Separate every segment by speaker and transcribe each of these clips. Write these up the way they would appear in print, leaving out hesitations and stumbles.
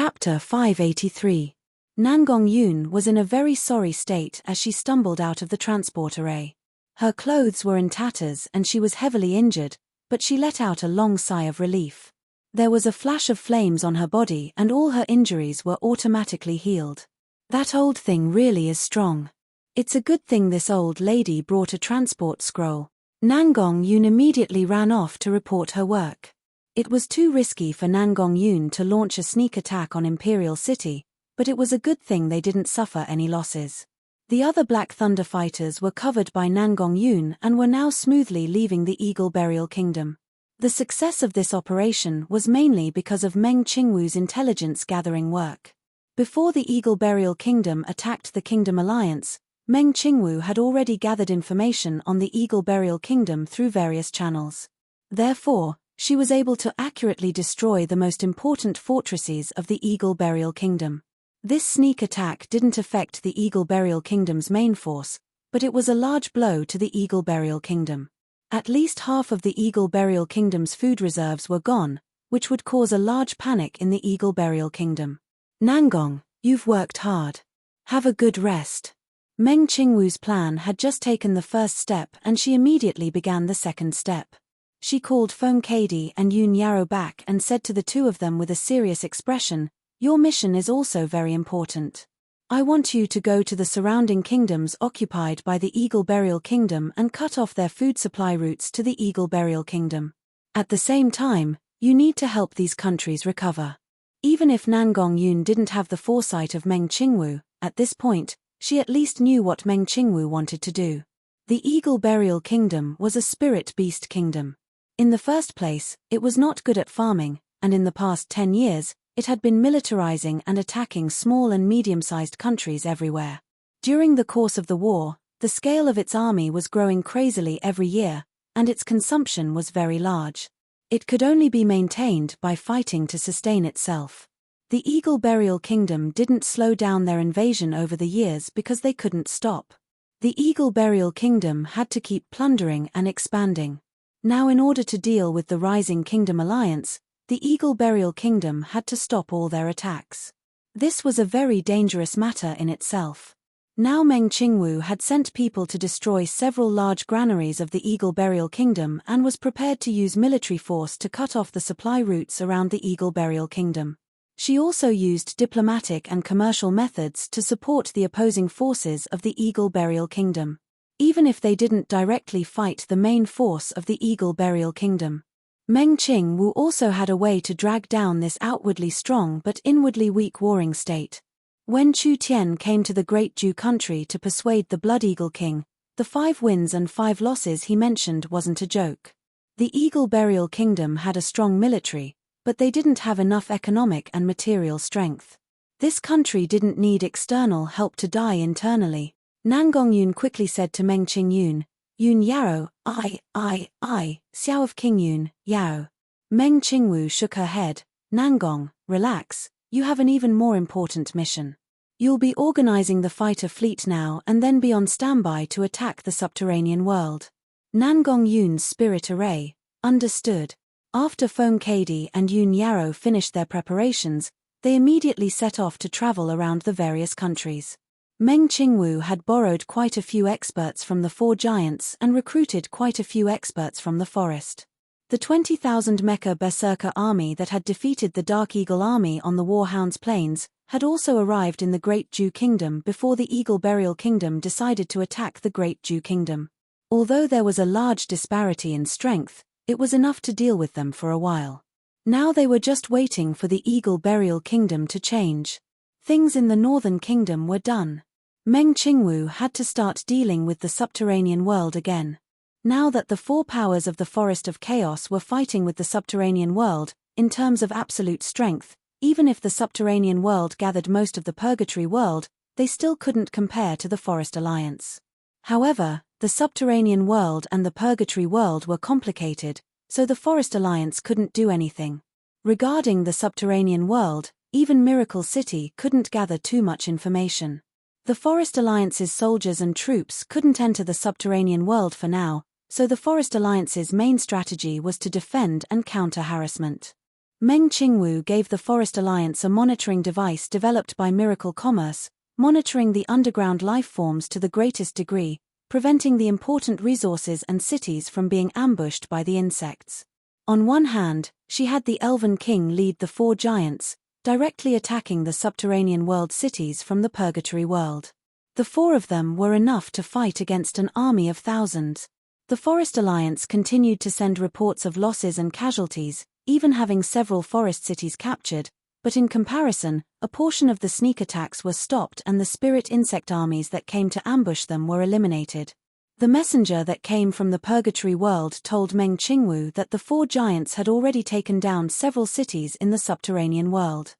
Speaker 1: Chapter 583. Nangong Yun was in a very sorry state as she stumbled out of the transport array. Her clothes were in tatters and she was heavily injured, but she let out a long sigh of relief. There was a flash of flames on her body and all her injuries were automatically healed. That old thing really is strong. It's a good thing this old lady brought a transport scroll. Nangong Yun immediately ran off to report her work. It was too risky for Nangong Yun to launch a sneak attack on Imperial City, but it was a good thing they didn't suffer any losses. The other Black Thunder fighters were covered by Nangong Yun and were now smoothly leaving the Eagle Burial Kingdom. The success of this operation was mainly because of Meng Qingwu's intelligence-gathering work. Before the Eagle Burial Kingdom attacked the Kingdom Alliance, Meng Qingwu had already gathered information on the Eagle Burial Kingdom through various channels. Therefore, she was able to accurately destroy the most important fortresses of the Eagle Burial Kingdom. This sneak attack didn't affect the Eagle Burial Kingdom's main force, but it was a large blow to the Eagle Burial Kingdom. At least half of the Eagle Burial Kingdom's food reserves were gone, which would cause a large panic in the Eagle Burial Kingdom. Nangong, you've worked hard. Have a good rest. Meng Qingwu's plan had just taken the first step and she immediately began the second step. She called Feng Kadi and Yun Yarrow back and said to the two of them with a serious expression, "Your mission is also very important. I want you to go to the surrounding kingdoms occupied by the Eagle Burial Kingdom and cut off their food supply routes to the Eagle Burial Kingdom. At the same time, you need to help these countries recover." Even if Nangong Yun didn't have the foresight of Meng Qingwu, at this point, she at least knew what Meng Qingwu wanted to do. The Eagle Burial Kingdom was a spirit beast kingdom. In the first place, it was not good at farming, and in the past 10 years, it had been militarizing and attacking small and medium-sized countries everywhere. During the course of the war, the scale of its army was growing crazily every year, and its consumption was very large. It could only be maintained by fighting to sustain itself. The Eagle Burial Kingdom didn't slow down their invasion over the years because they couldn't stop. The Eagle Burial Kingdom had to keep plundering and expanding. Now, in order to deal with the rising Kingdom Alliance, the Eagle Burial Kingdom had to stop all their attacks. This was a very dangerous matter in itself. Now Meng Qingwu had sent people to destroy several large granaries of the Eagle Burial Kingdom and was prepared to use military force to cut off the supply routes around the Eagle Burial Kingdom. She also used diplomatic and commercial methods to support the opposing forces of the Eagle Burial Kingdom. Even if they didn't directly fight the main force of the Eagle Burial Kingdom. Meng Qingwu also had a way to drag down this outwardly strong but inwardly weak warring state. When Chu Tian came to the Great Ju country to persuade the Blood Eagle King, the 5 wins and 5 losses he mentioned wasn't a joke. The Eagle Burial Kingdom had a strong military, but they didn't have enough economic and material strength. This country didn't need external help to die internally. Nangong Yun quickly said to Meng Qingyun, "Yun Yarrow, Xiao of King Yun, Yao." Meng Qingwu shook her head. "Nangong, relax, you have an even more important mission. You'll be organizing the fighter fleet now and then be on standby to attack the subterranean world." Nangong Yun's spirit array, understood. After Feng Kadi and Yun Yarrow finished their preparations, they immediately set off to travel around the various countries. Meng Qingwu had borrowed quite a few experts from the 4 giants and recruited quite a few experts from the forest. The 20,000 Mecha Berserker army that had defeated the Dark Eagle army on the Warhound's plains had also arrived in the Great Ju Kingdom before the Eagle Burial Kingdom decided to attack the Great Ju Kingdom. Although there was a large disparity in strength, it was enough to deal with them for a while. Now they were just waiting for the Eagle Burial Kingdom to change. Things in the Northern Kingdom were done. Meng Qingwu had to start dealing with the subterranean world again. Now that the 4 powers of the Forest of Chaos were fighting with the subterranean world, in terms of absolute strength, even if the subterranean world gathered most of the Purgatory world, they still couldn't compare to the Forest Alliance. However, the subterranean world and the Purgatory world were complicated, so the Forest Alliance couldn't do anything. Regarding the subterranean world, even Miracle City couldn't gather too much information. The Forest Alliance's soldiers and troops couldn't enter the subterranean world for now, so the Forest Alliance's main strategy was to defend and counter harassment. Meng Qingwu gave the Forest Alliance a monitoring device developed by Miracle Commerce, monitoring the underground life forms to the greatest degree, preventing the important resources and cities from being ambushed by the insects. On one hand, she had the Elven King lead the 4 giants, directly attacking the subterranean world cities from the Purgatory world. The 4 of them were enough to fight against an army of thousands. The Forest Alliance continued to send reports of losses and casualties, even having several forest cities captured, but in comparison, a portion of the sneak attacks were stopped and the spirit insect armies that came to ambush them were eliminated. The messenger that came from the Purgatory world told Meng Qingwu that the 4 giants had already taken down several cities in the subterranean world.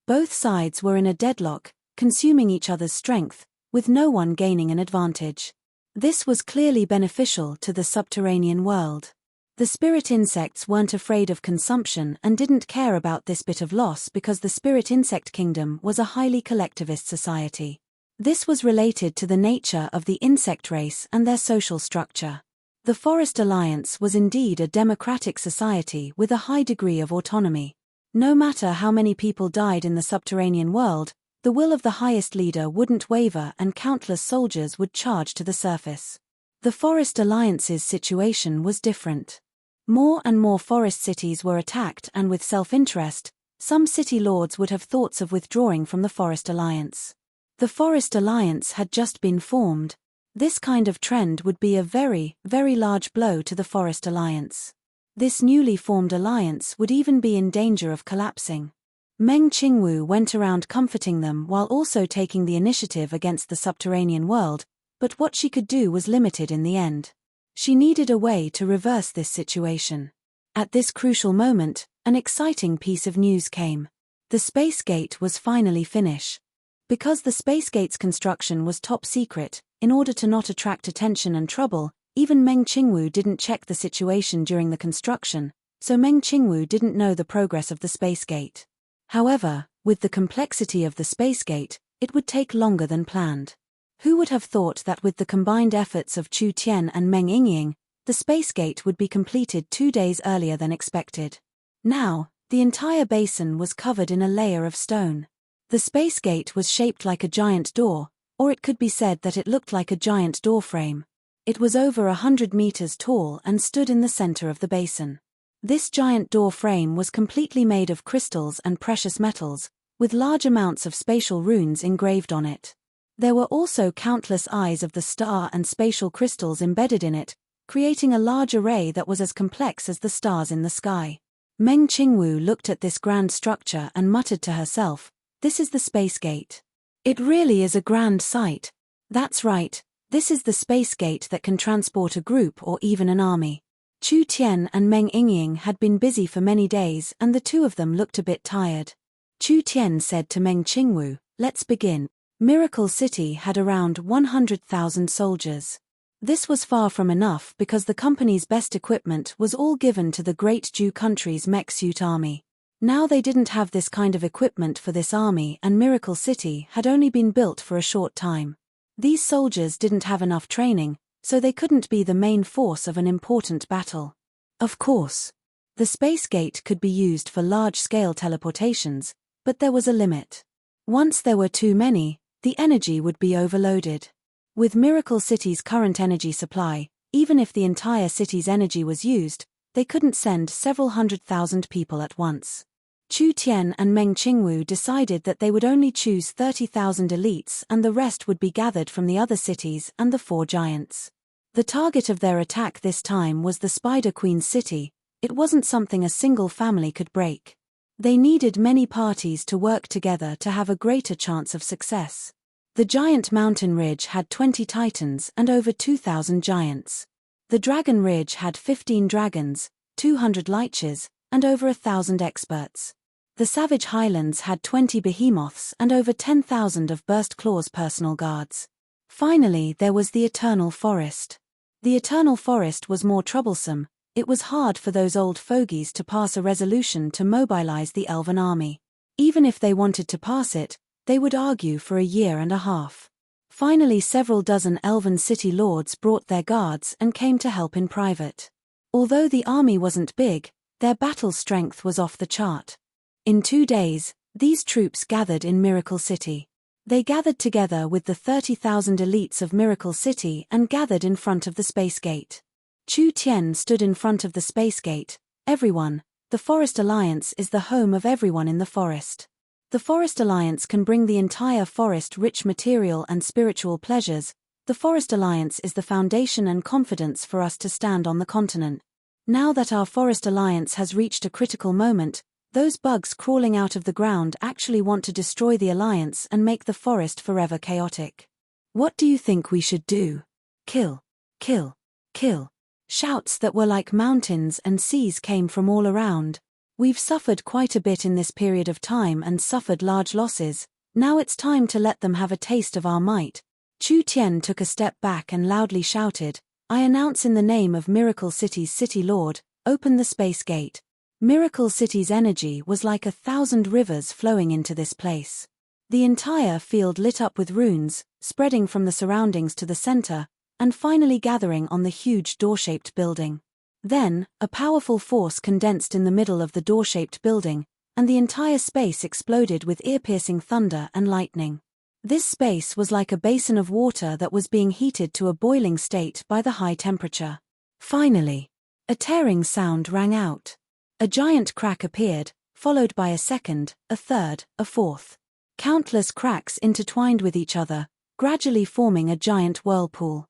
Speaker 1: Both sides were in a deadlock, consuming each other's strength, with no one gaining an advantage. This was clearly beneficial to the subterranean world. The spirit insects weren't afraid of consumption and didn't care about this bit of loss because the spirit insect kingdom was a highly collectivist society. This was related to the nature of the insect race and their social structure. The Forest Alliance was indeed a democratic society with a high degree of autonomy. No matter how many people died in the subterranean world, the will of the highest leader wouldn't waver and countless soldiers would charge to the surface. The Forest Alliance's situation was different. More and more forest cities were attacked and with self-interest, some city lords would have thoughts of withdrawing from the Forest Alliance. The Forest Alliance had just been formed. This kind of trend would be a very, very large blow to the Forest Alliance. This newly formed alliance would even be in danger of collapsing. Meng Qingwu went around comforting them while also taking the initiative against the subterranean world, but what she could do was limited in the end. She needed a way to reverse this situation. At this crucial moment, an exciting piece of news came. The space gate was finally finished. Because the space gate's construction was top secret, in order to not attract attention and trouble, even Meng Qingwu didn't check the situation during the construction, so Meng Qingwu didn't know the progress of the space gate. However, with the complexity of the space gate, it would take longer than planned. Who would have thought that with the combined efforts of Chu Tian and Meng Yingying, the space gate would be completed 2 days earlier than expected? Now, the entire basin was covered in a layer of stone. The space gate was shaped like a giant door, or it could be said that it looked like a giant door frame. It was over 100 meters tall and stood in the center of the basin. This giant door frame was completely made of crystals and precious metals, with large amounts of spatial runes engraved on it. There were also countless eyes of the star and spatial crystals embedded in it, creating a large array that was as complex as the stars in the sky. Meng Qingwu looked at this grand structure and muttered to herself, "This is the space gate. It really is a grand sight. That's right, this is the space gate that can transport a group or even an army." Chu Tian and Meng Yingying had been busy for many days and the 2 of them looked a bit tired. Chu Tian said to Meng Qingwu, "Let's begin." Miracle City had around 100,000 soldiers. This was far from enough because the company's best equipment was all given to the Great Jew country's mech suit army. Now they didn't have this kind of equipment for this army and Miracle City had only been built for a short time. These soldiers didn't have enough training, so they couldn't be the main force of an important battle. Of course, the space gate could be used for large-scale teleportations, but there was a limit. Once there were too many, the energy would be overloaded. With Miracle City's current energy supply, even if the entire city's energy was used, they couldn't send several 100,000 people at once. Chu Tian and Meng Qingwu decided that they would only choose 30,000 elites and the rest would be gathered from the other cities and the 4 giants. The target of their attack this time was the Spider Queen's city. It wasn't something a single family could break. They needed many parties to work together to have a greater chance of success. The giant mountain ridge had 20 titans and over 2,000 giants. The dragon ridge had 15 dragons, 200 lichers, and over 1,000 experts. The savage highlands had 20 behemoths and over 10,000 of Burst Claw's personal guards. Finally, there was the Eternal Forest. The Eternal Forest was more troublesome. It was hard for those old fogies to pass a resolution to mobilize the elven army. Even if they wanted to pass it, they would argue for a year and a half. Finally, several dozen elven city lords brought their guards and came to help in private. Although the army wasn't big, Their battle strength was off the chart. In 2 days, these troops gathered in Miracle City. They gathered together with the 30,000 elites of Miracle City and gathered in front of the Space Gate. Chu Tian stood in front of the Space Gate. Everyone, the Forest Alliance is the home of everyone in the forest. The Forest Alliance can bring the entire forest rich material and spiritual pleasures. The Forest Alliance is the foundation and confidence for us to stand on the continent. Now that our Forest Alliance has reached a critical moment, those bugs crawling out of the ground actually want to destroy the Alliance and make the forest forever chaotic. What do you think we should do? Kill. Kill. Kill. Shouts that were like mountains and seas came from all around. We've suffered quite a bit in this period of time and suffered large losses. Now it's time to let them have a taste of our might. Chu Tian took a step back and loudly shouted, I announce in the name of Miracle City's City Lord, open the Space Gate. Miracle City's energy was like 1,000 rivers flowing into this place. The entire field lit up with runes, spreading from the surroundings to the center, and finally gathering on the huge door-shaped building. Then, a powerful force condensed in the middle of the door-shaped building, and the entire space exploded with ear-piercing thunder and lightning. This space was like a basin of water that was being heated to a boiling state by the high temperature. Finally, a tearing sound rang out. A giant crack appeared, followed by a second, a third, a fourth. Countless cracks intertwined with each other, gradually forming a giant whirlpool.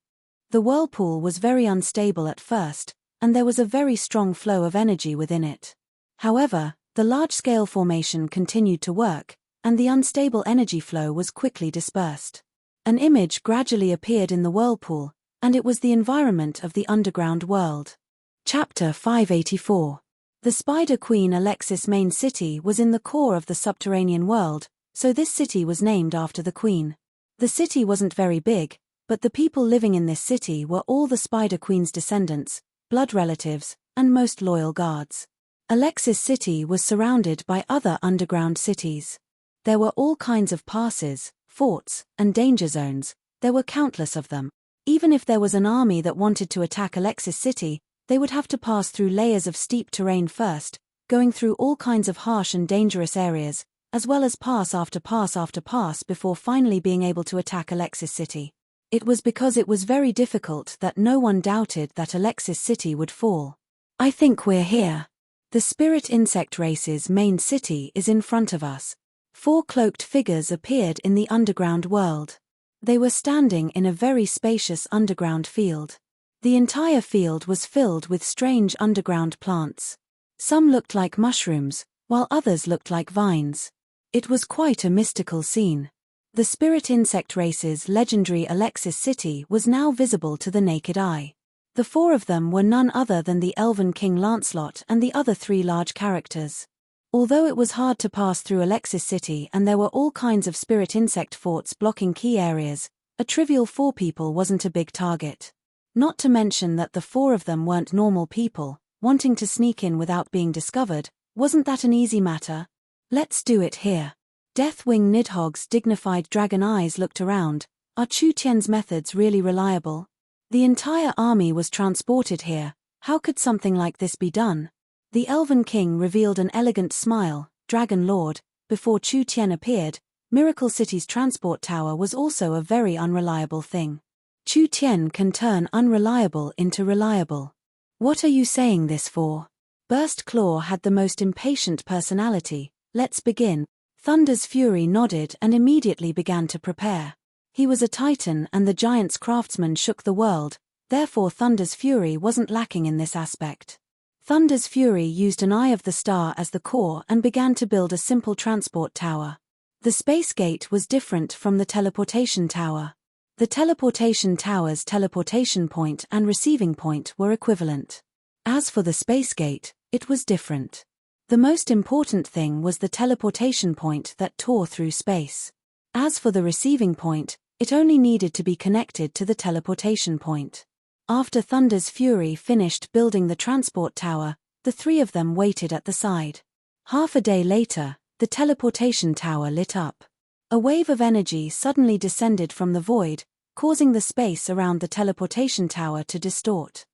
Speaker 1: The whirlpool was very unstable at first, and there was a very strong flow of energy within it. However, the large-scale formation continued to work, and the unstable energy flow was quickly dispersed. An image gradually appeared in the whirlpool, and it was the environment of the underground world. Chapter 584. The Spider Queen Alexis main city was in the core of the subterranean world, so this city was named after the queen. The city wasn't very big, but the people living in this city were all the Spider Queen's descendants, blood relatives, and most loyal guards. Alexis City was surrounded by other underground cities. There were all kinds of passes, forts, and danger zones. There were countless of them. Even if there was an army that wanted to attack Alexis City, they would have to pass through layers of steep terrain first, going through all kinds of harsh and dangerous areas, as well as pass after pass before finally being able to attack Alexis City. It was because it was very difficult that no one doubted that Alexis City would fall. I think we're here. The spirit insect race's main city is in front of us. 4 cloaked figures appeared in the underground world. They were standing in a very spacious underground field. The entire field was filled with strange underground plants. Some looked like mushrooms, while others looked like vines. It was quite a mystical scene. The spirit insect race's legendary Alexis City was now visible to the naked eye. The 4 of them were none other than the Elven King Lancelot and the other 3 large characters. Although it was hard to pass through Alexis City and there were all kinds of spirit insect forts blocking key areas, a trivial 4 people wasn't a big target. Not to mention that the 4 of them weren't normal people, wanting to sneak in without being discovered. Wasn't that an easy matter? Let's do it here. Deathwing Nidhogg's dignified dragon eyes looked around. Are Chu Tian's methods really reliable? The entire army was transported here. How could something like this be done? The Elven King revealed an elegant smile. Dragon Lord, before Chu Tian appeared, Miracle City's transport tower was also a very unreliable thing. Chu Tian can turn unreliable into reliable. What are you saying this for? Burst Claw had the most impatient personality. Let's begin. Thunder's Fury nodded and immediately began to prepare. He was a titan and the giant's craftsman shook the world, therefore Thunder's Fury wasn't lacking in this aspect. Thunder's Fury used an Eye of the Star as the core and began to build a simple transport tower. The Space Gate was different from the teleportation tower. The teleportation tower's teleportation point and receiving point were equivalent. As for the Space Gate, it was different. The most important thing was the teleportation point that tore through space. As for the receiving point, it only needed to be connected to the teleportation point. After Thunder's Fury finished building the transport tower, the 3 of them waited at the side. Half a day later, the teleportation tower lit up. A wave of energy suddenly descended from the void, causing the space around the teleportation tower to distort.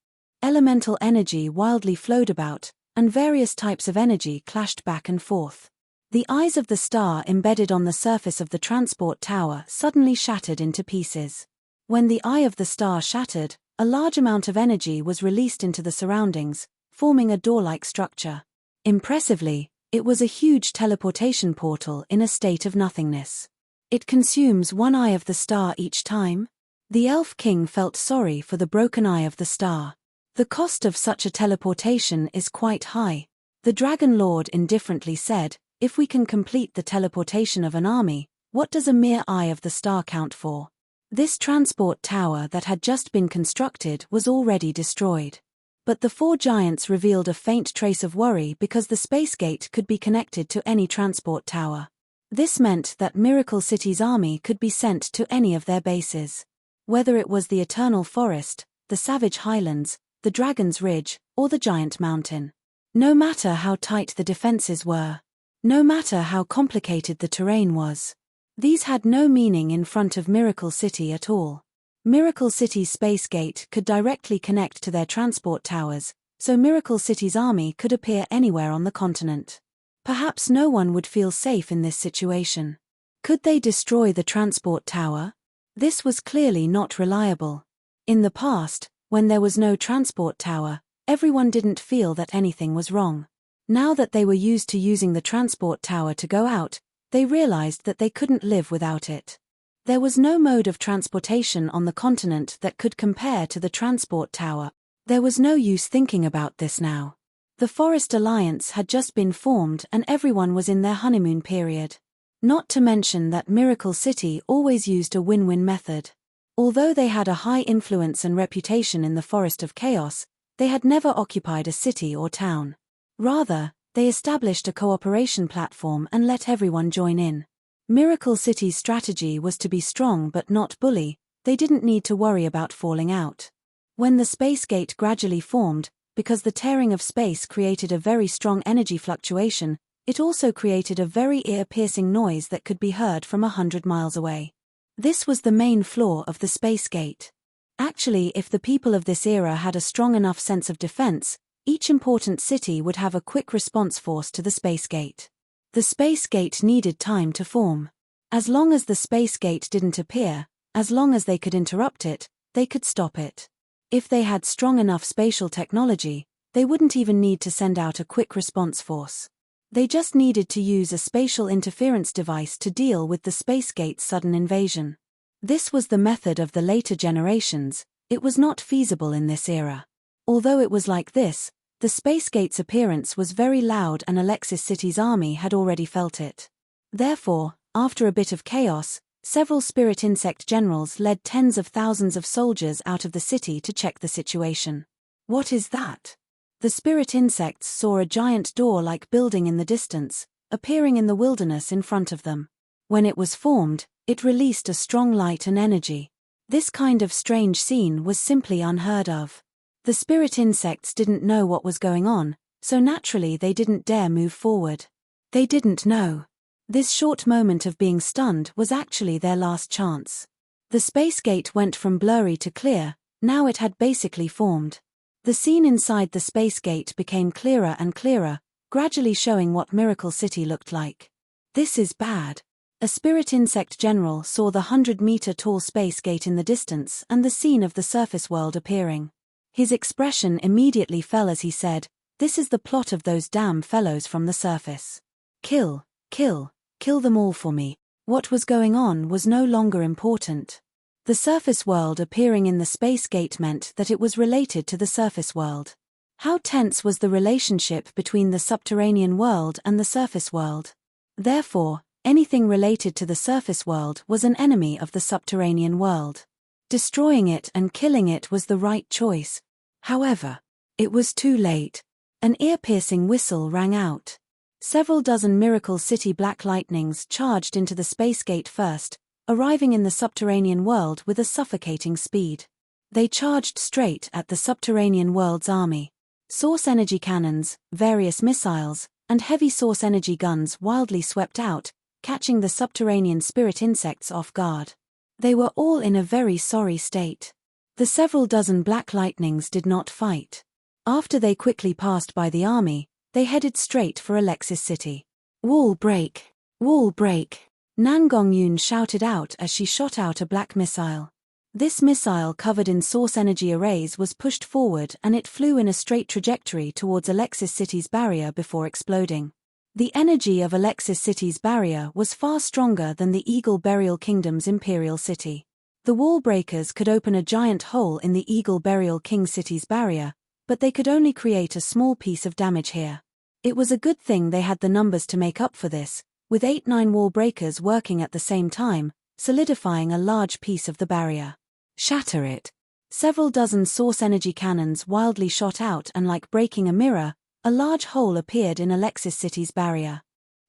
Speaker 1: Elemental energy wildly flowed about, and various types of energy clashed back and forth. The eyes of the star embedded on the surface of the transport tower suddenly shattered into pieces. When the eye of the star shattered, a large amount of energy was released into the surroundings, forming a door-like structure. Impressively, it was a huge teleportation portal in a state of nothingness. It consumes one eye of the star each time? The Elf King felt sorry for the broken eye of the star. The cost of such a teleportation is quite high. The Dragon Lord indifferently said, "If we can complete the teleportation of an army, what does a mere eye of the star count for?" This transport tower that had just been constructed was already destroyed. But the four giants revealed a faint trace of worry because the space gate could be connected to any transport tower. This meant that Miracle City's army could be sent to any of their bases. Whether it was the Eternal Forest, the Savage Highlands, the Dragon's Ridge, or the Giant Mountain. No matter how tight the defenses were. No matter how complicated the terrain was. These had no meaning in front of Miracle City at all. Miracle City's space gate could directly connect to their transport towers, so Miracle City's army could appear anywhere on the continent. Perhaps no one would feel safe in this situation. Could they destroy the transport tower? This was clearly not reliable. In the past, when there was no transport tower, everyone didn't feel that anything was wrong. Now that they were used to using the transport tower to go out, they realized that they couldn't live without it. There was no mode of transportation on the continent that could compare to the transport tower. There was no use thinking about this now. The Forest Alliance had just been formed and everyone was in their honeymoon period. Not to mention that Miracle City always used a win-win method. Although they had a high influence and reputation in the Forest of Chaos, they had never occupied a city or town. Rather, they established a cooperation platform and let everyone join in. Miracle City's strategy was to be strong but not bully. They didn't need to worry about falling out. When the space gate gradually formed, because the tearing of space created a very strong energy fluctuation, it also created a very ear-piercing noise that could be heard from 100 miles away. This was the main flaw of the space gate. Actually, if the people of this era had a strong enough sense of defense, each important city would have a quick response force to the space gate. The space gate needed time to form. As long as the space gate didn't appear, as long as they could interrupt it, they could stop it. If they had strong enough spatial technology, they wouldn't even need to send out a quick response force. They just needed to use a spatial interference device to deal with the space gate's sudden invasion. This was the method of the later generations. It was not feasible in this era. Although it was like this, the space gate's appearance was very loud and Alexis City's army had already felt it. Therefore, after a bit of chaos, several spirit insect generals led tens of thousands of soldiers out of the city to check the situation. What is that? The spirit insects saw a giant door-like building in the distance, appearing in the wilderness in front of them. When it was formed, it released a strong light and energy. This kind of strange scene was simply unheard of. The spirit insects didn't know what was going on, so naturally they didn't dare move forward. They didn't know. This short moment of being stunned was actually their last chance. The space gate went from blurry to clear. Now it had basically formed. The scene inside the space gate became clearer and clearer, gradually showing what Miracle City looked like. This is bad. A spirit insect general saw the 100-meter-tall space gate in the distance and the scene of the surface world appearing. His expression immediately fell as he said, "This is the plot of those damn fellows from the surface. Kill, kill, kill them all for me." What was going on was no longer important. The surface world appearing in the space gate meant that it was related to the surface world. How tense was the relationship between the subterranean world and the surface world? Therefore, anything related to the surface world was an enemy of the subterranean world. Destroying it and killing it was the right choice. However, it was too late. An ear-piercing whistle rang out. Several dozen Miracle City Black Lightnings charged into the space gate first, arriving in the subterranean world with a suffocating speed. They charged straight at the subterranean world's army. Source energy cannons, various missiles, and heavy source energy guns wildly swept out, catching the subterranean spirit insects off guard. They were all in a very sorry state. The several dozen Black Lightnings did not fight. After they quickly passed by the army, they headed straight for Alexis City. Wall break! Wall break! Nan Gongyun shouted out as she shot out a black missile. This missile, covered in source energy arrays, was pushed forward and it flew in a straight trajectory towards Alexis City's barrier before exploding. The energy of Alexis City's barrier was far stronger than the Eagle Burial Kingdom's Imperial City. The wall breakers could open a giant hole in the Eagle Burial King City's barrier, but they could only create a small piece of damage here. It was a good thing they had the numbers to make up for this, with 8-9 wall breakers working at the same time, solidifying a large piece of the barrier. Shatter it! Several dozen source energy cannons wildly shot out, and like breaking a mirror, a large hole appeared in Alexis City's barrier.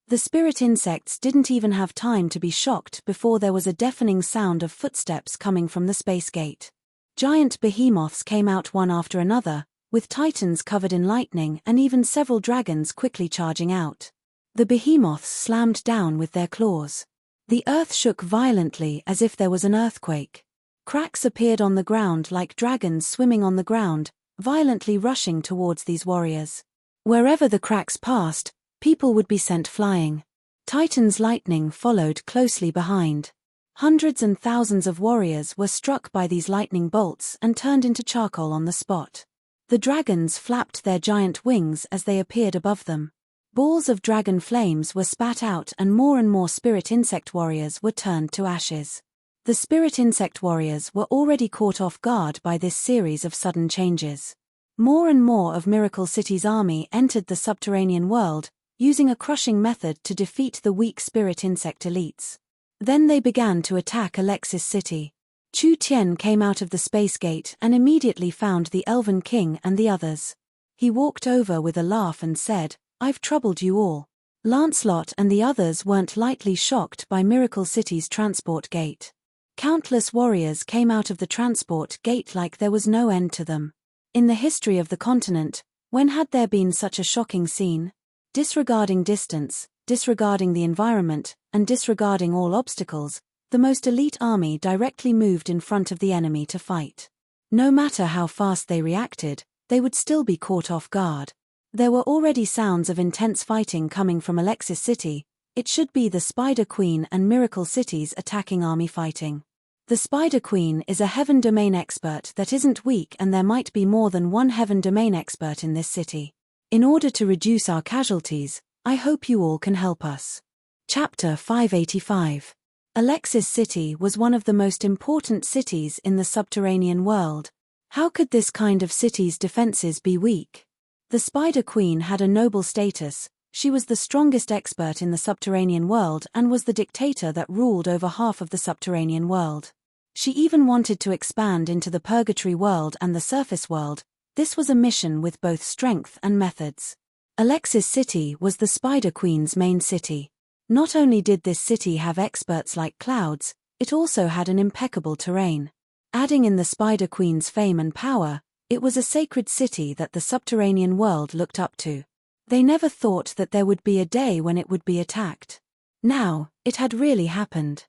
Speaker 1: The spirit insects didn't even have time to be shocked before there was a deafening sound of footsteps coming from the space gate. Giant behemoths came out one after another, with titans covered in lightning and even several dragons quickly charging out. The behemoths slammed down with their claws. The earth shook violently as if there was an earthquake. Cracks appeared on the ground like dragons swimming on the ground, violently rushing towards these warriors. Wherever the cracks passed, people would be sent flying. Titan's lightning followed closely behind. Hundreds and thousands of warriors were struck by these lightning bolts and turned into charcoal on the spot. The dragons flapped their giant wings as they appeared above them. Balls of dragon flames were spat out and more spirit insect warriors were turned to ashes. The spirit insect warriors were already caught off guard by this series of sudden changes. More and more of Miracle City's army entered the subterranean world, using a crushing method to defeat the weak spirit insect elites. Then they began to attack Alexis City. Chu Tian came out of the space gate and immediately found the Elven King and the others. He walked over with a laugh and said, "I've troubled you all." Lancelot and the others weren't lightly shocked by Miracle City's transport gate. Countless warriors came out of the transport gate like there was no end to them. In the history of the continent, when had there been such a shocking scene? Disregarding distance, disregarding the environment, and disregarding all obstacles, the most elite army directly moved in front of the enemy to fight. No matter how fast they reacted, they would still be caught off guard. There were already sounds of intense fighting coming from Alexis City. It should be the Spider Queen and Miracle City's attacking army fighting. The Spider Queen is a Heaven Domain expert that isn't weak, and there might be more than one Heaven Domain expert in this city. In order to reduce our casualties, I hope you all can help us. Chapter 585. Alexis City was one of the most important cities in the subterranean world. How could this kind of city's defenses be weak? The Spider Queen had a noble status. She was the strongest expert in the subterranean world and was the dictator that ruled over half of the subterranean world. She even wanted to expand into the purgatory world and the surface world. This was a mission with both strength and methods. Alexis City was the Spider Queen's main city. Not only did this city have experts like clouds, it also had an impeccable terrain. Adding in the Spider Queen's fame and power, it was a sacred city that the subterranean world looked up to. They never thought that there would be a day when it would be attacked. Now, it had really happened.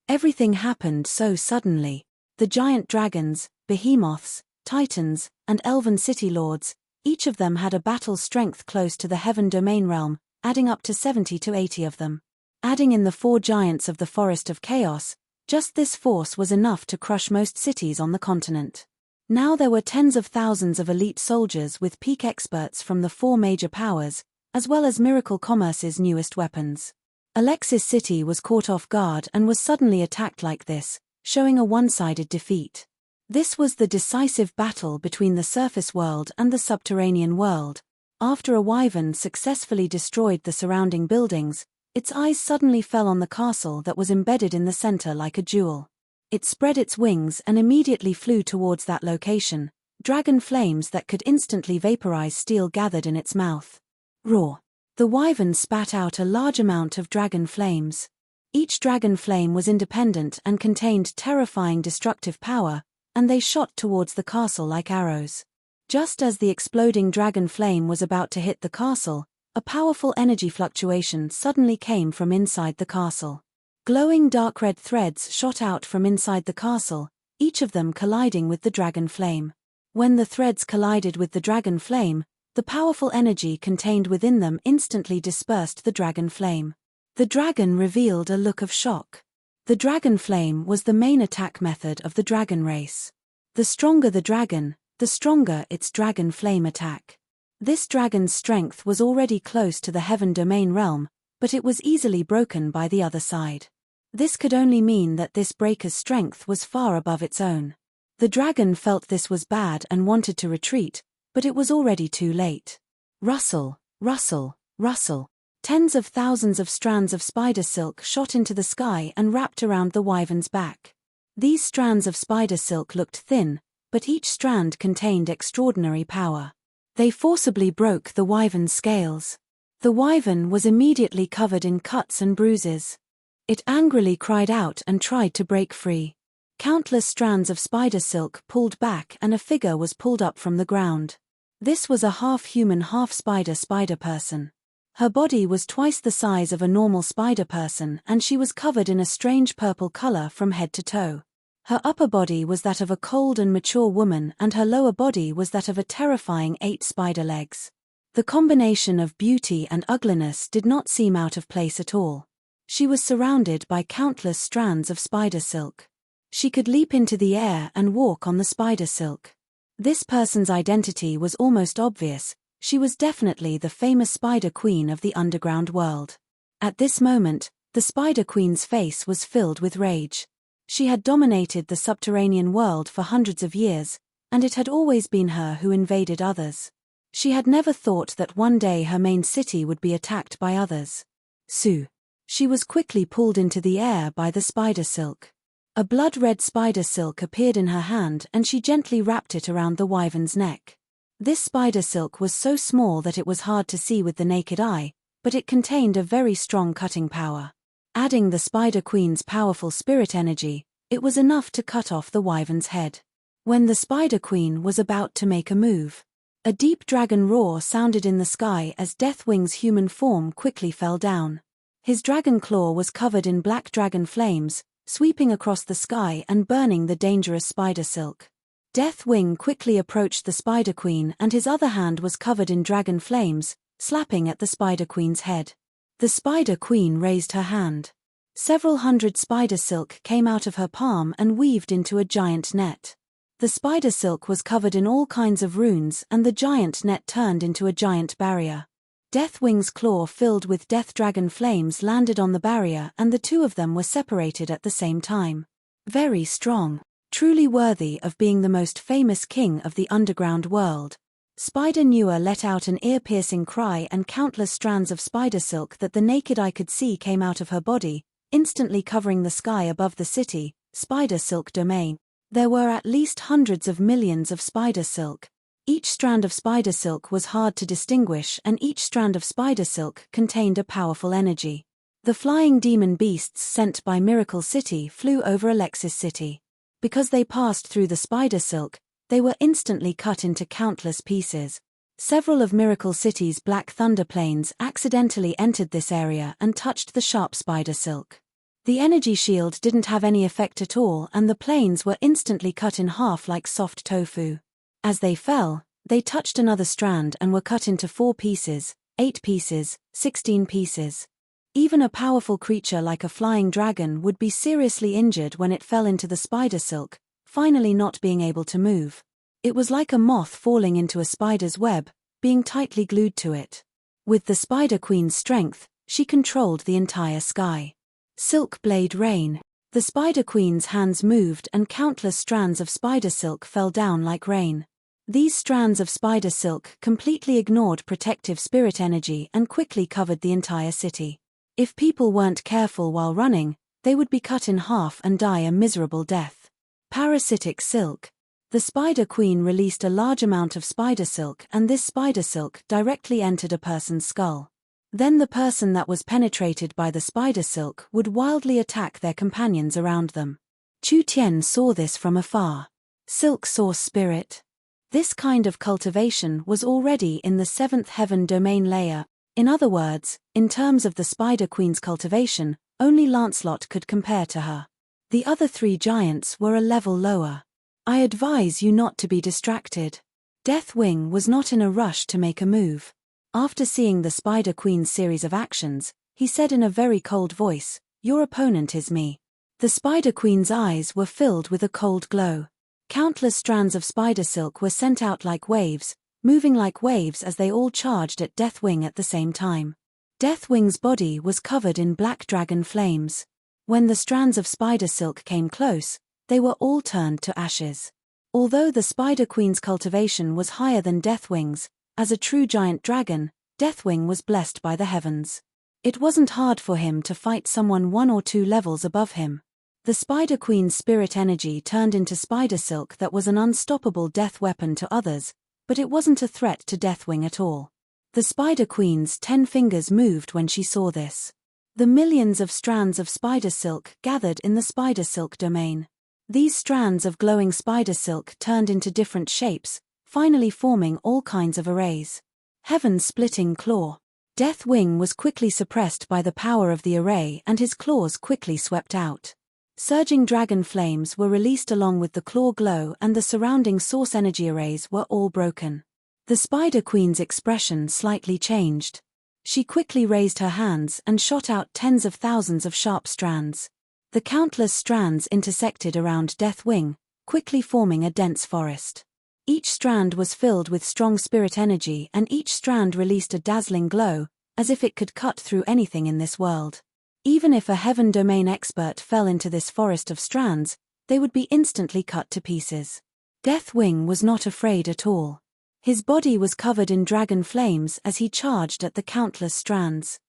Speaker 1: Everything happened so suddenly. The giant dragons, behemoths, titans, and elven city lords, each of them had a battle strength close to the Heaven Domain realm, adding up to 70 to 80 of them. Adding in the 4 giants of the Forest of Chaos, just this force was enough to crush most cities on the continent. Now there were tens of thousands of elite soldiers with peak experts from the 4 major powers, as well as Miracle Commerce's newest weapons. Alexis City was caught off guard and was suddenly attacked like this, showing a one-sided defeat. This was the decisive battle between the surface world and the subterranean world. After a wyvern successfully destroyed the surrounding buildings, its eyes suddenly fell on the castle that was embedded in the center like a jewel. It spread its wings and immediately flew towards that location. Dragon flames that could instantly vaporize steel gathered in its mouth. Roar! The wyvern spat out a large amount of dragon flames. Each dragon flame was independent and contained terrifying destructive power, and they shot towards the castle like arrows. Just as the exploding dragon flame was about to hit the castle, a powerful energy fluctuation suddenly came from inside the castle. Glowing dark red threads shot out from inside the castle, each of them colliding with the dragon flame. When the threads collided with the dragon flame, The powerful energy contained within them instantly dispersed the dragon flame. The dragon revealed a look of shock. The dragon flame was the main attack method of the dragon race. The stronger the dragon, the stronger its dragon flame attack. This dragon's strength was already close to the heaven domain realm, but it was easily broken by the other side. This could only mean that this breaker's strength was far above its own. The dragon felt this was bad and wanted to retreat, but it was already too late. Rustle, rustle, rustle. Tens of thousands of strands of spider silk shot into the sky and wrapped around the wyvern's back. These strands of spider silk looked thin, but each strand contained extraordinary power. They forcibly broke the wyvern's scales. The wyvern was immediately covered in cuts and bruises. It angrily cried out and tried to break free. Countless strands of spider silk pulled back and a figure was pulled up from the ground. This was a half-human half-spider spider person. Her body was twice the size of a normal spider person and she was covered in a strange purple color from head to toe. Her upper body was that of a cold and mature woman and her lower body was that of a terrifying 8 spider legs. The combination of beauty and ugliness did not seem out of place at all. She was surrounded by countless strands of spider silk. She could leap into the air and walk on the spider silk. This person's identity was almost obvious. She was definitely the famous Spider Queen of the underground world. At this moment, the Spider Queen's face was filled with rage. She had dominated the subterranean world for hundreds of years, and it had always been her who invaded others. She had never thought that one day her main city would be attacked by others. Sue. She was quickly pulled into the air by the spider silk. A blood-red spider silk appeared in her hand and she gently wrapped it around the wyvern's neck. This spider silk was so small that it was hard to see with the naked eye, but it contained a very strong cutting power. Adding the Spider Queen's powerful spirit energy, it was enough to cut off the wyvern's head. When the Spider Queen was about to make a move, a deep dragon roar sounded in the sky as Deathwing's human form quickly fell down. His dragon claw was covered in black dragon flames, sweeping across the sky and burning the dangerous spider silk. Deathwing quickly approached the Spider Queen and his other hand was covered in dragon flames, slapping at the Spider Queen's head. The Spider Queen raised her hand. Several hundred spider silk came out of her palm and weaved into a giant net. The spider silk was covered in all kinds of runes and the giant net turned into a giant barrier. Deathwing's claw filled with death dragon flames landed on the barrier and the two of them were separated at the same time. Very strong. Truly worthy of being the most famous king of the underground world. Spider Newer let out an ear-piercing cry and countless strands of spider silk that the naked eye could see came out of her body, instantly covering the sky above the city, spider silk domain. There were at least hundreds of millions of spider silk. Each strand of spider silk was hard to distinguish and each strand of spider silk contained a powerful energy. The flying demon beasts sent by Miracle City flew over Alexis City. Because they passed through the spider silk, they were instantly cut into countless pieces. Several of Miracle City's Black Thunder planes accidentally entered this area and touched the sharp spider silk. The energy shield didn't have any effect at all and the planes were instantly cut in half like soft tofu. As they fell, they touched another strand and were cut into 4 pieces, 8 pieces, 16 pieces. Even a powerful creature like a flying dragon would be seriously injured when it fell into the spider silk, finally not being able to move. It was like a moth falling into a spider's web, being tightly glued to it. With the Spider Queen's strength, she controlled the entire sky. Silk blade rain. The Spider Queen's hands moved and countless strands of spider silk fell down like rain. These strands of spider silk completely ignored protective spirit energy and quickly covered the entire city. If people weren't careful while running, they would be cut in half and die a miserable death. Parasitic silk. The Spider Queen released a large amount of spider silk and this spider silk directly entered a person's skull. Then the person that was penetrated by the spider silk would wildly attack their companions around them. Chu Tian saw this from afar. Silk source spirit. This kind of cultivation was already in the 7th heaven domain layer. In other words, in terms of the Spider Queen's cultivation, only Lancelot could compare to her. The other 3 giants were a level lower. I advise you not to be distracted. Deathwing was not in a rush to make a move. After seeing the Spider Queen's series of actions, he said in a very cold voice, "Your opponent is me." The Spider Queen's eyes were filled with a cold glow. Countless strands of spider silk were sent out like waves, moving like waves as they all charged at Deathwing at the same time. Deathwing's body was covered in black dragon flames. When the strands of spider silk came close, they were all turned to ashes. Although the Spider Queen's cultivation was higher than Deathwing's, as a true giant dragon, Deathwing was blessed by the heavens. It wasn't hard for him to fight someone 1 or 2 levels above him. The Spider Queen's spirit energy turned into spider silk that was an unstoppable death weapon to others, but it wasn't a threat to Deathwing at all. The Spider Queen's 10 fingers moved when she saw this. The millions of strands of spider silk gathered in the spider silk domain. These strands of glowing spider silk turned into different shapes, finally forming all kinds of arrays. Heaven-splitting claw. Deathwing was quickly suppressed by the power of the array and his claws quickly swept out. Surging dragon flames were released along with the claw glow and the surrounding source energy arrays were all broken. The Spider Queen's expression slightly changed. She quickly raised her hands and shot out tens of thousands of sharp strands. The countless strands intersected around Deathwing, quickly forming a dense forest. Each strand was filled with strong spirit energy and each strand released a dazzling glow, as if it could cut through anything in this world. Even if a heaven domain expert fell into this forest of strands, they would be instantly cut to pieces. Deathwing was not afraid at all. His body was covered in dragon flames as he charged at the countless strands.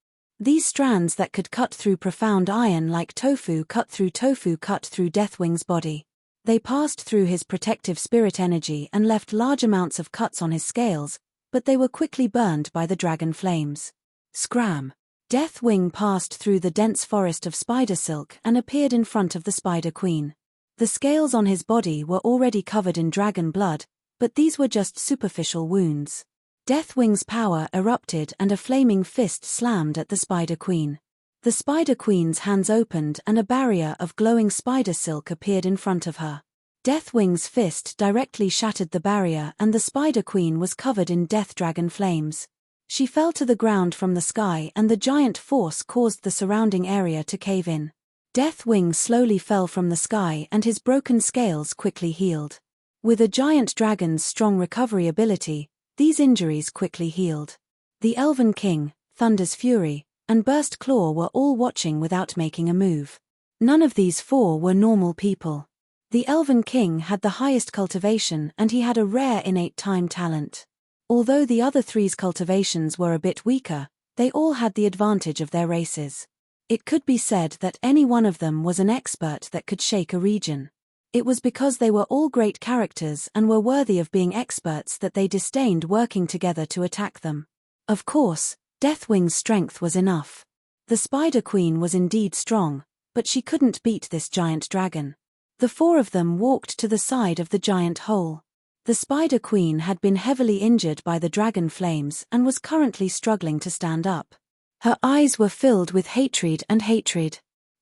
Speaker 1: These strands that could cut through profound iron like tofu cut through Deathwing's body. They passed through his protective spirit energy and left large amounts of cuts on his scales, but they were quickly burned by the dragon flames. Scram! Deathwing passed through the dense forest of spider silk and appeared in front of the Spider Queen. The scales on his body were already covered in dragon blood, but these were just superficial wounds. Deathwing's power erupted and a flaming fist slammed at the Spider Queen. The Spider Queen's hands opened and a barrier of glowing spider silk appeared in front of her. Deathwing's fist directly shattered the barrier and the Spider Queen was covered in death dragon flames. She fell to the ground from the sky and the giant force caused the surrounding area to cave in. Deathwing slowly fell from the sky and his broken scales quickly healed. With a giant dragon's strong recovery ability, these injuries quickly healed. The Elven King, Thunder's Fury, and Burst Claw were all watching without making a move. None of these 4 were normal people. The Elven King had the highest cultivation and he had a rare innate time talent. Although the other 3's cultivations were a bit weaker, they all had the advantage of their races. It could be said that any one of them was an expert that could shake a region. It was because they were all great characters and were worthy of being experts that they disdained working together to attack them. Of course, Deathwing's strength was enough. The Spider Queen was indeed strong, but she couldn't beat this giant dragon. The 4 of them walked to the side of the giant hole. The Spider Queen had been heavily injured by the dragon flames and was currently struggling to stand up. Her eyes were filled with hatred.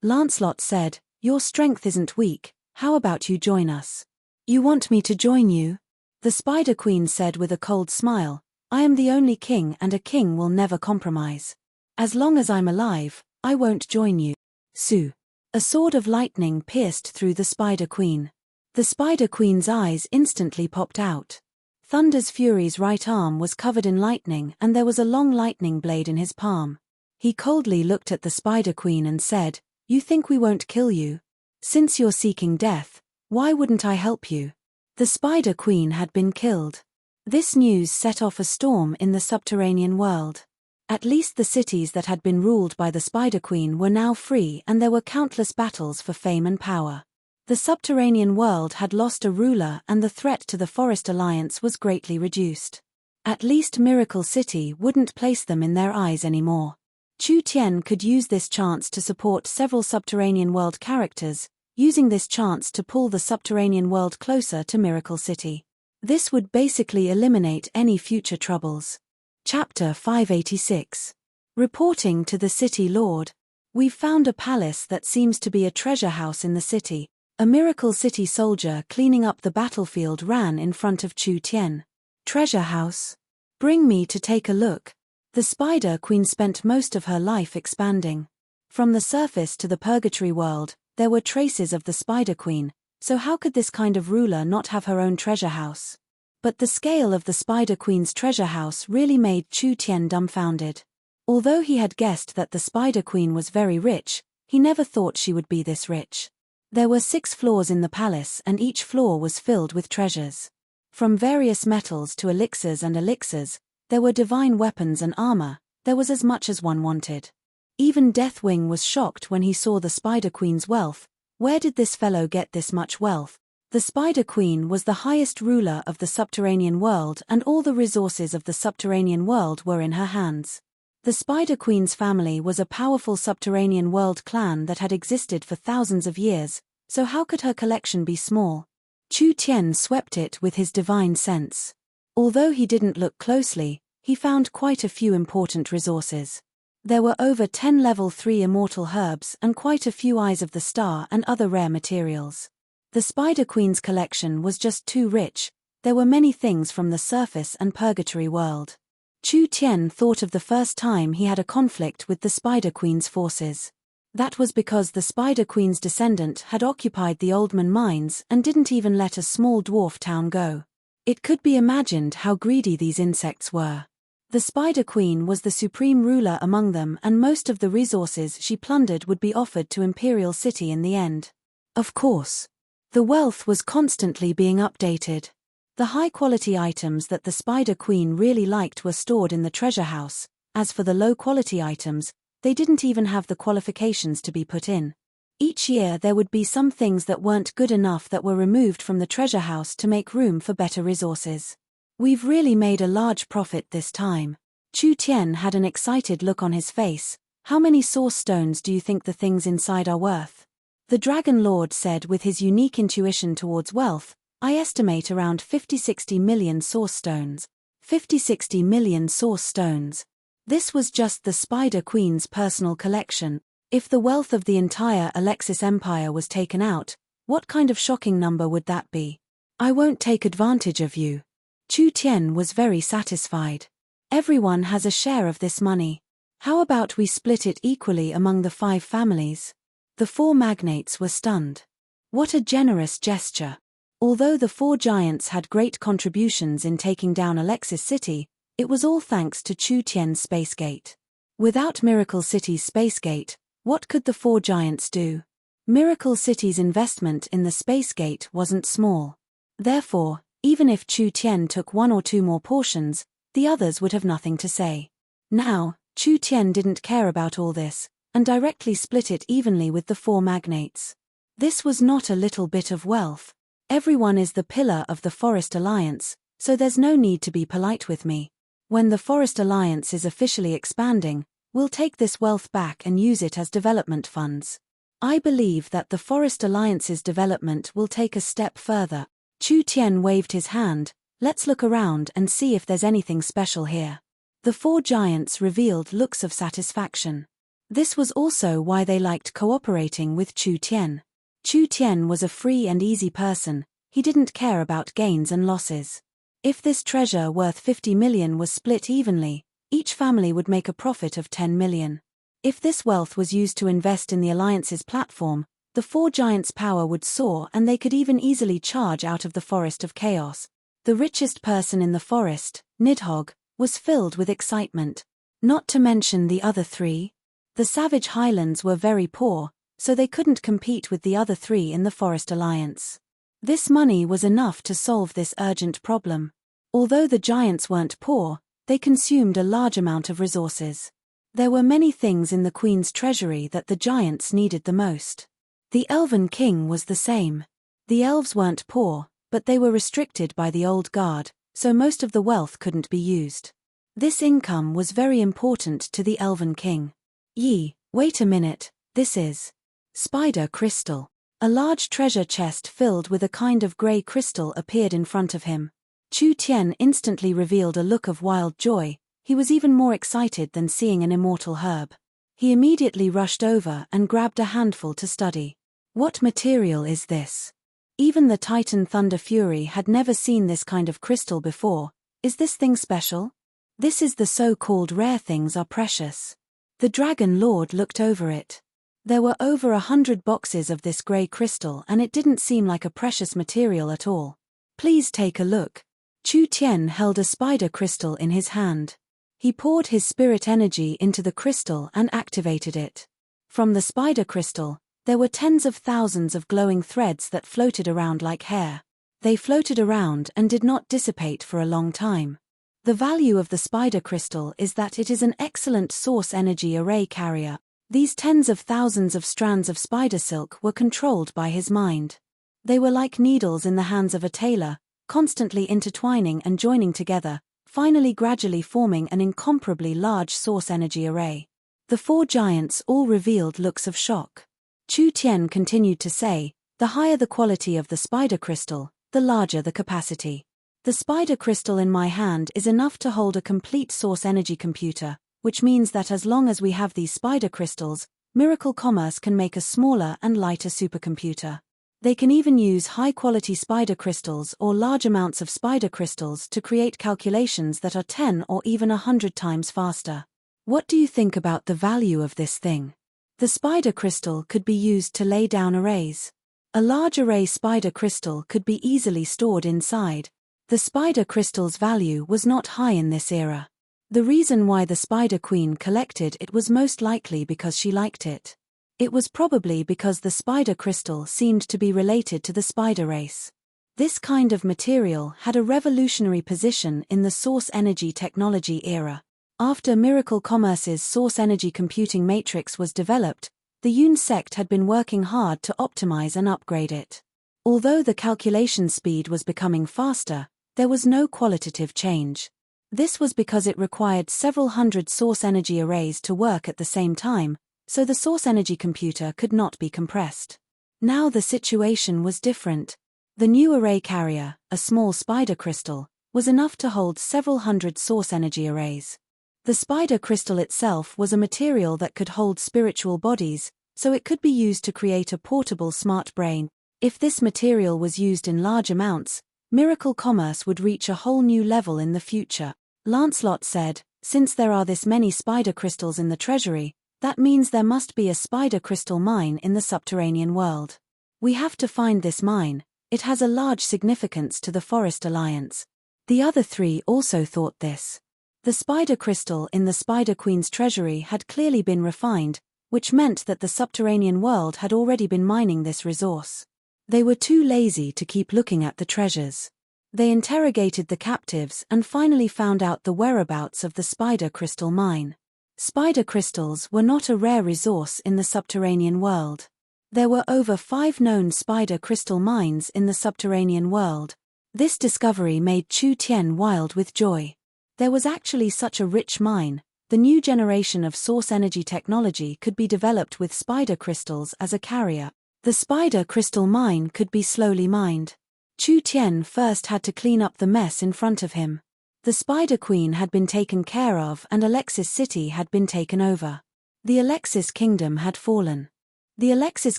Speaker 1: Lancelot said, "Your strength isn't weak, how about you join us?" "You want me to join you?" The Spider Queen said with a cold smile, "I am the only king and a king will never compromise. As long as I'm alive, I won't join you." Sue. A sword of lightning pierced through the Spider Queen. The Spider Queen's eyes instantly popped out. Thunder's Fury's right arm was covered in lightning and there was a long lightning blade in his palm. He coldly looked at the Spider Queen and said, "You think we won't kill you? Since you're seeking death, why wouldn't I help you?" The Spider Queen had been killed. This news set off a storm in the subterranean world. At least the cities that had been ruled by the Spider Queen were now free and there were countless battles for fame and power. The subterranean world had lost a ruler and the threat to the Forest Alliance was greatly reduced. At least Miracle City wouldn't place them in their eyes anymore. Chu Tian could use this chance to support several subterranean world characters, using this chance to pull the subterranean world closer to Miracle City. This would basically eliminate any future troubles. Chapter 586. Reporting to the City Lord. "We've found a palace that seems to be a treasure house in the city." A Miracle City soldier cleaning up the battlefield ran in front of Chu Tian. Treasure house. Bring me to take a look. The Spider Queen spent most of her life expanding. From the surface to the purgatory world, there were traces of the Spider Queen, so how could this kind of ruler not have her own treasure house? But the scale of the Spider Queen's treasure house really made Chu Tian dumbfounded. Although he had guessed that the Spider Queen was very rich, he never thought she would be this rich. There were 6 floors in the palace and each floor was filled with treasures. From various metals to elixirs and elixirs, there were divine weapons and armor, there was as much as one wanted. Even Deathwing was shocked when he saw the Spider Queen's wealth. Where did this fellow get this much wealth? The Spider Queen was the highest ruler of the subterranean world and all the resources of the subterranean world were in her hands. The Spider Queen's family was a powerful subterranean world clan that had existed for thousands of years, so how could her collection be small? Chu Tian swept it with his divine sense. Although he didn't look closely, he found quite a few important resources. There were over 10 level 3 immortal herbs and quite a few eyes of the star and other rare materials. The Spider Queen's collection was just too rich, there were many things from the surface and purgatory world. Chu Tian thought of the first time he had a conflict with the Spider Queen's forces. That was because the Spider Queen's descendant had occupied the Oldman mines and didn't even let a small dwarf town go. It could be imagined how greedy these insects were. The Spider Queen was the supreme ruler among them and most of the resources she plundered would be offered to Imperial City in the end. Of course. The wealth was constantly being updated. The high-quality items that the Spider Queen really liked were stored in the treasure house. As for the low-quality items, they didn't even have the qualifications to be put in. Each year there would be some things that weren't good enough that were removed from the treasure house to make room for better resources. We've really made a large profit this time. Chu Tian had an excited look on his face. How many source stones do you think the things inside are worth? The Dragon Lord said with his unique intuition towards wealth, I estimate around 50-60 million source stones. 50-60 million source stones. This was just the Spider Queen's personal collection. If the wealth of the entire Alexis Empire was taken out, what kind of shocking number would that be? I won't take advantage of you. Chu Tian was very satisfied. Everyone has a share of this money. How about we split it equally among the 5 families? The 4 magnates were stunned. What a generous gesture. Although the 4 giants had great contributions in taking down Alexis City, it was all thanks to Chu Tian's space gate. Without Miracle City's space gate, what could the 4 giants do? Miracle City's investment in the space gate wasn't small. Therefore, even if Chu Tian took 1 or 2 more portions, the others would have nothing to say. Now, Chu Tian didn't care about all this, and directly split it evenly with the 4 magnates. This was not a little bit of wealth. Everyone is the pillar of the Forest Alliance, so there's no need to be polite with me. When the Forest Alliance is officially expanding, we'll take this wealth back and use it as development funds. I believe that the Forest Alliance's development will take a step further. Chu Tian waved his hand, let's look around and see if there's anything special here. The 4 giants revealed looks of satisfaction. This was also why they liked cooperating with Chu Tian. Chu Tian was a free and easy person, he didn't care about gains and losses. If this treasure worth 50 million was split evenly, each family would make a profit of 10 million. If this wealth was used to invest in the Alliance's platform, the 4 giants' power would soar and they could even easily charge out of the Forest of Chaos. The richest person in the forest, Nidhogg, was filled with excitement. Not to mention the other 3. The Savage Highlands were very poor, so they couldn't compete with the other 3 in the Forest Alliance. This money was enough to solve this urgent problem. Although the giants weren't poor, they consumed a large amount of resources. There were many things in the Queen's treasury that the giants needed the most. The Elven King was the same. The elves weren't poor, but they were restricted by the old guard, so most of the wealth couldn't be used. This income was very important to the Elven King. Wait a minute, this is Spider Crystal. A large treasure chest filled with a kind of grey crystal appeared in front of him. Chu Tian instantly revealed a look of wild joy, he was even more excited than seeing an immortal herb. He immediately rushed over and grabbed a handful to study. What material is this? Even the Titan Thunder Fury had never seen this kind of crystal before, Is this thing special? This is the so-called rare things are precious. The Dragon Lord looked over it. There were over 100 boxes of this grey crystal and it didn't seem like a precious material at all. Please take a look. Chu Tian held a spider crystal in his hand. He poured his spirit energy into the crystal and activated it. From the spider crystal, there were tens of thousands of glowing threads that floated around like hair. They floated around and did not dissipate for a long time. The value of the spider crystal is that it is an excellent source energy array carrier. These tens of thousands of strands of spider silk were controlled by his mind. They were like needles in the hands of a tailor, constantly intertwining and joining together, finally gradually forming an incomparably large source energy array. The four giants all revealed looks of shock. Chu Tian continued to say, the higher the quality of the spider crystal, the larger the capacity. The spider crystal in my hand is enough to hold a complete source energy computer, which means that as long as we have these spider crystals, Miracle Commerce can make a smaller and lighter supercomputer. They can even use high-quality spider crystals or large amounts of spider crystals to create calculations that are 10 or even 100 times faster. What do you think about the value of this thing? The spider crystal could be used to lay down arrays. A large array spider crystal could be easily stored inside. The spider crystal's value was not high in this era. The reason why the Spider Queen collected it was most likely because she liked it. It was probably because the spider crystal seemed to be related to the spider race. This kind of material had a revolutionary position in the source energy technology era. After Miracle Commerce's source energy computing matrix was developed, the Yun sect had been working hard to optimize and upgrade it. Although the calculation speed was becoming faster, there was no qualitative change. This was because it required several hundred source energy arrays to work at the same time, so the source energy computer could not be compressed. Now the situation was different. The new array carrier, a small spider crystal, was enough to hold several hundred source energy arrays. The spider crystal itself was a material that could hold spiritual bodies, so it could be used to create a portable smart brain. If this material was used in large amounts, Miracle Commerce would reach a whole new level in the future. Lancelot said, since there are this many spider crystals in the treasury, that means there must be a spider crystal mine in the subterranean world. We have to find this mine. It has a large significance to the Forest Alliance. The other three also thought this. The spider crystal in the Spider Queen's treasury had clearly been refined, which meant that the subterranean world had already been mining this resource. They were too lazy to keep looking at the treasures. They interrogated the captives and finally found out the whereabouts of the spider crystal mine. Spider crystals were not a rare resource in the subterranean world. There were over 5 known spider crystal mines in the subterranean world. This discovery made Chu Tian wild with joy. There was actually such a rich mine. The new generation of source energy technology could be developed with spider crystals as a carrier. The spider crystal mine could be slowly mined. Chu Tian first had to clean up the mess in front of him. The Spider Queen had been taken care of and Alexis City had been taken over. The Alexis Kingdom had fallen. The Alexis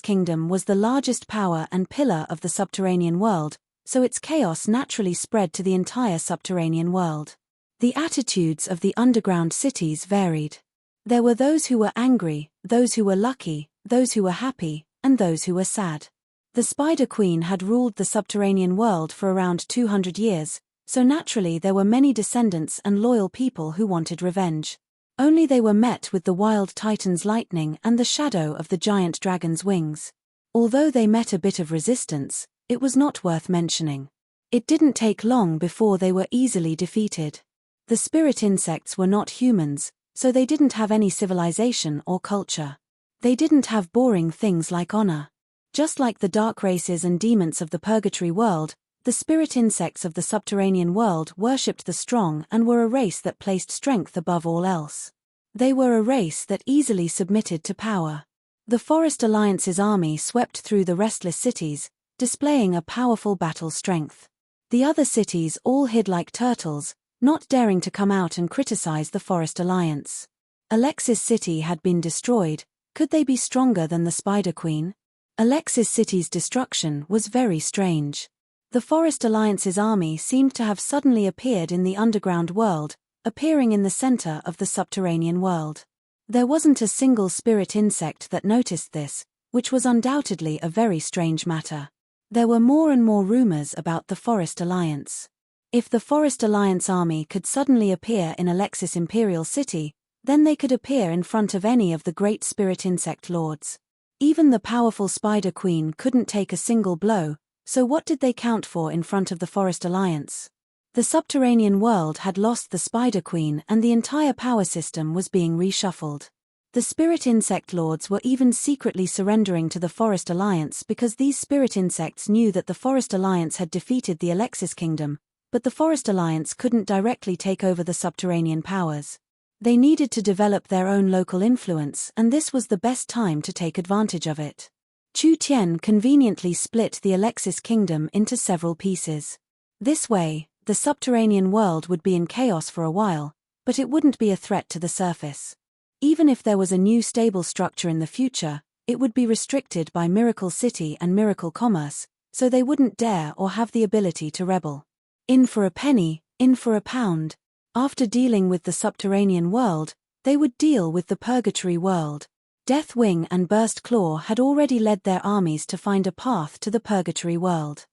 Speaker 1: Kingdom was the largest power and pillar of the subterranean world, so its chaos naturally spread to the entire subterranean world. The attitudes of the underground cities varied. There were those who were angry, those who were lucky, those who were happy, and those who were sad. The Spider Queen had ruled the subterranean world for around 200 years, so naturally there were many descendants and loyal people who wanted revenge. Only they were met with the wild titan's lightning and the shadow of the giant dragon's wings. Although they met a bit of resistance, it was not worth mentioning. It didn't take long before they were easily defeated. The spirit insects were not humans, so they didn't have any civilization or culture. They didn't have boring things like honor. Just like the dark races and demons of the purgatory world, the spirit insects of the subterranean world worshipped the strong and were a race that placed strength above all else. They were a race that easily submitted to power. The Forest Alliance's army swept through the restless cities, displaying a powerful battle strength. The other cities all hid like turtles, not daring to come out and criticize the Forest Alliance. Alexis City had been destroyed. Could they be stronger than the Spider Queen? Alexis City's destruction was very strange. The Forest Alliance's army seemed to have suddenly appeared in the underground world, appearing in the center of the subterranean world. There wasn't a single spirit insect that noticed this, which was undoubtedly a very strange matter. There were more and more rumors about the Forest Alliance. If the Forest Alliance army could suddenly appear in Alexis Imperial City, then they could appear in front of any of the great spirit insect lords. Even the powerful Spider Queen couldn't take a single blow, so what did they count for in front of the Forest Alliance? The subterranean world had lost the Spider Queen and the entire power system was being reshuffled. The spirit insect lords were even secretly surrendering to the Forest Alliance because these spirit insects knew that the Forest Alliance had defeated the Alexis Kingdom, but the Forest Alliance couldn't directly take over the subterranean powers. They needed to develop their own local influence, and this was the best time to take advantage of it. Chu Tian conveniently split the Alexis Kingdom into several pieces. This way, the subterranean world would be in chaos for a while, but it wouldn't be a threat to the surface. Even if there was a new stable structure in the future, it would be restricted by Miracle City and Miracle Commerce, so they wouldn't dare or have the ability to rebel. In for a penny, in for a pound. After dealing with the subterranean world, they would deal with the purgatory world. Deathwing and Burst Claw had already led their armies to find a path to the purgatory world.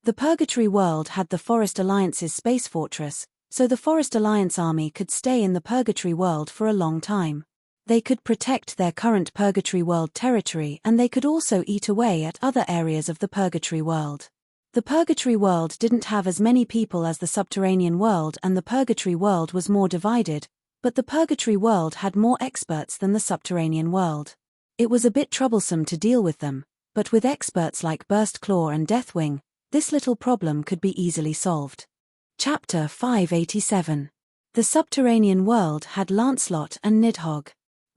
Speaker 1: The purgatory world had the Forest Alliance's space fortress, so the Forest Alliance army could stay in the purgatory world for a long time. They could protect their current purgatory world territory and they could also eat away at other areas of the purgatory world. The purgatory world didn't have as many people as the subterranean world and the purgatory world was more divided, but the purgatory world had more experts than the subterranean world. It was a bit troublesome to deal with them, but with experts like Burst Claw and Deathwing, this little problem could be easily solved. Chapter 587. The subterranean world had Lancelot and Nidhogg.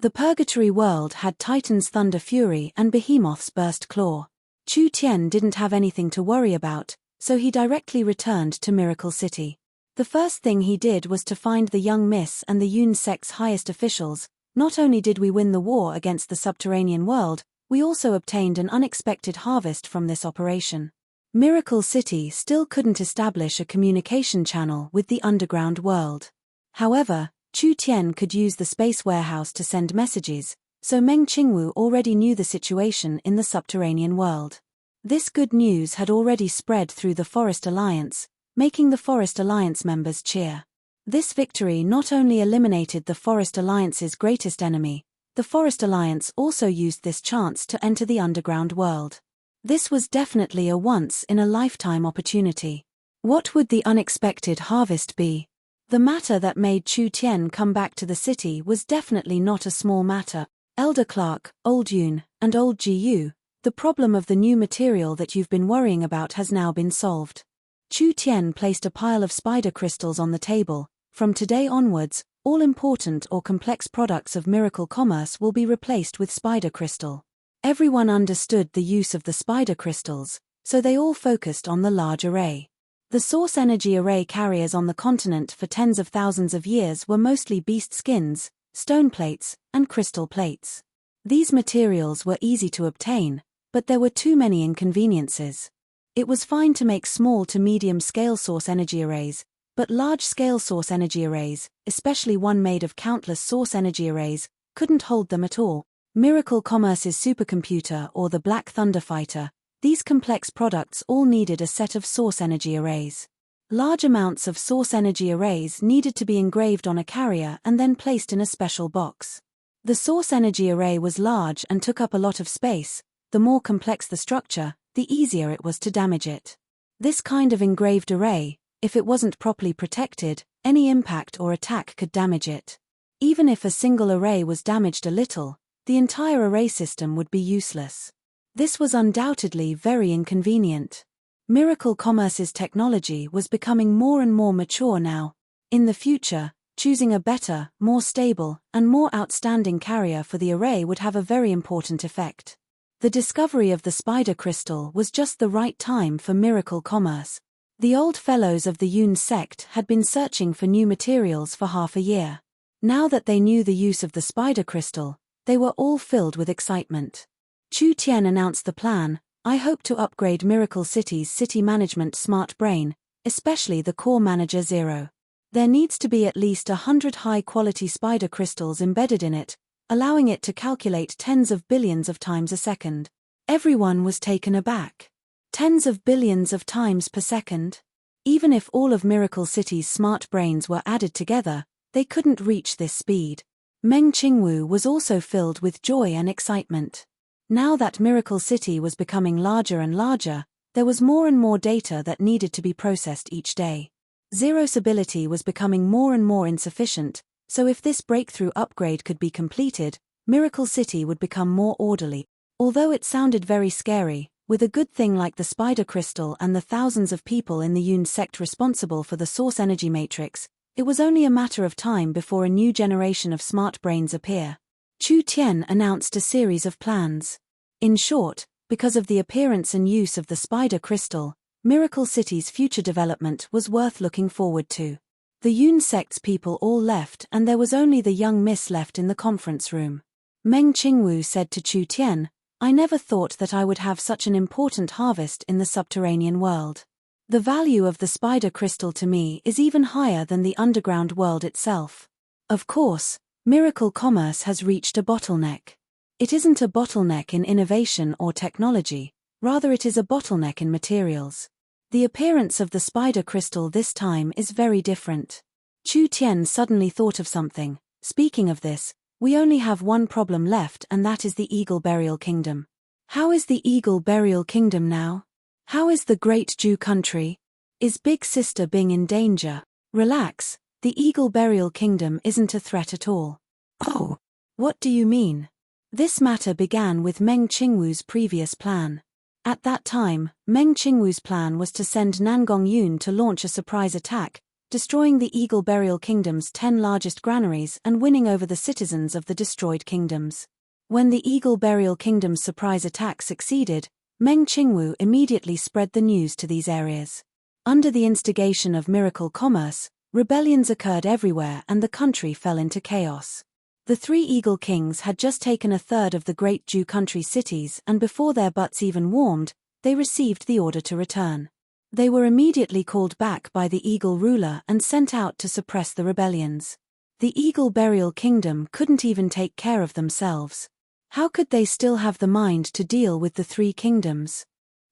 Speaker 1: The purgatory world had Titan's Thunder Fury and Behemoth's Burst Claw. Chu Tian didn't have anything to worry about, so he directly returned to Miracle City. The first thing he did was to find the young Miss and the Yun sect's highest officials. Not only did we win the war against the subterranean world, we also obtained an unexpected harvest from this operation. Miracle City still couldn't establish a communication channel with the underground world. However, Chu Tian could use the space warehouse to send messages, so Meng Qingwu already knew the situation in the subterranean world. This good news had already spread through the Forest Alliance, making the Forest Alliance members cheer. This victory not only eliminated the Forest Alliance's greatest enemy, the Forest Alliance also used this chance to enter the underground world. This was definitely a once-in-a-lifetime opportunity. What would the unexpected harvest be? The matter that made Chu Tian come back to the city was definitely not a small matter. Elder Clark, Old Yun, and Old Gu, the problem of the new material that you've been worrying about has now been solved. Chu Tian placed a pile of spider crystals on the table. From today onwards, all important or complex products of Miracle Commerce will be replaced with spider crystal. Everyone understood the use of the spider crystals, so they all focused on the large array. The source energy array carriers on the continent for tens of thousands of years were mostly beast skins, stone plates, and crystal plates. These materials were easy to obtain, but there were too many inconveniences. It was fine to make small to medium-scale source energy arrays, but large-scale source energy arrays, especially one made of countless source energy arrays, couldn't hold them at all. Miracle Commerce's supercomputer or the Black Thunder Fighter, these complex products all needed a set of source energy arrays. Large amounts of source energy arrays needed to be engraved on a carrier and then placed in a special box. The source energy array was large and took up a lot of space. The more complex the structure, the easier it was to damage it. This kind of engraved array, if it wasn't properly protected, any impact or attack could damage it. Even if a single array was damaged a little, the entire array system would be useless. This was undoubtedly very inconvenient. Miracle Commerce's technology was becoming more and more mature now. In the future, choosing a better, more stable, and more outstanding carrier for the array would have a very important effect. The discovery of the spider crystal was just the right time for Miracle Commerce. The old fellows of the Yun sect had been searching for new materials for half a year. Now that they knew the use of the spider crystal, they were all filled with excitement. Chu Tian announced the plan, I hope to upgrade Miracle City's city management smart brain, especially the core manager 0. There needs to be at least 100 high-quality spider crystals embedded in it, allowing it to calculate tens of billions of times a second. Everyone was taken aback. Tens of billions of times per second? Even if all of Miracle City's smart brains were added together, they couldn't reach this speed. Meng Qingwu was also filled with joy and excitement. Now that Miracle City was becoming larger and larger, there was more and more data that needed to be processed each day. Zero's ability was becoming more and more insufficient, so if this breakthrough upgrade could be completed, Miracle City would become more orderly. Although it sounded very scary, with a good thing like the spider crystal and the thousands of people in the Yun sect responsible for the source energy matrix, it was only a matter of time before a new generation of smart brains appear. Chu Tian announced a series of plans. In short, because of the appearance and use of the spider crystal, Miracle City's future development was worth looking forward to. The Yun sect's people all left and there was only the young miss left in the conference room. Meng Qingwu said to Chu Tian, "I never thought that I would have such an important harvest in the subterranean world. The value of the spider crystal to me is even higher than the underground world itself. Of course, Miracle Commerce has reached a bottleneck. It isn't a bottleneck in innovation or technology, rather it is a bottleneck in materials. The appearance of the spider crystal this time is very different." Chu Tian suddenly thought of something. "Speaking of this, we only have one problem left and that is the Eagle Burial Kingdom. How is the Eagle Burial Kingdom now? How is the Great Jew country? Is Big Sister Bing in danger?" "Relax, the Eagle Burial Kingdom isn't a threat at all." "Oh, what do you mean?" This matter began with Meng Qingwu's previous plan. At that time, Meng Qingwu's plan was to send Nangong Yun to launch a surprise attack, destroying the Eagle Burial Kingdom's 10 largest granaries and winning over the citizens of the destroyed kingdoms. When the Eagle Burial Kingdom's surprise attack succeeded, Meng Qingwu immediately spread the news to these areas. Under the instigation of Miracle Commerce, rebellions occurred everywhere and the country fell into chaos. The 3 Eagle Kings had just taken a third of the Great Jew country cities and before their butts even warmed, they received the order to return. They were immediately called back by the Eagle ruler and sent out to suppress the rebellions. The Eagle Burial Kingdom couldn't even take care of themselves. How could they still have the mind to deal with the 3 kingdoms?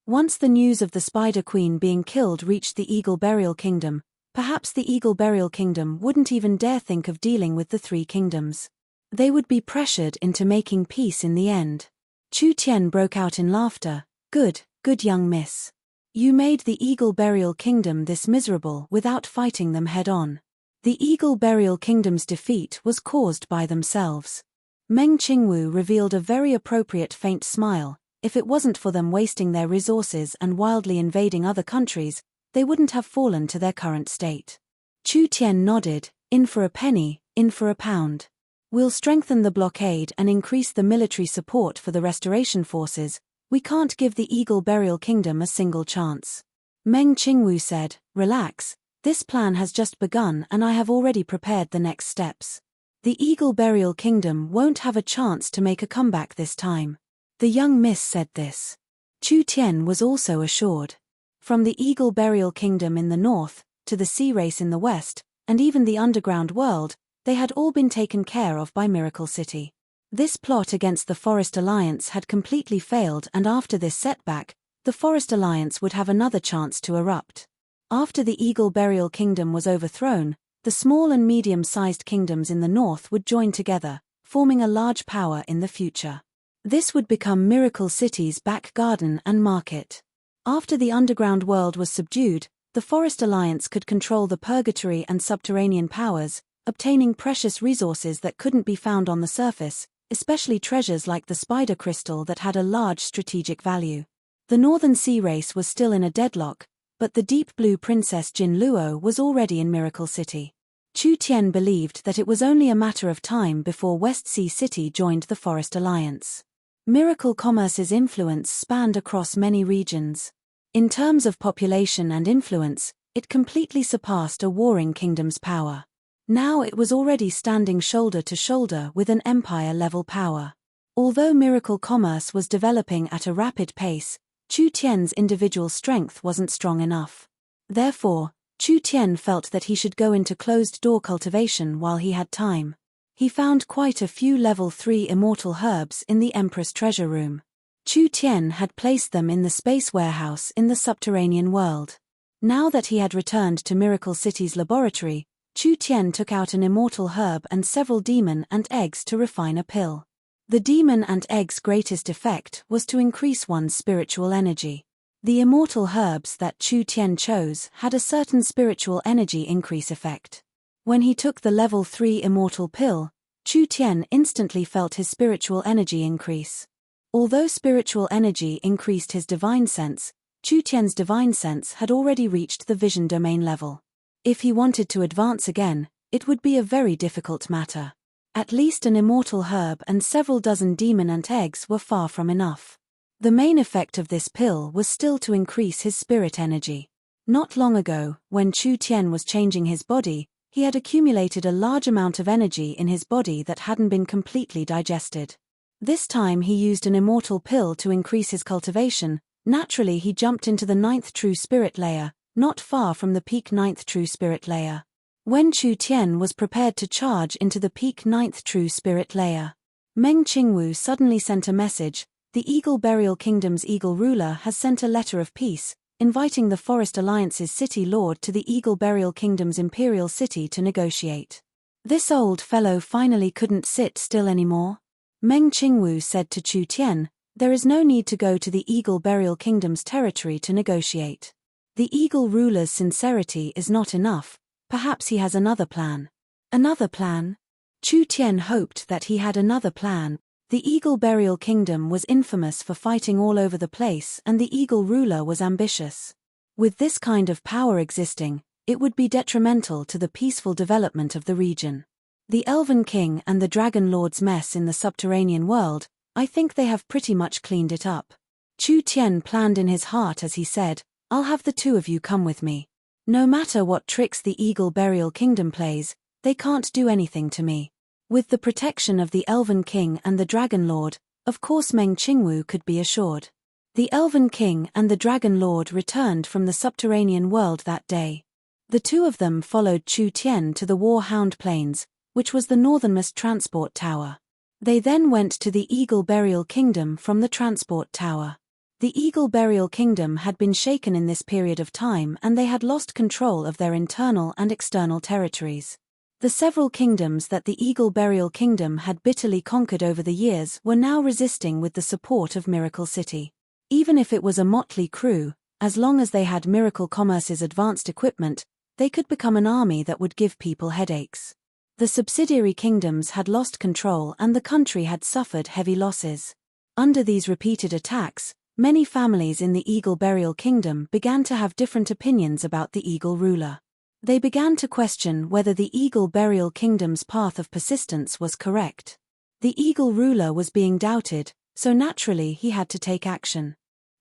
Speaker 1: Once the news of the Spider Queen being killed reached the Eagle Burial Kingdom, perhaps the Eagle Burial Kingdom wouldn't even dare think of dealing with the 3 kingdoms. They would be pressured into making peace in the end. Chu Tian broke out in laughter. Good young miss. You made the Eagle Burial Kingdom this miserable without fighting them head-on. The Eagle Burial Kingdom's defeat was caused by themselves." Meng Qingwu revealed a very appropriate faint smile. If it wasn't for them wasting their resources and wildly invading other countries, they wouldn't have fallen to their current state. Chu Tian nodded. In for a penny, in for a pound. We'll strengthen the blockade and increase the military support for the restoration forces. We can't give the Eagle Burial Kingdom a single chance. Meng Qingwu said, "Relax, this plan has just begun and I have already prepared the next steps. The Eagle Burial Kingdom won't have a chance to make a comeback this time." The young miss said this. Chu Tian was also assured. From the Eagle Burial Kingdom in the north, to the sea race in the west, and even the underground world, they had all been taken care of by Miracle City. This plot against the Forest Alliance had completely failed and after this setback, the Forest Alliance would have another chance to erupt. After the Eagle Burial Kingdom was overthrown, the small and medium-sized kingdoms in the north would join together, forming a large power in the future. This would become Miracle City's back garden and market. After the underground world was subdued, the Forest Alliance could control the purgatory and subterranean powers, obtaining precious resources that couldn't be found on the surface, especially treasures like the spider crystal that had a large strategic value. The Northern Sea race was still in a deadlock, but the deep blue princess Jin Luo was already in Miracle City. Chu Tian believed that it was only a matter of time before West Sea City joined the Forest Alliance. Miracle Commerce's influence spanned across many regions. In terms of population and influence, it completely surpassed a warring kingdom's power. Now it was already standing shoulder to shoulder with an empire-level power. Although Miracle Commerce was developing at a rapid pace, Chu Tian's individual strength wasn't strong enough. Therefore, Chu Tian felt that he should go into closed-door cultivation while he had time. He found quite a few level 3 immortal herbs in the Empress treasure room. Chu Tian had placed them in the space warehouse in the subterranean world. Now that he had returned to Miracle City's laboratory, Chu Tian took out an immortal herb and several demon ant eggs to refine a pill. The demon ant egg's greatest effect was to increase one's spiritual energy. The immortal herbs that Chu Tian chose had a certain spiritual energy increase effect. When he took the level 3 immortal pill, Chu Tian instantly felt his spiritual energy increase. Although spiritual energy increased his divine sense, Chu Tian's divine sense had already reached the vision domain level. If he wanted to advance again, it would be a very difficult matter. At least an immortal herb and several dozen demon ant eggs were far from enough. The main effect of this pill was still to increase his spirit energy. Not long ago, when Chu Tian was changing his body, he had accumulated a large amount of energy in his body that hadn't been completely digested. This time he used an immortal pill to increase his cultivation. Naturally he jumped into the 9th true spirit layer, not far from the peak 9th true spirit layer. When Chu Tian was prepared to charge into the peak 9th true spirit layer, Meng Qingwu suddenly sent a message. The Eagle Burial Kingdom's Eagle Ruler has sent a letter of peace, inviting the Forest Alliance's City Lord to the Eagle Burial Kingdom's Imperial City to negotiate. This old fellow finally couldn't sit still anymore. Meng Qingwu said to Chu Tian, "There is no need to go to the Eagle Burial Kingdom's territory to negotiate. The Eagle Ruler's sincerity is not enough. Perhaps he has another plan." Another plan? Chu Tian hoped that he had another plan. The Eagle Burial Kingdom was infamous for fighting all over the place, and the Eagle Ruler was ambitious. With this kind of power existing, it would be detrimental to the peaceful development of the region. The Elven King and the Dragon Lord's mess in the subterranean world, I think they have pretty much cleaned it up. Chu Tian planned in his heart as he said, "I'll have the two of you come with me. No matter what tricks the Eagle Burial Kingdom plays, they can't do anything to me." With the protection of the Elven King and the Dragon Lord, of course Meng Qingwu could be assured. The Elven King and the Dragon Lord returned from the subterranean world that day. The two of them followed Chu Tian to the War Hound Plains, which was the northernmost transport tower. They then went to the Eagle Burial Kingdom from the transport tower. The Eagle Burial Kingdom had been shaken in this period of time and they had lost control of their internal and external territories. The several kingdoms that the Eagle Burial Kingdom had bitterly conquered over the years were now resisting with the support of Miracle City. Even if it was a motley crew, as long as they had Miracle Commerce's advanced equipment, they could become an army that would give people headaches. The subsidiary kingdoms had lost control and the country had suffered heavy losses. Under these repeated attacks, many families in the Eagle Burial Kingdom began to have different opinions about the Eagle Ruler. They began to question whether the Eagle Burial Kingdom's path of persistence was correct. The Eagle Ruler was being doubted, so naturally he had to take action.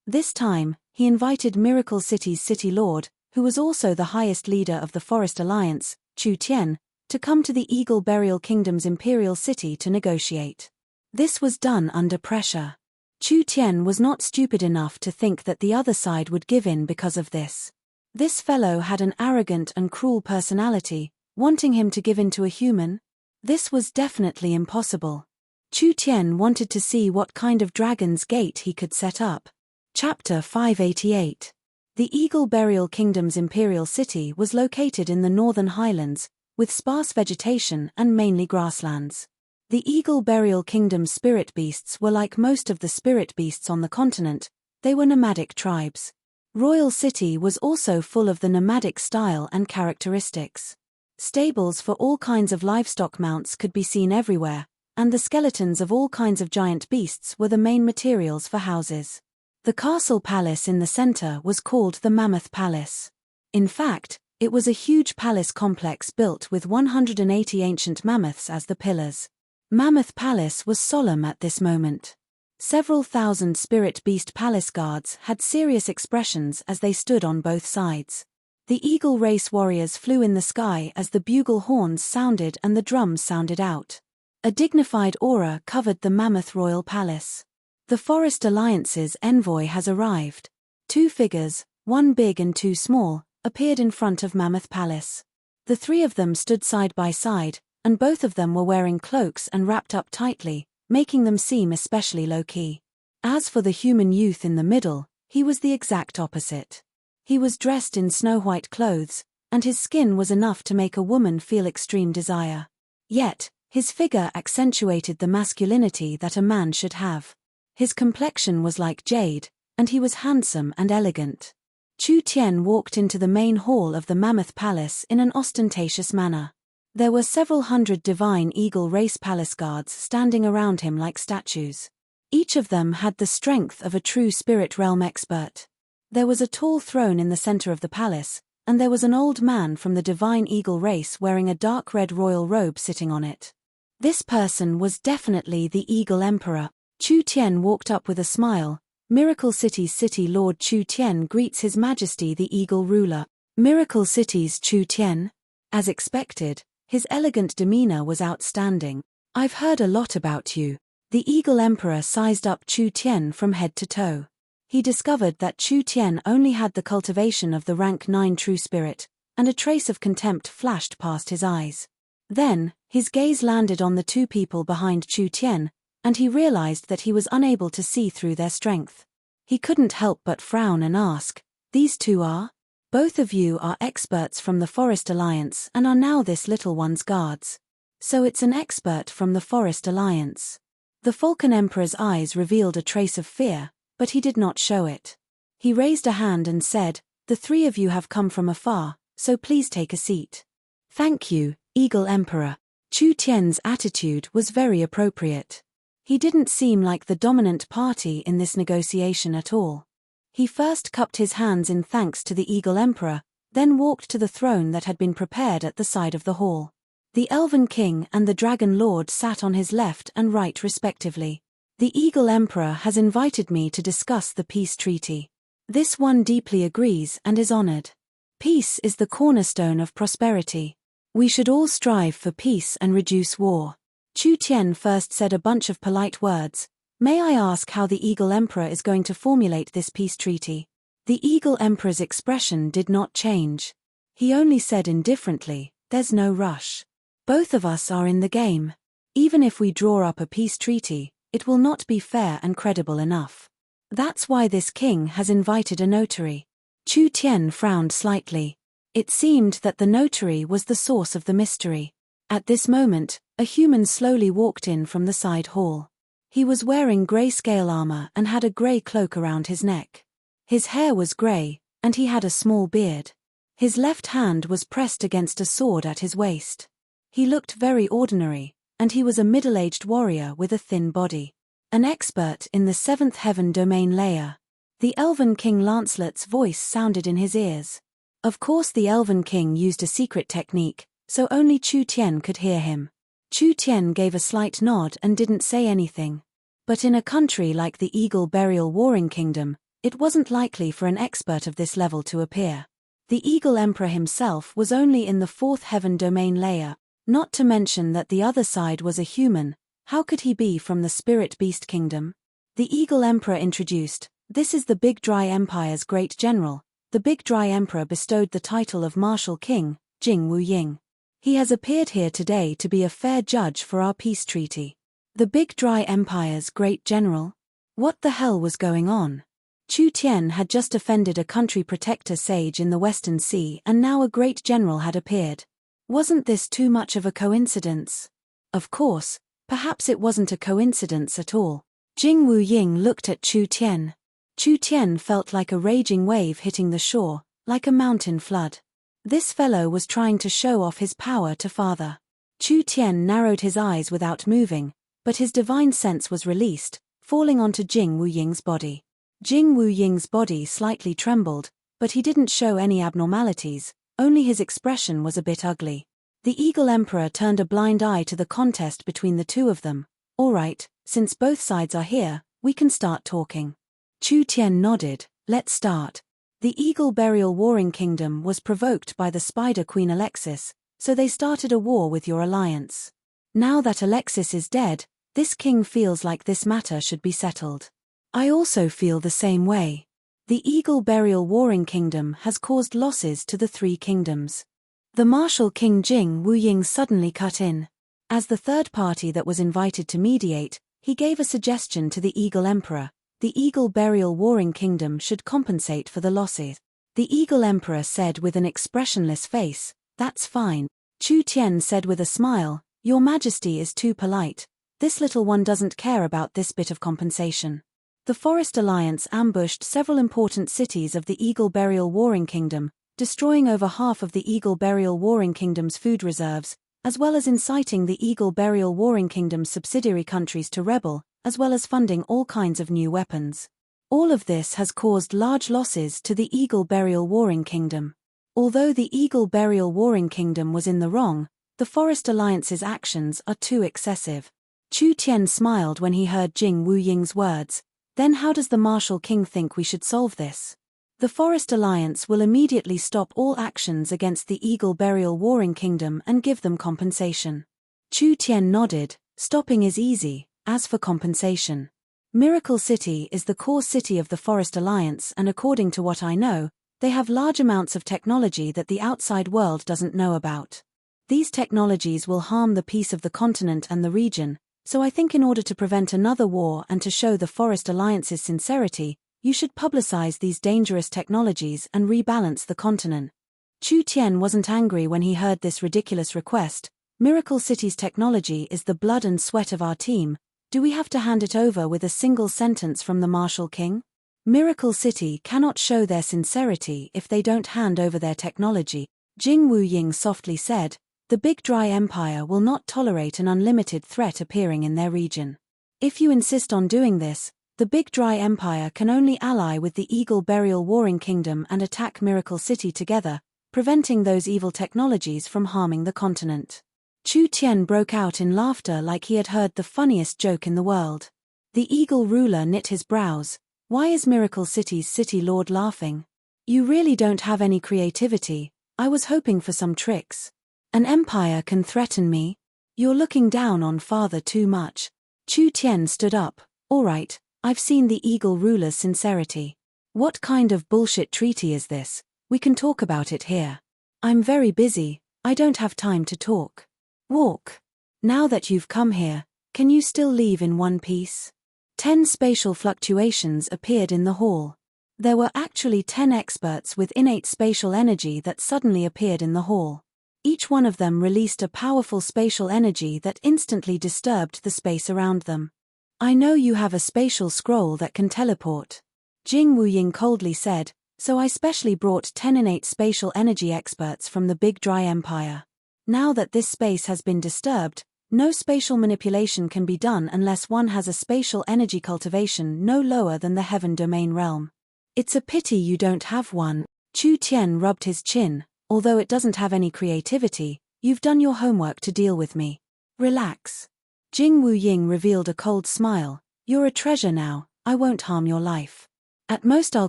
Speaker 1: This time, he invited Miracle City's City Lord, who was also the highest leader of the Forest Alliance, Chu Tian, to come to the Eagle Burial Kingdom's Imperial City to negotiate. This was done under pressure. Chu Tian was not stupid enough to think that the other side would give in because of this. This fellow had an arrogant and cruel personality, wanting him to give in to a human? This was definitely impossible. Chu Tian wanted to see what kind of dragon's gate he could set up. Chapter 588. The Eagle Burial Kingdom's Imperial City was located in the northern highlands, with sparse vegetation and mainly grasslands. The Eagle Burial Kingdom's spirit beasts were like most of the spirit beasts on the continent, they were nomadic tribes. Royal City was also full of the nomadic style and characteristics. Stables for all kinds of livestock mounts could be seen everywhere, and the skeletons of all kinds of giant beasts were the main materials for houses. The castle palace in the center was called the Mammoth Palace. In fact, it was a huge palace complex built with 180 ancient mammoths as the pillars. Mammoth Palace was solemn at this moment. Several thousand spirit beast palace guards had serious expressions as they stood on both sides. The eagle race warriors flew in the sky as the bugle horns sounded and the drums sounded out. A dignified aura covered the Mammoth Royal Palace. The Forest Alliance's envoy has arrived. Two figures, one big and two small, appeared in front of Mammoth Palace. The three of them stood side by side, and both of them were wearing cloaks and wrapped up tightly, making them seem especially low-key. As for the human youth in the middle, he was the exact opposite. He was dressed in snow-white clothes, and his skin was enough to make a woman feel extreme desire. Yet, his figure accentuated the masculinity that a man should have. His complexion was like jade, and he was handsome and elegant. Chu Tian walked into the main hall of the Mammoth Palace in an ostentatious manner. There were several hundred divine eagle race palace guards standing around him like statues. Each of them had the strength of a true spirit realm expert. There was a tall throne in the center of the palace, and there was an old man from the divine eagle race wearing a dark red royal robe sitting on it. This person was definitely the Eagle Emperor. Chu Tian walked up with a smile. Miracle City's City Lord Chu Tian greets His Majesty the Eagle Ruler. Miracle City's Chu Tian? As expected, his elegant demeanor was outstanding. I've heard a lot about you. The Eagle Emperor sized up Chu Tian from head to toe. He discovered that Chu Tian only had the cultivation of the rank 9 true spirit, and a trace of contempt flashed past his eyes. Then, his gaze landed on the two people behind Chu Tian, and he realized that he was unable to see through their strength. He couldn't help but frown and ask, "These two are? Both of you are experts from the Forest Alliance and are now this little one's guards. So it's an expert from the Forest Alliance." The Falcon Emperor's eyes revealed a trace of fear, but he did not show it. He raised a hand and said, "The three of you have come from afar, so please take a seat." "Thank you, Eagle Emperor." Chu Tian's attitude was very appropriate. He didn't seem like the dominant party in this negotiation at all. He first cupped his hands in thanks to the Eagle Emperor, then walked to the throne that had been prepared at the side of the hall. The Elven King and the Dragon Lord sat on his left and right respectively. "The Eagle Emperor has invited me to discuss the peace treaty. This one deeply agrees and is honored. Peace is the cornerstone of prosperity. We should all strive for peace and reduce war." Chu Tian first said a bunch of polite words. "May I ask how the Eagle Emperor is going to formulate this peace treaty?" The Eagle Emperor's expression did not change. He only said indifferently, "There's no rush. Both of us are in the game. Even if we draw up a peace treaty, it will not be fair and credible enough. That's why this king has invited a notary." Chu Tian frowned slightly. It seemed that the notary was the source of the mystery. At this moment, a human slowly walked in from the side hall. He was wearing grey scale armor and had a grey cloak around his neck. His hair was grey, and he had a small beard. His left hand was pressed against a sword at his waist. He looked very ordinary, and he was a middle-aged warrior with a thin body. An expert in the 7th heaven domain layer. The Elven King Lancelot's voice sounded in his ears. Of course the Elven King used a secret technique, so only Chu Tian could hear him. Chu Tian gave a slight nod and didn't say anything. But in a country like the Eagle Burial Warring Kingdom, it wasn't likely for an expert of this level to appear. The Eagle Emperor himself was only in the 4th heaven domain layer, not to mention that the other side was a human. How could he be from the Spirit Beast Kingdom? The Eagle Emperor introduced, "This is the Big Dry Empire's great general." The Big Dry Emperor bestowed the title of Martial King, Jing Wuying. "He has appeared here today to be a fair judge for our peace treaty." The Big Dry Empire's great general? What the hell was going on? Chu Tian had just offended a country protector sage in the Western Sea and now a great general had appeared. Wasn't this too much of a coincidence? Of course, perhaps it wasn't a coincidence at all. Jing Wuying looked at Chu Tian. Chu Tian felt like a raging wave hitting the shore, like a mountain flood. This fellow was trying to show off his power to father. Chu Tian narrowed his eyes without moving, but his divine sense was released, falling onto Jing Wuying's body. Jing Wuying's body slightly trembled, but he didn't show any abnormalities, only his expression was a bit ugly. The Eagle Emperor turned a blind eye to the contest between the two of them. "All right, since both sides are here, we can start talking." Chu Tian nodded, "Let's start." The Eagle Burial Warring Kingdom was provoked by the Spider Queen Alexis, so they started a war with your alliance. Now that Alexis is dead, this king feels like this matter should be settled. I also feel the same way. The Eagle Burial Warring Kingdom has caused losses to the three kingdoms. The martial King Jing Wuying suddenly cut in. As the third party that was invited to mediate, he gave a suggestion to the Eagle Emperor. The Eagle Burial Warring Kingdom should compensate for the losses. The Eagle Emperor said with an expressionless face, "That's fine." Chu Tian said with a smile, "Your Majesty is too polite. This little one doesn't care about this bit of compensation." The Forest Alliance ambushed several important cities of the Eagle Burial Warring Kingdom, destroying over half of the Eagle Burial Warring Kingdom's food reserves, as well as inciting the Eagle Burial Warring Kingdom's subsidiary countries to rebel, as well as funding all kinds of new weapons. All of this has caused large losses to the Eagle Burial Warring Kingdom. Although the Eagle Burial Warring Kingdom was in the wrong, the Forest Alliance's actions are too excessive. Chu Tian smiled when he heard Jing Wuying's words. Then how does the Martial King think we should solve this? The Forest Alliance will immediately stop all actions against the Eagle Burial Warring Kingdom and give them compensation. Chu Tian nodded. Stopping is easy. As for compensation, Miracle City is the core city of the Forest Alliance, and according to what I know, they have large amounts of technology that the outside world doesn't know about. These technologies will harm the peace of the continent and the region, so I think in order to prevent another war and to show the Forest Alliance's sincerity, you should publicize these dangerous technologies and rebalance the continent. Chu Tian wasn't angry when he heard this ridiculous request. Miracle City's technology is the blood and sweat of our team. Do we have to hand it over with a single sentence from the Martial King? Miracle City cannot show their sincerity if they don't hand over their technology. Jing Wuying softly said, "The Big Dry Empire will not tolerate an unlimited threat appearing in their region. If you insist on doing this, the Big Dry Empire can only ally with the Eagle Burial Warring Kingdom and attack Miracle City together, preventing those evil technologies from harming the continent." Chu Tian broke out in laughter like he had heard the funniest joke in the world. The Eagle ruler knit his brows. Why is Miracle City's city lord laughing? You really don't have any creativity. I was hoping for some tricks. An empire can threaten me? You're looking down on father too much. Chu Tian stood up. All right, I've seen the Eagle ruler's sincerity. What kind of bullshit treaty is this? We can talk about it here. I'm very busy. I don't have time to talk. Walk. Now that you've come here, can you still leave in one piece? 10 spatial fluctuations appeared in the hall. There were actually 10 experts with innate spatial energy that suddenly appeared in the hall. Each one of them released a powerful spatial energy that instantly disturbed the space around them. I know you have a spatial scroll that can teleport. Jing Wuying coldly said, so I specially brought 10 innate spatial energy experts from the Big Dry Empire. Now that this space has been disturbed, no spatial manipulation can be done unless one has a spatial energy cultivation no lower than the Heaven Domain realm. It's a pity you don't have one. Chu Tian rubbed his chin. Although it doesn't have any creativity, you've done your homework to deal with me. Relax. Jing Wuying revealed a cold smile. You're a treasure now, I won't harm your life. At most I'll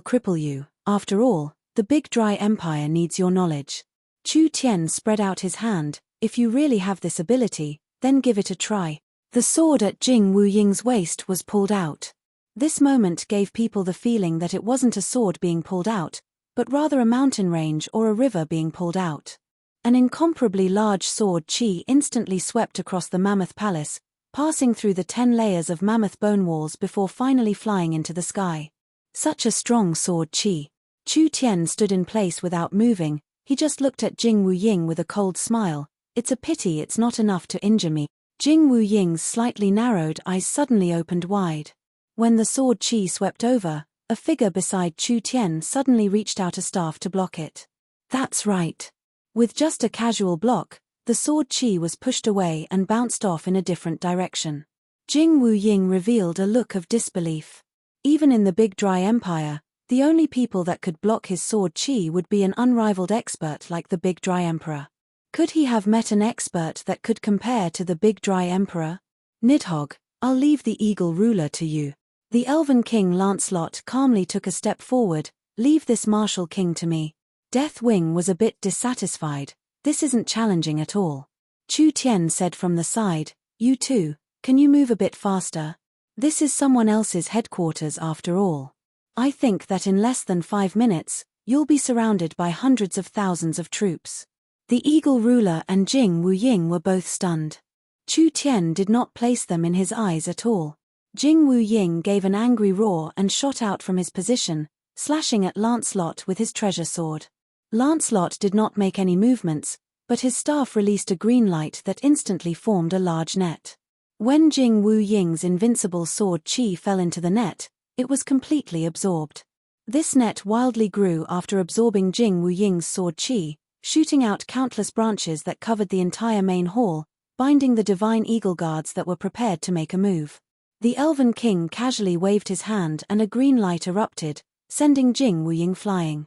Speaker 1: cripple you. After all, the Big Dry Empire needs your knowledge. Chu Tian spread out his hand. If you really have this ability, then give it a try. The sword at Jing Wuying's waist was pulled out. This moment gave people the feeling that it wasn't a sword being pulled out, but rather a mountain range or a river being pulled out. An incomparably large sword chi instantly swept across the Mammoth Palace, passing through the 10 layers of mammoth bone walls before finally flying into the sky. Such a strong sword chi. Chu Tian stood in place without moving. He just looked at Jing Wuying with a cold smile. It's a pity it's not enough to injure me. Jing Wuying's slightly narrowed eyes suddenly opened wide. When the sword chi swept over, a figure beside Chu Tian suddenly reached out a staff to block it. That's right. With just a casual block, the sword chi was pushed away and bounced off in a different direction. Jing Wuying revealed a look of disbelief. Even in the Big Dry Empire, the only people that could block his sword chi would be an unrivaled expert like the Big Dry Emperor. Could he have met an expert that could compare to the Big Dry Emperor? Nidhogg, I'll leave the Eagle ruler to you. The Elven King Lancelot calmly took a step forward. Leave this Martial King to me. Deathwing was a bit dissatisfied. This isn't challenging at all. Chu Tian said from the side, you too, can you move a bit faster? This is someone else's headquarters after all. I think that in less than 5 minutes, you'll be surrounded by hundreds of thousands of troops. The eagle ruler and Jing Wuying were both stunned. Chu Tian did not place them in his eyes at all. Jing Wuying gave an angry roar and shot out from his position, slashing at Lancelot with his treasure sword. Lancelot did not make any movements, but his staff released a green light that instantly formed a large net. When Jing Wuying's invincible sword Qi fell into the net, it was completely absorbed. This net wildly grew after absorbing Jing Wuying's sword Qi, shooting out countless branches that covered the entire main hall, binding the divine eagle guards that were prepared to make a move. The Elven King casually waved his hand and a green light erupted, sending Jing Wuying flying.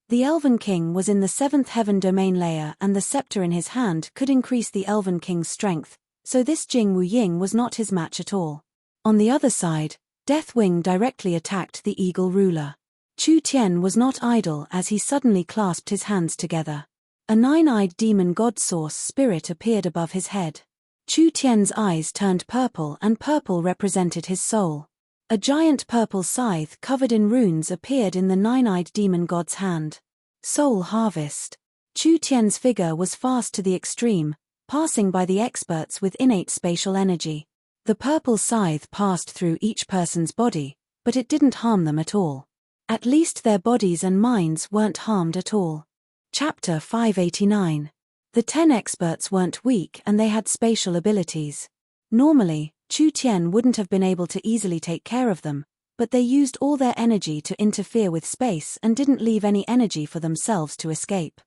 Speaker 1: The Elven King was in the 7th heaven domain layer and the scepter in his hand could increase the Elven King's strength, so this Jing Wuying was not his match at all. On the other side, Deathwing directly attacked the eagle ruler. Chu Tian was not idle as he suddenly clasped his hands together. A 9-eyed demon god source spirit appeared above his head. Chu Tian's eyes turned purple and purple represented his soul. A giant purple scythe covered in runes appeared in the 9-eyed demon god's hand. Soul harvest. Chu Tian's figure was fast to the extreme, passing by the experts with innate spatial energy. The purple scythe passed through each person's body, but it didn't harm them at all. At least their bodies and minds weren't harmed at all. Chapter 589. The 10 experts weren't weak and they had spatial abilities. Normally, Chu Tian wouldn't have been able to easily take care of them, but they used all their energy to interfere with space and didn't leave any energy for themselves to escape.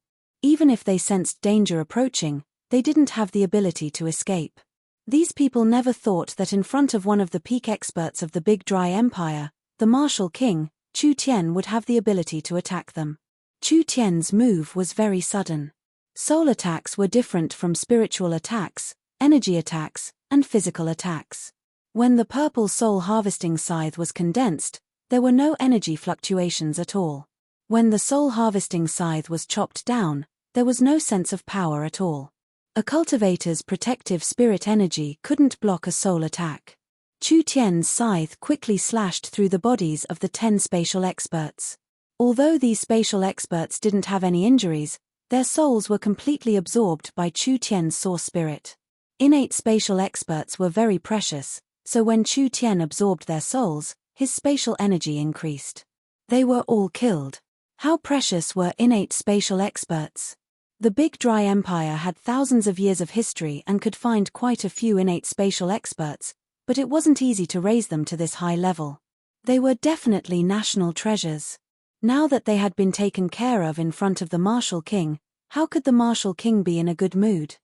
Speaker 1: Even if they sensed danger approaching, they didn't have the ability to escape. These people never thought that in front of one of the peak experts of the Big Dry Empire, the Martial King, Chu Tian would have the ability to attack them. Chu Tian's move was very sudden. Soul attacks were different from spiritual attacks, energy attacks, and physical attacks. When the purple soul harvesting scythe was condensed, there were no energy fluctuations at all. When the soul harvesting scythe was chopped down, there was no sense of power at all. A cultivator's protective spirit energy couldn't block a soul attack. Chu Tian's scythe quickly slashed through the bodies of the 10 spatial experts. Although these spatial experts didn't have any injuries, their souls were completely absorbed by Chu Tian's source spirit. Innate spatial experts were very precious, so when Chu Tian absorbed their souls, his spatial energy increased. They were all killed. How precious were innate spatial experts? The Big Dry Empire had thousands of years of history and could find quite a few innate spatial experts, but it wasn't easy to raise them to this high level. They were definitely national treasures. Now that they had been taken care of in front of the Martial King, how could the Martial King be in a good mood?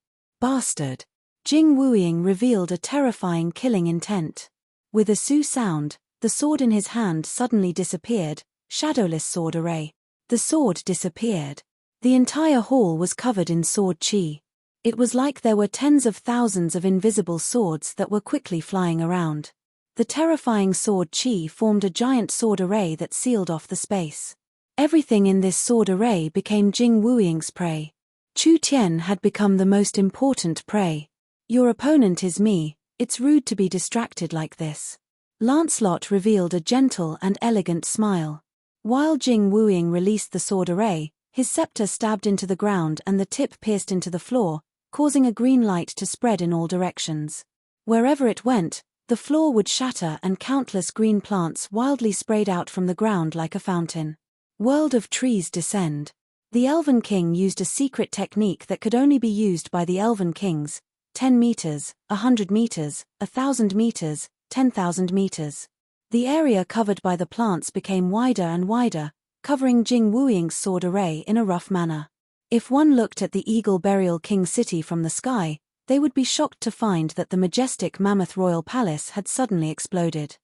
Speaker 1: Bastard! Jing Wuying revealed a terrifying killing intent. With a su sound, the sword in his hand suddenly disappeared, shadowless sword array. The sword disappeared. The entire hall was covered in sword Qi. It was like there were tens of thousands of invisible swords that were quickly flying around. The terrifying sword Qi formed a giant sword array that sealed off the space. Everything in this sword array became Jing Wuying's prey. Chu Tian had become the most important prey. Your opponent is me, it's rude to be distracted like this. Lancelot revealed a gentle and elegant smile. While Jing Wuying released the sword array, his scepter stabbed into the ground and the tip pierced into the floor, causing a green light to spread in all directions. Wherever it went, the floor would shatter and countless green plants wildly sprayed out from the ground like a fountain. World of trees descend. The Elven King used a secret technique that could only be used by the Elven Kings: 10 meters, 100 meters, 1,000 meters, 10,000 meters. The area covered by the plants became wider and wider, covering Jing Wuying's sword array in a rough manner. If one looked at the Eagle Burial King City from the sky, they would be shocked to find that the majestic Mammoth Royal Palace had suddenly exploded.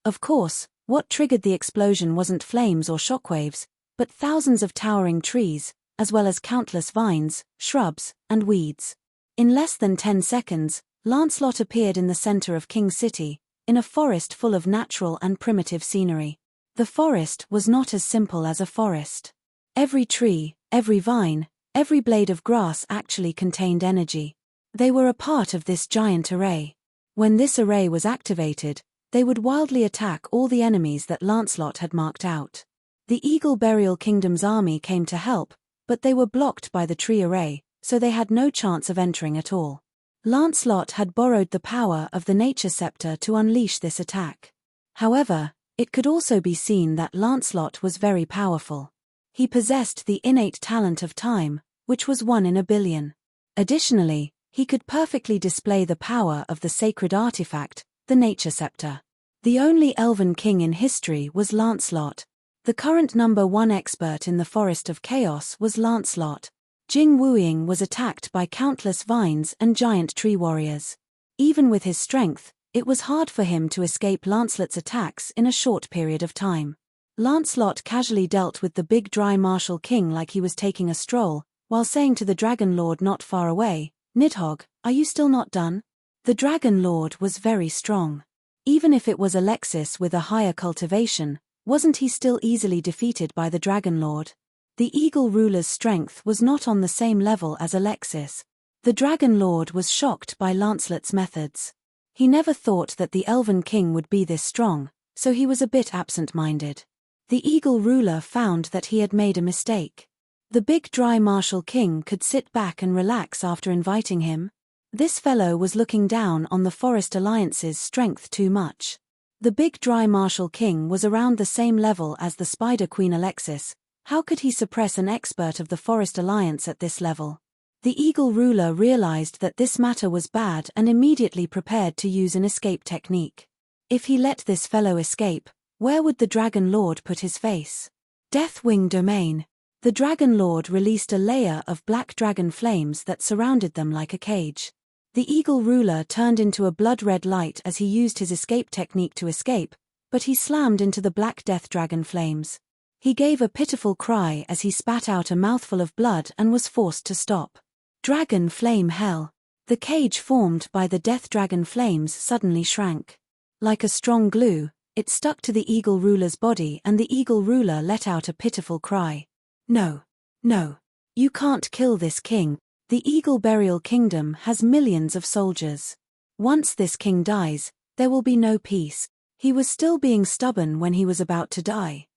Speaker 1: Of course, what triggered the explosion wasn't flames or shockwaves, but thousands of towering trees, as well as countless vines, shrubs, and weeds. In less than 10 seconds, Lancelot appeared in the center of King City, in a forest full of natural and primitive scenery. The forest was not as simple as a forest. Every tree, every vine, every blade of grass actually contained energy. They were a part of this giant array. When this array was activated, They would wildly attack all the enemies that Lancelot had marked out. The Eagle Burial Kingdom's army came to help, but they were blocked by the tree array, so they had no chance of entering at all. Lancelot had borrowed the power of the nature scepter to unleash this attack. However, it could also be seen that Lancelot was very powerful. He possessed the innate talent of time, which was 1 in a billion. Additionally, he could perfectly display the power of the sacred artifact, the nature scepter. The only elven king in history was Lancelot. The current #1 expert in the Forest of Chaos was Lancelot. Jing Wuying was attacked by countless vines and giant tree warriors. Even with his strength, it was hard for him to escape Lancelot's attacks in a short period of time. Lancelot casually dealt with the big dry martial king like he was taking a stroll, while saying to the Dragon Lord not far away, "Nidhogg, are you still not done?" The Dragon Lord was very strong. Even if it was Alexis with a higher cultivation, wasn't he still easily defeated by the Dragon Lord? The Eagle Ruler's strength was not on the same level as Alexis. The Dragon Lord was shocked by Lancelot's methods. He never thought that the Elven King would be this strong, so he was a bit absent-minded. The Eagle Ruler found that he had made a mistake. The big dry martial king could sit back and relax after inviting him. This fellow was looking down on the Forest Alliance's strength too much. The big dry martial king was around the same level as the Spider Queen Alexis. How could he suppress an expert of the Forest Alliance at this level? The Eagle Ruler realized that this matter was bad and immediately prepared to use an escape technique. If he let this fellow escape, where would the Dragon Lord put his face? Deathwing Domain. The Dragon Lord released a layer of black dragon flames that surrounded them like a cage. The Eagle Ruler turned into a blood-red light as he used his escape technique to escape, but he slammed into the black death dragon flames. He gave a pitiful cry as he spat out a mouthful of blood and was forced to stop. Dragon Flame Hell. The cage formed by the death dragon flames suddenly shrank. Like a strong glue, it stuck to the Eagle Ruler's body and the Eagle Ruler let out a pitiful cry. No. No. You can't kill this king. The Eagle Burial Kingdom has millions of soldiers. Once this king dies, there will be no peace. He was still being stubborn when he was about to die.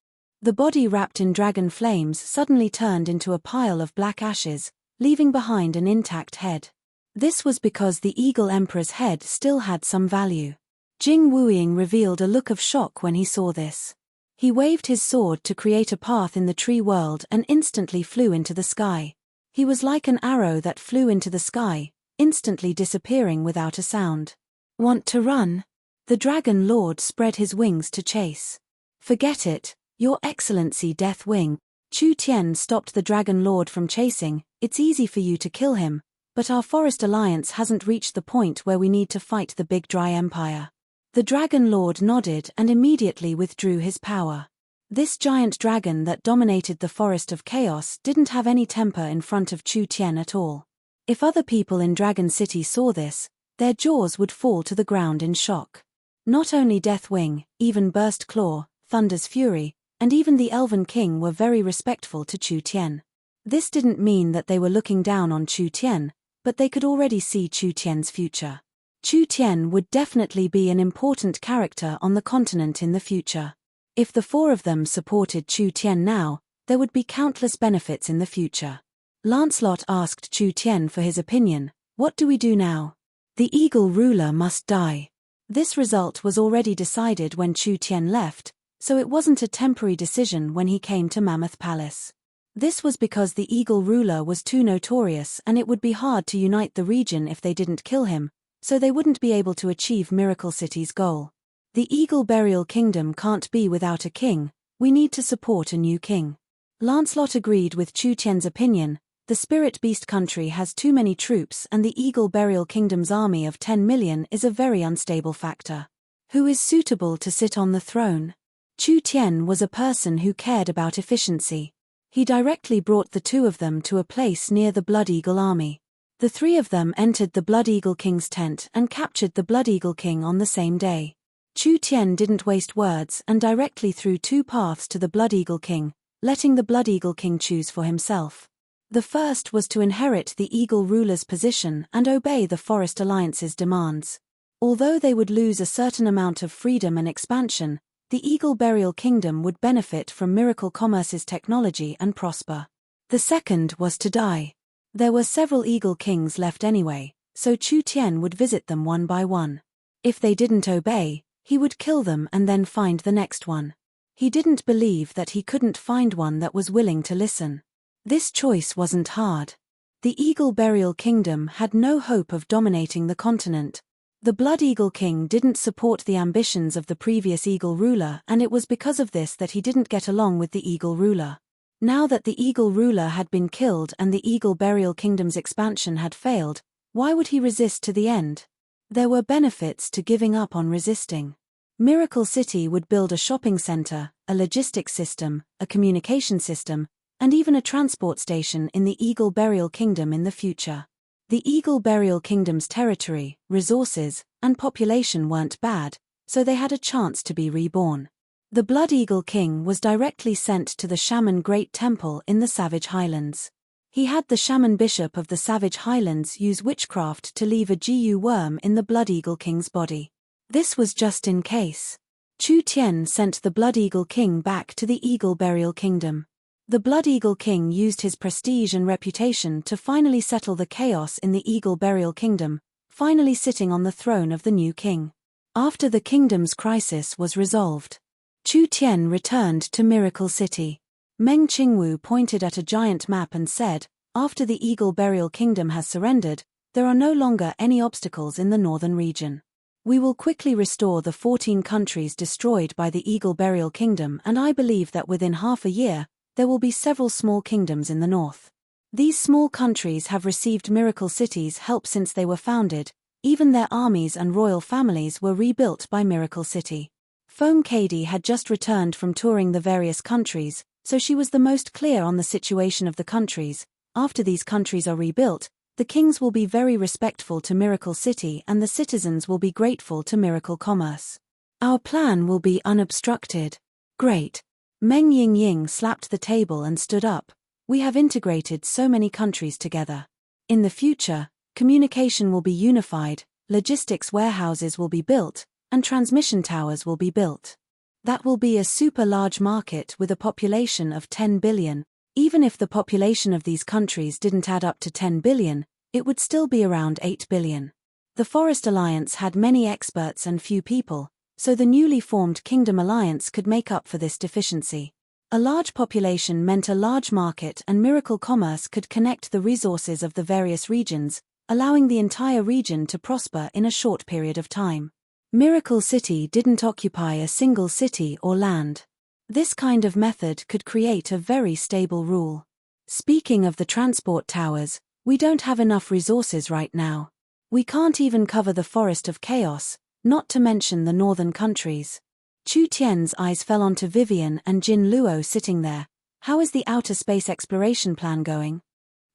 Speaker 1: The body wrapped in dragon flames suddenly turned into a pile of black ashes, leaving behind an intact head. This was because the Eagle Emperor's head still had some value. Jing Wuying revealed a look of shock when he saw this. He waved his sword to create a path in the tree world and instantly flew into the sky. He was like an arrow that flew into the sky, instantly disappearing without a sound. Want to run? The Dragon Lord spread his wings to chase. Forget it, Your Excellency Deathwing. Chu Tian stopped the Dragon Lord from chasing. It's easy for you to kill him, but our Forest Alliance hasn't reached the point where we need to fight the Big Dry Empire. The Dragon Lord nodded and immediately withdrew his power. This giant dragon that dominated the Forest of Chaos didn't have any temper in front of Chu Tian at all. If other people in Dragon City saw this, their jaws would fall to the ground in shock. Not only Deathwing, even Burst Claw, Thunder's Fury, and even the Elven King were very respectful to Chu Tian. This didn't mean that they were looking down on Chu Tian, but they could already see Chu Tian's future. Chu Tian would definitely be an important character on the continent in the future. If the four of them supported Chu Tian now, there would be countless benefits in the future. Lancelot asked Chu Tian for his opinion. What do we do now? The Eagle Ruler must die. This result was already decided when Chu Tian left, so it wasn't a temporary decision when he came to Mammoth Palace. This was because the Eagle Ruler was too notorious and it would be hard to unite the region if they didn't kill him, so they wouldn't be able to achieve Miracle City's goal. The Eagle Burial Kingdom can't be without a king, we need to support a new king. Lancelot agreed with Chu Tian's opinion. The Spirit Beast country has too many troops and the Eagle Burial Kingdom's army of 10 million is a very unstable factor. Who is suitable to sit on the throne? Chu Tian was a person who cared about efficiency. He directly brought the two of them to a place near the Blood Eagle army. The three of them entered the Blood Eagle King's tent and captured the Blood Eagle King on the same day. Chu Tian didn't waste words and directly threw two paths to the Blood Eagle King, letting the Blood Eagle King choose for himself. The first was to inherit the Eagle Ruler's position and obey the Forest Alliance's demands. Although they would lose a certain amount of freedom and expansion, the Eagle Burial Kingdom would benefit from Miracle Commerce's technology and prosper. The second was to die. There were several Eagle Kings left anyway, so Chu Tian would visit them one by one. If they didn't obey, he would kill them and then find the next one. He didn't believe that he couldn't find one that was willing to listen. This choice wasn't hard. The Eagle Burial Kingdom had no hope of dominating the continent. The Blood Eagle King didn't support the ambitions of the previous Eagle ruler, and it was because of this that he didn't get along with the Eagle ruler. Now that the Eagle ruler had been killed and the Eagle Burial Kingdom's expansion had failed, why would he resist to the end? There were benefits to giving up on resisting. Miracle City would build a shopping center, a logistics system, a communication system, and even a transport station in the Eagle Burial Kingdom in the future. The Eagle Burial Kingdom's territory, resources, and population weren't bad, so they had a chance to be reborn. The Blood Eagle King was directly sent to the Shaman Great Temple in the Savage Highlands. He had the Shaman Bishop of the Savage Highlands use witchcraft to leave a GU worm in the Blood Eagle King's body. This was just in case. Chu Tian sent the Blood Eagle King back to the Eagle Burial Kingdom. The Blood Eagle King used his prestige and reputation to finally settle the chaos in the Eagle Burial Kingdom, finally sitting on the throne of the new king. After the kingdom's crisis was resolved, Chu Tian returned to Miracle City. Meng Qingwu pointed at a giant map and said, "After the Eagle Burial Kingdom has surrendered, there are no longer any obstacles in the northern region. We will quickly restore the 14 countries destroyed by the Eagle Burial Kingdom, and I believe that within half a year, there will be several small kingdoms in the north. These small countries have received Miracle City's help since they were founded, even their armies and royal families were rebuilt by Miracle City." Foam Cady had just returned from touring the various countries, so she was the most clear on the situation of the countries. After these countries are rebuilt, the kings will be very respectful to Miracle City and the citizens will be grateful to Miracle Commerce. Our plan will be unobstructed. Great. Meng Yingying slapped the table and stood up. We have integrated so many countries together. In the future, communication will be unified, logistics warehouses will be built, and transmission towers will be built. That will be a super large market with a population of 10 billion. Even if the population of these countries didn't add up to 10 billion, it would still be around 8 billion. The Forest Alliance had many experts and few people, so the newly formed Kingdom Alliance could make up for this deficiency. A large population meant a large market, and Miracle Commerce could connect the resources of the various regions, allowing the entire region to prosper in a short period of time. Miracle City didn't occupy a single city or land. This kind of method could create a very stable rule. Speaking of the transport towers, we don't have enough resources right now. We can't even cover the Forest of Chaos, not to mention the northern countries. Chu Tian's eyes fell onto Vivian and Jin Luo sitting there. How is the outer space exploration plan going?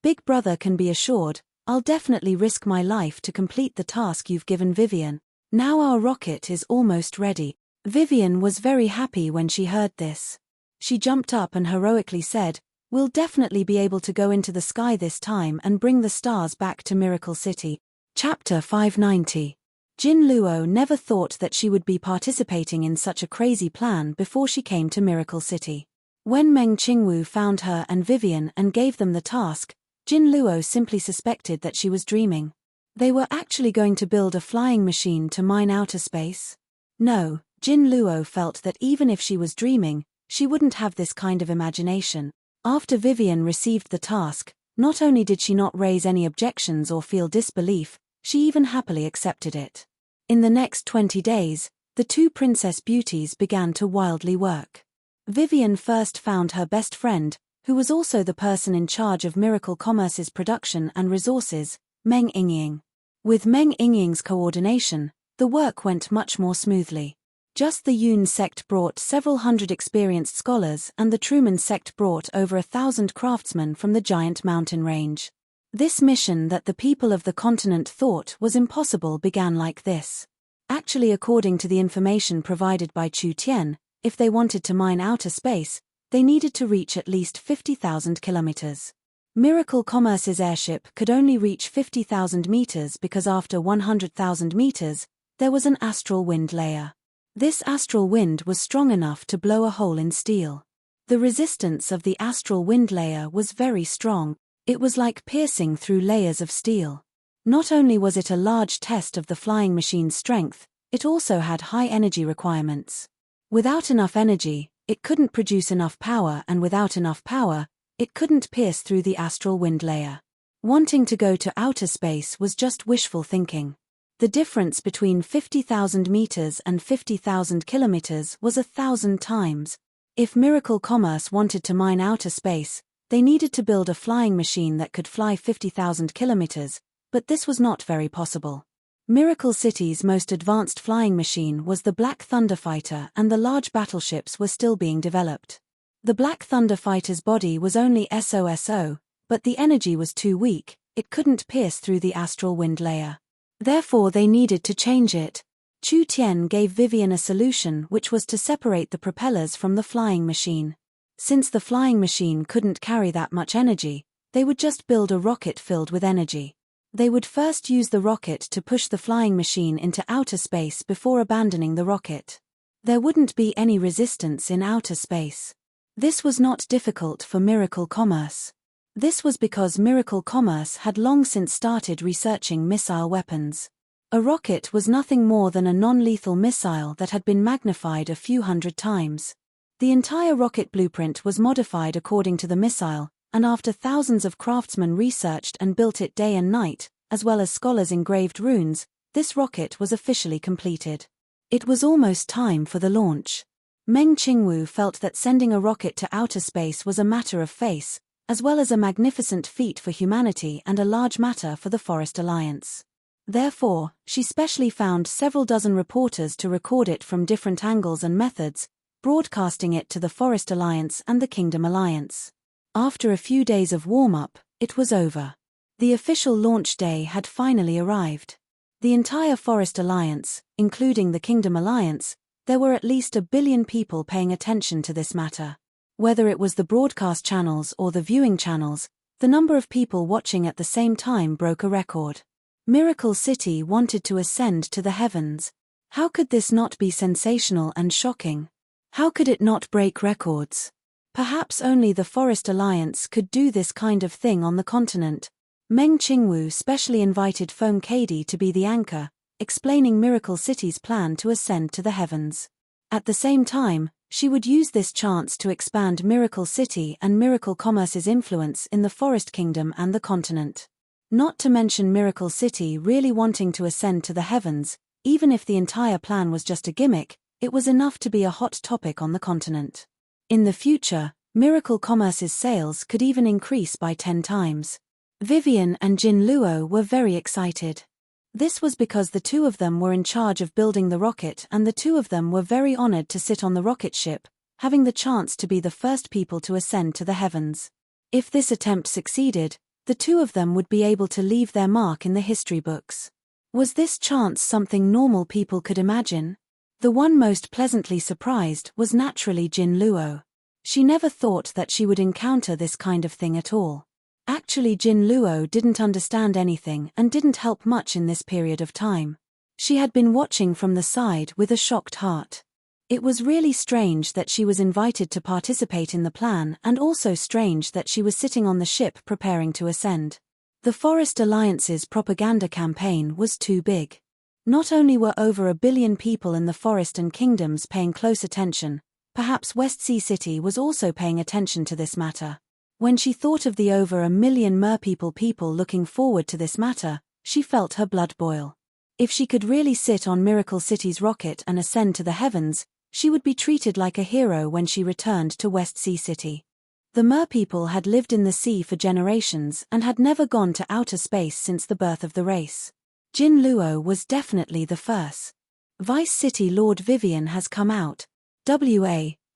Speaker 1: Big brother can be assured, I'll definitely risk my life to complete the task you've given Vivian. Now our rocket is almost ready. Vivian was very happy when she heard this. She jumped up and heroically said, "We'll definitely be able to go into the sky this time and bring the stars back to Miracle City." Chapter 590. Jin Luo never thought that she would be participating in such a crazy plan before she came to Miracle City. When Meng Qingwu found her and Vivian and gave them the task, Jin Luo simply suspected that she was dreaming. They were actually going to build a flying machine to mine outer space? No, Jin Luo felt that even if she was dreaming, she wouldn't have this kind of imagination. After Vivian received the task, not only did she not raise any objections or feel disbelief, she even happily accepted it. In the next 20 days, the two princess beauties began to wildly work. Vivian first found her best friend, who was also the person in charge of Miracle Commerce's production and resources, Meng Yingying. With Meng Yingying's coordination, the work went much more smoothly. Just the Yun sect brought several hundred experienced scholars and the Truman sect brought over 1,000 craftsmen from the giant mountain range. This mission that the people of the continent thought was impossible began like this. Actually, according to the information provided by Chu Tian, if they wanted to mine outer space, they needed to reach at least 50,000 kilometers. Miracle Commerce's airship could only reach 50,000 meters because after 100,000 meters, there was an astral wind layer. This astral wind was strong enough to blow a hole in steel. The resistance of the astral wind layer was very strong. It was like piercing through layers of steel. Not only was it a large test of the flying machine's strength, it also had high energy requirements. Without enough energy, it couldn't produce enough power, and without enough power, it couldn't pierce through the astral wind layer. Wanting to go to outer space was just wishful thinking. The difference between 50,000 meters and 50,000 kilometers was 1,000 times. If Miracle Commerce wanted to mine outer space, they needed to build a flying machine that could fly 50,000 kilometers, but this was not very possible. Miracle City's most advanced flying machine was the Black Thunder Fighter, and the large battleships were still being developed. The Black Thunder Fighter's body was only SOSO, but the energy was too weak, it couldn't pierce through the astral wind layer. Therefore they needed to change it. Chu Tian gave Vivian a solution, which was to separate the propellers from the flying machine. Since the flying machine couldn't carry that much energy, they would just build a rocket filled with energy. They would first use the rocket to push the flying machine into outer space before abandoning the rocket. There wouldn't be any resistance in outer space. This was not difficult for Miracle Commerce. This was because Miracle Commerce had long since started researching missile weapons. A rocket was nothing more than a non-lethal missile that had been magnified a few hundred times. The entire rocket blueprint was modified according to the missile, and after thousands of craftsmen researched and built it day and night, as well as scholars engraved runes, this rocket was officially completed. It was almost time for the launch. Meng Qingwu felt that sending a rocket to outer space was a matter of face, as well as a magnificent feat for humanity and a large matter for the Forest Alliance. Therefore, she specially found several dozen reporters to record it from different angles and methods, broadcasting it to the Forest Alliance and the Kingdom Alliance. After a few days of warm-up, it was over. The official launch day had finally arrived. The entire Forest Alliance, including the Kingdom Alliance, there were at least 1 billion people paying attention to this matter. Whether it was the broadcast channels or the viewing channels, the number of people watching at the same time broke a record. Miracle City wanted to ascend to the heavens. How could this not be sensational and shocking? How could it not break records? Perhaps only the Forest Alliance could do this kind of thing on the continent. Meng Qingwu specially invited Foam Cady to be the anchor, explaining Miracle City's plan to ascend to the heavens. At the same time, she would use this chance to expand Miracle City and Miracle Commerce's influence in the Forest Kingdom and the continent. Not to mention Miracle City really wanting to ascend to the heavens, even if the entire plan was just a gimmick, it was enough to be a hot topic on the continent. In the future, Miracle Commerce's sales could even increase by 10 times. Vivian and Jin Luo were very excited. This was because the two of them were in charge of building the rocket, and the two of them were very honored to sit on the rocket ship, having the chance to be the first people to ascend to the heavens. If this attempt succeeded, the two of them would be able to leave their mark in the history books. Was this chance something normal people could imagine? The one most pleasantly surprised was naturally Jin Luo. She never thought that she would encounter this kind of thing at all. Actually, Jin Luo didn't understand anything and didn't help much in this period of time. She had been watching from the side with a shocked heart. It was really strange that she was invited to participate in the plan, and also strange that she was sitting on the ship preparing to ascend. The Forest Alliance's propaganda campaign was too big. Not only were over 1 billion people in the forest and kingdoms paying close attention, perhaps West Sea City was also paying attention to this matter. When she thought of the over 1 million people looking forward to this matter, she felt her blood boil. If she could really sit on Miracle City's rocket and ascend to the heavens, she would be treated like a hero when she returned to West Sea City. The merpeople had lived in the sea for generations and had never gone to outer space since the birth of the race. Jin Luo was definitely the first. Vice City Lord Vivian has come out.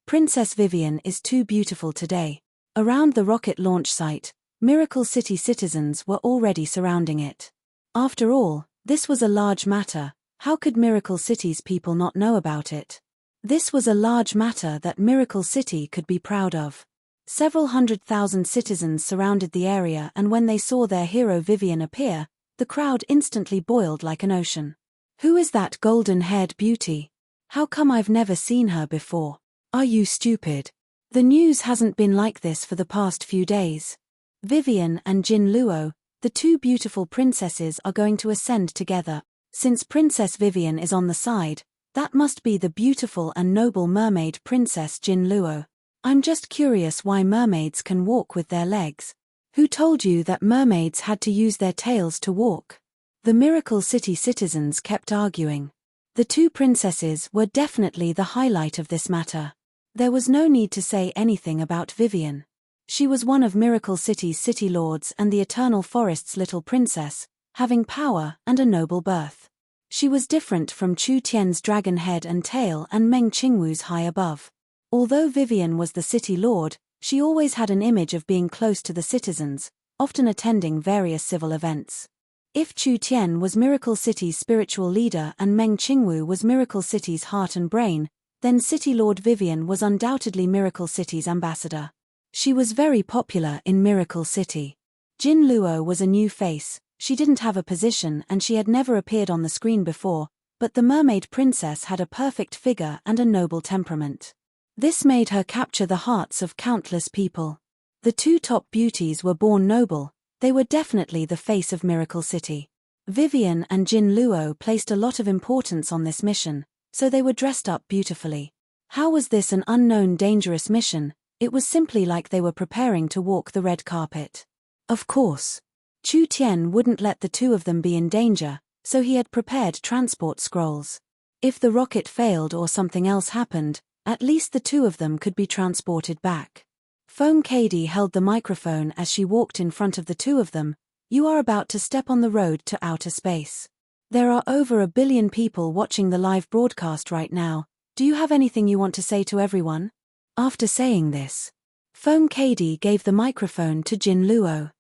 Speaker 1: Princess Vivian is too beautiful today. Around the rocket launch site, Miracle City citizens were already surrounding it. After all, this was a large matter. How could Miracle City's people not know about it? This was a large matter that Miracle City could be proud of. Several 100,000 citizens surrounded the area, and when they saw their hero Vivian appear, the crowd instantly boiled like an ocean. Who is that golden-haired beauty? How come I've never seen her before? Are you stupid? The news hasn't been like this for the past few days. Vivian and Jin Luo, the two beautiful princesses, are going to ascend together. Since Princess Vivian is on the side, that must be the beautiful and noble mermaid Princess Jin Luo. I'm just curious why mermaids can walk with their legs. Who told you that mermaids had to use their tails to walk? The Miracle City citizens kept arguing. The two princesses were definitely the highlight of this matter. There was no need to say anything about Vivian. She was one of Miracle City's city lords and the Eternal Forest's little princess, having power and a noble birth. She was different from Chu Tian's dragon head and tail and Meng Qingwu's high above. Although Vivian was the city lord, she always had an image of being close to the citizens, often attending various civil events. If Chu Tian was Miracle City's spiritual leader and Meng Qingwu was Miracle City's heart and brain, then City Lord Vivian was undoubtedly Miracle City's ambassador. She was very popular in Miracle City. Jin Luo was a new face, she didn't have a position and she had never appeared on the screen before, but the mermaid princess had a perfect figure and a noble temperament. This made her capture the hearts of countless people. The two top beauties were born noble, they were definitely the face of Miracle City. Vivian and Jin Luo placed a lot of importance on this mission, so they were dressed up beautifully. How was this an unknown dangerous mission? It was simply like they were preparing to walk the red carpet. Of course. Chu Tian wouldn't let the two of them be in danger, so he had prepared transport scrolls. If the rocket failed or something else happened, at least the two of them could be transported back. Foam Cady held the microphone as she walked in front of the two of them. You are about to step on the road to outer space. There are over 1 billion people watching the live broadcast right now. Do you have anything you want to say to everyone? After saying this, Foam Cady gave the microphone to Jin Luo.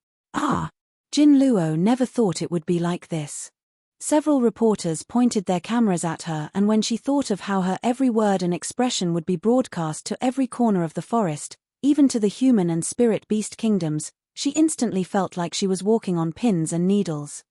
Speaker 1: Jin Luo never thought it would be like this. Several reporters pointed their cameras at her, and when she thought of how her every word and expression would be broadcast to every corner of the forest, even to the human and spirit beast kingdoms, she instantly felt like she was walking on pins and needles.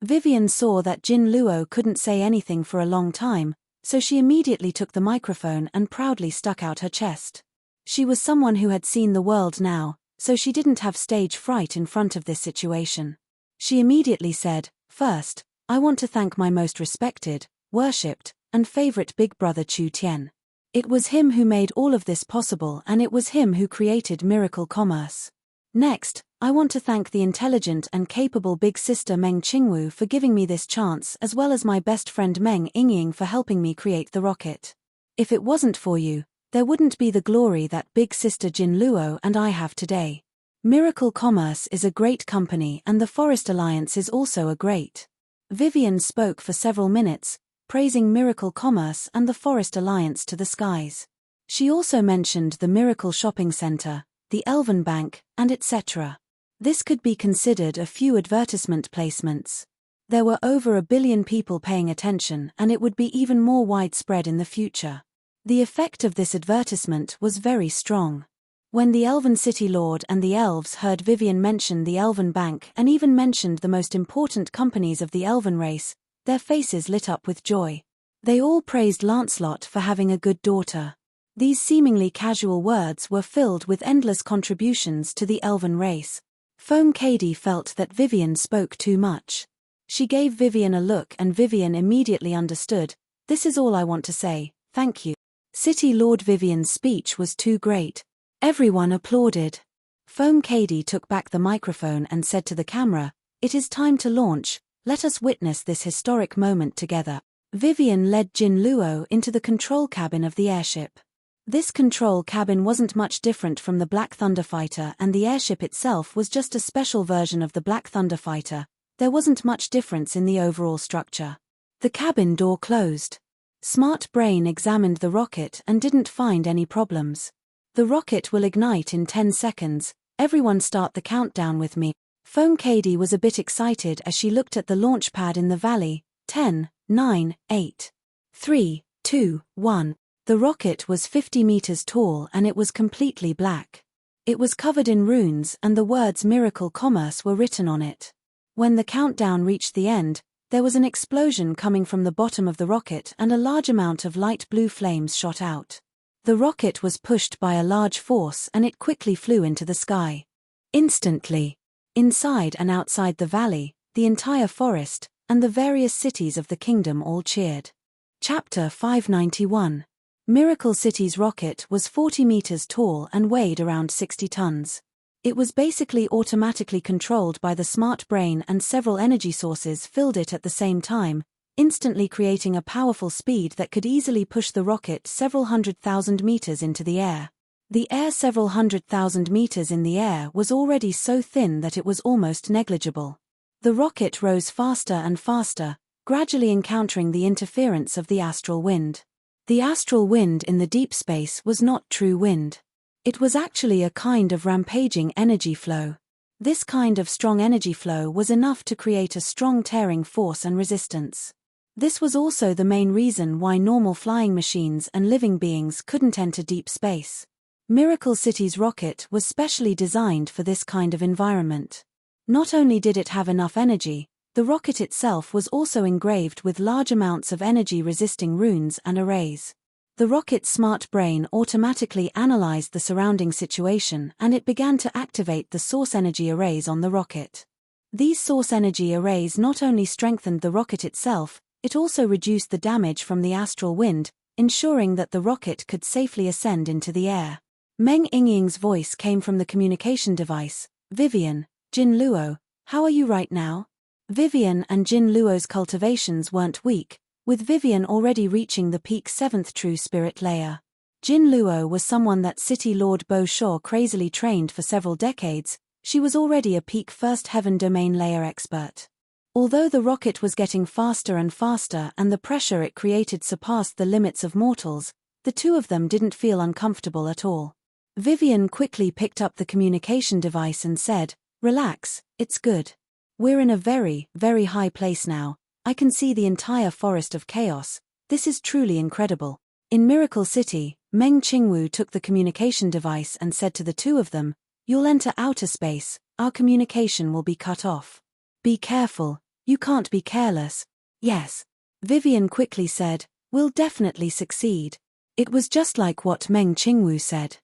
Speaker 1: Vivian saw that Jin Luo couldn't say anything for a long time, so she immediately took the microphone and proudly stuck out her chest. She was someone who had seen the world now, so she didn't have stage fright in front of this situation. She immediately said, "First, I want to thank my most respected, worshipped, and favorite big brother Chu Tian. It was him who made all of this possible and it was him who created Miracle Commerce. Next, I want to thank the intelligent and capable big sister Meng Qingwu for giving me this chance, as well as my best friend Meng Yingying for helping me create the rocket. If it wasn't for you, there wouldn't be the glory that big sister Jin Luo and I have today. Miracle Commerce is a great company and the Forest Alliance is also a great." Vivian spoke for several minutes, praising Miracle Commerce and the Forest Alliance to the skies. She also mentioned the Miracle Shopping Center, the Elven Bank, and etc. This could be considered a few advertisement placements. There were over 1 billion people paying attention and it would be even more widespread in the future. The effect of this advertisement was very strong. When the Elven City Lord and the elves heard Vivian mention the Elven Bank and even mentioned the most important companies of the Elven race, their faces lit up with joy. They all praised Lancelot for having a good daughter. These seemingly casual words were filled with endless contributions to the Elven race. Foam Cady felt that Vivian spoke too much. She gave Vivian a look and Vivian immediately understood. "This is all I want to say, thank you." City Lord Vivian's speech was too great. Everyone applauded. Foam Cady took back the microphone and said to the camera, "It is time to launch, let us witness this historic moment together." Vivian led Jin Luo into the control cabin of the airship. This control cabin wasn't much different from the Black Thunder Fighter and the airship itself was just a special version of the Black Thunder Fighter. There wasn't much difference in the overall structure. The cabin door closed. Smart Brain examined the rocket and didn't find any problems. "The rocket will ignite in 10 seconds, everyone start the countdown with me." Foam Cady was a bit excited as she looked at the launch pad in the valley. 10, 9, 8, 3, 2, 1. The rocket was 50 meters tall and it was completely black. It was covered in runes and the words Miracle Commerce were written on it. When the countdown reached the end, There was an explosion coming from the bottom of the rocket and a large amount of light blue flames shot out. The rocket was pushed by a large force and it quickly flew into the sky. Instantly, inside and outside the valley, the entire forest, and the various cities of the kingdom all cheered. Chapter 591. Miracle City's rocket was 40 meters tall and weighed around 60 tons. It was basically automatically controlled by the smart brain, and several energy sources filled it at the same time, instantly creating a powerful speed that could easily push the rocket several 100,000 meters into the air. The air several 100,000 meters in the air was already so thin that it was almost negligible. The rocket rose faster and faster, gradually encountering the interference of the astral wind. The astral wind in the deep space was not true wind. It was actually a kind of rampaging energy flow. This kind of strong energy flow was enough to create a strong tearing force and resistance. This was also the main reason why normal flying machines and living beings couldn't enter deep space. Miracle City's rocket was specially designed for this kind of environment. Not only did it have enough energy, the rocket itself was also engraved with large amounts of energy-resisting runes and arrays. The rocket's smart brain automatically analyzed the surrounding situation and it began to activate the source energy arrays on the rocket. These source energy arrays not only strengthened the rocket itself, it also reduced the damage from the astral wind, ensuring that the rocket could safely ascend into the air. Meng Yingying's voice came from the communication device. "Vivian, Jin Luo, how are you right now?" Vivian and Jin Luo's cultivations weren't weak, with Vivian already reaching the peak 7th true spirit layer. Jin Luo was someone that City Lord Bo Shaw crazily trained for several decades. She was already a peak 1st heaven domain layer expert. Although the rocket was getting faster and faster and the pressure it created surpassed the limits of mortals, the two of them didn't feel uncomfortable at all. Vivian quickly picked up the communication device and said, "Relax, it's good. We're in a very, very high place now. I can see the entire forest of chaos. This is truly incredible." In Miracle City, Meng Qingwu took the communication device and said to the two of them, "You'll enter outer space, our communication will be cut off. Be careful, you can't be careless." "Yes." Vivian quickly said, "We'll definitely succeed." It was just like what Meng Qingwu said.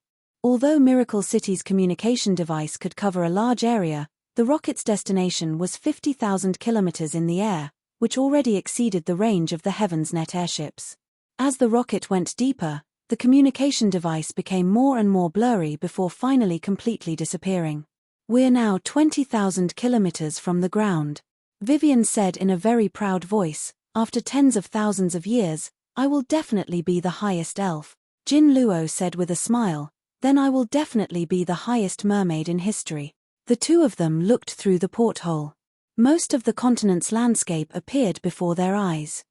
Speaker 1: Although Miracle City's communication device could cover a large area, the rocket's destination was 50,000 kilometers in the air, which already exceeded the range of the Heaven's Net airships. As the rocket went deeper, the communication device became more and more blurry before finally completely disappearing. "We're now 20,000 kilometers from the ground," Vivian said in a very proud voice. "After tens of thousands of years, I will definitely be the highest elf." Jin Luo said with a smile, "Then I will definitely be the highest mermaid in history." The two of them looked through the porthole. Most of the continent's landscape appeared before their eyes.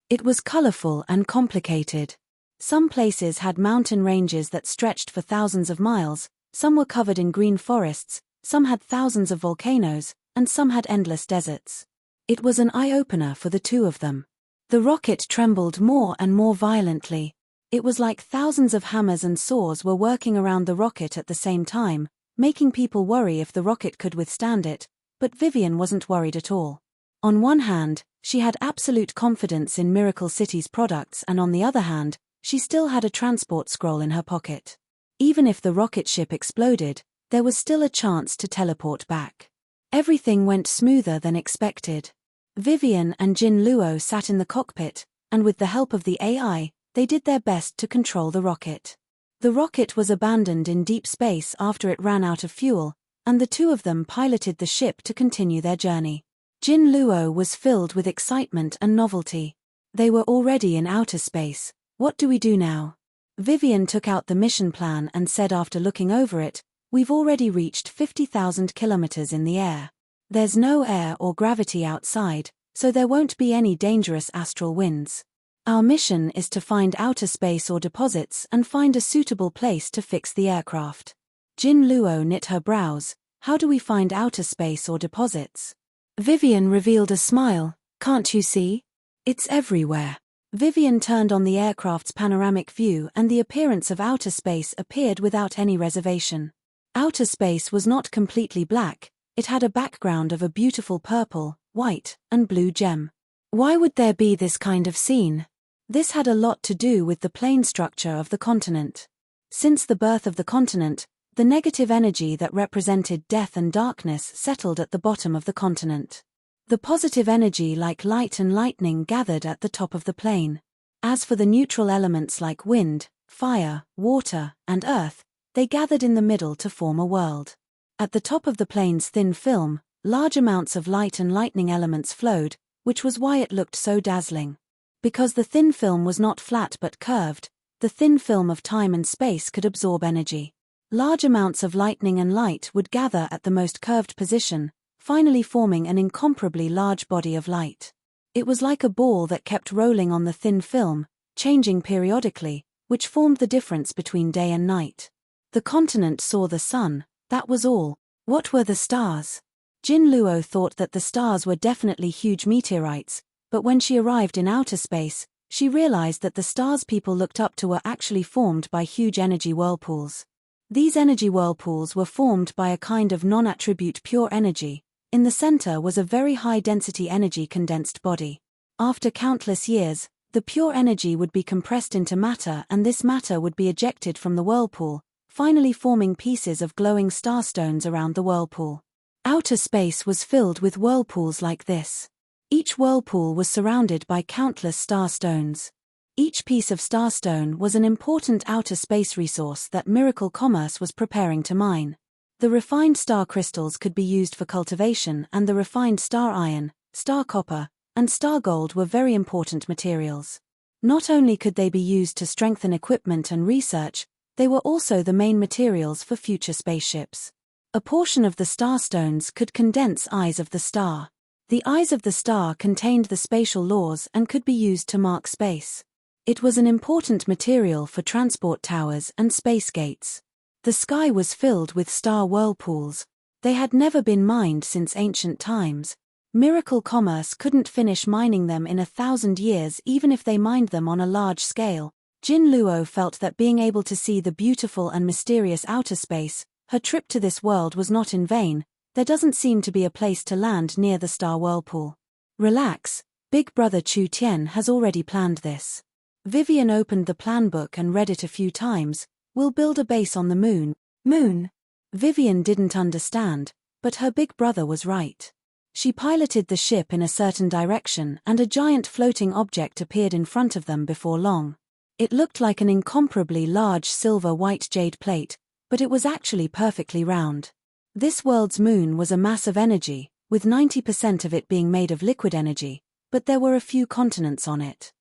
Speaker 1: It was colorful and complicated. Some places had mountain ranges that stretched for thousands of miles, some were covered in green forests, some had thousands of volcanoes, and some had endless deserts. It was an eye-opener for the two of them. The rocket trembled more and more violently. It was like thousands of hammers and saws were working around the rocket at the same time, making people worry if the rocket could withstand it, but Vivian wasn't worried at all. On one hand, she had absolute confidence in Miracle City's products, and on the other hand, she still had a transport scroll in her pocket. Even if the rocket ship exploded, there was still a chance to teleport back. Everything went smoother than expected. Vivian and Jin Luo sat in the cockpit, and with the help of the AI, they did their best to control the rocket. The rocket was abandoned in deep space after it ran out of fuel, and the two of them piloted the ship to continue their journey. Jin Luo was filled with excitement and novelty. They were already in outer space. "What do we do now?" Vivian took out the mission plan and said after looking over it, "We've already reached 50,000 kilometers in the air. There's no air or gravity outside, so there won't be any dangerous astral winds. Our mission is to find outer space or deposits and find a suitable place to fix the aircraft." Jin Luo knit her brows. "How do we find outer space or deposits?" Vivian revealed a smile. "Can't you see? It's everywhere." Vivian turned on the aircraft's panoramic view and the appearance of outer space appeared without any reservation. Outer space was not completely black, it had a background of a beautiful purple, white, and blue gem. Why would there be this kind of scene? This had a lot to do with the plane structure of the continent. Since the birth of the continent, the negative energy that represented death and darkness settled at the bottom of the continent. The positive energy like light and lightning gathered at the top of the plane. As for the neutral elements like wind, fire, water, and earth, they gathered in the middle to form a world. At the top of the plane's thin film, large amounts of light and lightning elements flowed, which was why it looked so dazzling. Because the thin film was not flat but curved, the thin film of time and space could absorb energy. Large amounts of lightning and light would gather at the most curved position, finally forming an incomparably large body of light. It was like a ball that kept rolling on the thin film, changing periodically, which formed the difference between day and night. The continent saw the sun, that was all. What were the stars? Jin Luo thought that the stars were definitely huge meteorites, but when she arrived in outer space, she realized that the stars people looked up to were actually formed by huge energy whirlpools. These energy whirlpools were formed by a kind of non-attribute pure energy. In the center was a very high-density energy condensed body. After countless years, the pure energy would be compressed into matter and this matter would be ejected from the whirlpool, finally forming pieces of glowing starstones around the whirlpool. Outer space was filled with whirlpools like this. Each whirlpool was surrounded by countless starstones. Each piece of starstone was an important outer space resource that Miracle Commerce was preparing to mine. The refined star crystals could be used for cultivation and the refined star iron, star copper, and star gold were very important materials. Not only could they be used to strengthen equipment and research, they were also the main materials for future spaceships. A portion of the starstones could condense eyes of the star. The eyes of the star contained the spatial laws and could be used to mark space. It was an important material for transport towers and space gates. The sky was filled with star whirlpools. They had never been mined since ancient times. Miracle Commerce couldn't finish mining them in 1,000 years even if they mined them on a large scale. Jin Luo felt that being able to see the beautiful and mysterious outer space, her trip to this world was not in vain. There doesn't seem to be a place to land near the star whirlpool. Relax, Big Brother Chu Tian has already planned this. Vivian opened the plan book and read it a few times. We'll build a base on the moon. Moon? Vivian didn't understand, but her big brother was right. She piloted the ship in a certain direction and a giant floating object appeared in front of them before long. It looked like an incomparably large silver-white jade plate, but it was actually perfectly round. This world's moon was a mass of energy, with 90% of it being made of liquid energy, but there were a few continents on it.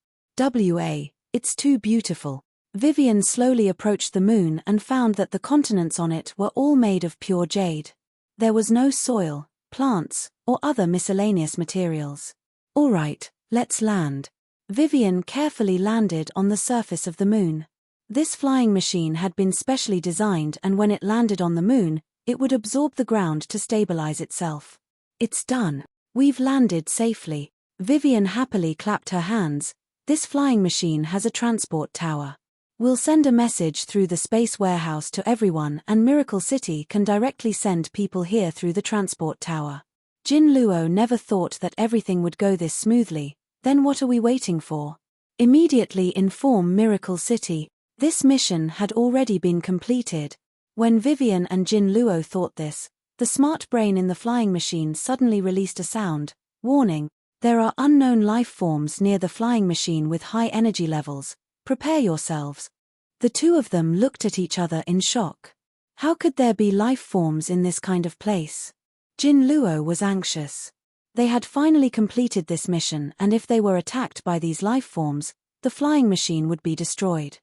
Speaker 1: It's too beautiful. Vivian slowly approached the moon and found that the continents on it were all made of pure jade. There was no soil, plants, or other miscellaneous materials. All right, let's land. Vivian carefully landed on the surface of the moon. This flying machine had been specially designed and when it landed on the moon, it would absorb the ground to stabilize itself. It's done. We've landed safely. Vivian happily clapped her hands. This flying machine has a transport tower. We'll send a message through the space warehouse to everyone and Miracle City can directly send people here through the transport tower. Jin Luo never thought that everything would go this smoothly. Then what are we waiting for? Immediately inform Miracle City. This mission had already been completed. When Vivian and Jin Luo thought this, the smart brain in the flying machine suddenly released a sound. Warning, there are unknown life forms near the flying machine with high energy levels. Prepare yourselves. The two of them looked at each other in shock. How could there be life forms in this kind of place? Jin Luo was anxious. They had finally completed this mission and if they were attacked by these life forms, the flying machine would be destroyed.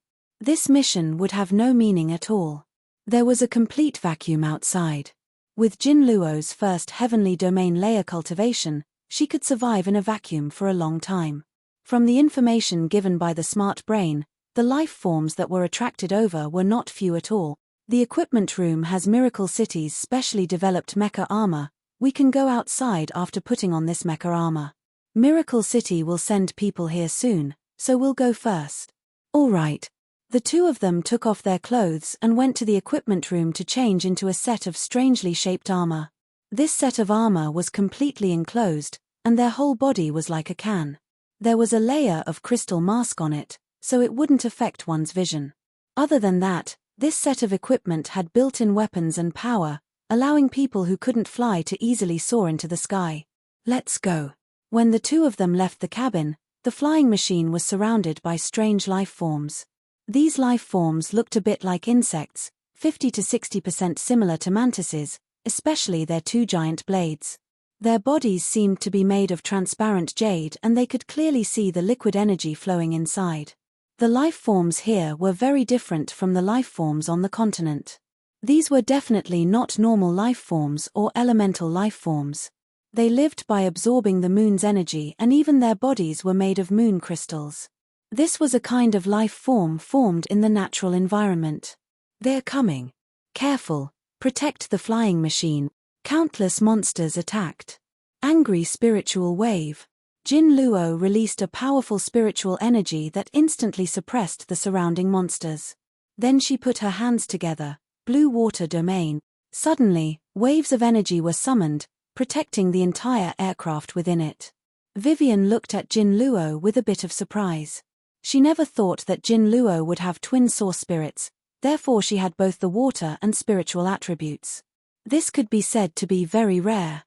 Speaker 1: This mission would have no meaning at all. There was a complete vacuum outside. With Jin Luo's first heavenly domain layer cultivation, she could survive in a vacuum for a long time. From the information given by the smart brain, the life forms that were attracted over were not few at all. The equipment room has Miracle City's specially developed mecha armor. We can go outside after putting on this mecha armor. Miracle City will send people here soon, so we'll go first. All right. The two of them took off their clothes and went to the equipment room to change into a set of strangely shaped armor. This set of armor was completely enclosed, and their whole body was like a can. There was a layer of crystal mask on it, so it wouldn't affect one's vision. Other than that, this set of equipment had built-in weapons and power, allowing people who couldn't fly to easily soar into the sky. Let's go. When the two of them left the cabin, the flying machine was surrounded by strange life forms. These life forms looked a bit like insects, 50 to 60% similar to mantises, especially their two giant blades. Their bodies seemed to be made of transparent jade and they could clearly see the liquid energy flowing inside. The life forms here were very different from the life forms on the continent. These were definitely not normal life forms or elemental life forms. They lived by absorbing the moon's energy and even their bodies were made of moon crystals. This was a kind of life form formed in the natural environment. They're coming. Careful, protect the flying machine. Countless monsters attacked. Angry spiritual wave. Jin Luo released a powerful spiritual energy that instantly suppressed the surrounding monsters. Then she put her hands together, blue water domain. Suddenly, waves of energy were summoned, protecting the entire aircraft within it. Vivian looked at Jin Luo with a bit of surprise. She never thought that Jin Luo would have twin source spirits, therefore she had both the water and spiritual attributes. This could be said to be very rare.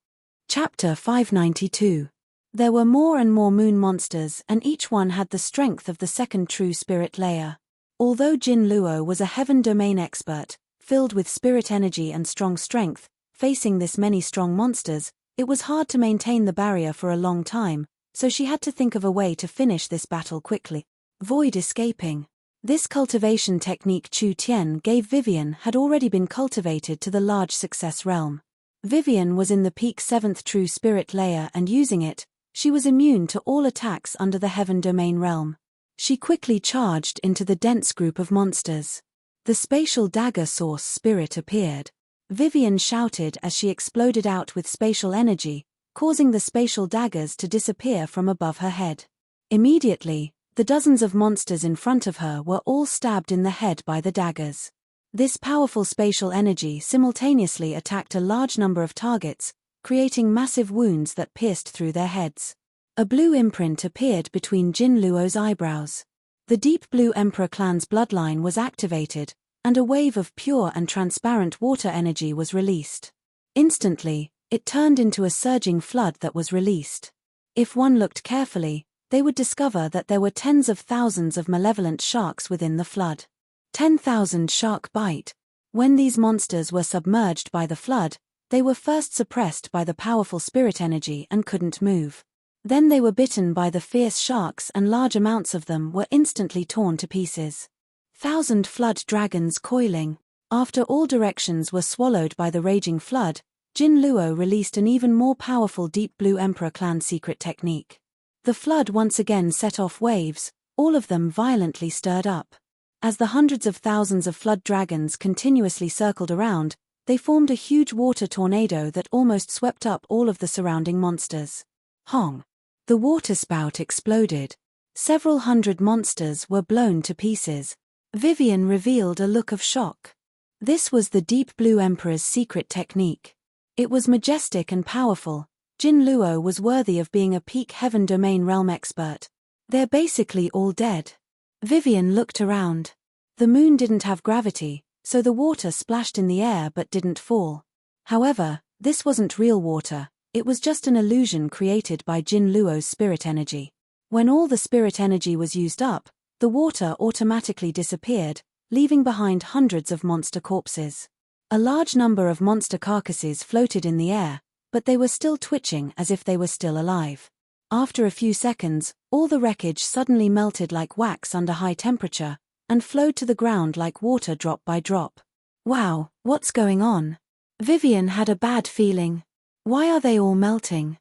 Speaker 1: Chapter 592. There were more and more moon monsters and each one had the strength of the second true spirit layer. Although Jin Luo was a heaven domain expert, filled with spirit energy and strong strength, facing this many strong monsters, it was hard to maintain the barrier for a long time, so she had to think of a way to finish this battle quickly. Void escaping. This cultivation technique Chu Tian gave Vivian had already been cultivated to the large success realm. Vivian was in the peak 7th true spirit layer and using it, she was immune to all attacks under the heaven domain realm. She quickly charged into the dense group of monsters. The spatial dagger source spirit appeared. Vivian shouted as she exploded out with spatial energy, causing the spatial daggers to disappear from above her head. Immediately, the dozens of monsters in front of her were all stabbed in the head by the daggers. This powerful spatial energy simultaneously attacked a large number of targets, creating massive wounds that pierced through their heads. A blue imprint appeared between Jin Luo's eyebrows. The Deep Blue Emperor clan's bloodline was activated, and a wave of pure and transparent water energy was released. Instantly, it turned into a surging flood that was released. If one looked carefully, they would discover that there were tens of thousands of malevolent sharks within the flood. 10,000 shark bite. When these monsters were submerged by the flood, they were first suppressed by the powerful spirit energy and couldn't move. Then they were bitten by the fierce sharks and large amounts of them were instantly torn to pieces. 1,000 flood dragons coiling. After all directions were swallowed by the raging flood, Jin Luo released an even more powerful Deep Blue Emperor clan secret technique. The flood once again set off waves, all of them violently stirred up. As the hundreds of thousands of flood dragons continuously circled around, they formed a huge water tornado that almost swept up all of the surrounding monsters. Hong! The waterspout exploded. Several hundred monsters were blown to pieces. Vivian revealed a look of shock. This was the Deep Blue Emperor's secret technique. It was majestic and powerful. Jin Luo was worthy of being a peak heaven domain realm expert. They're basically all dead. Vivian looked around. The moon didn't have gravity, so the water splashed in the air but didn't fall. However, this wasn't real water, it was just an illusion created by Jin Luo's spirit energy. When all the spirit energy was used up, the water automatically disappeared, leaving behind hundreds of monster corpses. A large number of monster carcasses floated in the air, but they were still twitching as if they were still alive. After a few seconds, all the wreckage suddenly melted like wax under high temperature, and flowed to the ground like water drop by drop. Wow, what's going on? Vivian had a bad feeling. Why are they all melting?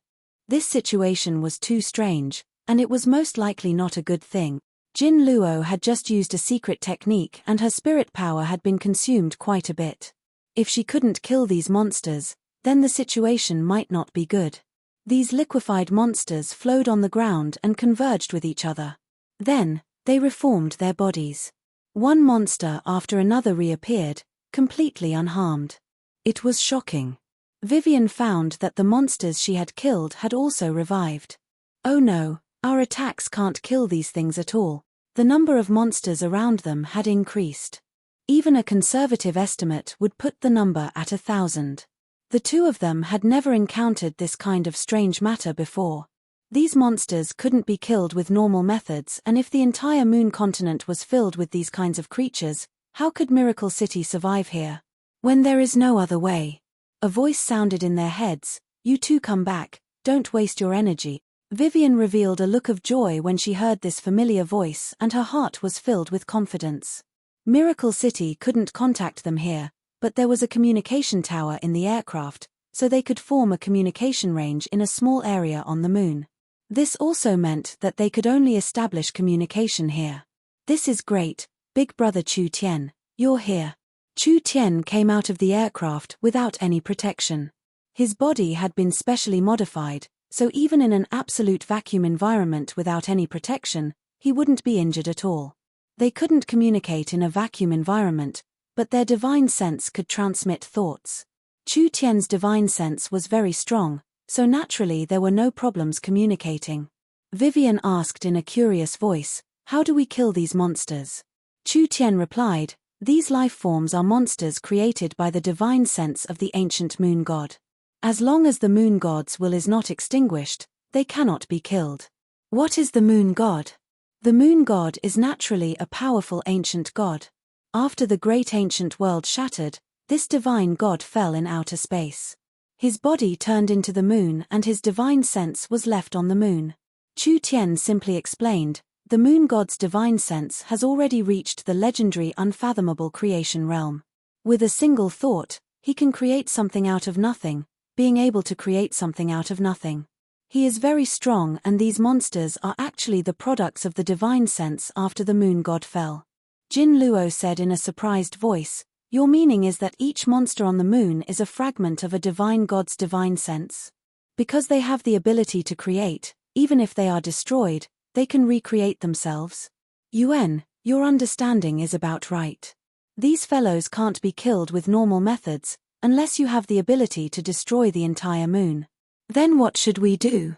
Speaker 1: This situation was too strange, and it was most likely not a good thing. Jin Luo had just used a secret technique and her spirit power had been consumed quite a bit. If she couldn't kill these monsters, then the situation might not be good. These liquefied monsters flowed on the ground and converged with each other. Then, they reformed their bodies. One monster after another reappeared, completely unharmed. It was shocking. Vivian found that the monsters she had killed had also revived. Oh no, Our attacks can't kill these things at all. The number of monsters around them had increased. Even a conservative estimate would put the number at 1,000. The two of them had never encountered this kind of strange matter before. These monsters couldn't be killed with normal methods, and if the entire moon continent was filled with these kinds of creatures, how could Miracle City survive here? When there is no other way. A voice sounded in their heads, "You two come back, don't waste your energy." Vivian revealed a look of joy when she heard this familiar voice, and her heart was filled with confidence. Miracle City couldn't contact them here, but there was a communication tower in the aircraft, so they could form a communication range in a small area on the moon. This also meant that they could only establish communication here. "This is great, Big Brother Chu Tian, you're here." Chu Tian came out of the aircraft without any protection. His body had been specially modified, so even in an absolute vacuum environment without any protection, he wouldn't be injured at all. They couldn't communicate in a vacuum environment, but their divine sense could transmit thoughts. Chu Tian's divine sense was very strong, so naturally there were no problems communicating. Vivian asked in a curious voice, "How do we kill these monsters?" Chu Tian replied, "These life forms are monsters created by the divine sense of the ancient moon god. As long as the moon god's will is not extinguished, they cannot be killed." What is the moon god? The moon god is naturally a powerful ancient god. After the great ancient world shattered, this divine god fell in outer space. His body turned into the moon and his divine sense was left on the moon. Chu Tian simply explained, "The moon god's divine sense has already reached the legendary unfathomable creation realm. With a single thought, he can create something out of nothing, being able to create something out of nothing. He is very strong, and these monsters are actually the products of the divine sense after the moon god fell." Jin Luo said in a surprised voice, "Your meaning is that each monster on the moon is a fragment of a divine god's divine sense? Because they have the ability to create, even if they are destroyed, they can recreate themselves? Yuan, your understanding is about right. These fellows can't be killed with normal methods, unless you have the ability to destroy the entire moon. Then what should we do?"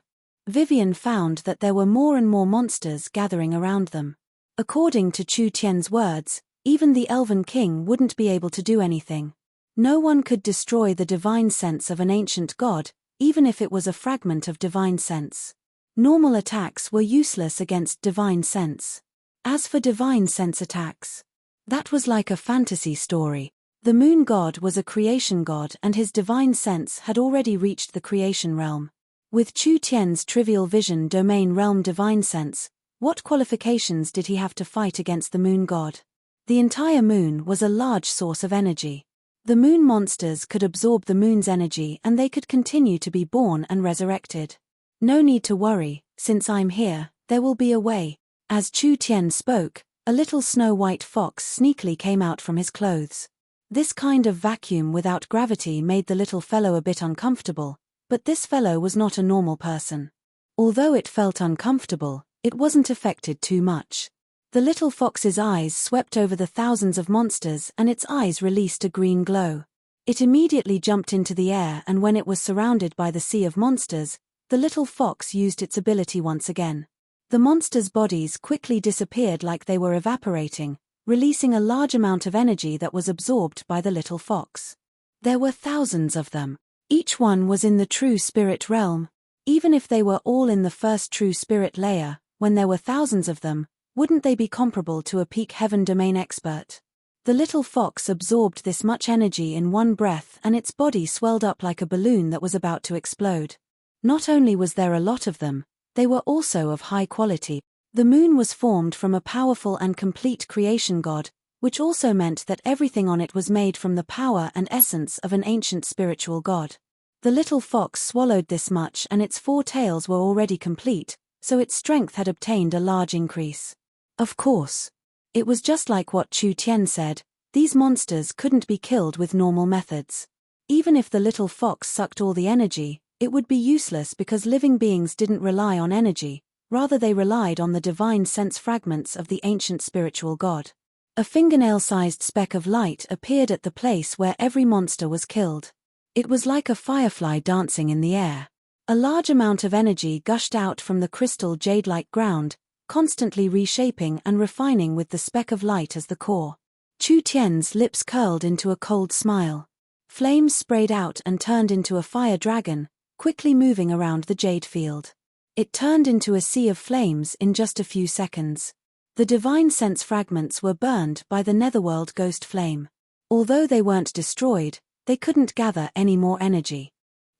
Speaker 1: Vivian found that there were more and more monsters gathering around them. According to Chu Tian's words, even the Elven King wouldn't be able to do anything. No one could destroy the divine sense of an ancient god, even if it was a fragment of divine sense. Normal attacks were useless against divine sense. As for divine sense attacks, that was like a fantasy story. The moon god was a creation god and his divine sense had already reached the creation realm. With Chu Tian's trivial vision domain realm divine sense, what qualifications did he have to fight against the moon god? The entire moon was a large source of energy. The moon monsters could absorb the moon's energy and they could continue to be born and resurrected. "No need to worry, since I'm here, there will be a way." As Chu Tian spoke, a little snow-white fox sneakily came out from his clothes. This kind of vacuum without gravity made the little fellow a bit uncomfortable, but this fellow was not a normal person. Although it felt uncomfortable, it wasn't affected too much. The little fox's eyes swept over the thousands of monsters and its eyes released a green glow. It immediately jumped into the air, and when it was surrounded by the sea of monsters, the little fox used its ability once again. The monsters' bodies quickly disappeared like they were evaporating, releasing a large amount of energy that was absorbed by the little fox. There were thousands of them. Each one was in the true spirit realm. Even if they were all in the first true spirit layer, when there were thousands of them, wouldn't they be comparable to a peak heaven domain expert? The little fox absorbed this much energy in one breath and its body swelled up like a balloon that was about to explode. Not only was there a lot of them, they were also of high quality. The moon was formed from a powerful and complete creation god, which also meant that everything on it was made from the power and essence of an ancient spiritual god. The little fox swallowed this much and its 4 tails were already complete, so its strength had obtained a large increase. Of course. It was just like what Chu Tian said, these monsters couldn't be killed with normal methods. Even if the little fox sucked all the energy, it would be useless because living beings didn't rely on energy, rather they relied on the divine sense fragments of the ancient spiritual god. A fingernail-sized speck of light appeared at the place where every monster was killed. It was like a firefly dancing in the air. A large amount of energy gushed out from the crystal jade-like ground, constantly reshaping and refining with the speck of light as the core. Chu Tian's lips curled into a cold smile. Flames sprayed out and turned into a fire dragon, quickly moving around the jade field. It turned into a sea of flames in just a few seconds. The divine sense fragments were burned by the netherworld ghost flame. Although they weren't destroyed, they couldn't gather any more energy.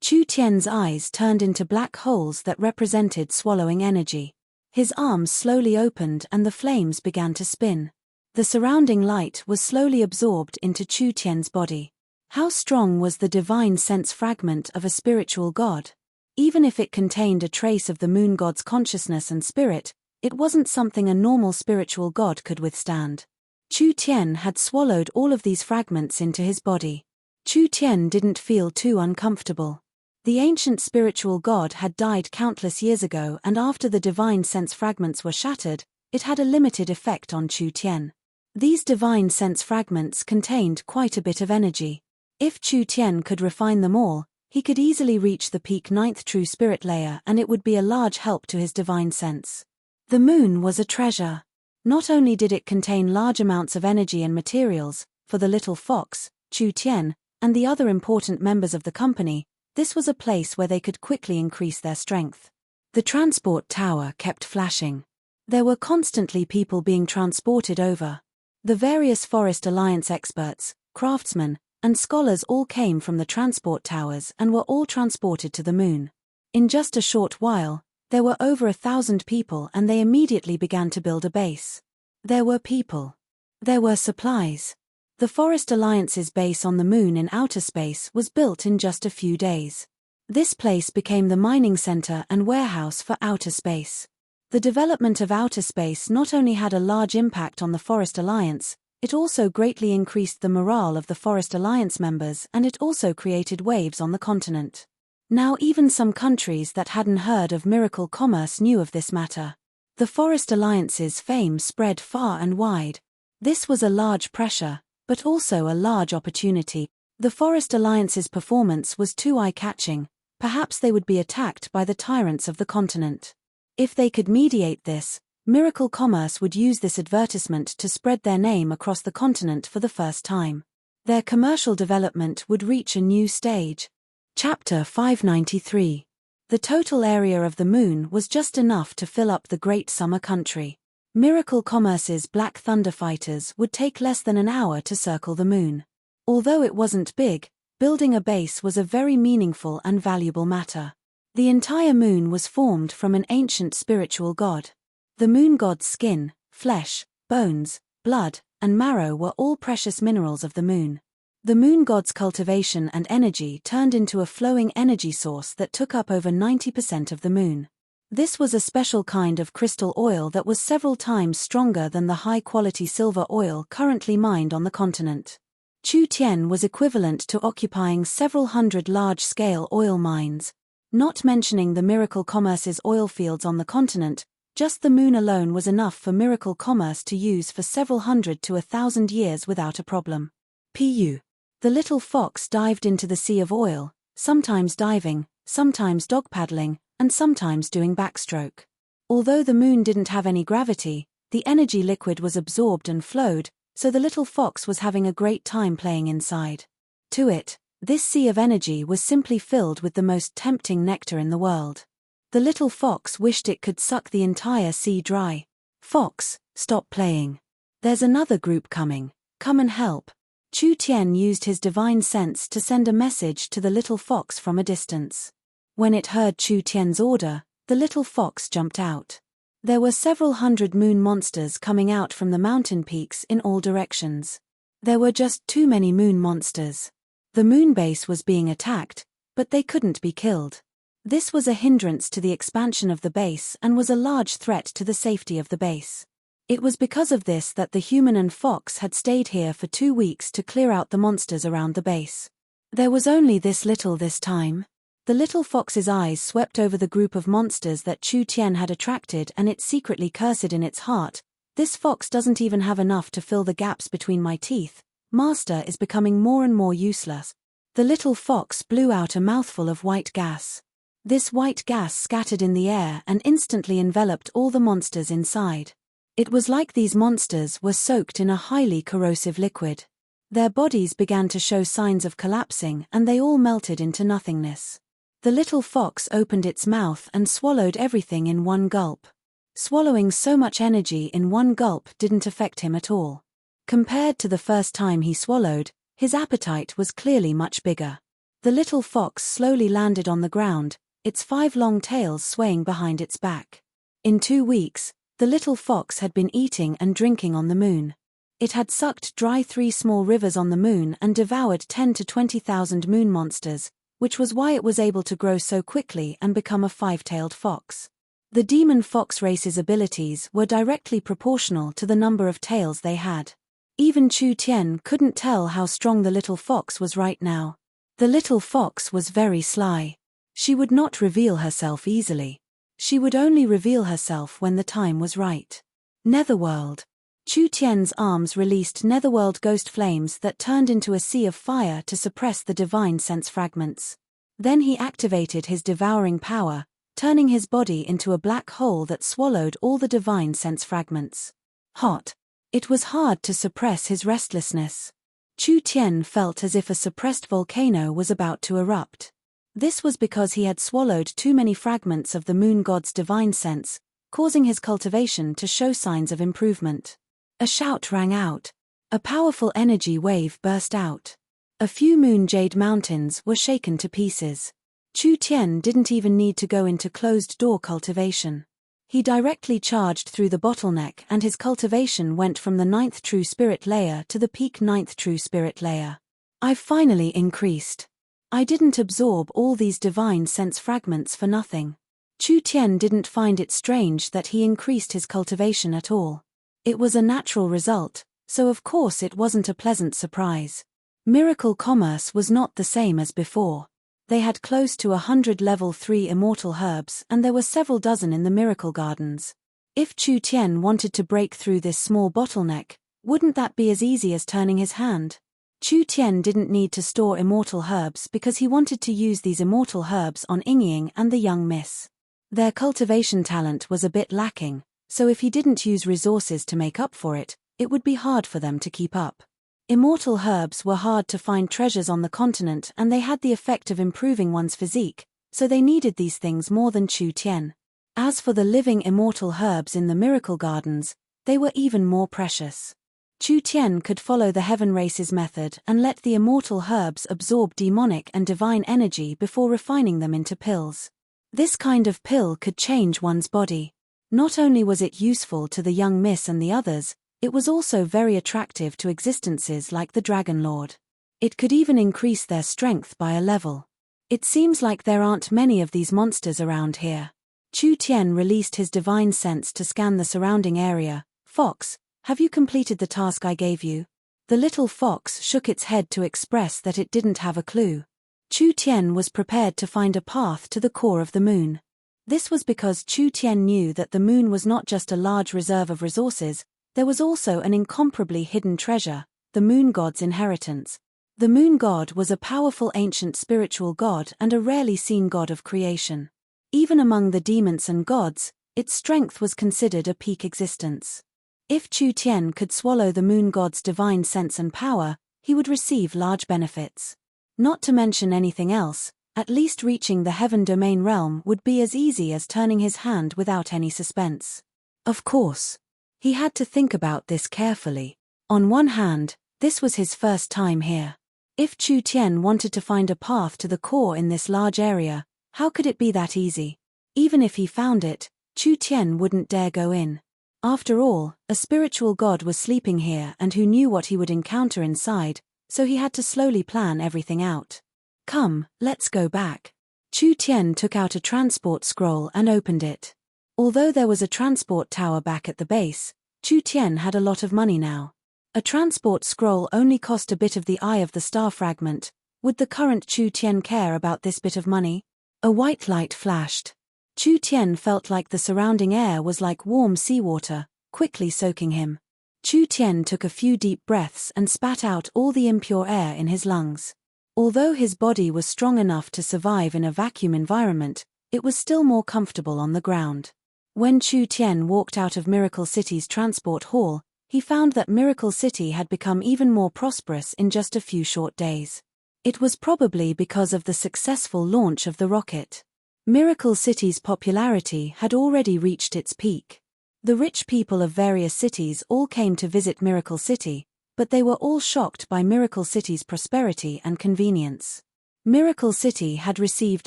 Speaker 1: Chu Tian's eyes turned into black holes that represented swallowing energy. His arms slowly opened and the flames began to spin. The surrounding light was slowly absorbed into Chu Tian's body. How strong was the divine sense fragment of a spiritual god? Even if it contained a trace of the moon god's consciousness and spirit, it wasn't something a normal spiritual god could withstand. Chu Tian had swallowed all of these fragments into his body. Chu Tian didn't feel too uncomfortable. The ancient spiritual god had died countless years ago, and after the divine sense fragments were shattered, it had a limited effect on Chu Tian. These divine sense fragments contained quite a bit of energy. If Chu Tian could refine them all, he could easily reach the peak 9th true spirit layer, and it would be a large help to his divine sense. The moon was a treasure. Not only did it contain large amounts of energy and materials, for the little fox, Chu Tian, and the other important members of the company, this was a place where they could quickly increase their strength. The transport tower kept flashing. There were constantly people being transported over. The various Forest Alliance experts, craftsmen, and scholars all came from the transport towers and were all transported to the moon. In just a short while, there were over 1,000 people, and they immediately began to build a base. There were people. There were supplies. The Forest Alliance's base on the moon in outer space was built in just a few days. This place became the mining center and warehouse for outer space. The development of outer space not only had a large impact on the Forest Alliance, it also greatly increased the morale of the Forest Alliance members, and it also created waves on the continent. Now even some countries that hadn't heard of miracle commerce knew of this matter. The Forest Alliance's fame spread far and wide. This was a large pressure, but also a large opportunity. The Forest Alliance's performance was too eye-catching. Perhaps they would be attacked by the tyrants of the continent. If they could mediate this, Miracle Commerce would use this advertisement to spread their name across the continent for the first time. Their commercial development would reach a new stage. Chapter 593. The total area of the moon was just enough to fill up the great summer country. Miracle Commerce's Black Thunder fighters would take less than an hour to circle the moon. Although it wasn't big, building a base was a very meaningful and valuable matter. The entire moon was formed from an ancient spiritual god. The moon god's skin, flesh, bones, blood, and marrow were all precious minerals of the moon. The moon god's cultivation and energy turned into a flowing energy source that took up over 90% of the moon. This was a special kind of crystal oil that was several times stronger than the high-quality silver oil currently mined on the continent. Chu Tian was equivalent to occupying several hundred large-scale oil mines. Not mentioning the Miracle Commerce's oil fields on the continent, just the moon alone was enough for Miracle Commerce to use for several hundred to 1,000 years without a problem. Pu. The little fox dived into the sea of oil, sometimes diving, sometimes dog paddling, and sometimes doing backstroke. Although the moon didn't have any gravity, the energy liquid was absorbed and flowed, so the little fox was having a great time playing inside. To it, this sea of energy was simply filled with the most tempting nectar in the world. The little fox wished it could suck the entire sea dry. Fox, stop playing. There's another group coming. Come and help. Chu Tian used his divine sense to send a message to the little fox from a distance. When it heard Chu Tian's order, the little fox jumped out. There were several hundred moon monsters coming out from the mountain peaks in all directions. There were just too many moon monsters. The moon base was being attacked, but they couldn't be killed. This was a hindrance to the expansion of the base and was a large threat to the safety of the base. It was because of this that the human and fox had stayed here for 2 weeks to clear out the monsters around the base. There was only this little this time. The little fox's eyes swept over the group of monsters that Chu Tian had attracted, and it secretly cursed in its heart. This fox doesn't even have enough to fill the gaps between my teeth. Master is becoming more and more useless. The little fox blew out a mouthful of white gas. This white gas scattered in the air and instantly enveloped all the monsters inside. It was like these monsters were soaked in a highly corrosive liquid. Their bodies began to show signs of collapsing and they all melted into nothingness. The little fox opened its mouth and swallowed everything in one gulp. Swallowing so much energy in one gulp didn't affect him at all. Compared to the first time he swallowed, his appetite was clearly much bigger. The little fox slowly landed on the ground, its 5 long tails swaying behind its back. In 2 weeks, the little fox had been eating and drinking on the moon. It had sucked dry 3 small rivers on the moon and devoured 10 to 20,000 moon monsters, which was why it was able to grow so quickly and become a 5-tailed fox. The demon fox race's abilities were directly proportional to the number of tails they had. Even Chu Tian couldn't tell how strong the little fox was right now. The little fox was very sly. She would not reveal herself easily. She would only reveal herself when the time was right. Netherworld. Chu Tian's arms released netherworld ghost flames that turned into a sea of fire to suppress the divine sense fragments. Then he activated his devouring power, turning his body into a black hole that swallowed all the divine sense fragments. Hot. It was hard to suppress his restlessness. Chu Tian felt as if a suppressed volcano was about to erupt. This was because he had swallowed too many fragments of the moon god's divine sense, causing his cultivation to show signs of improvement. A shout rang out. A powerful energy wave burst out. A few moon jade mountains were shaken to pieces. Chu Tian didn't even need to go into closed-door cultivation. He directly charged through the bottleneck and his cultivation went from the 9th true spirit layer to the peak 9th true spirit layer. I've finally increased. I didn't absorb all these divine sense fragments for nothing. Chu Tian didn't find it strange that he increased his cultivation at all. It was a natural result, so of course it wasn't a pleasant surprise. Miracle commerce was not the same as before. They had close to 100 level 3 immortal herbs and there were several dozen in the miracle gardens. If Chu Tian wanted to break through this small bottleneck, wouldn't that be as easy as turning his hand? Chu Tian didn't need to store immortal herbs because he wanted to use these immortal herbs on Yingying and the young miss. Their cultivation talent was a bit lacking, so if he didn't use resources to make up for it, it would be hard for them to keep up. Immortal herbs were hard to find treasures on the continent and they had the effect of improving one's physique, so they needed these things more than Chu Tian. As for the living immortal herbs in the miracle gardens, they were even more precious. Chu Tian could follow the heaven race's method and let the immortal herbs absorb demonic and divine energy before refining them into pills. This kind of pill could change one's body. Not only was it useful to the young miss and the others, it was also very attractive to existences like the Dragon Lord. It could even increase their strength by a level. It seems like there aren't many of these monsters around here. Chu Tian released his divine sense to scan the surrounding area. Fox, have you completed the task I gave you? The little fox shook its head to express that it didn't have a clue. Chu Tian was prepared to find a path to the core of the moon. This was because Chu Tian knew that the moon was not just a large reserve of resources, there was also an incomparably hidden treasure, the moon god's inheritance. The moon god was a powerful ancient spiritual god and a rarely seen god of creation. Even among the demons and gods, its strength was considered a peak existence. If Chu Tian could swallow the moon god's divine sense and power, he would receive large benefits. Not to mention anything else, at least reaching the heaven domain realm would be as easy as turning his hand without any suspense. Of course. He had to think about this carefully. On one hand, this was his first time here. If Chu Tian wanted to find a path to the core in this large area, how could it be that easy? Even if he found it, Chu Tian wouldn't dare go in. After all, a spiritual god was sleeping here and who knew what he would encounter inside, so he had to slowly plan everything out. Come, let's go back. Chu Tian took out a transport scroll and opened it. Although there was a transport tower back at the base, Chu Tian had a lot of money now. A transport scroll only cost a bit of the eye of the star fragment. Would the current Chu Tian care about this bit of money? A white light flashed. Chu Tian felt like the surrounding air was like warm seawater, quickly soaking him. Chu Tian took a few deep breaths and spat out all the impure air in his lungs. Although his body was strong enough to survive in a vacuum environment, It was still more comfortable on the ground. When Chu Tian walked out of Miracle City's transport hall, he found that Miracle City had become even more prosperous in just a few short days. It was probably because of the successful launch of the rocket. Miracle City's popularity had already reached its peak. The rich people of various cities all came to visit Miracle City, but they were all shocked by Miracle City's prosperity and convenience. Miracle City had received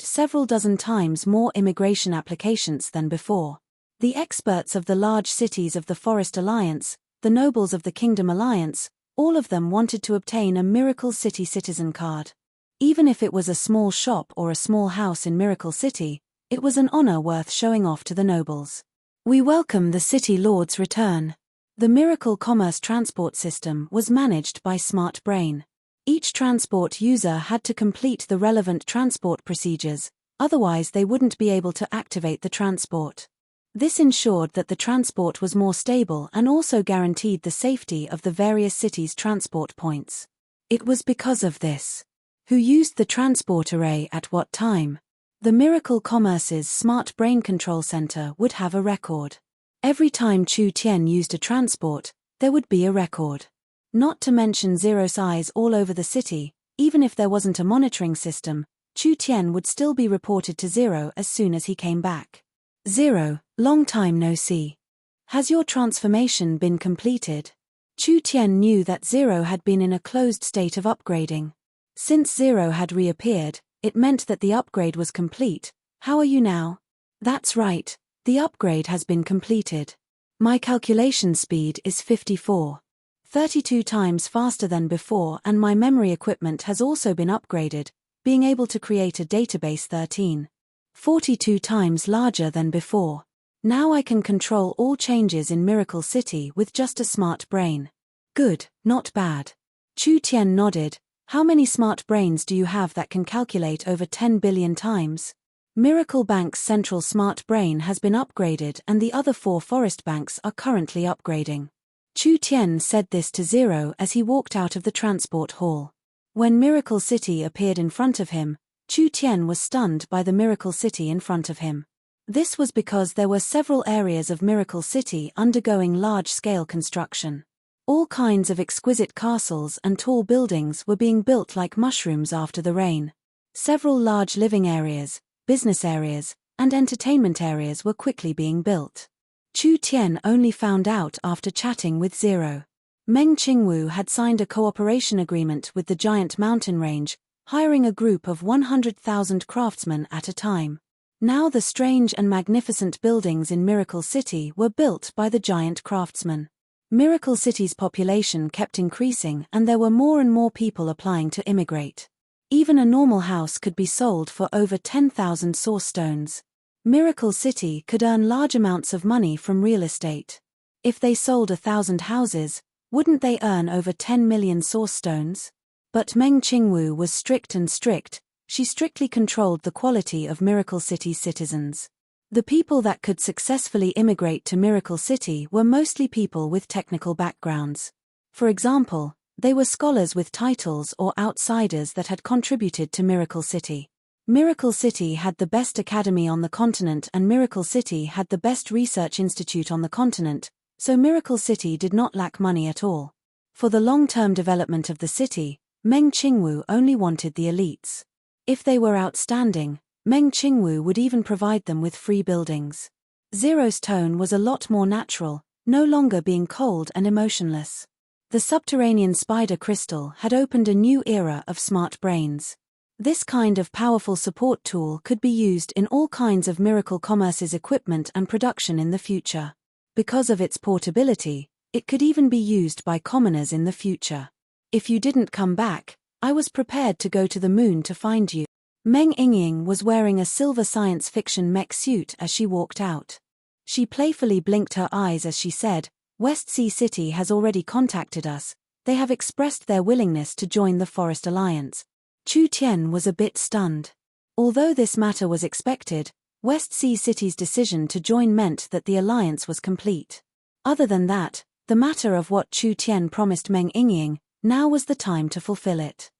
Speaker 1: several dozen times more immigration applications than before. The experts of the large cities of the Forest Alliance, the nobles of the Kingdom Alliance, all of them wanted to obtain a Miracle City citizen card. Even if it was a small shop or a small house in Miracle City, it was an honor worth showing off to the nobles. We welcome the City Lord's return. The Miracle Commerce Transport System was managed by Smart Brain. Each transport user had to complete the relevant transport procedures, otherwise they wouldn't be able to activate the transport. This ensured that the transport was more stable and also guaranteed the safety of the various cities' transport points. It was because of this. Who used the transport array at what time? The Miracle Commerce's Smart Brain Control Center would have a record. Every time Chu Tian used a transport, there would be a record. Not to mention zero's eyes all over the city, even if there wasn't a monitoring system, Chu Tian would still be reported to Zero as soon as he came back. Zero, long time no see. Has your transformation been completed? Chu Tian knew that Zero had been in a closed state of upgrading. Since Zero had reappeared, it meant that the upgrade was complete. How are you now? That's right, the upgrade has been completed. My calculation speed is 54. 32 times faster than before, and my memory equipment has also been upgraded, being able to create a database 13. 42 times larger than before. Now I can control all changes in Miracle City with just a smart brain. Good, not bad. Chu Tian nodded. How many smart brains do you have that can calculate over 10 billion times? Miracle Bank's central smart brain has been upgraded and the other 4 forest banks are currently upgrading. Chu Tian said this to Zero as he walked out of the transport hall. When Miracle City appeared in front of him, Chu Tian was stunned by the Miracle City in front of him. This was because there were several areas of Miracle City undergoing large-scale construction. All kinds of exquisite castles and tall buildings were being built like mushrooms after the rain. Several large living areas, business areas, and entertainment areas were quickly being built. Chu Tian only found out after chatting with Zero. Meng Qingwu had signed a cooperation agreement with the giant mountain range, hiring a group of 100,000 craftsmen at a time. Now the strange and magnificent buildings in Miracle City were built by the giant craftsmen. Miracle City's population kept increasing and there were more and more people applying to immigrate. Even a normal house could be sold for over 10,000 source stones. Miracle City could earn large amounts of money from real estate. If they sold 1,000 houses, wouldn't they earn over 10 million source stones? But Meng Qingwu was strict and strict. She strictly controlled the quality of Miracle City's citizens. The people that could successfully immigrate to Miracle City were mostly people with technical backgrounds. For example, they were scholars with titles or outsiders that had contributed to Miracle City. Miracle City had the best academy on the continent and Miracle City had the best research institute on the continent, so Miracle City did not lack money at all. For the long-term development of the city, Meng Qingwu only wanted the elites. If they were outstanding, Meng Qingwu would even provide them with free buildings. Zero's tone was a lot more natural, no longer being cold and emotionless. The subterranean spider crystal had opened a new era of smart brains. This kind of powerful support tool could be used in all kinds of Miracle Commerce's equipment and production in the future. Because of its portability, it could even be used by commoners in the future. If you didn't come back, I was prepared to go to the moon to find you. Meng Yingying was wearing a silver science fiction mech suit as she walked out. She playfully blinked her eyes as she said, West Sea City has already contacted us. They have expressed their willingness to join the Forest Alliance. Chu Tian was a bit stunned. Although this matter was expected, West Sea City's decision to join meant that the alliance was complete. Other than that, the matter of what Chu Tian promised Meng Yingying, now was the time to fulfill it.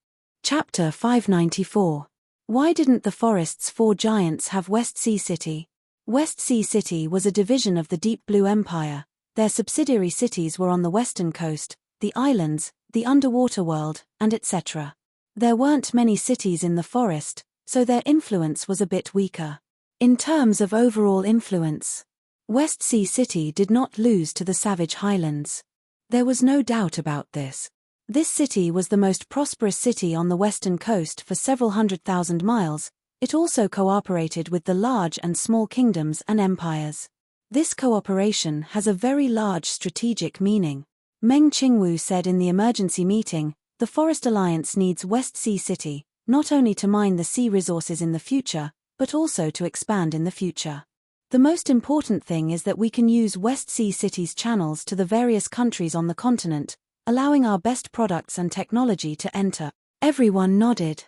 Speaker 1: Chapter 594. Why didn't the forest's four giants have West Sea City? West Sea City was a division of the Deep Blue Empire. Their subsidiary cities were on the western coast, the islands, the underwater world, and etc. There weren't many cities in the forest, so their influence was a bit weaker. In terms of overall influence, West Sea City did not lose to the Savage Highlands. There was no doubt about this. This city was the most prosperous city on the western coast for several 100,000 miles. It also cooperated with the large and small kingdoms and empires. This cooperation has a very large strategic meaning. Meng Qingwu said in the emergency meeting, the Forest Alliance needs West Sea City, not only to mine the sea resources in the future, but also to expand in the future. The most important thing is that we can use West Sea City's channels to the various countries on the continent, allowing our best products and technology to enter. Everyone nodded.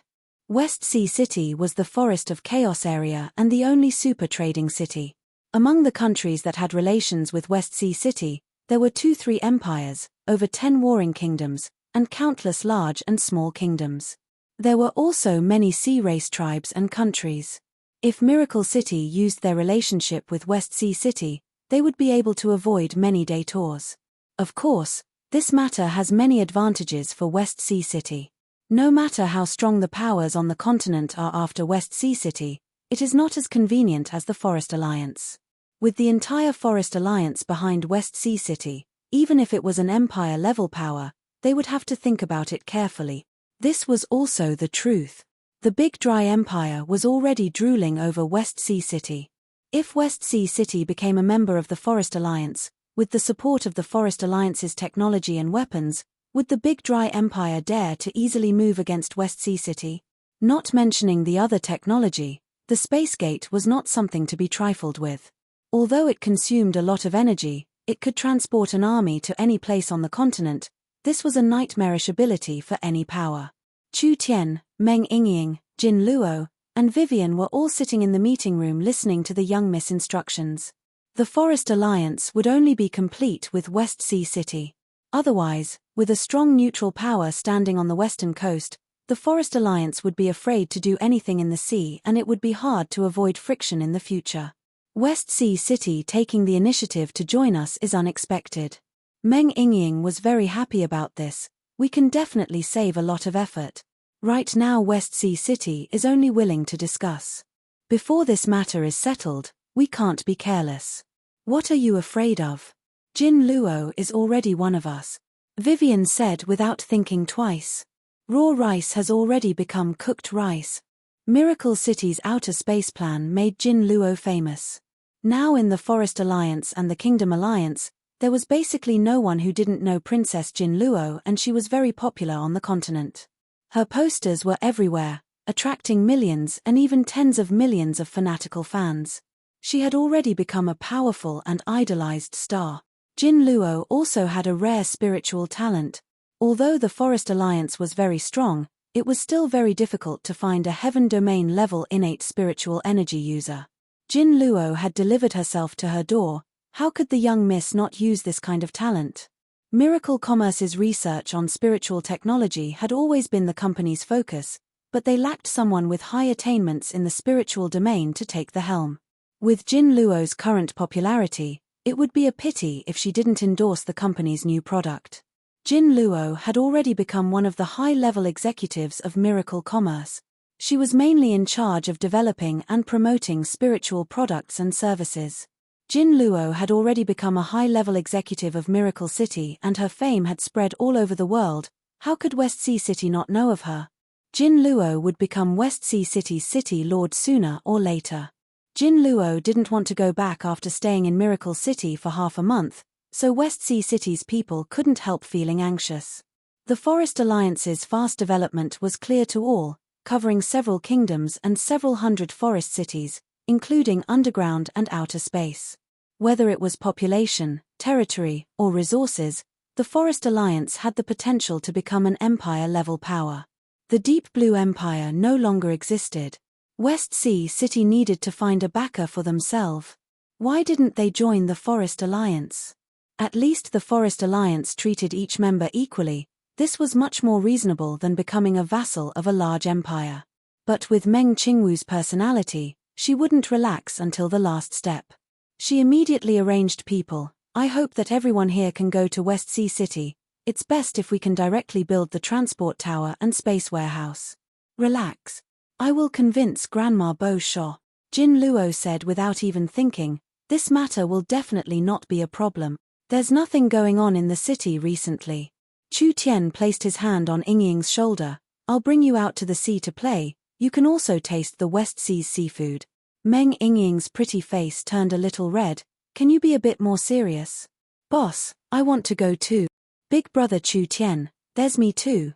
Speaker 1: West Sea City was the Forest of Chaos area and the only super trading city. Among the countries that had relations with West Sea City, there were 2-3 empires, over 10 warring kingdoms, and countless large and small kingdoms. There were also many sea race tribes and countries. If Miracle City used their relationship with West Sea City, they would be able to avoid many detours. Of course, this matter has many advantages for West Sea City. No matter how strong the powers on the continent are after West Sea City, it is not as convenient as the Forest Alliance. With the entire Forest Alliance behind West Sea City, even if it was an empire-level power, they would have to think about it carefully. This was also the truth. The Big Dry Empire was already drooling over West Sea City. If West Sea City became a member of the Forest Alliance, with the support of the Forest Alliance's technology and weapons, would the Big Dry Empire dare to easily move against West Sea City? Not mentioning the other technology, the Space Gate was not something to be trifled with. Although it consumed a lot of energy, it could transport an army to any place on the continent. This was a nightmarish ability for any power. Chu Tian, Meng Yingying, Jin Luo, and Vivian were all sitting in the meeting room listening to the young Miss instructions. The Forest Alliance would only be complete with West Sea City. Otherwise, with a strong neutral power standing on the western coast, the Forest Alliance would be afraid to do anything in the sea and it would be hard to avoid friction in the future. West Sea City taking the initiative to join us is unexpected. Meng Yingying was very happy about this. We can definitely save a lot of effort. Right now West Sea City is only willing to discuss. Before this matter is settled, we can't be careless. What are you afraid of? Jin Luo is already one of us. Vivian said without thinking twice. Raw rice has already become cooked rice. Miracle City's outer space plan made Jin Luo famous. Now in the Forest Alliance and the Kingdom Alliance, there was basically no one who didn't know Princess Jin Luo, and she was very popular on the continent. Her posters were everywhere, attracting millions and even tens of millions of fanatical fans. She had already become a powerful and idolized star. Jin Luo also had a rare spiritual talent. Although the Forest Alliance was very strong, it was still very difficult to find a Heaven Domain level innate spiritual energy user. Jin Luo had delivered herself to her door. How could the young miss not use this kind of talent? Miracle Commerce's research on spiritual technology had always been the company's focus, but they lacked someone with high attainments in the spiritual domain to take the helm. With Jin Luo's current popularity, it would be a pity if she didn't endorse the company's new product. Jin Luo had already become one of the high-level executives of Miracle Commerce. She was mainly in charge of developing and promoting spiritual products and services. Jin Luo had already become a high-level executive of Miracle City and her fame had spread all over the world. How could West Sea City not know of her? Jin Luo would become West Sea City's city lord sooner or later. Jin Luo didn't want to go back after staying in Miracle City for half a month, so West Sea City's people couldn't help feeling anxious. The Forest Alliance's fast development was clear to all, covering several kingdoms and several hundred forest cities, including underground and outer space. Whether it was population, territory, or resources, the Forest Alliance had the potential to become an empire-level power. The Deep Blue Empire no longer existed. West Sea City needed to find a backer for themselves. Why didn't they join the Forest Alliance? At least the Forest Alliance treated each member equally. This was much more reasonable than becoming a vassal of a large empire. But with Meng Qingwu's personality, she wouldn't relax until the last step. She immediately arranged people. I hope that everyone here can go to West Sea City. It's best if we can directly build the transport tower and space warehouse. Relax. I will convince Grandma Bo Sho, Jin Luo said without even thinking. This matter will definitely not be a problem. There's nothing going on in the city recently. Chu Tian placed his hand on Yingying's shoulder. I'll bring you out to the sea to play. You can also taste the West Sea's seafood. Meng Yingying's pretty face turned a little red. Can you be a bit more serious? Boss, I want to go too. Big brother Chu Tian, there's me too.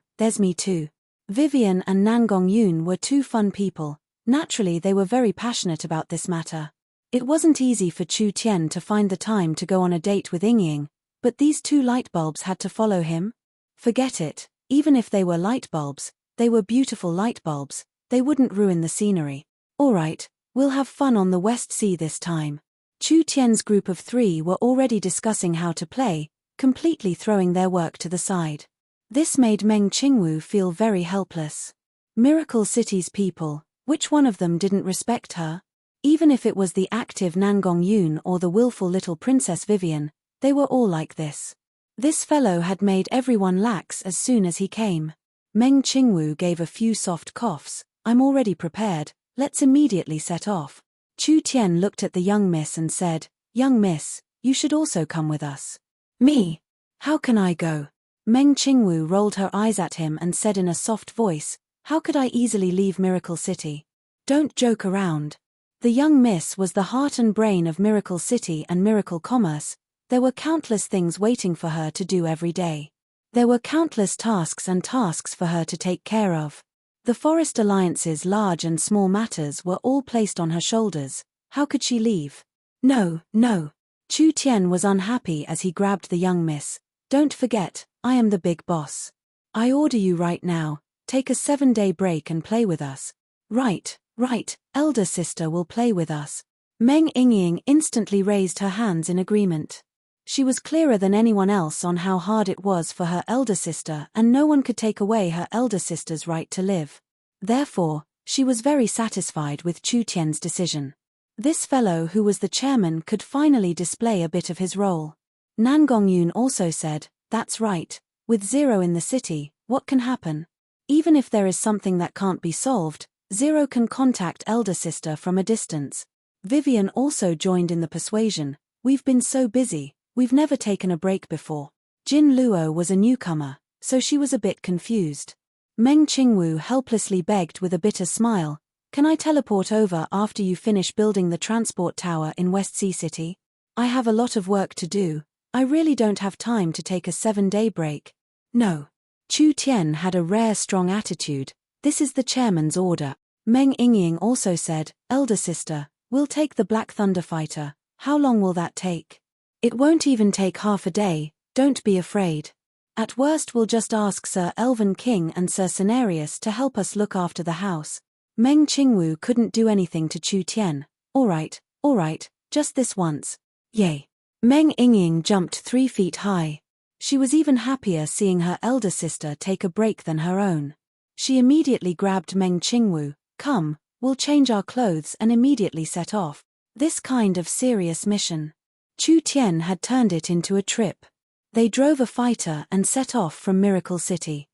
Speaker 1: Vivian and Nangong Yun were two fun people. Naturally they were very passionate about this matter. It wasn't easy for Chu Tian to find the time to go on a date with Yingying, but these two light bulbs had to follow him? Forget it, even if they were light bulbs, they were beautiful light bulbs, they wouldn't ruin the scenery. Alright, we'll have fun on the West Sea this time. Chu Tian's group of 3 were already discussing how to play, completely throwing their work to the side. This made Meng Qingwu feel very helpless. Miracle City's people, which one of them didn't respect her? Even if it was the active Nangong Yun or the willful little Princess Vivian, they were all like this. This fellow had made everyone lax as soon as he came. Meng Qingwu gave a few soft coughs. I'm already prepared, let's immediately set off. Chu Tian looked at the young miss and said, Young miss, you should also come with us. Me? How can I go? Meng Qingwu rolled her eyes at him and said in a soft voice, How could I easily leave Miracle City? Don't joke around. The young miss was the heart and brain of Miracle City and Miracle Commerce. There were countless things waiting for her to do every day. There were countless tasks for her to take care of. The Forest Alliance's large and small matters were all placed on her shoulders. How could she leave? No. Chu Tian was unhappy as he grabbed the young miss. Don't forget, I am the big boss. I order you right now, take a 7-day break and play with us. Right, elder sister will play with us. Meng Yingying instantly raised her hands in agreement. She was clearer than anyone else on how hard it was for her elder sister, and no one could take away her elder sister's right to live. Therefore, she was very satisfied with Chu Tian's decision. This fellow who was the chairman could finally display a bit of his role. Nangong Yun also said, That's right, with Zero in the city, what can happen? Even if there is something that can't be solved, Zero can contact elder sister from a distance. Vivian also joined in the persuasion. We've been so busy, we've never taken a break before. Jin Luo was a newcomer, so she was a bit confused. Meng Qingwu helplessly begged with a bitter smile, Can I teleport over after you finish building the transport tower in West Sea City? I have a lot of work to do, I really don't have time to take a 7-day break. No. Chu Tian had a rare strong attitude. This is the chairman's order. Meng Yingying also said, Elder sister, we'll take the Black Thunder Fighter. How long will that take? It won't even take half a day, don't be afraid. At worst we'll just ask Sir Elven King and Sir Cenarius to help us look after the house. Meng Qingwu couldn't do anything to Chu Tian. Alright, just this once. Yay. Meng Yingying jumped 3 feet high. She was even happier seeing her elder sister take a break than her own. She immediately grabbed Meng Qingwu. Come, we'll change our clothes and immediately set off. This kind of serious mission. Chu Tian had turned it into a trip. They drove a fighter and set off from Miracle City.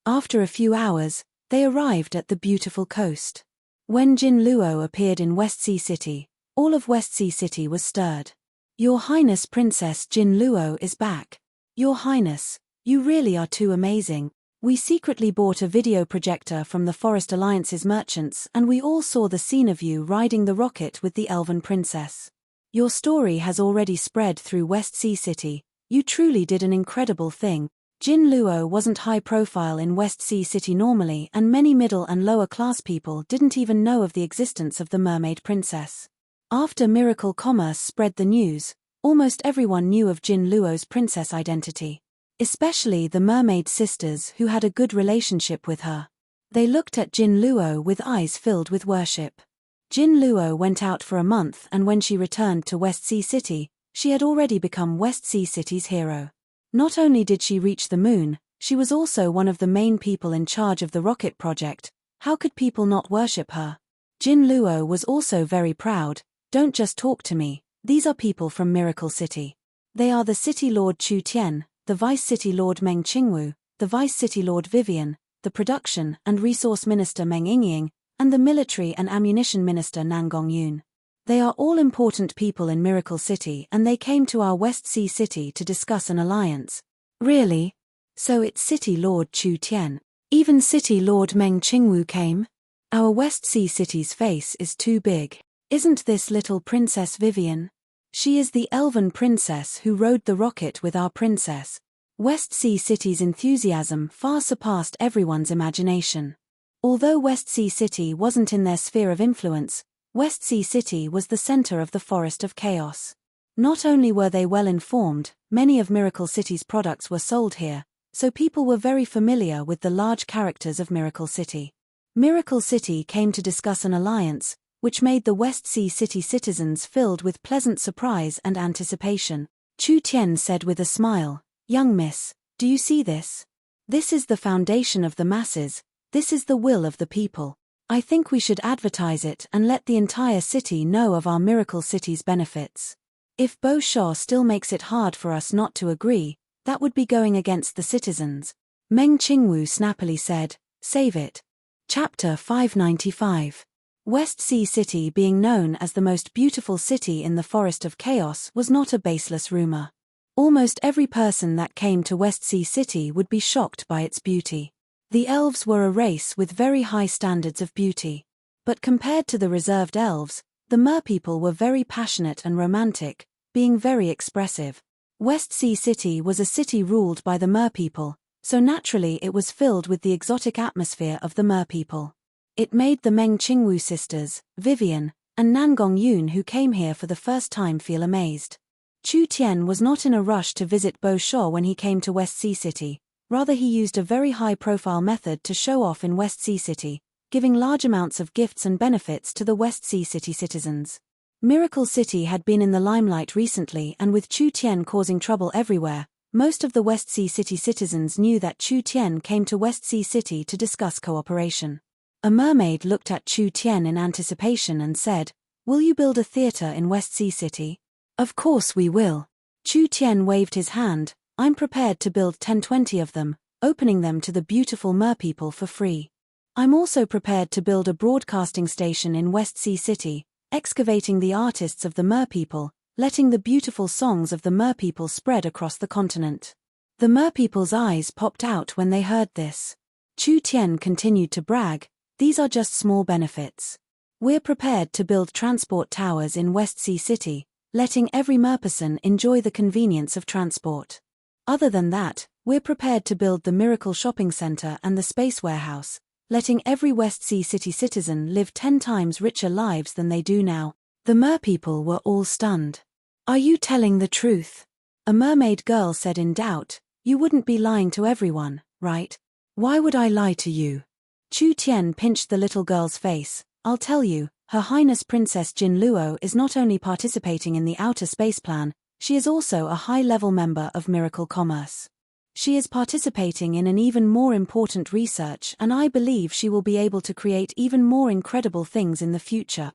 Speaker 1: After a few hours, they arrived at the beautiful coast. When Jin Luo appeared in West Sea City, all of West Sea City was stirred. Your Highness Princess Jin Luo is back. Your Highness, you really are too amazing. We secretly bought a video projector from the Forest Alliance's merchants and we all saw the scene of you riding the rocket with the Elven Princess. Your story has already spread through West Sea City. You truly did an incredible thing. Jin Luo wasn't high profile in West Sea City normally, and many middle and lower class people didn't even know of the existence of the Mermaid Princess. After Miracle Commerce spread the news, almost everyone knew of Jin Luo's princess identity. Especially the Mermaid sisters who had a good relationship with her. They looked at Jin Luo with eyes filled with worship. Jin Luo went out for a month, and when she returned to West Sea City, she had already become West Sea City's hero. Not only did she reach the moon, she was also one of the main people in charge of the rocket project. How could people not worship her? Jin Luo was also very proud. Don't just talk to me, these are people from Miracle City. They are the City Lord Chu Tian, the Vice City Lord Meng Qingwu, the Vice City Lord Vivian, the Production and Resource Minister Meng Yingying, and the Military and Ammunition Minister Nan Gongyun. They are all important people in Miracle City and they came to our West Sea City to discuss an alliance. Really? So it's City Lord Chu Tian. Even City Lord Meng Qingwu came? Our West Sea City's face is too big. Isn't this little Princess Vivian? She is the elven princess who rode the rocket with our princess. West Sea City's enthusiasm far surpassed everyone's imagination. Although West Sea City wasn't in their sphere of influence, West Sea City was the center of the Forest of Chaos. Not only were they well informed, many of Miracle City's products were sold here, so people were very familiar with the large characters of Miracle City. Miracle City came to discuss an alliance, which made the West Sea City citizens filled with pleasant surprise and anticipation. Chu Tian said with a smile, "Young miss, do you see this? This is the foundation of the masses, this is the will of the people. I think we should advertise it and let the entire city know of our Miracle City's benefits. If Bo Shaw still makes it hard for us not to agree, that would be going against the citizens." Meng Qingwu snappily said, "Save it." Chapter 595. West Sea City being known as the most beautiful city in the Forest of Chaos was not a baseless rumor. Almost every person that came to West Sea City would be shocked by its beauty. The elves were a race with very high standards of beauty. But compared to the reserved elves, the merpeople were very passionate and romantic, being very expressive. West Sea City was a city ruled by the merpeople, so naturally it was filled with the exotic atmosphere of the merpeople. It made the Meng Qingwu sisters, Vivian, and Nan Gongyun who came here for the first time feel amazed. Chu Tian was not in a rush to visit Bo Shaw when he came to West Sea City, rather he used a very high-profile method to show off in West Sea City, giving large amounts of gifts and benefits to the West Sea City citizens. Miracle City had been in the limelight recently and with Chu Tian causing trouble everywhere, most of the West Sea City citizens knew that Chu Tian came to West Sea City to discuss cooperation. A mermaid looked at Chu Tian in anticipation and said, "Will you build a theater in West Sea City?" "Of course we will." Chu Tian waved his hand, "I'm prepared to build 10-20 of them, opening them to the beautiful merpeople for free. I'm also prepared to build a broadcasting station in West Sea City, excavating the artists of the merpeople, letting the beautiful songs of the merpeople spread across the continent." The merpeople's eyes popped out when they heard this. Chu Tian continued to brag, "These are just small benefits. We're prepared to build transport towers in West Sea City, letting every merperson enjoy the convenience of transport. Other than that, we're prepared to build the Miracle Shopping Center and the Space Warehouse, letting every West Sea City citizen live 10 times richer lives than they do now." The merpeople were all stunned. "Are you telling the truth?" A mermaid girl said in doubt, "You wouldn't be lying to everyone, right?" "Why would I lie to you?" Chu Tian pinched the little girl's face. "I'll tell you, Her Highness Princess Jin Luo is not only participating in the Outer Space Plan, she is also a high-level member of Miracle Commerce. She is participating in an even more important research and I believe she will be able to create even more incredible things in the future.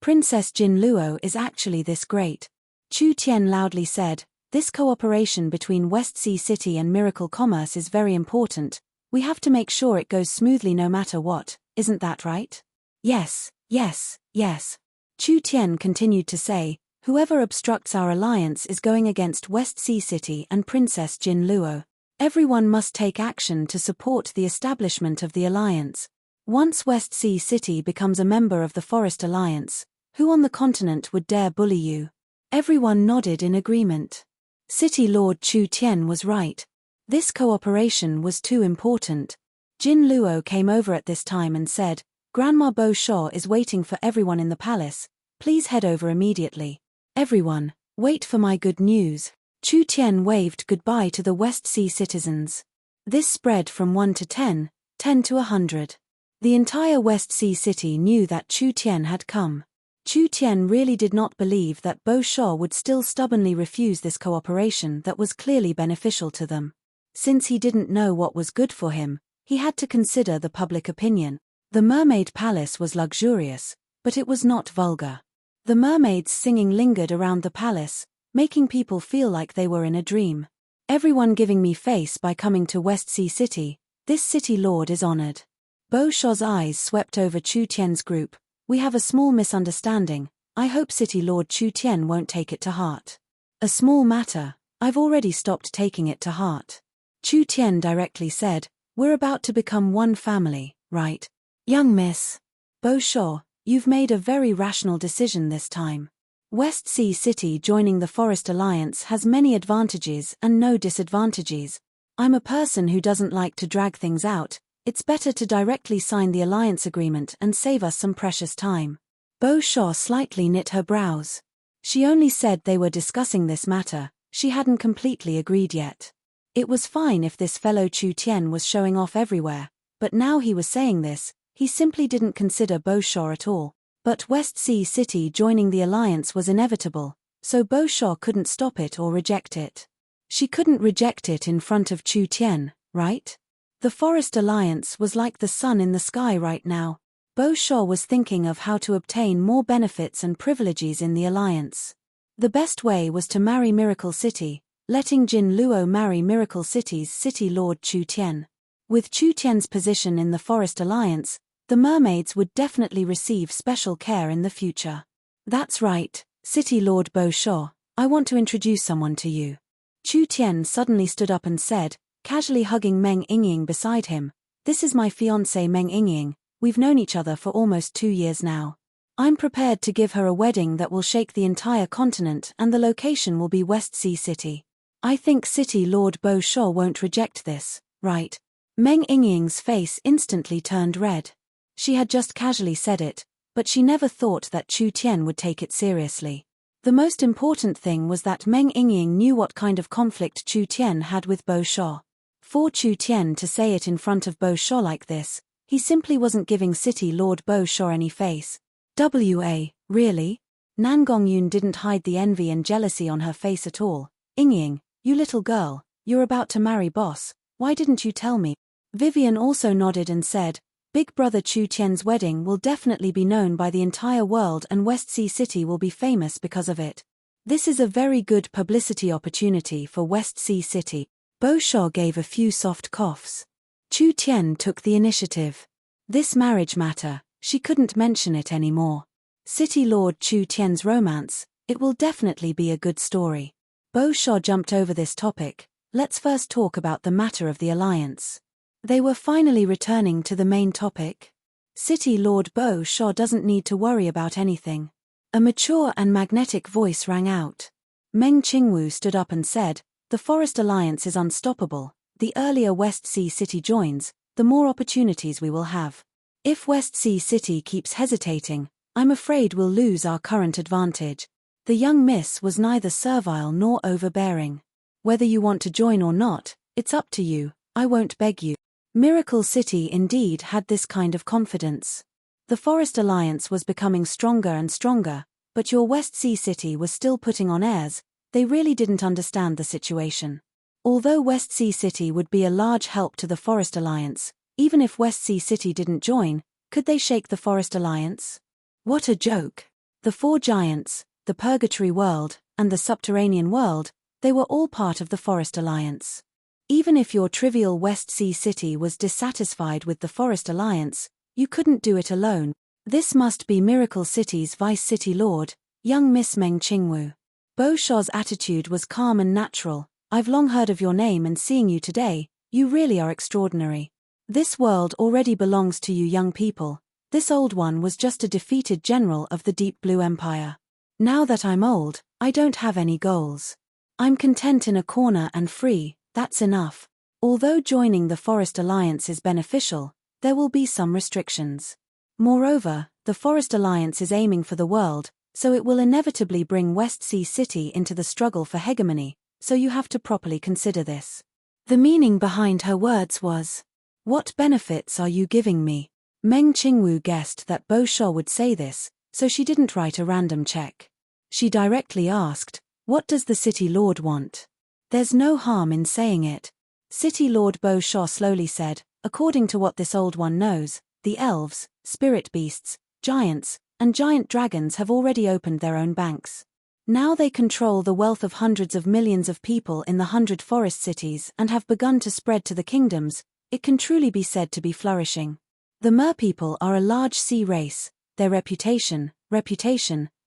Speaker 1: Princess Jin Luo is actually this great." Chu Tian loudly said, "This cooperation between West Sea City and Miracle Commerce is very important. We have to make sure it goes smoothly no matter what, isn't that right?" "Yes, yes, yes." Chu Tian continued to say, "Whoever obstructs our alliance is going against West Sea City and Princess Jin Luo. Everyone must take action to support the establishment of the alliance. Once West Sea City becomes a member of the Forest Alliance, who on the continent would dare bully you?" Everyone nodded in agreement. City Lord Chu Tian was right. This cooperation was too important. Jin Luo came over at this time and said, "Grandma Bo Shaw is waiting for everyone in the palace. Please head over immediately. Everyone, wait for my good news." Chu Tian waved goodbye to the West Sea citizens. This spread from 1 to 10, 10 to 100. The entire West Sea city knew that Chu Tian had come. Chu Tian really did not believe that Bo Shaw would still stubbornly refuse this cooperation that was clearly beneficial to them. Since he didn't know what was good for him, He had to consider the public opinion. The mermaid palace was luxurious, but it was not vulgar. The mermaids singing lingered around the palace, making people feel like they were in a dream. Everyone giving me face by coming to West Sea City. This city lord is honored. Bo Sho's eyes swept over Chu Tian's group. We have a small misunderstanding. I hope City Lord Chu Tian won't take it to heart. A small matter. I've already stopped taking it to heart. Chu Tian directly said, we're about to become one family, right? Young miss. Bo Sho, you've made a very rational decision this time. West Sea City joining the Forest Alliance has many advantages and no disadvantages. I'm a person who doesn't like to drag things out. It's better to directly sign the alliance agreement and save us some precious time. Bo Sho slightly knit her brows. She only said they were discussing this matter, she hadn't completely agreed yet. It was fine if this fellow Chu Tian was showing off everywhere, but now he was saying this, he simply didn't consider Bo Sho at all. But West Sea City joining the alliance was inevitable, so Bo Sho couldn't stop it or reject it. She couldn't reject it in front of Chu Tian, right? The Forest Alliance was like the sun in the sky right now. Bo Sho was thinking of how to obtain more benefits and privileges in the alliance. The best way was to marry Miracle City, letting Jin Luo marry Miracle City's city lord Chu Tian. With Chu Tian's position in the Forest Alliance, the mermaids would definitely receive special care in the future. That's right, City Lord Bo Sho, I want to introduce someone to you. Chu Tian suddenly stood up and said, casually hugging Meng Yingying beside him, this is my fiancée Meng Yingying, we've known each other for almost 2 years now. I'm prepared to give her a wedding that will shake the entire continent and the location will be West Sea City. I think City Lord Bo Sho won't reject this, right? Meng Yingying's face instantly turned red. She had just casually said it, but she never thought that Chu Tian would take it seriously. The most important thing was that Meng Yingying knew what kind of conflict Chu Tian had with Bo Sho. For Chu Tian to say it in front of Bo Sho like this, he simply wasn't giving City Lord Bo Sho any face. Really? Nan Gongyun didn't hide the envy and jealousy on her face at all. Yingying, you little girl, you're about to marry boss, why didn't you tell me? Vivian also nodded and said, Big brother Chu Tian's wedding will definitely be known by the entire world and West Sea City will be famous because of it. This is a very good publicity opportunity for West Sea City. Bo Sho gave a few soft coughs. Chu Tian took the initiative. This marriage matter, she couldn't mention it anymore. City Lord Chu Tian's romance, it will definitely be a good story. Bo Sho jumped over this topic, let's first talk about the matter of the alliance. They were finally returning to the main topic. City Lord Bo Sho doesn't need to worry about anything. A mature and magnetic voice rang out. Meng Qingwu stood up and said, the Forest Alliance is unstoppable. The earlier West Sea City joins, the more opportunities we will have. If West Sea City keeps hesitating, I'm afraid we'll lose our current advantage. The young miss was neither servile nor overbearing. Whether you want to join or not, it's up to you, I won't beg you. Miracle City indeed had this kind of confidence. The Forest Alliance was becoming stronger and stronger, but your West Sea City was still putting on airs. They really didn't understand the situation. Although West Sea City would be a large help to the Forest Alliance, even if West Sea City didn't join, could they shake the Forest Alliance? What a joke. The 4 giants, the Purgatory World, and the Subterranean World, they were all part of the Forest Alliance. Even if your trivial West Sea City was dissatisfied with the Forest Alliance, you couldn't do it alone. This must be Miracle City's Vice City Lord, young Miss Meng Qingwu. Bo Sho's attitude was calm and natural. I've long heard of your name and seeing you today, you really are extraordinary. This world already belongs to you young people. This old one was just a defeated general of the Deep Blue Empire. Now that I'm old, I don't have any goals. I'm content in a corner and free, that's enough. Although joining the Forest Alliance is beneficial, there will be some restrictions. Moreover, the Forest Alliance is aiming for the world, so it will inevitably bring West Sea City into the struggle for hegemony, so you have to properly consider this. The meaning behind her words was, what benefits are you giving me? Meng Qingwu guessed that Bo Sho would say this, so she didn't write a random check. She directly asked, what does the City Lord want? There's no harm in saying it. City Lord Bo Sho slowly said, According to what this old one knows, the elves, spirit beasts, giants, and giant dragons have already opened their own banks. Now they control the wealth of hundreds of millions of people in the 100 forest cities and have begun to spread to the kingdoms. It can truly be said to be flourishing. The merpeople are a large sea race. Their reputation,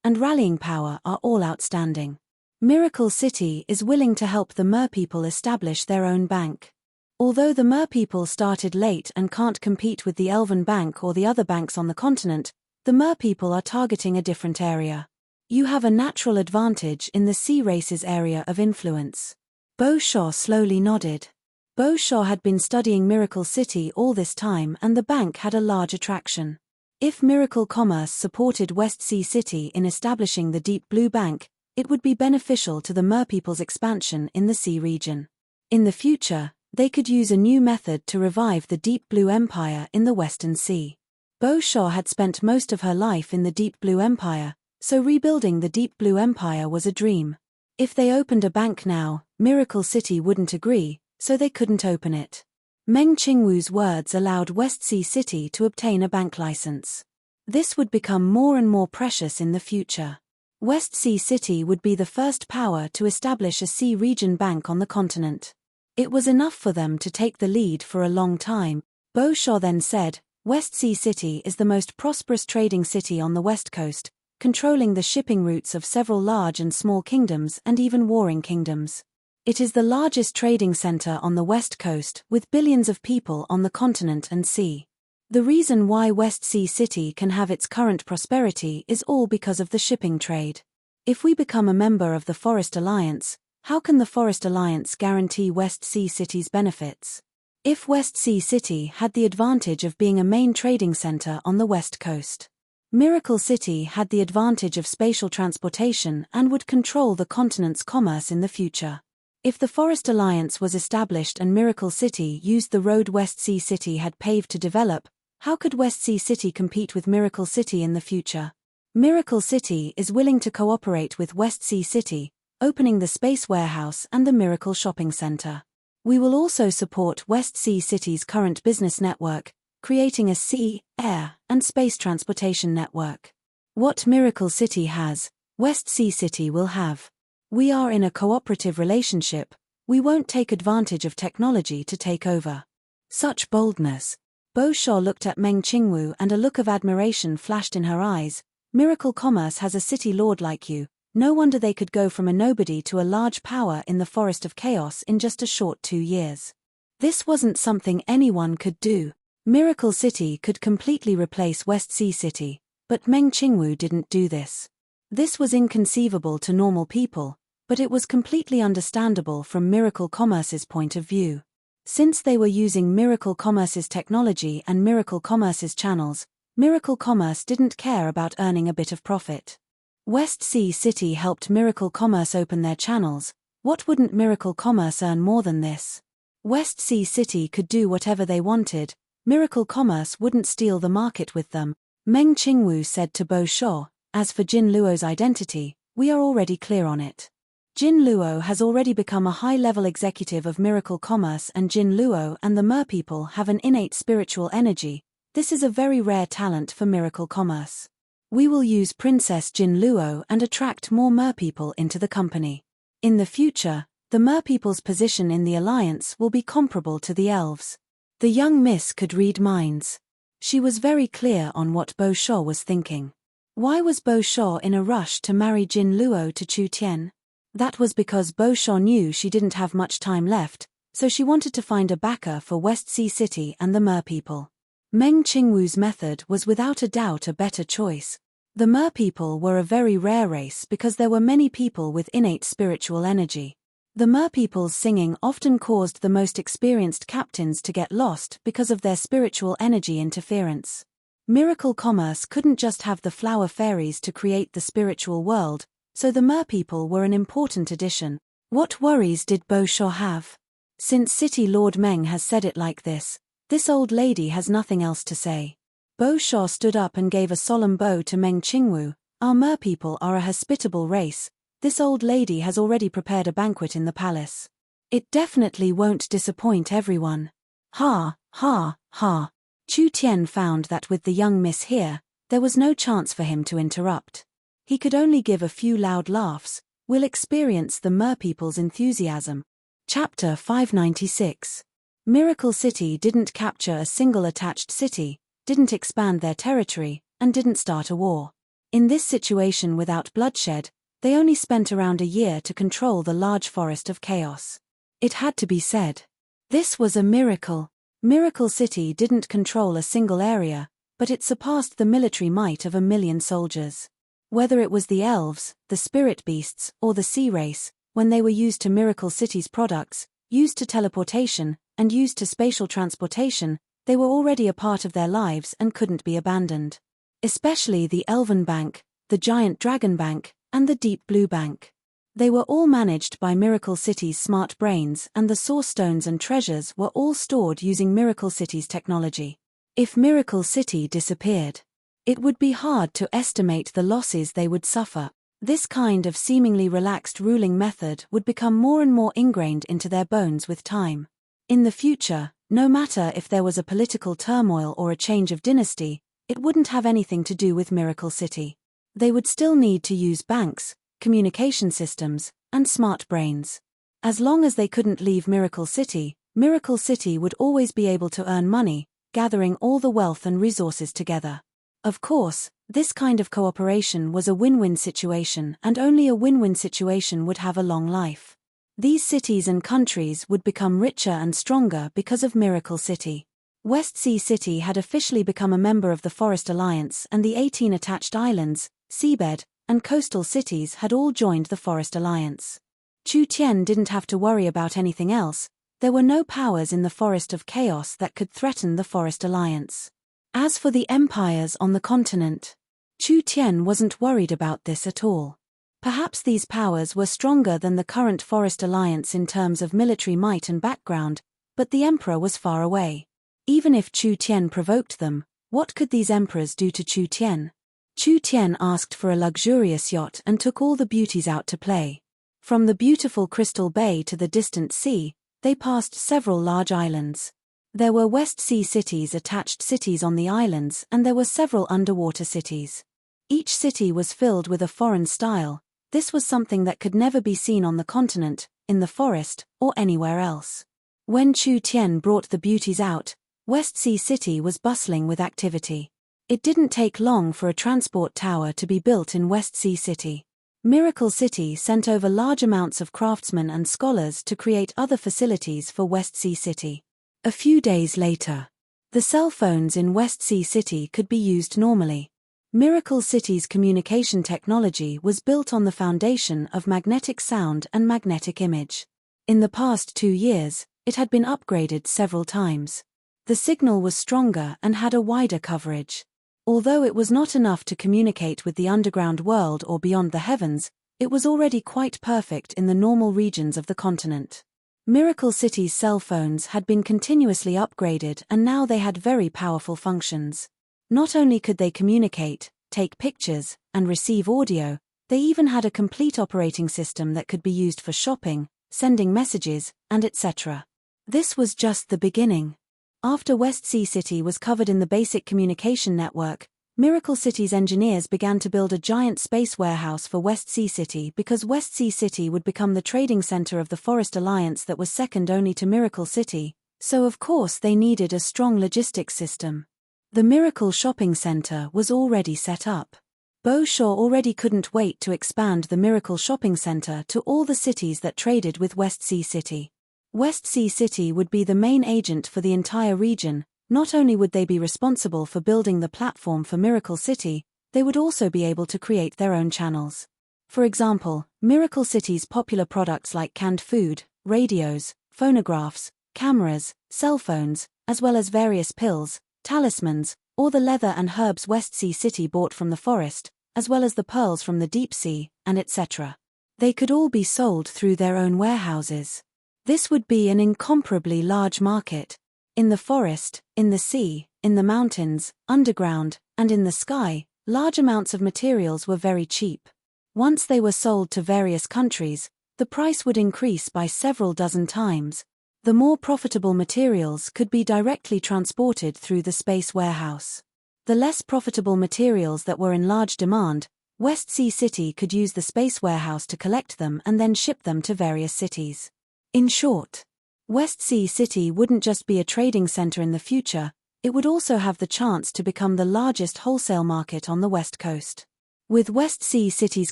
Speaker 1: and rallying power are all outstanding. Miracle City is willing to help the merpeople establish their own bank. Although the merpeople started late and can't compete with the Elven Bank or the other banks on the continent, the merpeople are targeting a different area. You have a natural advantage in the sea race's area of influence. Beauchamp slowly nodded. Beauchamp had been studying Miracle City all this time, and the bank had a large attraction. If Miracle Commerce supported West Sea City in establishing the Deep Blue Bank, it would be beneficial to the merpeople's expansion in the sea region. In the future, they could use a new method to revive the Deep Blue Empire in the Western Sea. Beauchamp had spent most of her life in the Deep Blue Empire, so rebuilding the Deep Blue Empire was a dream. If they opened a bank now, Miracle City wouldn't agree, so they couldn't open it. Meng Qingwu's words allowed West Sea City to obtain a bank license. This would become more and more precious in the future. West Sea City would be the first power to establish a sea region bank on the continent. It was enough for them to take the lead for a long time. Beauchamp then said, West Sea City is the most prosperous trading city on the west coast, controlling the shipping routes of several large and small kingdoms and even warring kingdoms. It is the largest trading center on the west coast, with billions of people on the continent and sea. The reason why West Sea City can have its current prosperity is all because of the shipping trade. If we become a member of the Forest Alliance, how can the Forest Alliance guarantee West Sea City's benefits? If West Sea City had the advantage of being a main trading center on the west coast, Miracle City had the advantage of spatial transportation and would control the continent's commerce in the future. If the Forest Alliance was established and Miracle City used the road West Sea City had paved to develop, how could West Sea City compete with Miracle City in the future? Miracle City is willing to cooperate with West Sea City, opening the Space Warehouse and the Miracle Shopping Center. We will also support West Sea City's current business network, creating a sea, air, and space transportation network. What Miracle City has, West Sea City will have. We are in a cooperative relationship. We won't take advantage of technology to take over. Such boldness. Beauchamp looked at Meng Qingwu and a look of admiration flashed in her eyes. Miracle Commerce has a city lord like you. No wonder they could go from a nobody to a large power in the Forest of Chaos in just a short 2 years. This wasn't something anyone could do. Miracle City could completely replace West Sea City, but Meng Qingwu didn't do this. This was inconceivable to normal people, but it was completely understandable from Miracle Commerce's point of view. Since they were using Miracle Commerce's technology and Miracle Commerce's channels, Miracle Commerce didn't care about earning a bit of profit. West Sea City helped Miracle Commerce open their channels. What wouldn't Miracle Commerce earn more than this? West Sea City could do whatever they wanted. Miracle Commerce wouldn't steal the market with them. Meng Qingwu said to Beauchamp, as for Jin Luo's identity, we are already clear on it. Jin Luo has already become a high-level executive of Miracle Commerce, and Jin Luo and the merpeople have an innate spiritual energy. This is a very rare talent for Miracle Commerce. We will use Princess Jin Luo and attract more merpeople into the company. In the future, the merpeople's position in the alliance will be comparable to the elves. The young miss could read minds. She was very clear on what Beauchamp was thinking. Why was Beauchamp in a rush to marry Jin Luo to Chu Tian? That was because Beauchamp knew she didn't have much time left, so she wanted to find a backer for West Sea City and the merpeople. Meng Qingwu's method was without a doubt a better choice. The merpeople were a very rare race because there were many people with innate spiritual energy. The merpeople's singing often caused the most experienced captains to get lost because of their spiritual energy interference. Miracle Commerce couldn't just have the flower fairies to create the spiritual world, so the merpeople were an important addition. What worries did Beauchamp have? Since City Lord Meng has said it like this old lady has nothing else to say. Beauchamp stood up and gave a solemn bow to Meng Qingwu. Our merpeople are a hospitable race. This old lady has already prepared a banquet in the palace. It definitely won't disappoint everyone. Ha, Ha, ha. Chu Tian found that with the young miss here, there was no chance for him to interrupt. He could only give a few loud laughs. We'll experience the merpeople's enthusiasm. Chapter 596. Miracle City didn't capture a single attached city, didn't expand their territory, and didn't start a war. In this situation without bloodshed, they only spent around a year to control the large forest of chaos. It had to be said. This was a miracle. Miracle City didn't control a single area, but it surpassed the military might of 1,000,000 soldiers. Whether it was the elves, the spirit beasts, or the sea race, when they were used to Miracle City's products, used to teleportation, and used to spatial transportation, they were already a part of their lives and couldn't be abandoned. Especially the Elven Bank, the Giant Dragon Bank, and the Deep Blue Bank. They were all managed by Miracle City's smart brains, and the source stones and treasures were all stored using Miracle City's technology. If Miracle City disappeared, it would be hard to estimate the losses they would suffer. This kind of seemingly relaxed ruling method would become more and more ingrained into their bones with time. In the future, no matter if there was a political turmoil or a change of dynasty, it wouldn't have anything to do with Miracle City. They would still need to use banks, communication systems, and smart brains. As long as they couldn't leave Miracle City would always be able to earn money, gathering all the wealth and resources together. Of course, this kind of cooperation was a win-win situation, and only a win-win situation would have a long life. These cities and countries would become richer and stronger because of Miracle City. West Sea City had officially become a member of the Forest Alliance, and the 18 attached islands, seabed, and coastal cities had all joined the Forest Alliance. Chu Tian didn't have to worry about anything else. There were no powers in the Forest of Chaos that could threaten the Forest Alliance. As for the empires on the continent, Chu Tian wasn't worried about this at all. Perhaps these powers were stronger than the current Forest Alliance in terms of military might and background, but the emperor was far away. Even if Chu Tian provoked them, what could these emperors do to Chu Tian? Chu Tian asked for a luxurious yacht and took all the beauties out to play. From the beautiful Crystal Bay to the distant sea, they passed several large islands. There were West Sea cities, attached cities on the islands, and there were several underwater cities. Each city was filled with a foreign style. This was something that could never be seen on the continent, in the forest, or anywhere else. When Chu Tian brought the beauties out, West Sea City was bustling with activity. It didn't take long for a transport tower to be built in West Sea City. Miracle City sent over large amounts of craftsmen and scholars to create other facilities for West Sea City. A few days later, the cell phones in West Sea City could be used normally. Miracle City's communication technology was built on the foundation of magnetic sound and magnetic image. In the past 2 years, it had been upgraded several times. The signal was stronger and had a wider coverage. Although it was not enough to communicate with the underground world or beyond the heavens, it was already quite perfect in the normal regions of the continent. Miracle City's cell phones had been continuously upgraded, and now they had very powerful functions. Not only could they communicate, take pictures, and receive audio, they even had a complete operating system that could be used for shopping, sending messages, and etc. This was just the beginning. After West Sea City was covered in the basic communication network, Miracle City's engineers began to build a giant space warehouse for West Sea City, because West Sea City would become the trading center of the Forest Alliance that was second only to Miracle City, so of course they needed a strong logistics system. The Miracle Shopping Center was already set up. Bo Shaw already couldn't wait to expand the Miracle Shopping Center to all the cities that traded with West Sea City. West Sea City would be the main agent for the entire region. Not only would they be responsible for building the platform for Miracle City, they would also be able to create their own channels. For example, Miracle City's popular products like canned food, radios, phonographs, cameras, cell phones, as well as various pills, talismans, or the leather and herbs West Sea City bought from the forest, as well as the pearls from the deep sea, and etc. They could all be sold through their own warehouses. This would be an incomparably large market. In the forest, in the sea, in the mountains, underground, and in the sky, large amounts of materials were very cheap. Once they were sold to various countries, the price would increase by several dozen times. The more profitable materials could be directly transported through the space warehouse. The less profitable materials that were in large demand, West Sea City could use the space warehouse to collect them and then ship them to various cities. In short, West Sea City wouldn't just be a trading center in the future, it would also have the chance to become the largest wholesale market on the West Coast. With West Sea City's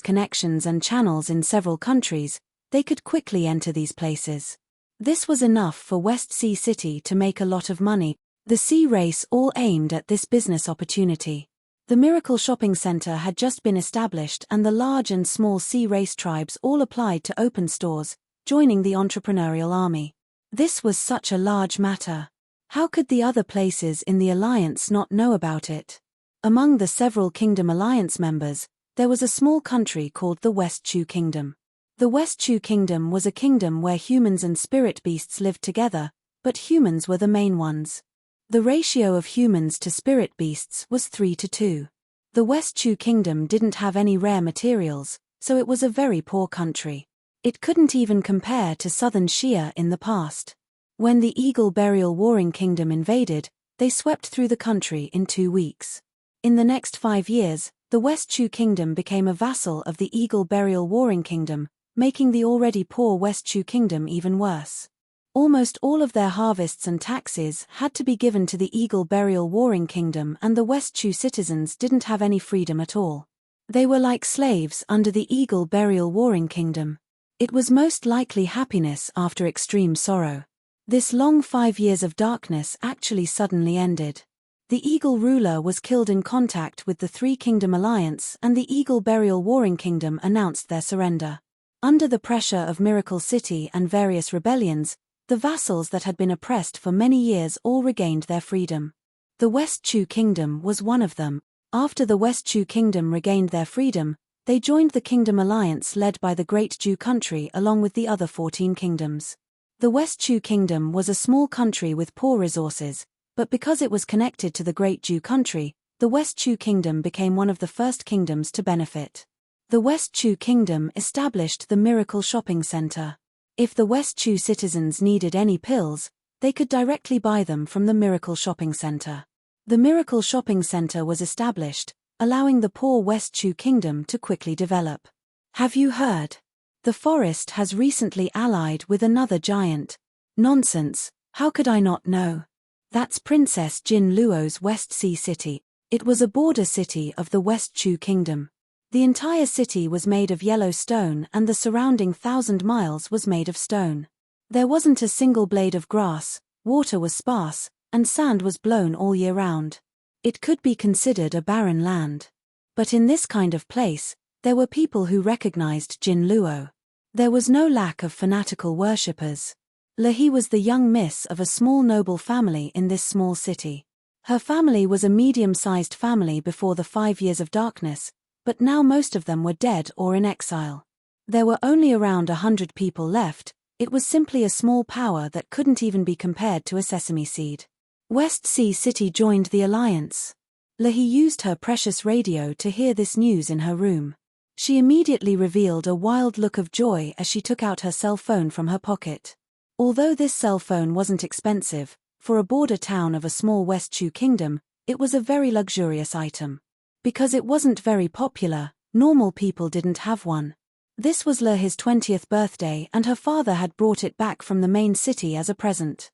Speaker 1: connections and channels in several countries, they could quickly enter these places. This was enough for West Sea City to make a lot of money. The sea race all aimed at this business opportunity. The Miracle Shopping Center had just been established and the large and small sea race tribes all applied to open stores, joining the entrepreneurial army. This was such a large matter. How could the other places in the alliance not know about it? Among the several Kingdom Alliance members, there was a small country called the West Chu Kingdom. The West Chu Kingdom was a kingdom where humans and spirit beasts lived together, but humans were the main ones. The ratio of humans to spirit beasts was 3:2. The West Chu Kingdom didn't have any rare materials, so it was a very poor country. It couldn't even compare to southern Xia in the past. When the Eagle Burial Warring Kingdom invaded, they swept through the country in 2 weeks. In the next 5 years, the West Chu Kingdom became a vassal of the Eagle Burial Warring Kingdom, making the already poor West Chu Kingdom even worse. Almost all of their harvests and taxes had to be given to the Eagle Burial Warring Kingdom, and the West Chu citizens didn't have any freedom at all. They were like slaves under the Eagle Burial Warring Kingdom. It was most likely happiness after extreme sorrow. This long 5 years of darkness actually suddenly ended. The Eagle ruler was killed in contact with the Three Kingdom Alliance, and the Eagle Burial Warring Kingdom announced their surrender. Under the pressure of Miracle City and various rebellions, the vassals that had been oppressed for many years all regained their freedom. The West Chu Kingdom was one of them. After the West Chu Kingdom regained their freedom, they joined the Kingdom Alliance led by the Great Chu country along with the other 14 kingdoms. The West Chu Kingdom was a small country with poor resources, but because it was connected to the Great Chu country, the West Chu Kingdom became one of the first kingdoms to benefit. The West Chu Kingdom established the Miracle Shopping Center. If the West Chu citizens needed any pills, they could directly buy them from the Miracle Shopping Center. The Miracle Shopping Center was established, allowing the poor West Chu Kingdom to quickly develop. Have you heard? The forest has recently allied with another giant. Nonsense, how could I not know? That's Princess Jin Luo's West Sea City. It was a border city of the West Chu Kingdom. The entire city was made of yellow stone and the surrounding 1,000 miles was made of stone. There wasn't a single blade of grass, water was sparse, and sand was blown all year round. It could be considered a barren land. But in this kind of place, there were people who recognized Jin Luo. There was no lack of fanatical worshippers. Lehi was the young miss of a small noble family in this small city. Her family was a medium-sized family before the 5 years of darkness, but now most of them were dead or in exile. There were only around 100 people left. It was simply a small power that couldn't even be compared to a sesame seed. West Sea City joined the alliance. Lehi used her precious radio to hear this news in her room. She immediately revealed a wild look of joy as she took out her cell phone from her pocket. Although this cell phone wasn't expensive, for a border town of a small West Chu kingdom, it was a very luxurious item. Because it wasn't very popular, normal people didn't have one. This was Lehi's 20th birthday and her father had brought it back from the main city as a present.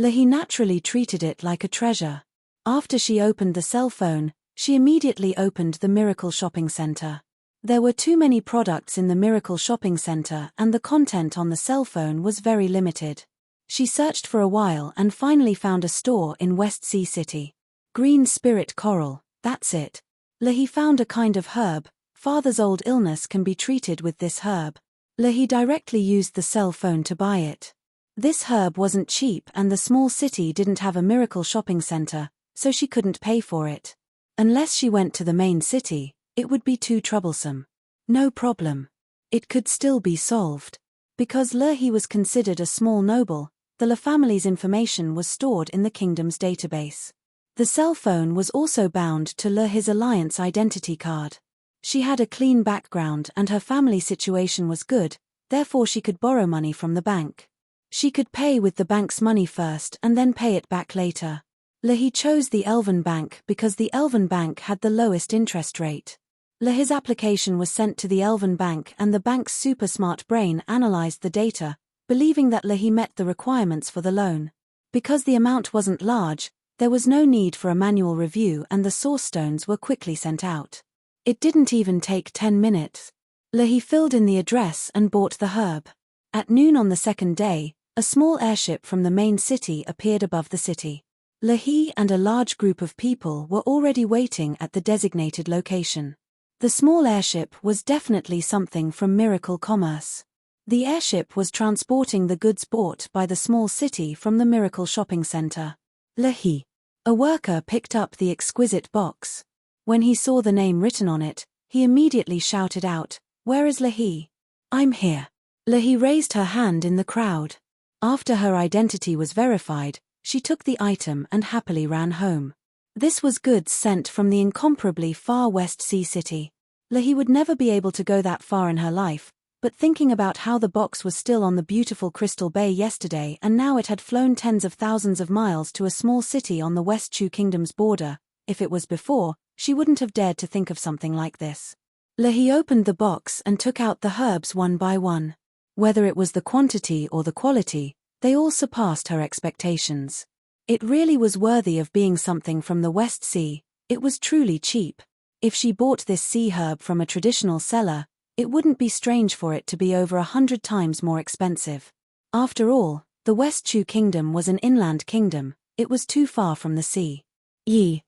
Speaker 1: Lehi naturally treated it like a treasure. After she opened the cell phone, she immediately opened the Miracle Shopping Center. There were too many products in the Miracle Shopping Center and the content on the cell phone was very limited. She searched for a while and finally found a store in West Sea City. Green spirit coral, that's it. Lehi found a kind of herb. Father's old illness can be treated with this herb. Lehi directly used the cell phone to buy it. This herb wasn't cheap and the small city didn't have a Miracle Shopping Center, so she couldn't pay for it. Unless she went to the main city, it would be too troublesome. No problem. It could still be solved. Because Lehi was considered a small noble, the Le family's information was stored in the kingdom's database. The cell phone was also bound to Lehi's alliance identity card. She had a clean background and her family situation was good, therefore she could borrow money from the bank. She could pay with the bank's money first and then pay it back later. Lehi chose the Elven Bank because the Elven Bank had the lowest interest rate. Lehi's application was sent to the Elven Bank and the bank's super smart brain analyzed the data, believing that Lehi met the requirements for the loan. Because the amount wasn't large, there was no need for a manual review and the source stones were quickly sent out. It didn't even take 10 minutes. Lehi filled in the address and bought the herb. At noon on the second day, a small airship from the main city appeared above the city. Lehi and a large group of people were already waiting at the designated location. The small airship was definitely something from Miracle Commerce. The airship was transporting the goods bought by the small city from the Miracle Shopping Center. Lehi. A worker picked up the exquisite box. When he saw the name written on it, he immediately shouted out, "Where is Lehi?" "I'm here." Lehi raised her hand in the crowd. After her identity was verified, she took the item and happily ran home. This was goods sent from the incomparably far West Sea city. Lehi would never be able to go that far in her life, but thinking about how the box was still on the beautiful Crystal Bay yesterday and now it had flown tens of thousands of miles to a small city on the West Chu Kingdom's border, if it was before, she wouldn't have dared to think of something like this. Lehi opened the box and took out the herbs one by one. Whether it was the quantity or the quality, they all surpassed her expectations. It really was worthy of being something from the West Sea. It was truly cheap. If she bought this sea herb from a traditional seller, it wouldn't be strange for it to be over 100 times more expensive. After all, the West Chu Kingdom was an inland kingdom, it was too far from the sea.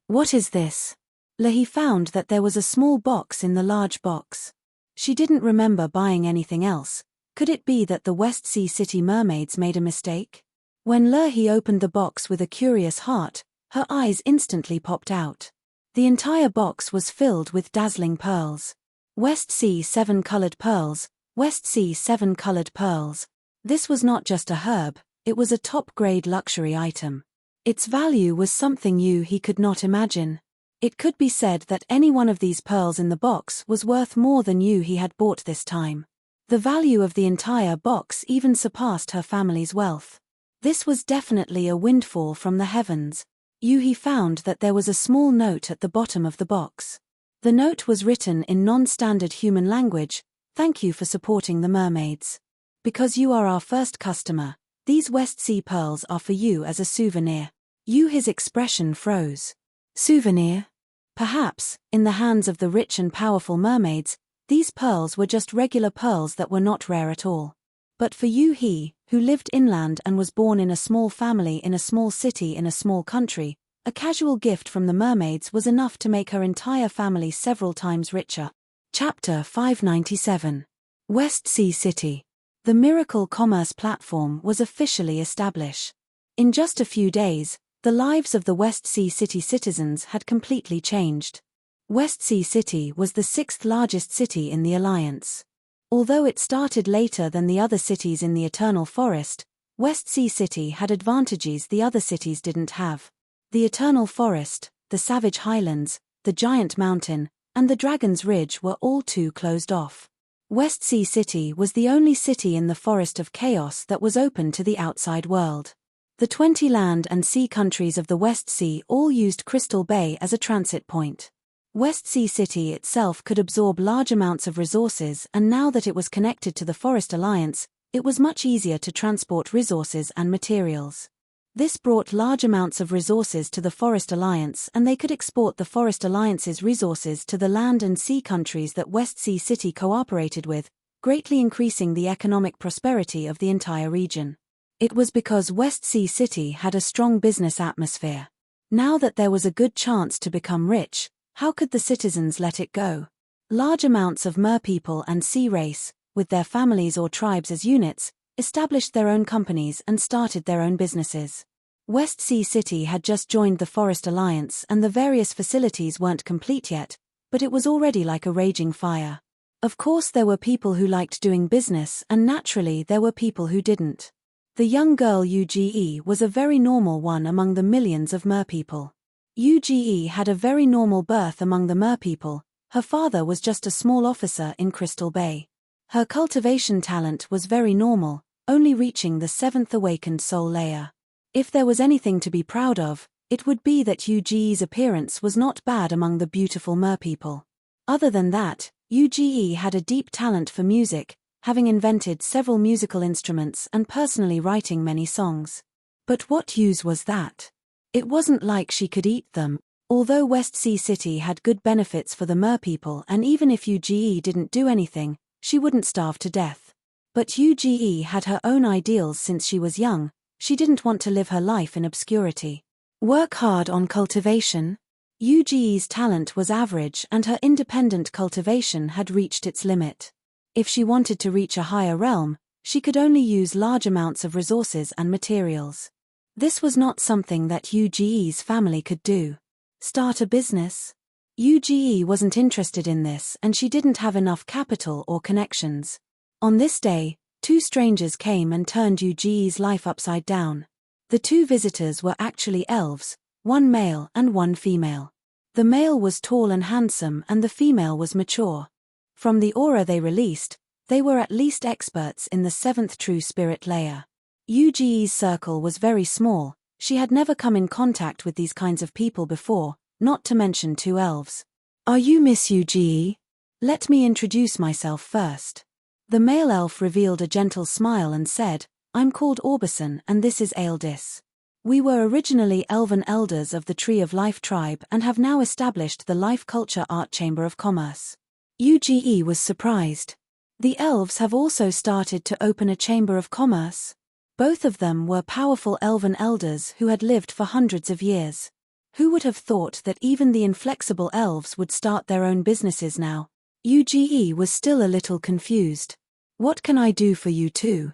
Speaker 1: What is this? Lehi found that there was a small box in the large box. She didn't remember buying anything else. Could it be that the West Sea City mermaids made a mistake? When Lehi opened the box with a curious heart, her eyes instantly popped out. The entire box was filled with dazzling pearls. West Sea 7-colored pearls, West Sea 7-colored pearls. This was not just a herb, it was a top-grade luxury item. Its value was something he could not imagine. It could be said that any one of these pearls in the box was worth more than he had bought this time. The value of the entire box even surpassed her family's wealth. This was definitely a windfall from the heavens. He found that there was a small note at the bottom of the box. The note was written in non-standard human language, "Thank you for supporting the mermaids. Because you are our first customer, these West Sea pearls are for you as a souvenir." His expression froze. Souvenir? Perhaps, in the hands of the rich and powerful mermaids, these pearls were just regular pearls that were not rare at all. But for he, who lived inland and was born in a small family in a small city in a small country, a casual gift from the mermaids was enough to make her entire family several times richer. Chapter 597. West Sea City. The Miracle Commerce platform was officially established. In just a few days, the lives of the West Sea City citizens had completely changed. West Sea City was the 6th largest city in the Alliance. Although it started later than the other cities in the Eternal Forest, West Sea City had advantages the other cities didn't have. The Eternal Forest, the Savage Highlands, the Giant Mountain, and the Dragon's Ridge were all too closed off. West Sea City was the only city in the Forest of Chaos that was open to the outside world. The 20 land and sea countries of the West Sea all used Crystal Bay as a transit point. West Sea City itself could absorb large amounts of resources, and now that it was connected to the Forest Alliance, it was much easier to transport resources and materials. This brought large amounts of resources to the Forest Alliance, and they could export the Forest Alliance's resources to the land and sea countries that West Sea City cooperated with, greatly increasing the economic prosperity of the entire region. It was because West Sea City had a strong business atmosphere. Now that there was a good chance to become rich, how could the citizens let it go? Large amounts of merpeople and sea race, with their families or tribes as units, established their own companies and started their own businesses. West Sea City had just joined the Forest Alliance and the various facilities weren't complete yet, but it was already like a raging fire. Of course there were people who liked doing business and naturally there were people who didn't. The young girl Uge was a very normal one among the millions of merpeople. Uge had a very normal birth among the merpeople. Her father was just a small officer in Crystal Bay. Her cultivation talent was very normal, only reaching the 7th awakened soul layer. If there was anything to be proud of, it would be that Uge's appearance was not bad among the beautiful merpeople. Other than that, Uge had a deep talent for music, having invented several musical instruments and personally writing many songs. But what use was that? It wasn't like she could eat them. Although West Sea City had good benefits for the merpeople, and even if Uge didn't do anything, she wouldn't starve to death. But Uge had her own ideals since she was young. She didn't want to live her life in obscurity. Work hard on cultivation. Uge's talent was average and her independent cultivation had reached its limit. If she wanted to reach a higher realm, she could only use large amounts of resources and materials. This was not something that Uge's family could do. Start a business? Uge wasn't interested in this, and she didn't have enough capital or connections. On this day, two strangers came and turned Uge's life upside down. The two visitors were actually elves, one male and one female. The male was tall and handsome and the female was mature. From the aura they released, they were at least experts in the 7th true spirit layer. Uge's circle was very small. She had never come in contact with these kinds of people before, not to mention two elves. Are you Miss Uge? Let me introduce myself first. The male elf revealed a gentle smile and said, I'm called Orbison and this is Aeldis. We were originally elven elders of the Tree of Life tribe and have now established the Life Culture Art Chamber of Commerce. Uge was surprised. The elves have also started to open a chamber of commerce. Both of them were powerful elven elders who had lived for hundreds of years. Who would have thought that even the inflexible elves would start their own businesses now? Uge was still a little confused. What can I do for you too?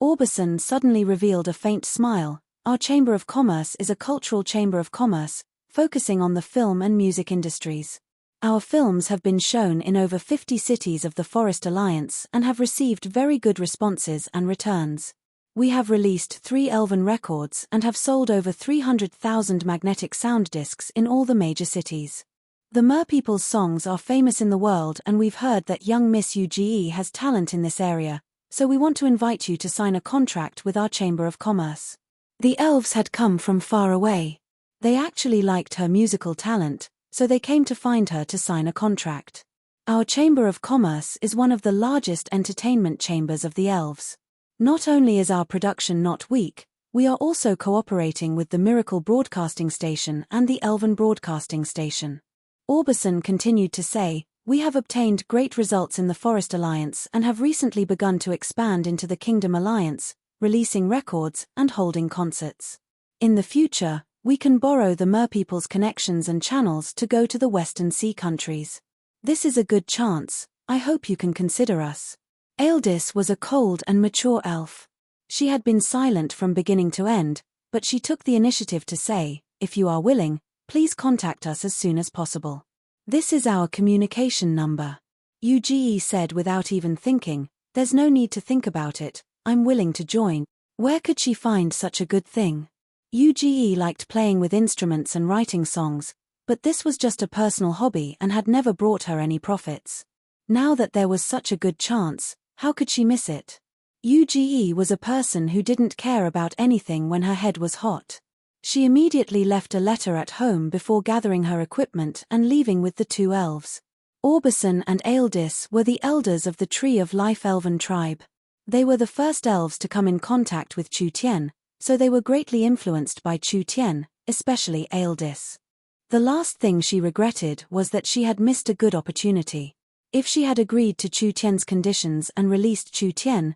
Speaker 1: Orbison suddenly revealed a faint smile. Our Chamber of Commerce is a cultural chamber of commerce, focusing on the film and music industries. Our films have been shown in over 50 cities of the Forest Alliance and have received very good responses and returns. We have released 3 elven records and have sold over 300,000 magnetic sound discs in all the major cities. The merpeople's songs are famous in the world and we've heard that young Miss Uge has talent in this area, so we want to invite you to sign a contract with our Chamber of Commerce. The elves had come from far away. They actually liked her musical talent, so they came to find her to sign a contract. Our Chamber of Commerce is one of the largest entertainment chambers of the elves. Not only is our production not weak, we are also cooperating with the Miracle Broadcasting Station and the Elven Broadcasting Station. Orbison continued to say, we have obtained great results in the Forest Alliance and have recently begun to expand into the Kingdom Alliance, releasing records and holding concerts. In the future, we can borrow the merpeople's connections and channels to go to the Western Sea countries. This is a good chance. I hope you can consider us. Aeldis was a cold and mature elf. She had been silent from beginning to end, but she took the initiative to say, if you are willing, please contact us as soon as possible. This is our communication number. Uge said without even thinking, there's no need to think about it, I'm willing to join. Where could she find such a good thing? Uge liked playing with instruments and writing songs, but this was just a personal hobby and had never brought her any profits. Now that there was such a good chance, how could she miss it? Uge was a person who didn't care about anything when her head was hot. She immediately left a letter at home before gathering her equipment and leaving with the two elves. Orbison and Aeldis were the elders of the Tree of Life Elven tribe. They were the first elves to come in contact with Chu Tien, so they were greatly influenced by Chu Tien, especially Aeldis. The last thing she regretted was that she had missed a good opportunity. If she had agreed to Chu Tien's conditions and released Chu Tien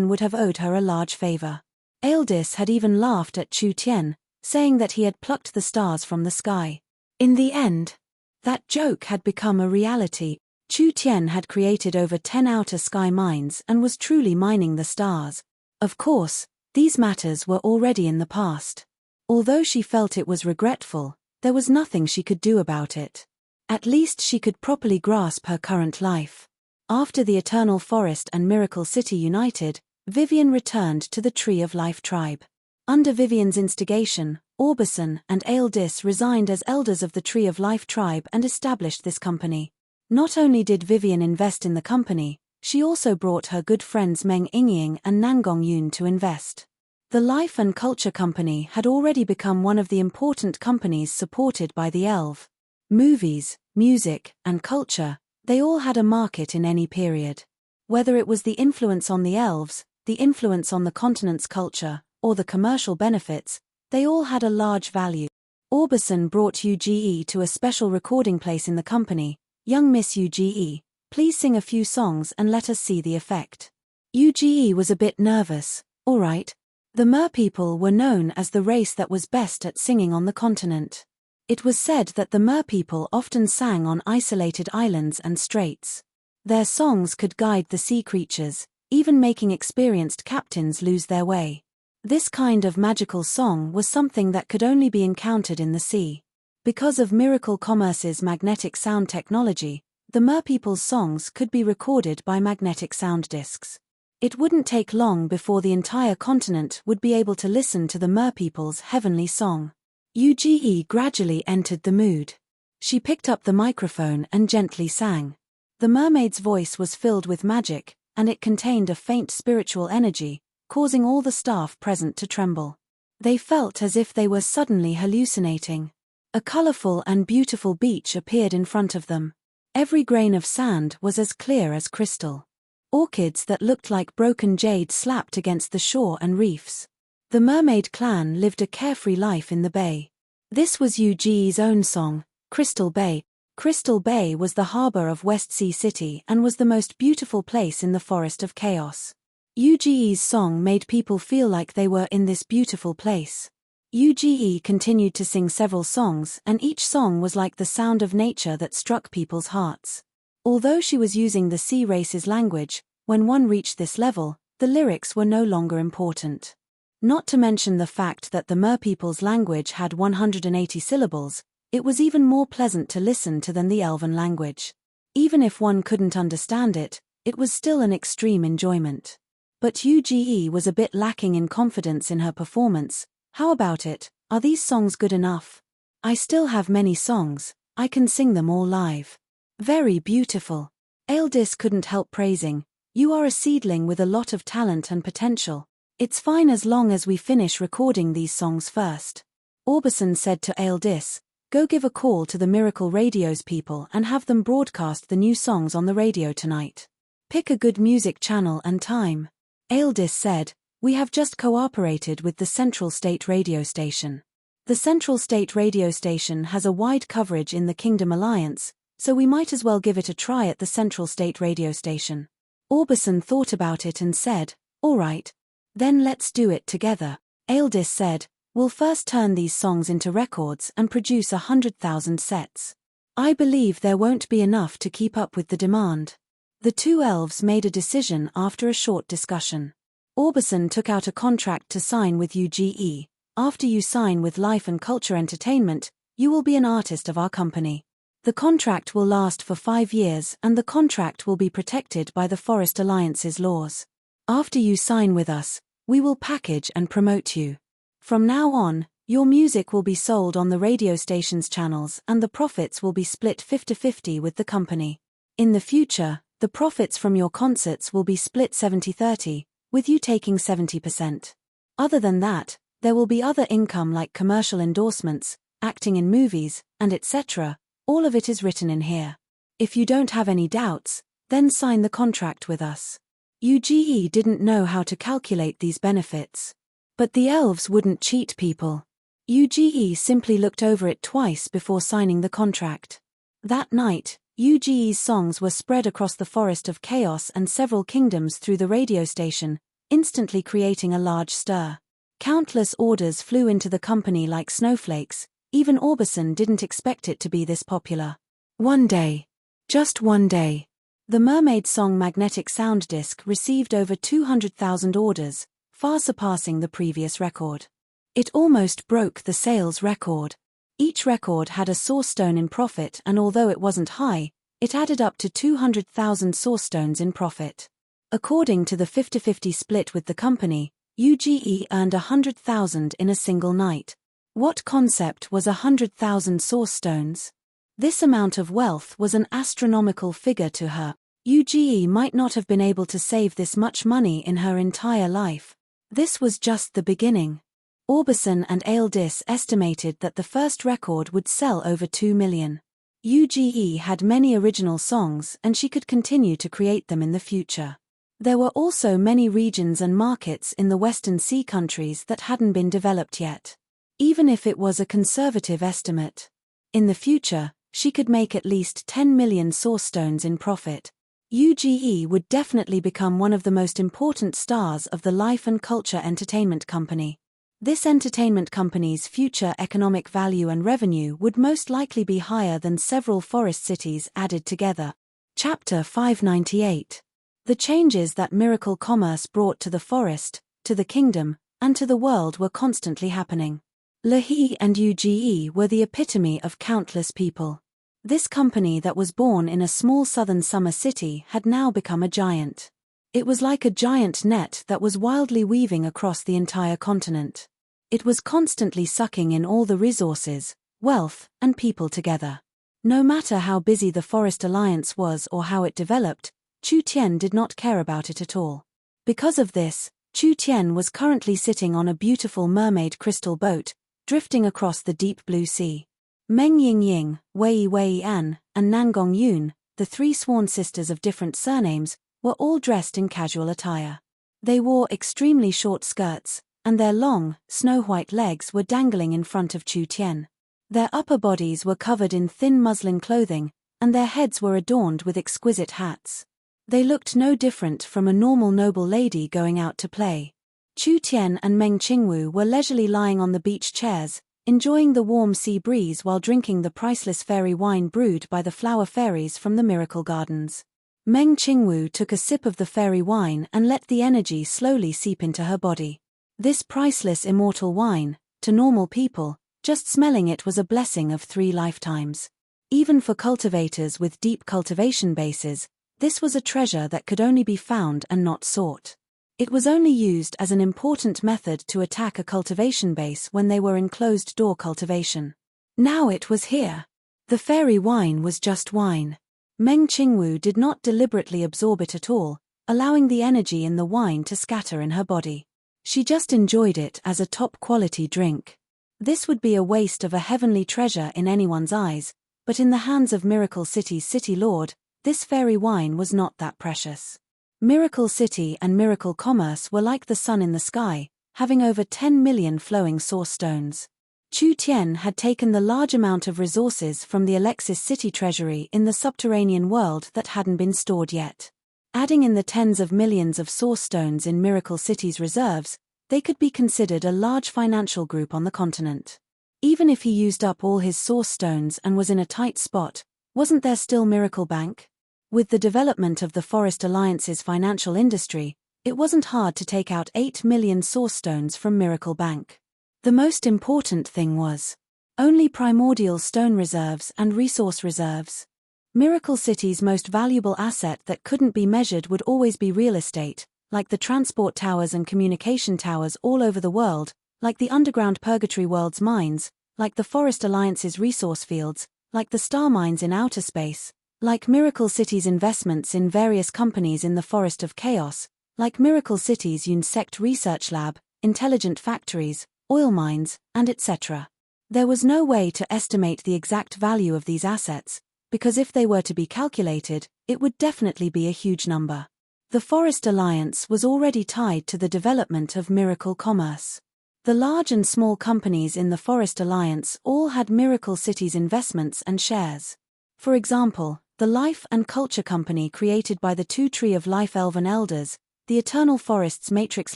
Speaker 1: would have owed her a large favor. Aeldis had even laughed at Chu Tien, saying that he had plucked the stars from the sky. In the end, that joke had become a reality. Chu Tien had created over 10 outer sky mines and was truly mining the stars. Of course, these matters were already in the past. Although she felt it was regretful, there was nothing she could do about it. At least she could properly grasp her current life. After the Eternal Forest and Miracle City united, Vivian returned to the Tree of Life tribe. Under Vivian's instigation, Orbison and Aeldis resigned as elders of the Tree of Life tribe and established this company. Not only did Vivian invest in the company, She also brought her good friends Meng Yingying and Nangong Yun to invest. The Life and Culture Company had already become one of the important companies supported by the elf. Movies, music, and culture, they all had a market in any period. Whether it was the influence on the elves, the influence on the continent's culture, or the commercial benefits, they all had a large value. Orbison brought UGE to a special recording place in the company. Young Miss UGE, please sing a few songs and let us see the effect. UGE was a bit nervous. All right. The Mer people were known as the race that was best at singing on the continent. It was said that the Mer people often sang on isolated islands and straits. Their songs could guide the sea creatures, even making experienced captains lose their way. This kind of magical song was something that could only be encountered in the sea. Because of Miracle Commerce's magnetic sound technology, the Mer people's songs could be recorded by magnetic sound discs. It wouldn't take long before the entire continent would be able to listen to the Mer people's heavenly song. UGE gradually entered the mood. She picked up the microphone and gently sang. The mermaid's voice was filled with magic, and it contained a faint spiritual energy, causing all the staff present to tremble. They felt as if they were suddenly hallucinating. A colorful and beautiful beach appeared in front of them. Every grain of sand was as clear as crystal. Orchids that looked like broken jade slapped against the shore and reefs. The mermaid clan lived a carefree life in the bay. This was UGE's own song, Crystal Bay. Crystal Bay was the harbor of West Sea City and was the most beautiful place in the Forest of Chaos. UGE's song made people feel like they were in this beautiful place. UGE continued to sing several songs, and each song was like the sound of nature that struck people's hearts. Although she was using the sea race's language, when one reached this level, the lyrics were no longer important. Not to mention the fact that the Mer people's language had 180 syllables, it was even more pleasant to listen to than the Elven language. Even if one couldn't understand it, it was still an extreme enjoyment. But UGE was a bit lacking in confidence in her performance. How about it? Are these songs good enough? I still have many songs, I can sing them all live. Very beautiful. Aildis couldn't help praising. You are a seedling with a lot of talent and potential. It's fine as long as we finish recording these songs first. Orbison said to Aildis, go give a call to the Miracle Radio's people and have them broadcast the new songs on the radio tonight. Pick a good music channel and time. Aildis said, we have just cooperated with the Central State Radio Station. The Central State Radio Station has a wide coverage in the Kingdom Alliance, so we might as well give it a try at the Central State Radio Station. Orbison thought about it and said, all right. Then let's do it together. Aildis said, we'll first turn these songs into records and produce 100,000 sets. I believe there won't be enough to keep up with the demand. The two elves made a decision after a short discussion. Orbison took out a contract to sign with UGE. After you sign with Life and Culture Entertainment, you will be an artist of our company. The contract will last for 5 years and the contract will be protected by the Forest Alliance's laws. After you sign with us, we will package and promote you. From now on, your music will be sold on the radio station's channels and the profits will be split 50-50 with the company. In the future, the profits from your concerts will be split 70-30, with you taking 70%. Other than that, there will be other income like commercial endorsements, acting in movies, and etc. All of it is written in here. If you don't have any doubts, then sign the contract with us. UGE didn't know how to calculate these benefits. But the elves wouldn't cheat people. UGE simply looked over it twice before signing the contract. That night, UGE's songs were spread across the Forest of Chaos and several kingdoms through the radio station, instantly creating a large stir. Countless orders flew into the company like snowflakes. Even Orbison didn't expect it to be this popular. One day. Just one day. The mermaid song Magnetic Sound Disc received over 200,000 orders, far surpassing the previous record. It almost broke the sales record. Each record had a source stone in profit, and although it wasn't high, it added up to 200,000 source stones in profit. According to the 50-50 split with the company, UGE earned 100,000 in a single night. What concept was 100,000 source stones? This amount of wealth was an astronomical figure to her. UGE might not have been able to save this much money in her entire life. This was just the beginning. Orbison and Aldis estimated that the first record would sell over 2 million. UGE had many original songs and she could continue to create them in the future. There were also many regions and markets in the Western Sea countries that hadn't been developed yet. Even if it was a conservative estimate. In the future, she could make at least 10 million source stones in profit. UGE would definitely become one of the most important stars of the life and culture entertainment company. This entertainment company's future economic value and revenue would most likely be higher than several forest cities added together. Chapter 598. The changes that miracle commerce brought to the forest, to the kingdom, and to the world were constantly happening. Leahy and UGE were the epitome of countless people. This company that was born in a small southern summer city had now become a giant. It was like a giant net that was wildly weaving across the entire continent. It was constantly sucking in all the resources, wealth, and people together. No matter how busy the Forest Alliance was or how it developed, Chu Tien did not care about it at all. Because of this, Chu Tien was currently sitting on a beautiful mermaid crystal boat, drifting across the deep blue sea. Meng Yingying, Wei Wei An, and Nangong Yun, the three sworn sisters of different surnames, were all dressed in casual attire. They wore extremely short skirts, and their long, snow-white legs were dangling in front of Chu Tien. Their upper bodies were covered in thin muslin clothing, and their heads were adorned with exquisite hats. They looked no different from a normal noble lady going out to play. Chu Tien and Meng Qingwu were leisurely lying on the beach chairs, enjoying the warm sea breeze while drinking the priceless fairy wine brewed by the flower fairies from the miracle gardens. Meng Qingwu took a sip of the fairy wine and let the energy slowly seep into her body. This priceless immortal wine, to normal people, just smelling it was a blessing of 3 lifetimes. Even for cultivators with deep cultivation bases, this was a treasure that could only be found and not sought. It was only used as an important method to attack a cultivation base when they were in closed-door cultivation. Now it was here. The fairy wine was just wine. Meng Qingwu did not deliberately absorb it at all, allowing the energy in the wine to scatter in her body. She just enjoyed it as a top-quality drink. This would be a waste of a heavenly treasure in anyone's eyes, but in the hands of Miracle City's city lord, this fairy wine was not that precious. Miracle City and Miracle Commerce were like the sun in the sky, having over 10 million flowing source stones. Chu Tien had taken the large amount of resources from the Alexis City treasury in the subterranean world that hadn't been stored yet. Adding in the tens of millions of source stones in Miracle City's reserves, they could be considered a large financial group on the continent. Even if he used up all his source stones and was in a tight spot, wasn't there still Miracle Bank? With the development of the Forest Alliance's financial industry, it wasn't hard to take out 8 million source stones from Miracle Bank. The most important thing was only primordial stone reserves and resource reserves. Miracle City's most valuable asset that couldn't be measured would always be real estate, like the transport towers and communication towers all over the world, like the underground Purgatory World's mines, like the Forest Alliance's resource fields, like the star mines in outer space, like Miracle City's investments in various companies in the Forest of Chaos, like Miracle City's Unsect Research Lab, intelligent factories, oil mines, and etc. There was no way to estimate the exact value of these assets, because if they were to be calculated, it would definitely be a huge number. The Forest Alliance was already tied to the development of Miracle Commerce. The large and small companies in the Forest Alliance all had Miracle City's investments and shares. For example, the Life and Culture Company created by the Two Tree of Life Elven Elders, the Eternal Forests Matrix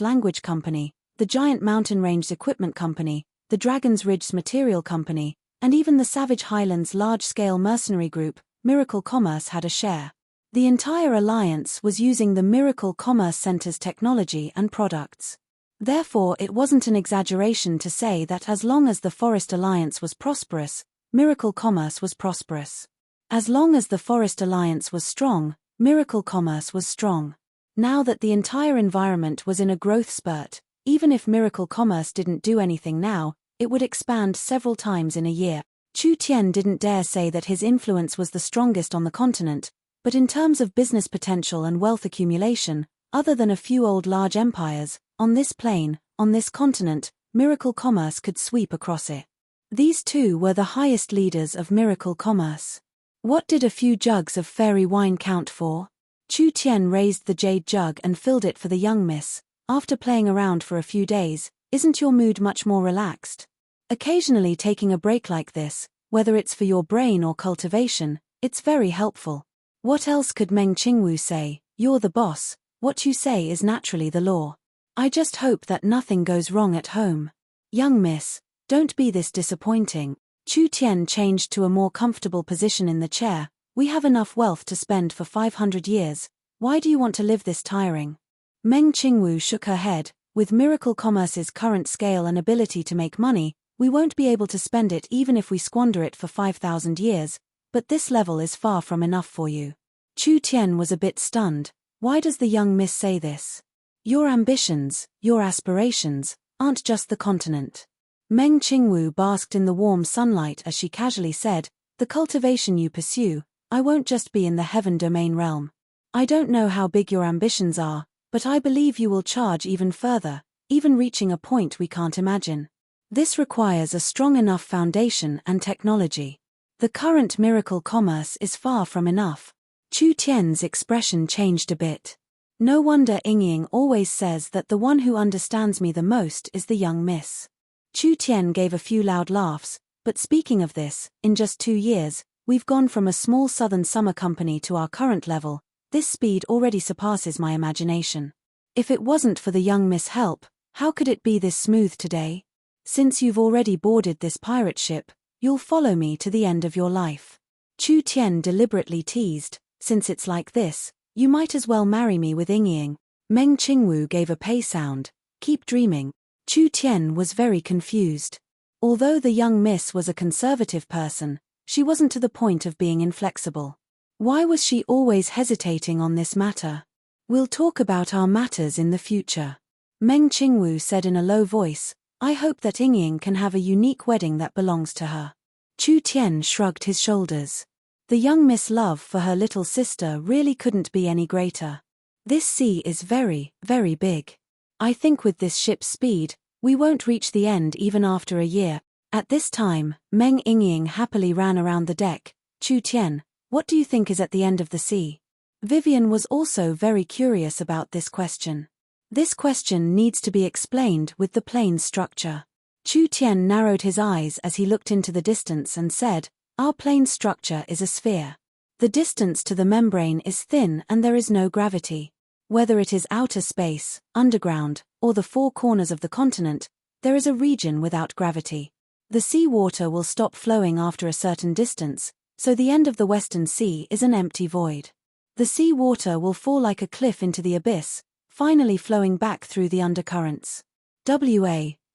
Speaker 1: Language Company, the Giant Mountain Ranges Equipment Company, the Dragon's Ridge Material Company, and even the Savage Highlands large-scale mercenary group, Miracle Commerce had a share. The entire alliance was using the Miracle Commerce Center's technology and products. Therefore, it wasn't an exaggeration to say that as long as the Forest Alliance was prosperous, Miracle Commerce was prosperous. As long as the Forest Alliance was strong, Miracle Commerce was strong. Now that the entire environment was in a growth spurt, even if Miracle Commerce didn't do anything now, it would expand several times in a year. Chu Tien didn't dare say that his influence was the strongest on the continent, but in terms of business potential and wealth accumulation, other than a few old large empires, on this plane, on this continent, miracle commerce could sweep across it. These two were the highest leaders of miracle commerce. What did a few jugs of fairy wine count for? Chu Tian raised the jade jug and filled it for the young miss. After playing around for a few days, isn't your mood much more relaxed? Occasionally taking a break like this, whether it's for your brain or cultivation, it's very helpful. What else could Meng Qingwu say? You're the boss, what you say is naturally the law. I just hope that nothing goes wrong at home. Young miss, don't be this disappointing. Chu Tian changed to a more comfortable position in the chair. We have enough wealth to spend for 500 years. Why do you want to live this tiring? Meng Qingwu shook her head. With miracle commerce's current scale and ability to make money, we won't be able to spend it even if we squander it for 5,000 years, but this level is far from enough for you. Chu Tian was a bit stunned. Why does the young miss say this? Your ambitions, your aspirations, aren't just the continent. Meng Qingwu basked in the warm sunlight as she casually said, the cultivation you pursue, I won't just be in the heaven domain realm. I don't know how big your ambitions are, but I believe you will charge even further, even reaching a point we can't imagine. This requires a strong enough foundation and technology. The current miracle commerce is far from enough. Chu Tian's expression changed a bit. No wonder Ying always says that the one who understands me the most is the young miss. Chu Tian gave a few loud laughs, but speaking of this, in just 2 years, we've gone from a small southern summer company to our current level. This speed already surpasses my imagination. If it wasn't for the young miss help, how could it be this smooth today? Since you've already boarded this pirate ship, you'll follow me to the end of your life. Chu Tian deliberately teased, since it's like this, you might as well marry me with Ying. Meng Qingwu gave a pay sound. Keep dreaming. Chu Tian was very confused. Although the young miss was a conservative person, she wasn't to the point of being inflexible. Why was she always hesitating on this matter? We'll talk about our matters in the future. Meng Qingwu said in a low voice, I hope that Ying can have a unique wedding that belongs to her. Chu Tian shrugged his shoulders. The young miss' love for her little sister really couldn't be any greater. This sea is very, very big. I think with this ship's speed, we won't reach the end even after a year. At this time, Meng Ying happily ran around the deck. Chu Tian, what do you think is at the end of the sea? Vivian was also very curious about this question. This question needs to be explained with the plane's structure. Chu Tian narrowed his eyes as he looked into the distance and said, our plane's structure is a sphere. The distance to the membrane is thin and there is no gravity. Whether it is outer space, underground, or the 4 corners of the continent, there is a region without gravity. The sea water will stop flowing after a certain distance, so the end of the Western Sea is an empty void. The sea water will fall like a cliff into the abyss, finally flowing back through the undercurrents.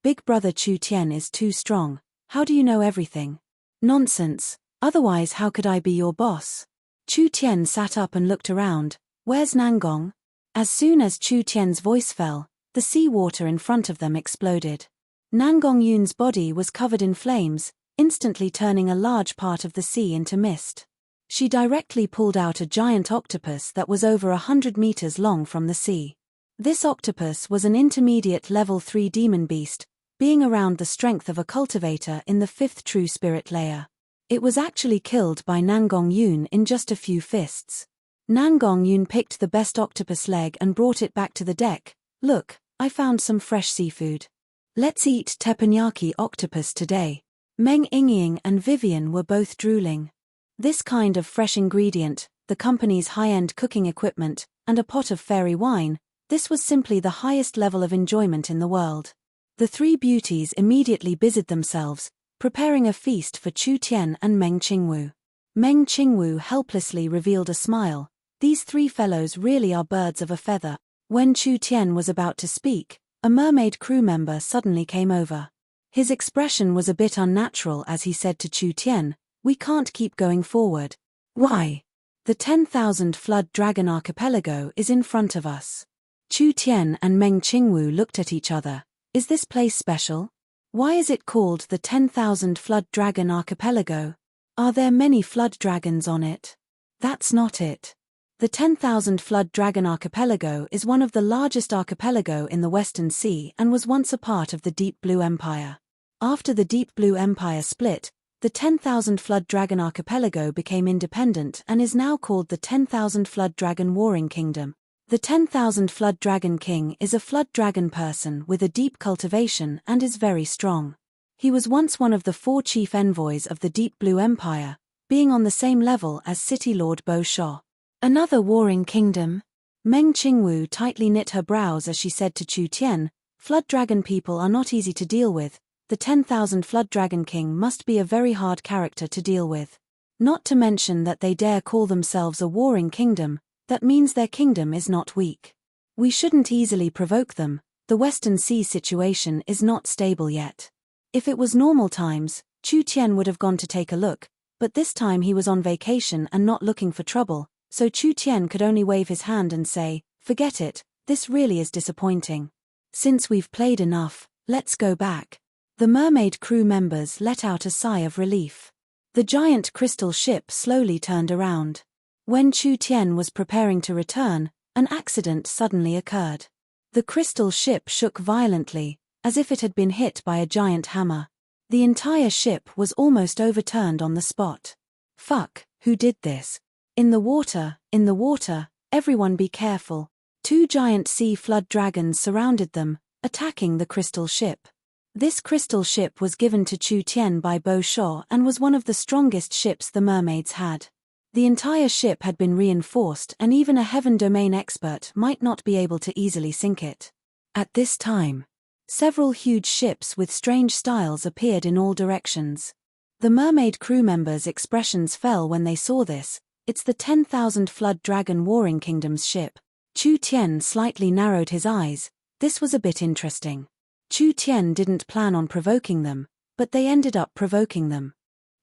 Speaker 1: Big brother Chu Tian is too strong. How do you know everything? Nonsense, otherwise how could I be your boss? Chu Tian sat up and looked around. Where's Nangong? As soon as Chu Tian's voice fell, the sea water in front of them exploded. Nangong Yun's body was covered in flames, instantly turning a large part of the sea into mist. She directly pulled out a giant octopus that was over 100 meters long from the sea. This octopus was an intermediate level 3 demon beast, being around the strength of a cultivator in the 5th true spirit layer. It was actually killed by Nangong Yun in just a few fists. Nangong Yun picked the best octopus leg and brought it back to the deck. Look, I found some fresh seafood. Let's eat teppanyaki octopus today. Meng Ying and Vivian were both drooling. This kind of fresh ingredient, the company's high-end cooking equipment, and a pot of fairy wine, this was simply the highest level of enjoyment in the world. The 3 beauties immediately busied themselves, preparing a feast for Chu Tian and Meng Qingwu. Meng Qingwu helplessly revealed a smile. These 3 fellows really are birds of a feather. When Chu Tian was about to speak, a mermaid crew member suddenly came over. His expression was a bit unnatural as he said to Chu Tian, we can't keep going forward. Why? The 10,000 flood dragon archipelago is in front of us. Chu Tian and Meng Qingwu looked at each other. Is this place special? Why is it called the 10,000 flood dragon archipelago? Are there many flood dragons on it? That's not it. The 10,000 Flood Dragon Archipelago is one of the largest archipelago in the Western Sea and was once a part of the Deep Blue Empire. After the Deep Blue Empire split, the 10,000 Flood Dragon Archipelago became independent and is now called the 10,000 Flood Dragon Warring Kingdom. The 10,000 Flood Dragon King is a flood dragon person with a deep cultivation and is very strong. He was once one of the 4 chief envoys of the Deep Blue Empire, being on the same level as City Lord Bo Sha. Another warring kingdom. Meng Qingwu tightly knit her brows as she said to Chu Tian, "Flood dragon people are not easy to deal with. The 10,000 Flood Dragon King must be a very hard character to deal with. Not to mention that they dare call themselves a warring kingdom. That means their kingdom is not weak. We shouldn't easily provoke them. The Western Sea situation is not stable yet." If it was normal times, Chu Tian would have gone to take a look, but this time he was on vacation and not looking for trouble, so Chu Tian could only wave his hand and say, "Forget it, this really is disappointing. Since we've played enough, let's go back." The mermaid crew members let out a sigh of relief. The giant crystal ship slowly turned around. When Chu Tian was preparing to return, an accident suddenly occurred. The crystal ship shook violently, as if it had been hit by a giant hammer. The entire ship was almost overturned on the spot. "Fuck, who did this? In the water, everyone be careful." 2 giant sea flood dragons surrounded them, attacking the crystal ship. This crystal ship was given to Chu Tian by Bo Sha and was one of the strongest ships the mermaids had. The entire ship had been reinforced and even a Heaven Domain expert might not be able to easily sink it. At this time, several huge ships with strange styles appeared in all directions. The mermaid crew members' expressions fell when they saw this. "It's the 10,000 Flood Dragon Warring Kingdom's ship." Chu Tian slightly narrowed his eyes. This was a bit interesting. Chu Tian didn't plan on provoking them, but they ended up provoking them.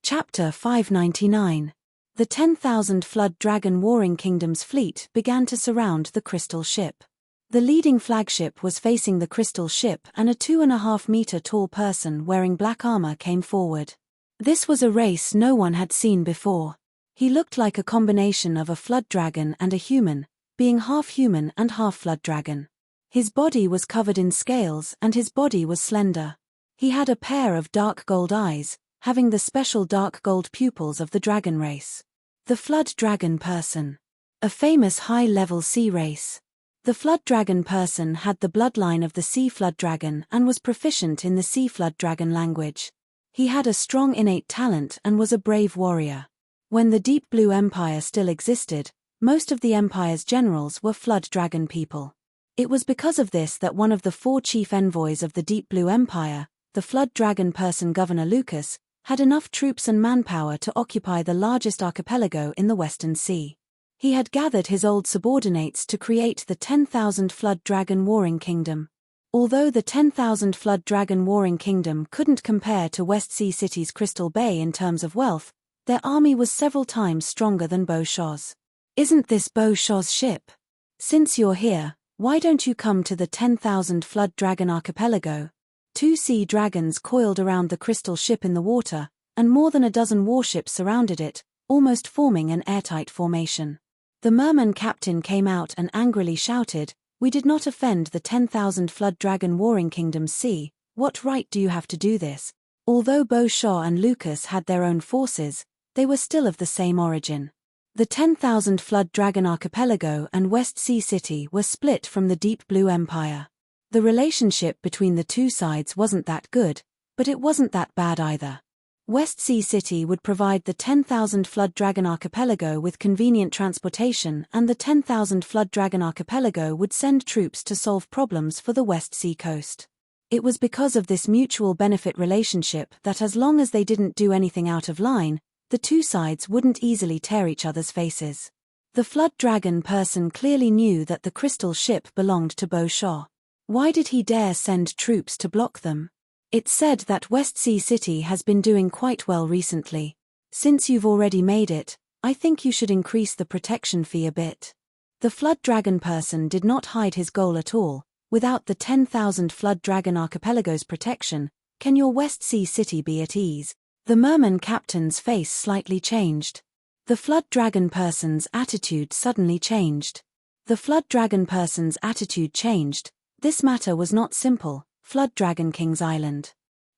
Speaker 1: Chapter 599. The 10,000 Flood Dragon Warring Kingdom's fleet began to surround the crystal ship. The leading flagship was facing the crystal ship and a 2.5-meter tall person wearing black armor came forward. This was a race no one had seen before. He looked like a combination of a flood dragon and a human, being half human and half flood dragon. His body was covered in scales and his body was slender. He had a pair of dark gold eyes, having the special dark gold pupils of the dragon race. The flood dragon person. A famous high-level sea race. The flood dragon person had the bloodline of the sea flood dragon and was proficient in the sea flood dragon language. He had a strong innate talent and was a brave warrior. When the Deep Blue Empire still existed, most of the empire's generals were flood dragon people. It was because of this that one of the 4 chief envoys of the Deep Blue Empire, the flood dragon person Governor Lucas, had enough troops and manpower to occupy the largest archipelago in the Western Sea. He had gathered his old subordinates to create the 10,000 Flood Dragon Warring Kingdom. Although the 10,000 Flood Dragon Warring Kingdom couldn't compare to West Sea City's Crystal Bay in terms of wealth, their army was several times stronger than Bo Sha's. "Isn't this Bo Sha's ship? Since you're here, why don't you come to the 10,000 Flood Dragon Archipelago?" 2 sea dragons coiled around the crystal ship in the water, and more than a dozen warships surrounded it, almost forming an airtight formation. The merman captain came out and angrily shouted, "We did not offend the 10,000 Flood Dragon Warring Kingdom's sea. What right do you have to do this?" Although Bo Sha and Lucas had their own forces, they were still of the same origin. The 10,000 Flood Dragon Archipelago and West Sea City were split from the Deep Blue Empire. The relationship between the 2 sides wasn't that good, but it wasn't that bad either. West Sea City would provide the 10,000 Flood Dragon Archipelago with convenient transportation and the 10,000 Flood Dragon Archipelago would send troops to solve problems for the West Sea coast. It was because of this mutual benefit relationship that as long as they didn't do anything out of line, the 2 sides wouldn't easily tear each other's faces. The Flood Dragon person clearly knew that the crystal ship belonged to Bo Sha. Why did he dare send troops to block them? It's said that West Sea City has been doing quite well recently. Since you've already made it, I think you should increase the protection fee a bit. The Flood Dragon person did not hide his goal at all. Without the 10,000 Flood Dragon Archipelago's protection, can your West Sea City be at ease? The merman captain's face slightly changed. The flood dragon person's attitude suddenly changed. The flood dragon person's attitude changed. This matter was not simple. Flood Dragon King's Island.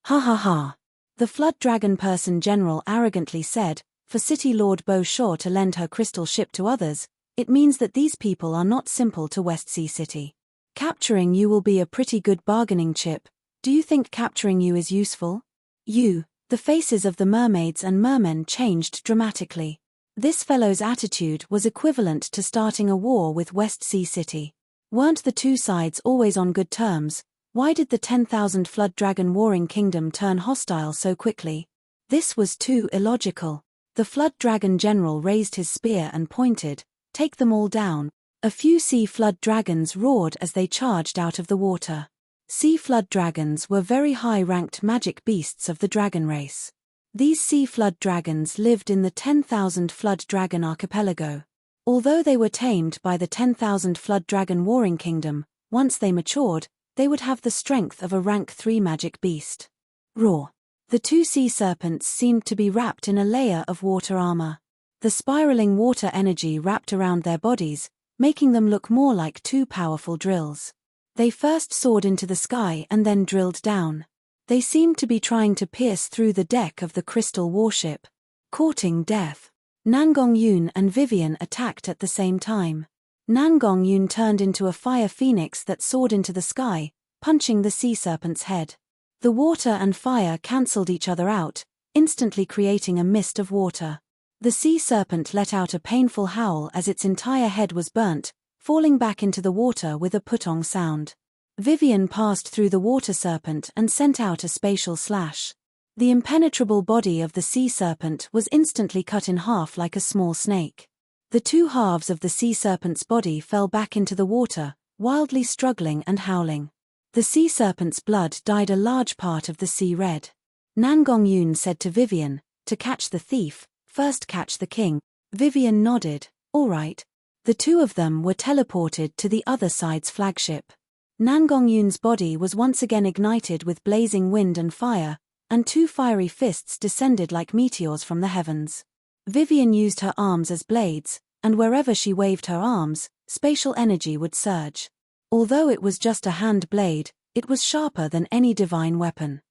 Speaker 1: Ha ha ha. The flood dragon person general arrogantly said, for City Lord Beau Shaw to lend her crystal ship to others, it means that these people are not simple to Westsea City. Capturing you will be a pretty good bargaining chip. Do you think capturing you is useful? The faces of the mermaids and mermen changed dramatically. This fellow's attitude was equivalent to starting a war with Westsea City. Weren't the two sides always on good terms? Why did the 10,000 Flood Dragon warring kingdom turn hostile so quickly? This was too illogical. The Flood Dragon general raised his spear and pointed, "Take them all down." A few sea flood dragons roared as they charged out of the water. Sea flood dragons were very high-ranked magic beasts of the dragon race. These sea flood dragons lived in the 10,000 Flood Dragon archipelago. Although they were tamed by the 10,000 Flood Dragon warring kingdom, once they matured, they would have the strength of a rank 3 magic beast. Roar. The two sea serpents seemed to be wrapped in a layer of water armor. The spiraling water energy wrapped around their bodies, making them look more like two powerful drills. They first soared into the sky and then drilled down. They seemed to be trying to pierce through the deck of the crystal warship. Courting death. Nangong Yoon and Vivian attacked at the same time. Nangong Yoon turned into a fire phoenix that soared into the sky, punching the sea serpent's head. The water and fire cancelled each other out, instantly creating a mist of water. The sea serpent let out a painful howl as its entire head was burnt, falling back into the water with a putong sound. Vivian passed through the water serpent and sent out a spatial slash. The impenetrable body of the sea serpent was instantly cut in half like a small snake. The two halves of the sea serpent's body fell back into the water, wildly struggling and howling. The sea serpent's blood dyed a large part of the sea red. Nangong Yoon said to Vivian, "To catch the thief, first catch the king." Vivian nodded. "All right." The two of them were teleported to the other side's flagship. Nangong Yoon's body was once again ignited with blazing wind and fire, and two fiery fists descended like meteors from the heavens. Vivian used her arms as blades, and wherever she waved her arms, spatial energy would surge. Although it was just a hand blade, it was sharper than any divine weapon.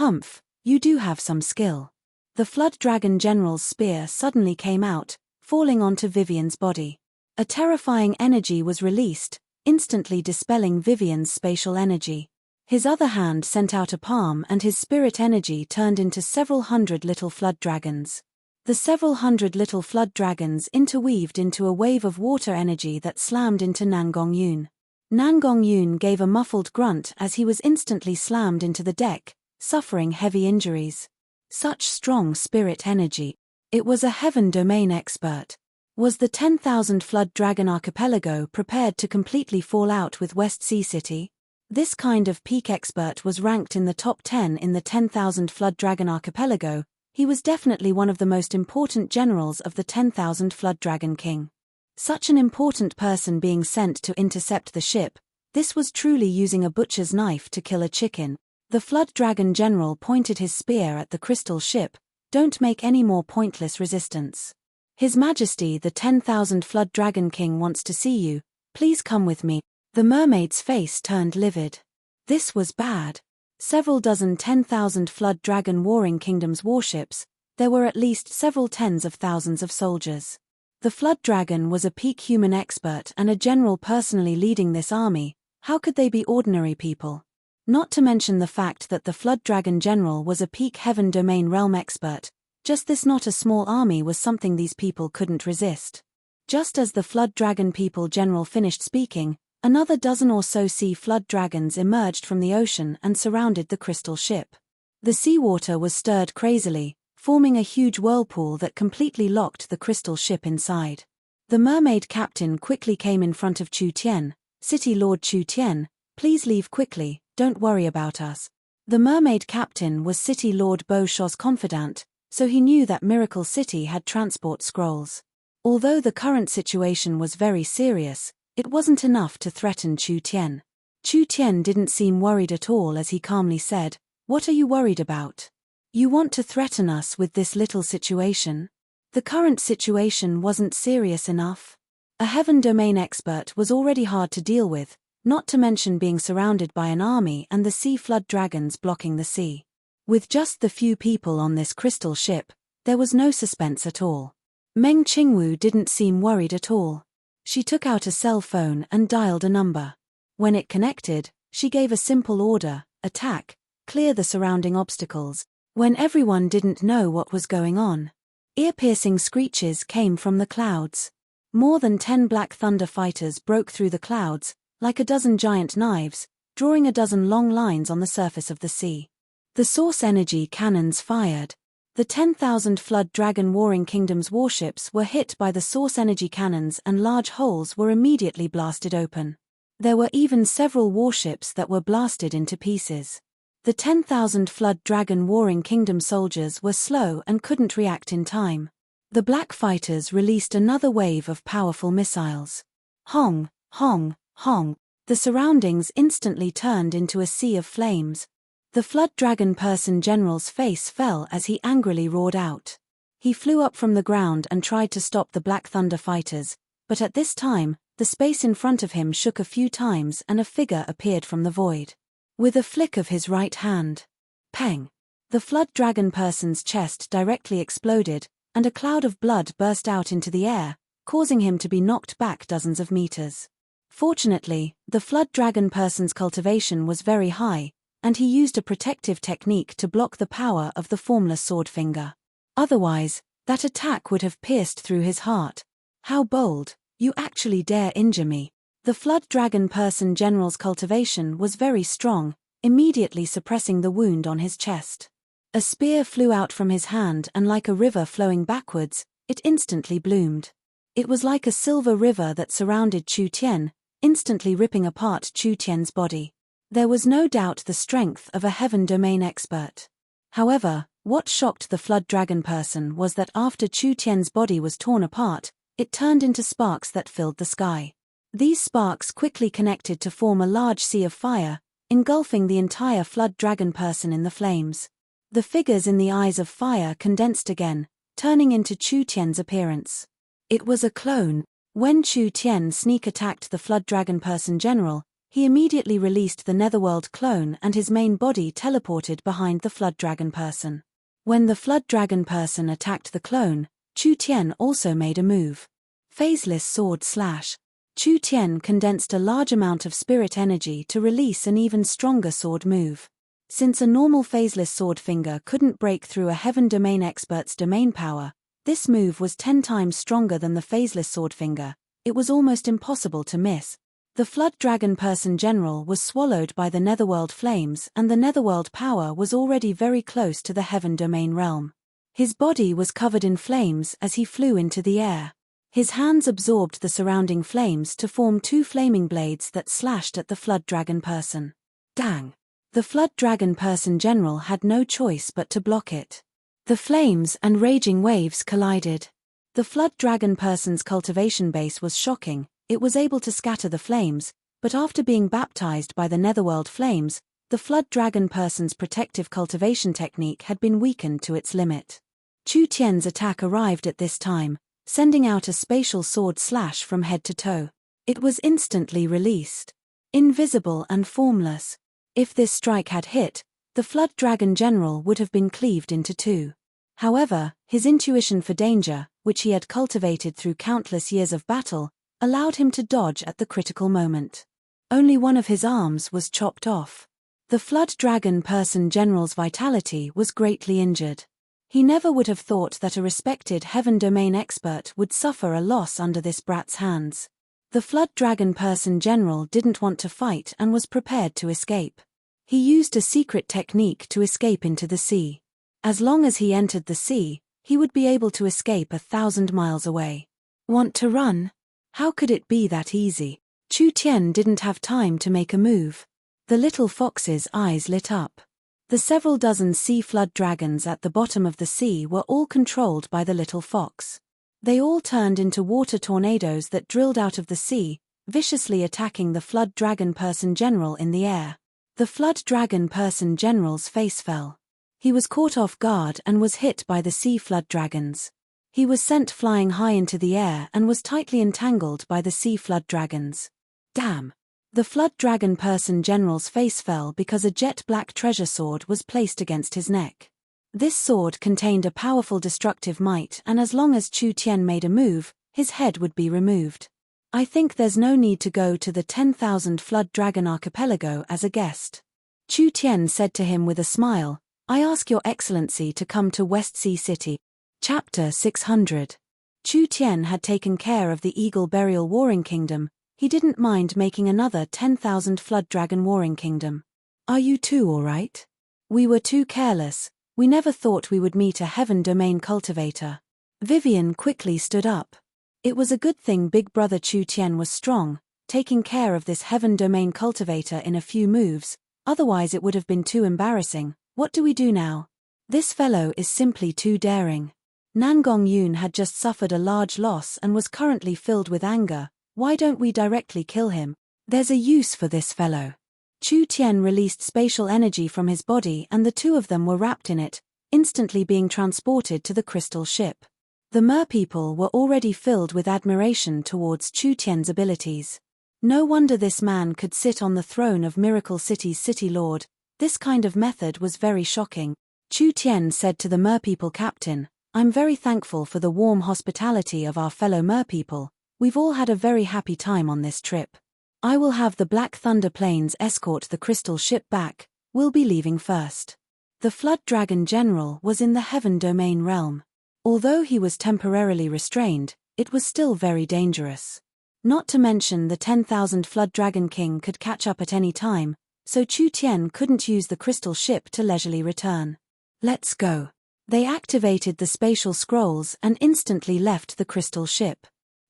Speaker 1: "Humph, you do have some skill." The Flood Dragon General's spear suddenly came out, falling onto Vivian's body. A terrifying energy was released, instantly dispelling Vivian's spatial energy. His other hand sent out a palm and his spirit energy turned into several hundred little flood dragons. The several hundred little flood dragons interweaved into a wave of water energy that slammed into Nangong Yoon. Nangong Yoon gave a muffled grunt as he was instantly slammed into the deck, suffering heavy injuries. Such strong spirit energy. It was a heaven domain expert. Was the 10,000 Flood Dragon archipelago prepared to completely fall out with Westsea City? This kind of peak expert was ranked in the top 10 in the 10,000 Flood Dragon archipelago. He was definitely one of the most important generals of the 10,000 Flood Dragon King. Such an important person being sent to intercept the ship, this was truly using a butcher's knife to kill a chicken. The Flood Dragon General pointed his spear at the crystal ship. "Don't make any more pointless resistance. His Majesty the 10,000 Flood Dragon King wants to see you, please come with me." The mermaid's face turned livid. This was bad. Several dozen 10,000 Flood Dragon Warring Kingdom's warships, there were at least several tens of thousands of soldiers. The Flood Dragon was a peak human expert and a general personally leading this army. How could they be ordinary people? Not to mention the fact that the Flood Dragon General was a peak Heaven Domain realm expert. Just this not a small army was something these people couldn't resist. Just as the Flood Dragon people general finished speaking, another dozen or so sea flood dragons emerged from the ocean and surrounded the crystal ship. The seawater was stirred crazily, forming a huge whirlpool that completely locked the crystal ship inside. The mermaid captain quickly came in front of Chu Tien. "City Lord Chu Tien, please leave quickly, don't worry about us." The mermaid captain was City Lord Beau Shaw's confidant, so he knew that Miracle City had transport scrolls. Although the current situation was very serious, it wasn't enough to threaten Chu Tien. Chu Tien didn't seem worried at all as he calmly said, "What are you worried about? You want to threaten us with this little situation?" The current situation wasn't serious enough. A heaven domain expert was already hard to deal with, not to mention being surrounded by an army and the sea flood dragons blocking the sea. With just the few people on this crystal ship, there was no suspense at all. Meng Qingwu didn't seem worried at all. She took out a cell phone and dialed a number. When it connected, she gave a simple order: attack, clear the surrounding obstacles. When everyone didn't know what was going on, ear-piercing screeches came from the clouds. More than 10 Black Thunder fighters broke through the clouds, like a dozen giant knives, drawing a dozen long lines on the surface of the sea. The source energy cannons fired. The 10,000 Flood Dragon Warring Kingdom's warships were hit by the source energy cannons and large holes were immediately blasted open. There were even several warships that were blasted into pieces. The 10,000 Flood Dragon Warring Kingdom soldiers were slow and couldn't react in time. The black fighters released another wave of powerful missiles. Hong, hong, hong. The surroundings instantly turned into a sea of flames. The Flood Dragon Person General's face fell as he angrily roared out. He flew up from the ground and tried to stop the Black Thunder fighters, but at this time, the space in front of him shook a few times and a figure appeared from the void. With a flick of his right hand, peng! The Flood Dragon Person's chest directly exploded, and a cloud of blood burst out into the air, causing him to be knocked back dozens of meters. Fortunately, the Flood Dragon Person's cultivation was very high, and he used a protective technique to block the power of the formless sword finger. Otherwise, that attack would have pierced through his heart. How bold! You actually dare injure me. The Flood Dragon Person General's cultivation was very strong, immediately suppressing the wound on his chest. A spear flew out from his hand and like a river flowing backwards, it instantly bloomed. It was like a silver river that surrounded Chu Tian, instantly ripping apart Chu Tian's body. There was no doubt the strength of a heaven domain expert. However, what shocked the Flood Dragon Person was that after Chu Tian's body was torn apart, it turned into sparks that filled the sky. These sparks quickly connected to form a large sea of fire, engulfing the entire Flood Dragon Person in the flames. The figures in the eyes of fire condensed again, turning into Chu Tian's appearance. It was a clone. When Chu Tian sneak attacked the Flood Dragon Person General, he immediately released the Netherworld clone and his main body teleported behind the Flood Dragon Person. When the Flood Dragon Person attacked the clone, Chu Tian also made a move. Phaseless Sword Slash. Chu Tian condensed a large amount of spirit energy to release an even stronger sword move. Since a normal phaseless sword finger couldn't break through a heaven domain expert's domain power, this move was 10 times stronger than the phaseless sword finger. It was almost impossible to miss. The Flood Dragon Person General was swallowed by the Netherworld flames and the Netherworld power was already very close to the Heaven Domain realm. His body was covered in flames as he flew into the air. His hands absorbed the surrounding flames to form 2 flaming blades that slashed at the Flood Dragon Person. Dang! The Flood Dragon Person General had no choice but to block it. The flames and raging waves collided. The Flood Dragon Person's cultivation base was shocking. It was able to scatter the flames, but after being baptized by the Netherworld flames, the Flood Dragon Person's protective cultivation technique had been weakened to its limit. Chu Tian's attack arrived at this time, sending out a spatial sword slash from head to toe. It was instantly released. Invisible and formless. If this strike had hit, the Flood Dragon General would have been cleaved into 2. However, his intuition for danger, which he had cultivated through countless years of battle, allowed him to dodge at the critical moment. Only one of his arms was chopped off. The Flood Dragon Person General's vitality was greatly injured. He never would have thought that a respected Heaven Domain expert would suffer a loss under this brat's hands. The Flood Dragon Person General didn't want to fight and was prepared to escape. He used a secret technique to escape into the sea. As long as he entered the sea, he would be able to escape 1,000 miles away. Want to run? How could it be that easy? Chu Tian didn't have time to make a move. The little fox's eyes lit up. The several dozen sea flood dragons at the bottom of the sea were all controlled by the little fox. They all turned into water tornadoes that drilled out of the sea, viciously attacking the Flood Dragon Person General in the air. The Flood Dragon Person General's face fell. He was caught off guard and was hit by the sea flood dragons. He was sent flying high into the air and was tightly entangled by the sea flood dragons. Damn! The flood dragon person general's face fell because a jet-black treasure sword was placed against his neck. This sword contained a powerful destructive might, and as long as Chu Tian made a move, his head would be removed. I think there's no need to go to the 10,000 Flood Dragon Archipelago as a guest. Chu Tian said to him with a smile, I ask your excellency to come to West Sea City. Chapter 600. Chu Tian had taken care of the Eagle Burial Warring Kingdom. He didn't mind making another 10,000 Flood Dragon Warring Kingdom. Are you two alright? We were too careless. We never thought we would meet a Heaven Domain cultivator. Vivian quickly stood up. It was a good thing Big Brother Chu Tian was strong, taking care of this Heaven Domain cultivator in a few moves, otherwise it would have been too embarrassing. What do we do now? This fellow is simply too daring. Nangong Yun had just suffered a large loss and was currently filled with anger. Why don't we directly kill him? There's a use for this fellow. Chu Tian released spatial energy from his body and the two of them were wrapped in it, instantly being transported to the crystal ship. The merpeople were already filled with admiration towards Chu Tian's abilities. No wonder this man could sit on the throne of Miracle City's city lord. This kind of method was very shocking. Chu Tian said to the merpeople captain, I'm very thankful for the warm hospitality of our fellow merpeople. We've all had a very happy time on this trip. I will have the Black Thunder planes escort the crystal ship back. We'll be leaving first. The Flood Dragon General was in the Heaven Domain realm. Although he was temporarily restrained, it was still very dangerous. Not to mention the 10,000 Flood Dragon King could catch up at any time, so Chu Tian couldn't use the crystal ship to leisurely return. Let's go. They activated the spatial scrolls and instantly left the crystal ship.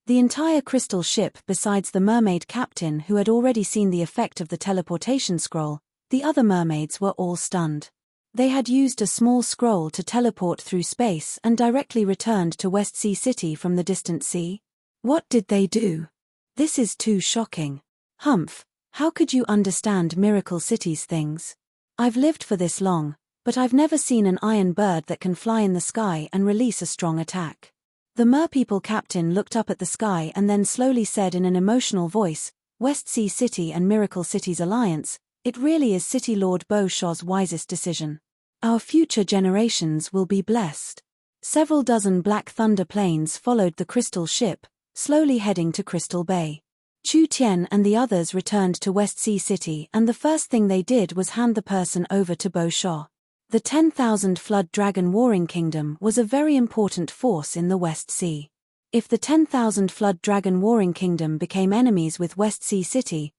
Speaker 1: The entire crystal ship, besides the mermaid captain who had already seen the effect of the teleportation scroll, the other mermaids were all stunned. They had used a small scroll to teleport through space and directly returned to West Sea City from the distant sea. What did they do? This is too shocking. Humph, how could you understand Miracle City's things? I've lived for this long, but I've never seen an iron bird that can fly in the sky and release a strong attack. The merpeople captain looked up at the sky and then slowly said in an emotional voice, West Sea City and Miracle City's alliance, it really is City Lord Bo Shaw's wisest decision. Our future generations will be blessed. Several dozen Black Thunder planes followed the crystal ship, slowly heading to Crystal Bay. Chu Tian and the others returned to West Sea City and the first thing they did was hand the person over to Bo Shaw. The 10,000 Flood Dragon Warring Kingdom was a very important force in the West Sea. If the 10,000 Flood Dragon Warring Kingdom became enemies with West Sea City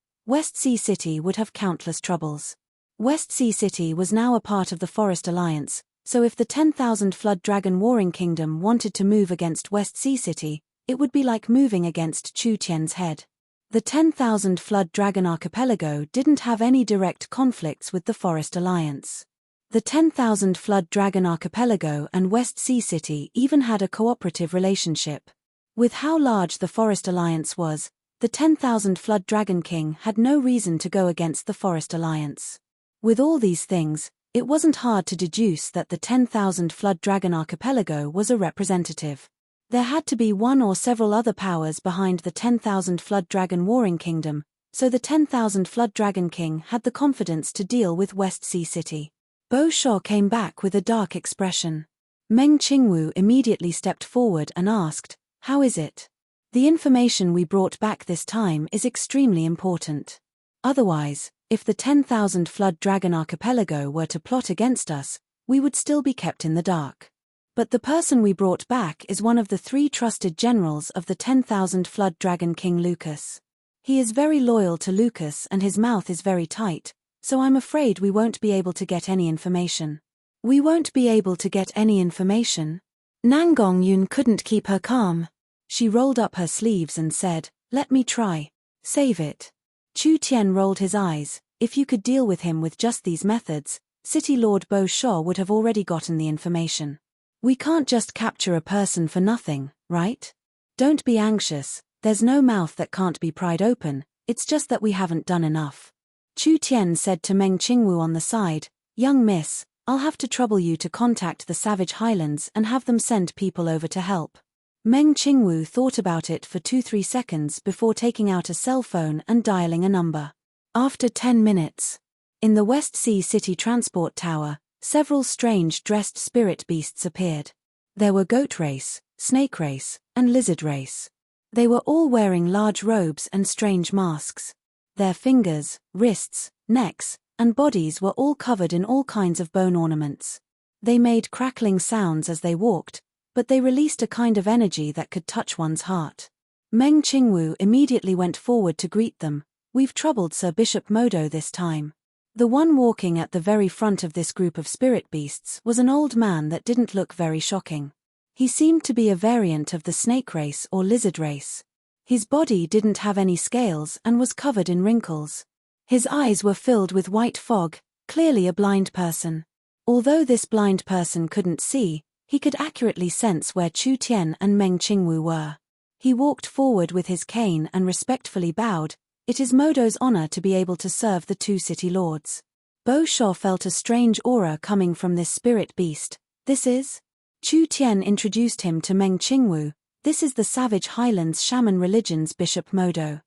Speaker 1: would have countless troubles. West Sea City was now a part of the Forest Alliance, so if the 10,000 Flood Dragon Warring Kingdom wanted to move against West Sea City, it would be like moving against Chu Tian's head. The 10,000 Flood Dragon Archipelago didn't have any direct conflicts with the Forest Alliance. The 10,000 Flood Dragon Archipelago and West Sea City even had a cooperative relationship. With how large the Forest Alliance was, the 10,000 Flood Dragon King had no reason to go against the Forest Alliance. With all these things, it wasn't hard to deduce that the 10,000 Flood Dragon Archipelago was a representative. There had to be one or several other powers behind the 10,000 Flood Dragon Warring Kingdom, so the 10,000 Flood Dragon King had the confidence to deal with West Sea City. Bo Shaw came back with a dark expression. Meng Qingwu immediately stepped forward and asked, How is it? The information we brought back this time is extremely important. Otherwise, if the 10,000 Flood Dragon Archipelago were to plot against us, we would still be kept in the dark. But the person we brought back is one of the 3 trusted generals of the 10,000 Flood Dragon King Lucas. He is very loyal to Lucas and his mouth is very tight, so I'm afraid we won't be able to get any information. We won't be able to get any information? Nangong Yun couldn't keep her calm. She rolled up her sleeves and said, Let me try. Save it. Chu Tian rolled his eyes. If you could deal with him with just these methods, City Lord Bo Shaw would have already gotten the information. We can't just capture a person for nothing, right? Don't be anxious, there's no mouth that can't be pried open, it's just that we haven't done enough. Chu Tian said to Meng Qingwu on the side, Young miss, I'll have to trouble you to contact the Savage Highlands and have them send people over to help. Meng Qingwu thought about it for 2-3 seconds before taking out a cell phone and dialing a number. After 10 minutes. In the West Sea City Transport Tower, several strange dressed spirit beasts appeared. There were goat race, snake race, and lizard race. They were all wearing large robes and strange masks. Their fingers, wrists, necks, and bodies were all covered in all kinds of bone ornaments. They made crackling sounds as they walked, but they released a kind of energy that could touch one's heart. Meng Qingwu immediately went forward to greet them. We've troubled Sir Bishop Modo this time. The one walking at the very front of this group of spirit beasts was an old man that didn't look very shocking. He seemed to be a variant of the snake race or lizard race. His body didn't have any scales and was covered in wrinkles. His eyes were filled with white fog, clearly a blind person. Although this blind person couldn't see, he could accurately sense where Chu Tian and Meng Qingwu were. He walked forward with his cane and respectfully bowed. It is Modo's honor to be able to serve the two city lords. Bo Shuo felt a strange aura coming from this spirit beast. This is? Chu Tian introduced him to Meng Qingwu. This is the Savage Highlands Shaman Religion's Bishop Modo.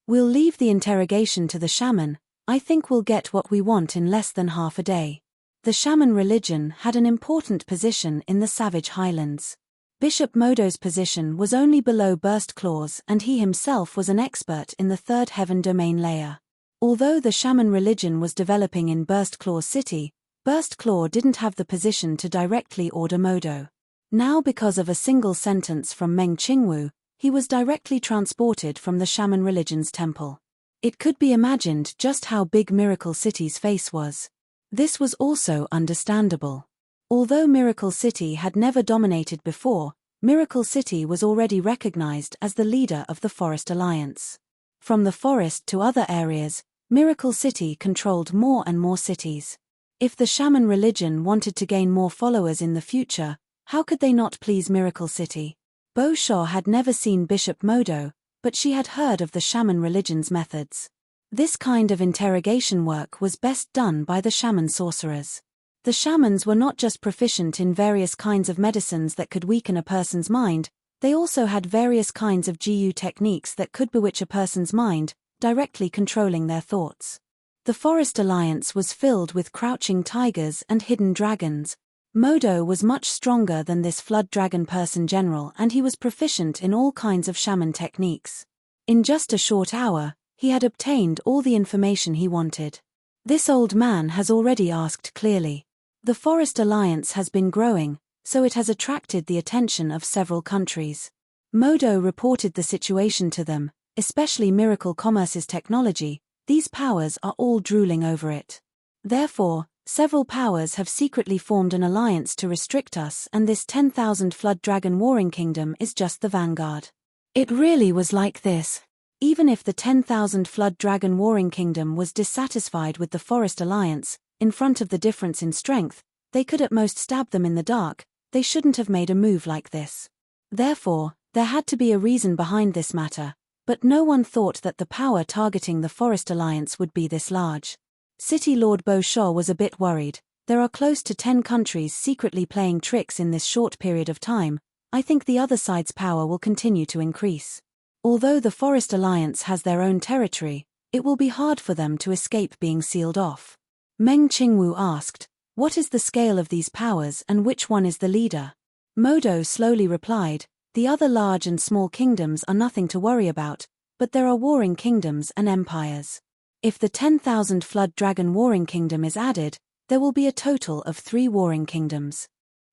Speaker 1: We'll leave the interrogation to the shaman. I think we'll get what we want in less than half a day. The Shaman Religion had an important position in the Savage Highlands. Bishop Modo's position was only below Burst Claws and he himself was an expert in the Third Heaven domain layer. Although the Shaman Religion was developing in Burst Claw City, Burst Claw didn't have the position to directly order Modo. Now because of a single sentence from Meng Qingwu, he was directly transported from the Shaman Religion's temple. It could be imagined just how big Miracle City's face was. This was also understandable. Although Miracle City had never dominated before, Miracle City was already recognized as the leader of the Forest Alliance. From the forest to other areas, Miracle City controlled more and more cities. If the Shaman Religion wanted to gain more followers in the future, how could they not please Miracle City? Bo Shuo had never seen Bishop Modo, but she had heard of the Shaman Religion's methods. This kind of interrogation work was best done by the shaman sorcerers. The shamans were not just proficient in various kinds of medicines that could weaken a person's mind, they also had various kinds of GU techniques that could bewitch a person's mind, directly controlling their thoughts. The Forest Alliance was filled with crouching tigers and hidden dragons. Modo was much stronger than this flood dragon person general and he was proficient in all kinds of shaman techniques. In just a short hour, he had obtained all the information he wanted. This old man has already asked clearly. The Forest Alliance has been growing, so it has attracted the attention of several countries. Modo reported the situation to them, especially Miracle Commerce's technology. These powers are all drooling over it. Therefore, several powers have secretly formed an alliance to restrict us and this 10,000 Flood Dragon Warring Kingdom is just the vanguard. It really was like this. Even if the 10,000 Flood Dragon Warring Kingdom was dissatisfied with the Forest Alliance, in front of the difference in strength, they could at most stab them in the dark. They shouldn't have made a move like this. Therefore, there had to be a reason behind this matter, but no one thought that the power targeting the Forest Alliance would be this large. City Lord Bo Shuo was a bit worried. There are close to 10 countries secretly playing tricks in this short period of time. I think the other side's power will continue to increase. Although the Forest Alliance has their own territory, it will be hard for them to escape being sealed off. Meng Qingwu asked, what is the scale of these powers and which one is the leader? Modo slowly replied, the other large and small kingdoms are nothing to worry about, but there are warring kingdoms and empires. If the 10,000 Flood Dragon Warring Kingdom is added, there will be a total of 3 warring kingdoms.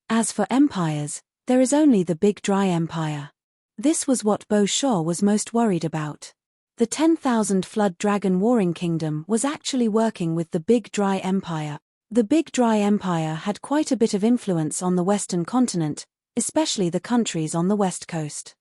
Speaker 1: As for empires, there is only the Big Dry Empire. This was what Bo Shuo was most worried about. The 10,000 Flood Dragon Warring Kingdom was actually working with the Big Dry Empire. The Big Dry Empire had quite a bit of influence on the Western continent, especially the countries on the west coast.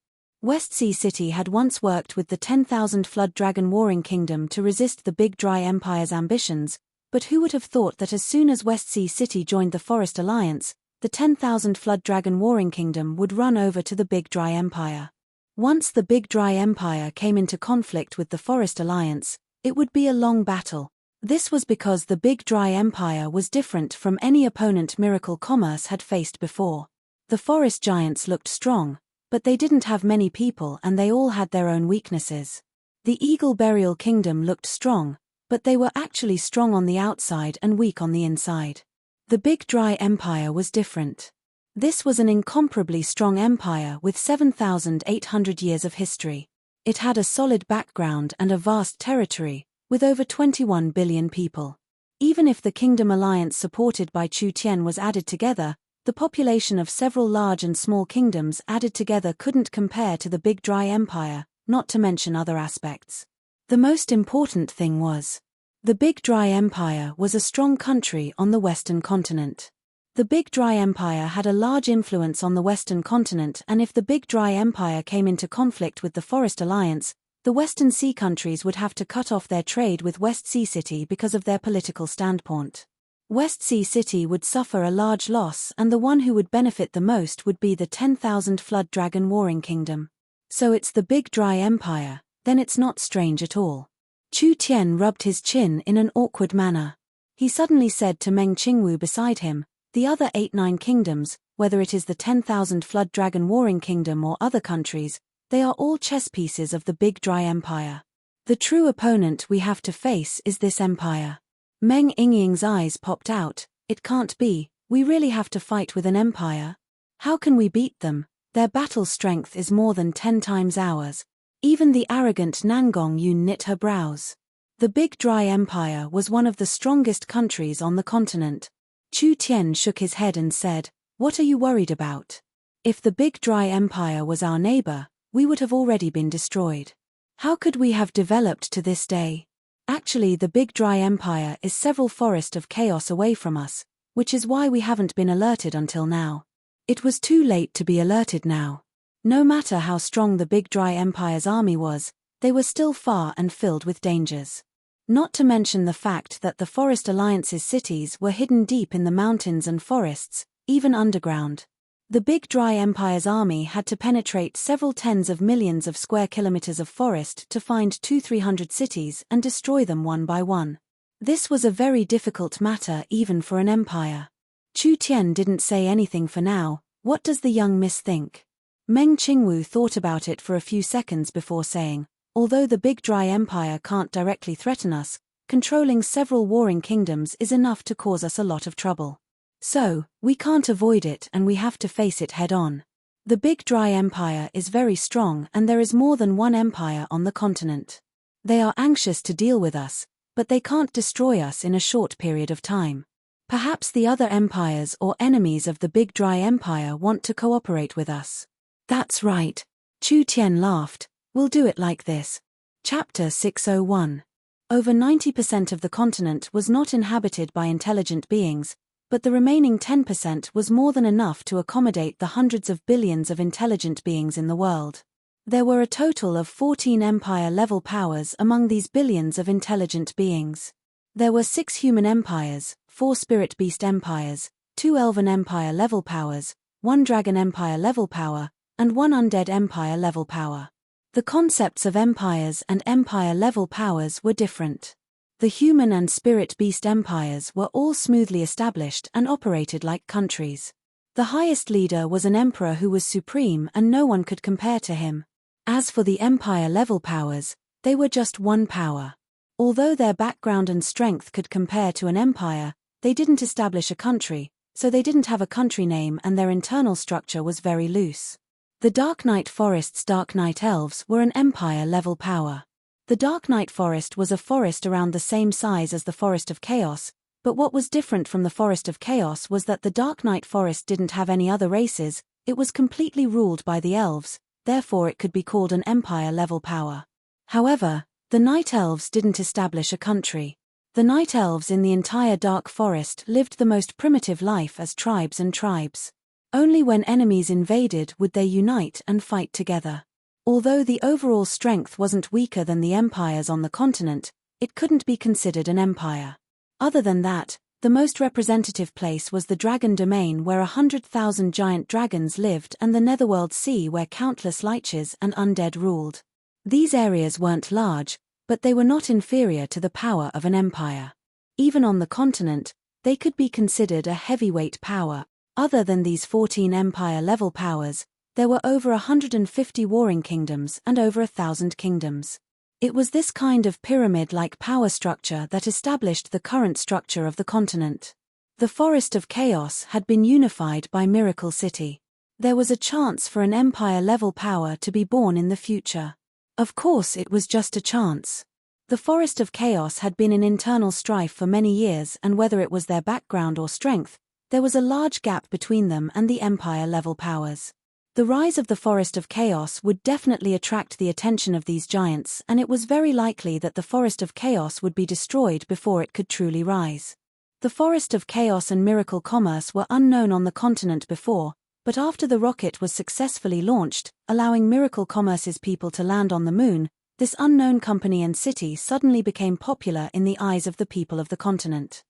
Speaker 1: West Sea City had once worked with the 10,000 Flood Dragon Warring Kingdom to resist the Big Dry Empire's ambitions, but who would have thought that as soon as West Sea City joined the Forest Alliance, the 10,000 Flood Dragon Warring Kingdom would run over to the Big Dry Empire. Once the Big Dry Empire came into conflict with the Forest Alliance, it would be a long battle. This was because the Big Dry Empire was different from any opponent Miracle Commerce had faced before. The forest giants looked strong, but they didn't have many people and they all had their own weaknesses. The Eagle Burial Kingdom looked strong, but they were actually strong on the outside and weak on the inside. The Big Dry Empire was different. This was an incomparably strong empire with 7,800 years of history. It had a solid background and a vast territory, with over 21 billion people. Even if the kingdom alliance supported by Chu Tian was added together, the population of several large and small kingdoms added together couldn't compare to the Big Dry Empire, not to mention other aspects. The most important thing was, the Big Dry Empire was a strong country on the Western continent. The Big Dry Empire had a large influence on the Western continent, and if the Big Dry Empire came into conflict with the Forest Alliance, the Western Sea countries would have to cut off their trade with West Sea City because of their political standpoint. West Sea City would suffer a large loss, and the one who would benefit the most would be the 10,000 Flood Dragon Warring Kingdom. So it's the Big Dry Empire, then it's not strange at all. Chu Tian rubbed his chin in an awkward manner. He suddenly said to Meng Qingwu beside him, the other 8-9 kingdoms, whether it is the 10,000 Flood Dragon Warring Kingdom or other countries, they are all chess pieces of the Big Dry Empire. The true opponent we have to face is this empire. Meng Yingying's eyes popped out. It can't be, we really have to fight with an empire? How can we beat them? Their battle strength is more than 10 times ours. Even the arrogant Nangong Yun knit her brows. The Big Dry Empire was one of the strongest countries on the continent. Chu Tian shook his head and said, "What are you worried about? If the Big Dry Empire was our neighbor, we would have already been destroyed. How could we have developed to this day? Actually, the Big Dry Empire is several forests of chaos away from us, which is why we haven't been alerted until now." It was too late to be alerted now. No matter how strong the Big Dry Empire's army was, they were still far and filled with dangers. Not to mention the fact that the Forest Alliance's cities were hidden deep in the mountains and forests, even underground. The Big Dry Empire's army had to penetrate several tens of millions of square kilometers of forest to find 200-300 cities and destroy them one by one. This was a very difficult matter even for an empire. Chu Tian didn't say anything for now. What does the young miss think? Meng Qingwu thought about it for a few seconds before saying, although the Big Dry Empire can't directly threaten us, controlling several warring kingdoms is enough to cause us a lot of trouble. So, we can't avoid it and we have to face it head-on. The Big Dry Empire is very strong and there is more than one empire on the continent. They are anxious to deal with us, but they can't destroy us in a short period of time. Perhaps the other empires or enemies of the Big Dry Empire want to cooperate with us. That's right. Chu Tian laughed. We'll do it like this. Chapter 601. Over 90% of the continent was not inhabited by intelligent beings, but the remaining 10% was more than enough to accommodate the hundreds of billions of intelligent beings in the world. There were a total of 14 empire-level powers among these billions of intelligent beings. There were 6 human empires, 4 spirit beast empires, 2 elven empire-level powers, 1 dragon empire-level power, and 1 undead empire-level power. The concepts of empires and empire-level powers were different. The human and spirit beast empires were all smoothly established and operated like countries. The highest leader was an emperor who was supreme and no one could compare to him. As for the empire-level powers, they were just one power. Although their background and strength could compare to an empire, they didn't establish a country, so they didn't have a country name and their internal structure was very loose. The Dark Night Forest's Dark Night Elves were an empire-level power. The Dark Night Forest was a forest around the same size as the Forest of Chaos, but what was different from the Forest of Chaos was that the Dark Night Forest didn't have any other races, it was completely ruled by the elves, therefore it could be called an empire-level power. However, the Night Elves didn't establish a country. The Night Elves in the entire Dark Forest lived the most primitive life as tribes and tribes. Only when enemies invaded would they unite and fight together. Although the overall strength wasn't weaker than the empires on the continent, it couldn't be considered an empire. Other than that, the most representative place was the Dragon Domain where 100,000 giant dragons lived and the Netherworld Sea where countless liches and undead ruled. These areas weren't large, But they were not inferior to the power of an empire. Even on the continent, they could be considered a heavyweight power. Other than these 14 empire-level powers, there were over 150 warring kingdoms and over 1,000 kingdoms. It was this kind of pyramid-like power structure that established the current structure of the continent. The Forest of Chaos had been unified by Miracle City. There was a chance for an empire-level power to be born in the future. Of course, it was just a chance. The Forest of Chaos had been in internal strife for many years, and whether it was their background or strength, there was a large gap between them and the empire-level powers. The rise of the Forest of Chaos would definitely attract the attention of these giants, and it was very likely that the Forest of Chaos would be destroyed before it could truly rise. The Forest of Chaos and Miracle Commerce were unknown on the continent before, but after the rocket was successfully launched, allowing Miracle Commerce's people to land on the moon, this unknown company and city suddenly became popular in the eyes of the people of the continent.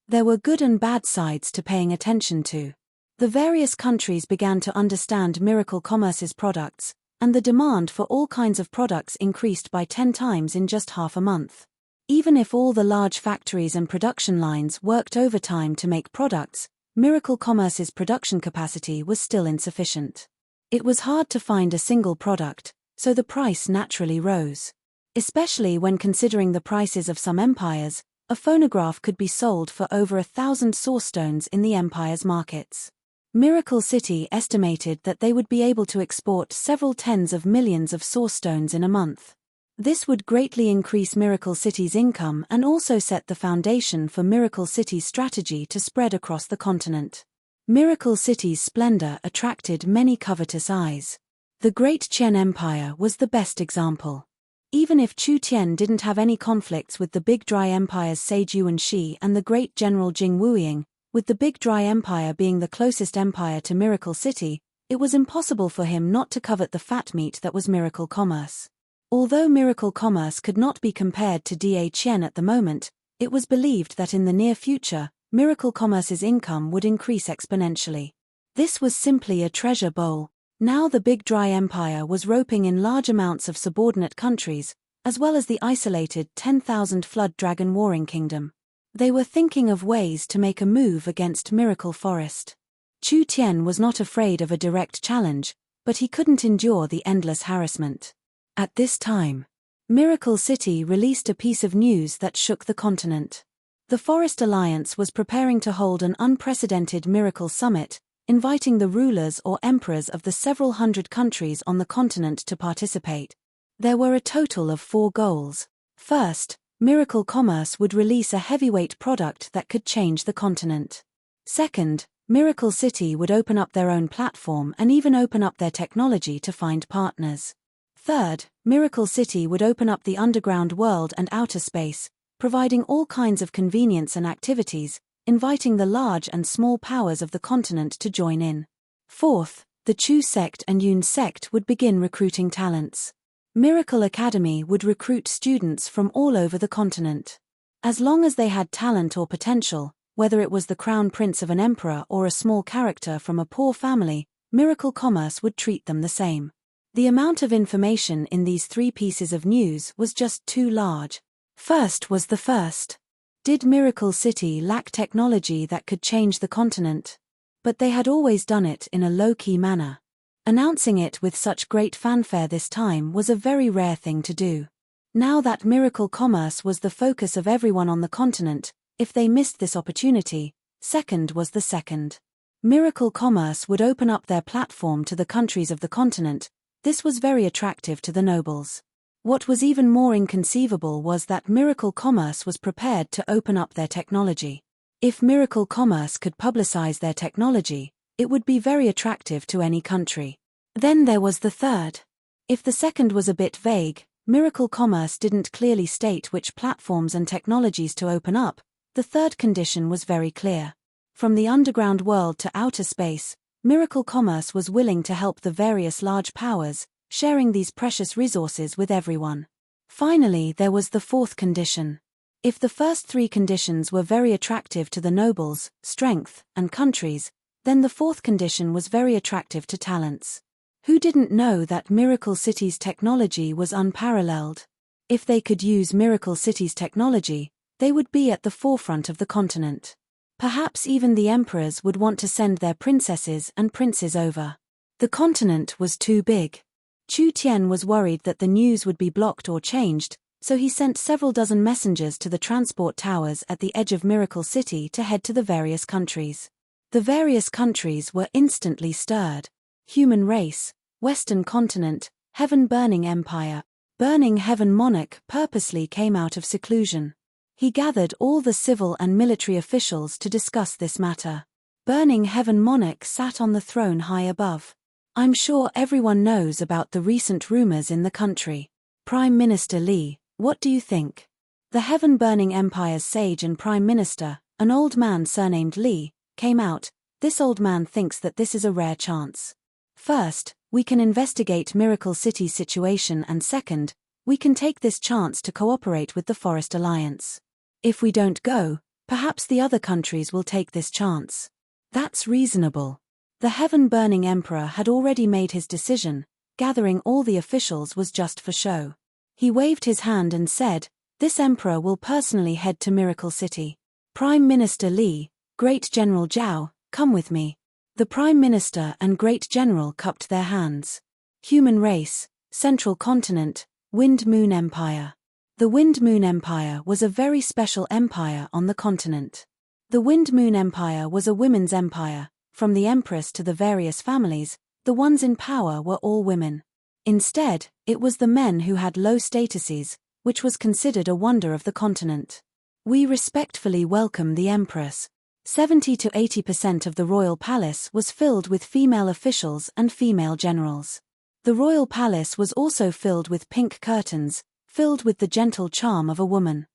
Speaker 1: There were good and bad sides to paying attention to. The various countries began to understand Miracle Commerce's products, and the demand for all kinds of products increased by 10 times in just half a month. Even if all the large factories and production lines worked overtime to make products, Miracle Commerce's production capacity was still insufficient. It was hard to find a single product, so the price naturally rose. Especially when considering the prices of some empires, a phonograph could be sold for over 1,000 source stones in the empire's markets. Miracle City estimated that they would be able to export several tens of millions of source stones in a month. This would greatly increase Miracle City's income and also set the foundation for Miracle City's strategy to spread across the continent. Miracle City's splendor attracted many covetous eyes. The Great Qian Empire was the best example. Even if Chu Tian didn't have any conflicts with the Big Dry Empire's Sage Yuan Shi and the great general Jing Wuying, with the Big Dry Empire being the closest empire to Miracle City, it was impossible for him not to covet the fat meat that was Miracle Commerce. Although Miracle Commerce could not be compared to Da Qian at the moment, it was believed that in the near future, Miracle Commerce's income would increase exponentially. This was simply a treasure bowl. Now the Big Dry Empire was roping in large amounts of subordinate countries, as well as the isolated 10,000 Flood Dragon Warring Kingdom. They were thinking of ways to make a move against Miracle Forest. Chu Tian was not afraid of a direct challenge, but he couldn't endure the endless harassment. At this time, Miracle City released a piece of news that shook the continent. The Forest Alliance was preparing to hold an unprecedented Miracle Summit, inviting the rulers or emperors of the several hundred countries on the continent to participate. There were a total of 4 goals. First, Miracle Commerce would release a heavyweight product that could change the continent. Second, Miracle City would open up their own platform and even open up their technology to find partners. Third, Miracle City would open up the underground world and outer space, providing all kinds of convenience and activities, inviting the large and small powers of the continent to join in. Fourth, the Chu sect and Yun sect would begin recruiting talents. Miracle Academy would recruit students from all over the continent. As long as they had talent or potential, whether it was the crown prince of an emperor or a small character from a poor family, Miracle Commerce would treat them the same. The amount of information in these 3 pieces of news was just too large. First was the first. Did Miracle City lack technology that could change the continent? But they had always done it in a low-key manner. Announcing it with such great fanfare this time was a very rare thing to do. Now that Miracle Commerce was the focus of everyone on the continent, if they missed this opportunity, second was the second. Miracle Commerce would open up their platform to the countries of the continent. This was very attractive to the nobles. What was even more inconceivable was that Miracle Commerce was prepared to open up their technology. If Miracle Commerce could publicize their technology, it would be very attractive to any country. Then there was the third. If the second was a bit vague, Miracle Commerce didn't clearly state which platforms and technologies to open up, the third condition was very clear. From the underground world to outer space, Miracle Commerce was willing to help the various large powers, sharing these precious resources with everyone. Finally, there was the 4th condition. If the first 3 conditions were very attractive to the nobles, strength, and countries, then the 4th condition was very attractive to talents. Who didn't know that Miracle City's technology was unparalleled? If they could use Miracle City's technology, they would be at the forefront of the continent. Perhaps even the emperors would want to send their princesses and princes over. The continent was too big. Chu Tian was worried that the news would be blocked or changed, so he sent several dozen messengers to the transport towers at the edge of Miracle City to head to the various countries. The various countries were instantly stirred. Human race, Western continent, heaven-burning empire, burning heaven monarch purposely came out of seclusion. He gathered all the civil and military officials to discuss this matter. Burning heaven monarch sat on the throne high above. I'm sure everyone knows about the recent rumors in the country. Prime Minister Li, what do you think? The heaven-burning empire's sage and prime minister, an old man surnamed Li, came out. This old man thinks that this is a rare chance. First, we can investigate Miracle City's situation, and second, we can take this chance to cooperate with the Forest Alliance. If we don't go, perhaps the other countries will take this chance. That's reasonable. The heaven-burning emperor had already made his decision. Gathering all the officials was just for show. He waved his hand and said, "This emperor will personally head to Miracle City. Prime Minister Li, Great General Zhao, come with me." The Prime Minister and Great General cupped their hands. Human race, Central Continent, Wind Moon Empire. The Wind Moon Empire was a very special empire on the continent. The Wind Moon Empire was a women's empire. From the empress to the various families, the ones in power were all women. Instead, it was the men who had low statuses, which was considered a wonder of the continent. We respectfully welcome the empress. 70 to 80% of the royal palace was filled with female officials and female generals. The royal palace was also filled with pink curtains, filled with the gentle charm of a woman.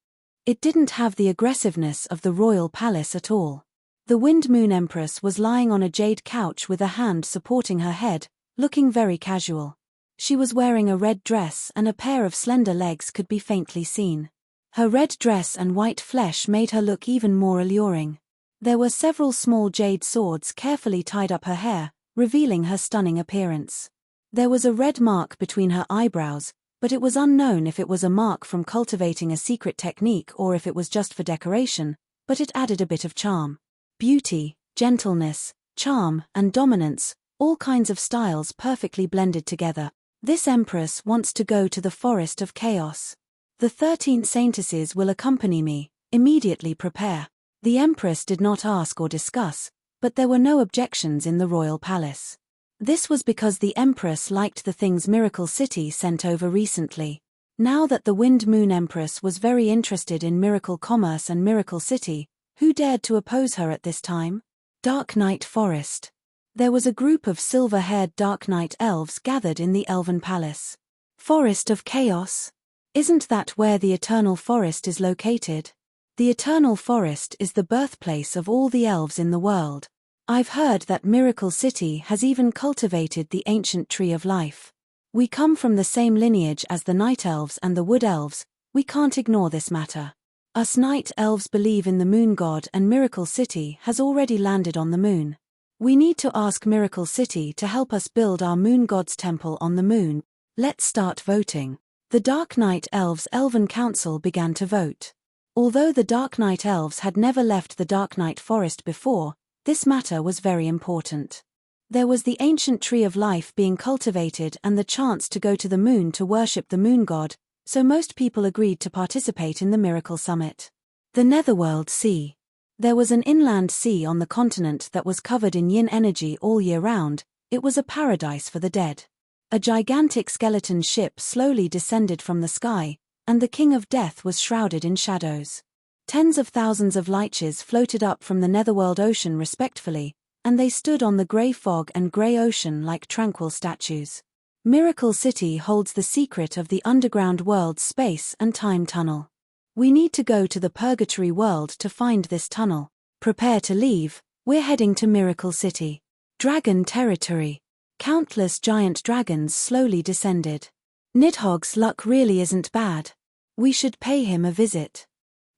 Speaker 1: It didn't have the aggressiveness of the royal palace at all. The Wind Moon Empress was lying on a jade couch with a hand supporting her head, looking very casual. She was wearing a red dress and a pair of slender legs could be faintly seen. Her red dress and white flesh made her look even more alluring. There were several small jade swords carefully tied up her hair, revealing her stunning appearance. There was a red mark between her eyebrows, but it was unknown if it was a mark from cultivating a secret technique or if it was just for decoration, but it added a bit of charm. Beauty, gentleness, charm, and dominance, all kinds of styles perfectly blended together. This empress wants to go to the Forest of Chaos. The 13 saintesses will accompany me, immediately prepare. The empress did not ask or discuss, but there were no objections in the royal palace. This was because the empress liked the things Miracle City sent over recently. Now that the Wind Moon Empress was very interested in miracle commerce and Miracle City, who dared to oppose her at this time? Dark Night Forest. There was a group of silver-haired Dark Night elves gathered in the Elven Palace. Forest of Chaos? Isn't that where the Eternal Forest is located? The Eternal Forest is the birthplace of all the elves in the world. I've heard that Miracle City has even cultivated the ancient tree of life. We come from the same lineage as the Night Elves and the Wood Elves. We can't ignore this matter. Us Night Elves believe in the Moon God, and Miracle City has already landed on the moon. We need to ask Miracle City to help us build our Moon God's temple on the moon. Let's start voting. The Dark Night Elves' Elven Council began to vote. Although the Dark Night Elves had never left the Dark Night Forest before, this matter was very important. There was the ancient tree of life being cultivated and the chance to go to the moon to worship the Moon God, so most people agreed to participate in the Miracle Summit. The Netherworld Sea. There was an inland sea on the continent that was covered in yin energy all year round. It was a paradise for the dead. A gigantic skeleton ship slowly descended from the sky, and the King of Death was shrouded in shadows. Tens of thousands of liches floated up from the Netherworld Ocean respectfully, and they stood on the grey fog and grey ocean like tranquil statues. Miracle City holds the secret of the underground world's space and time tunnel. We need to go to the Purgatory world to find this tunnel. Prepare to leave, we're heading to Miracle City. Dragon territory. Countless giant dragons slowly descended. Nidhogg's luck really isn't bad. We should pay him a visit.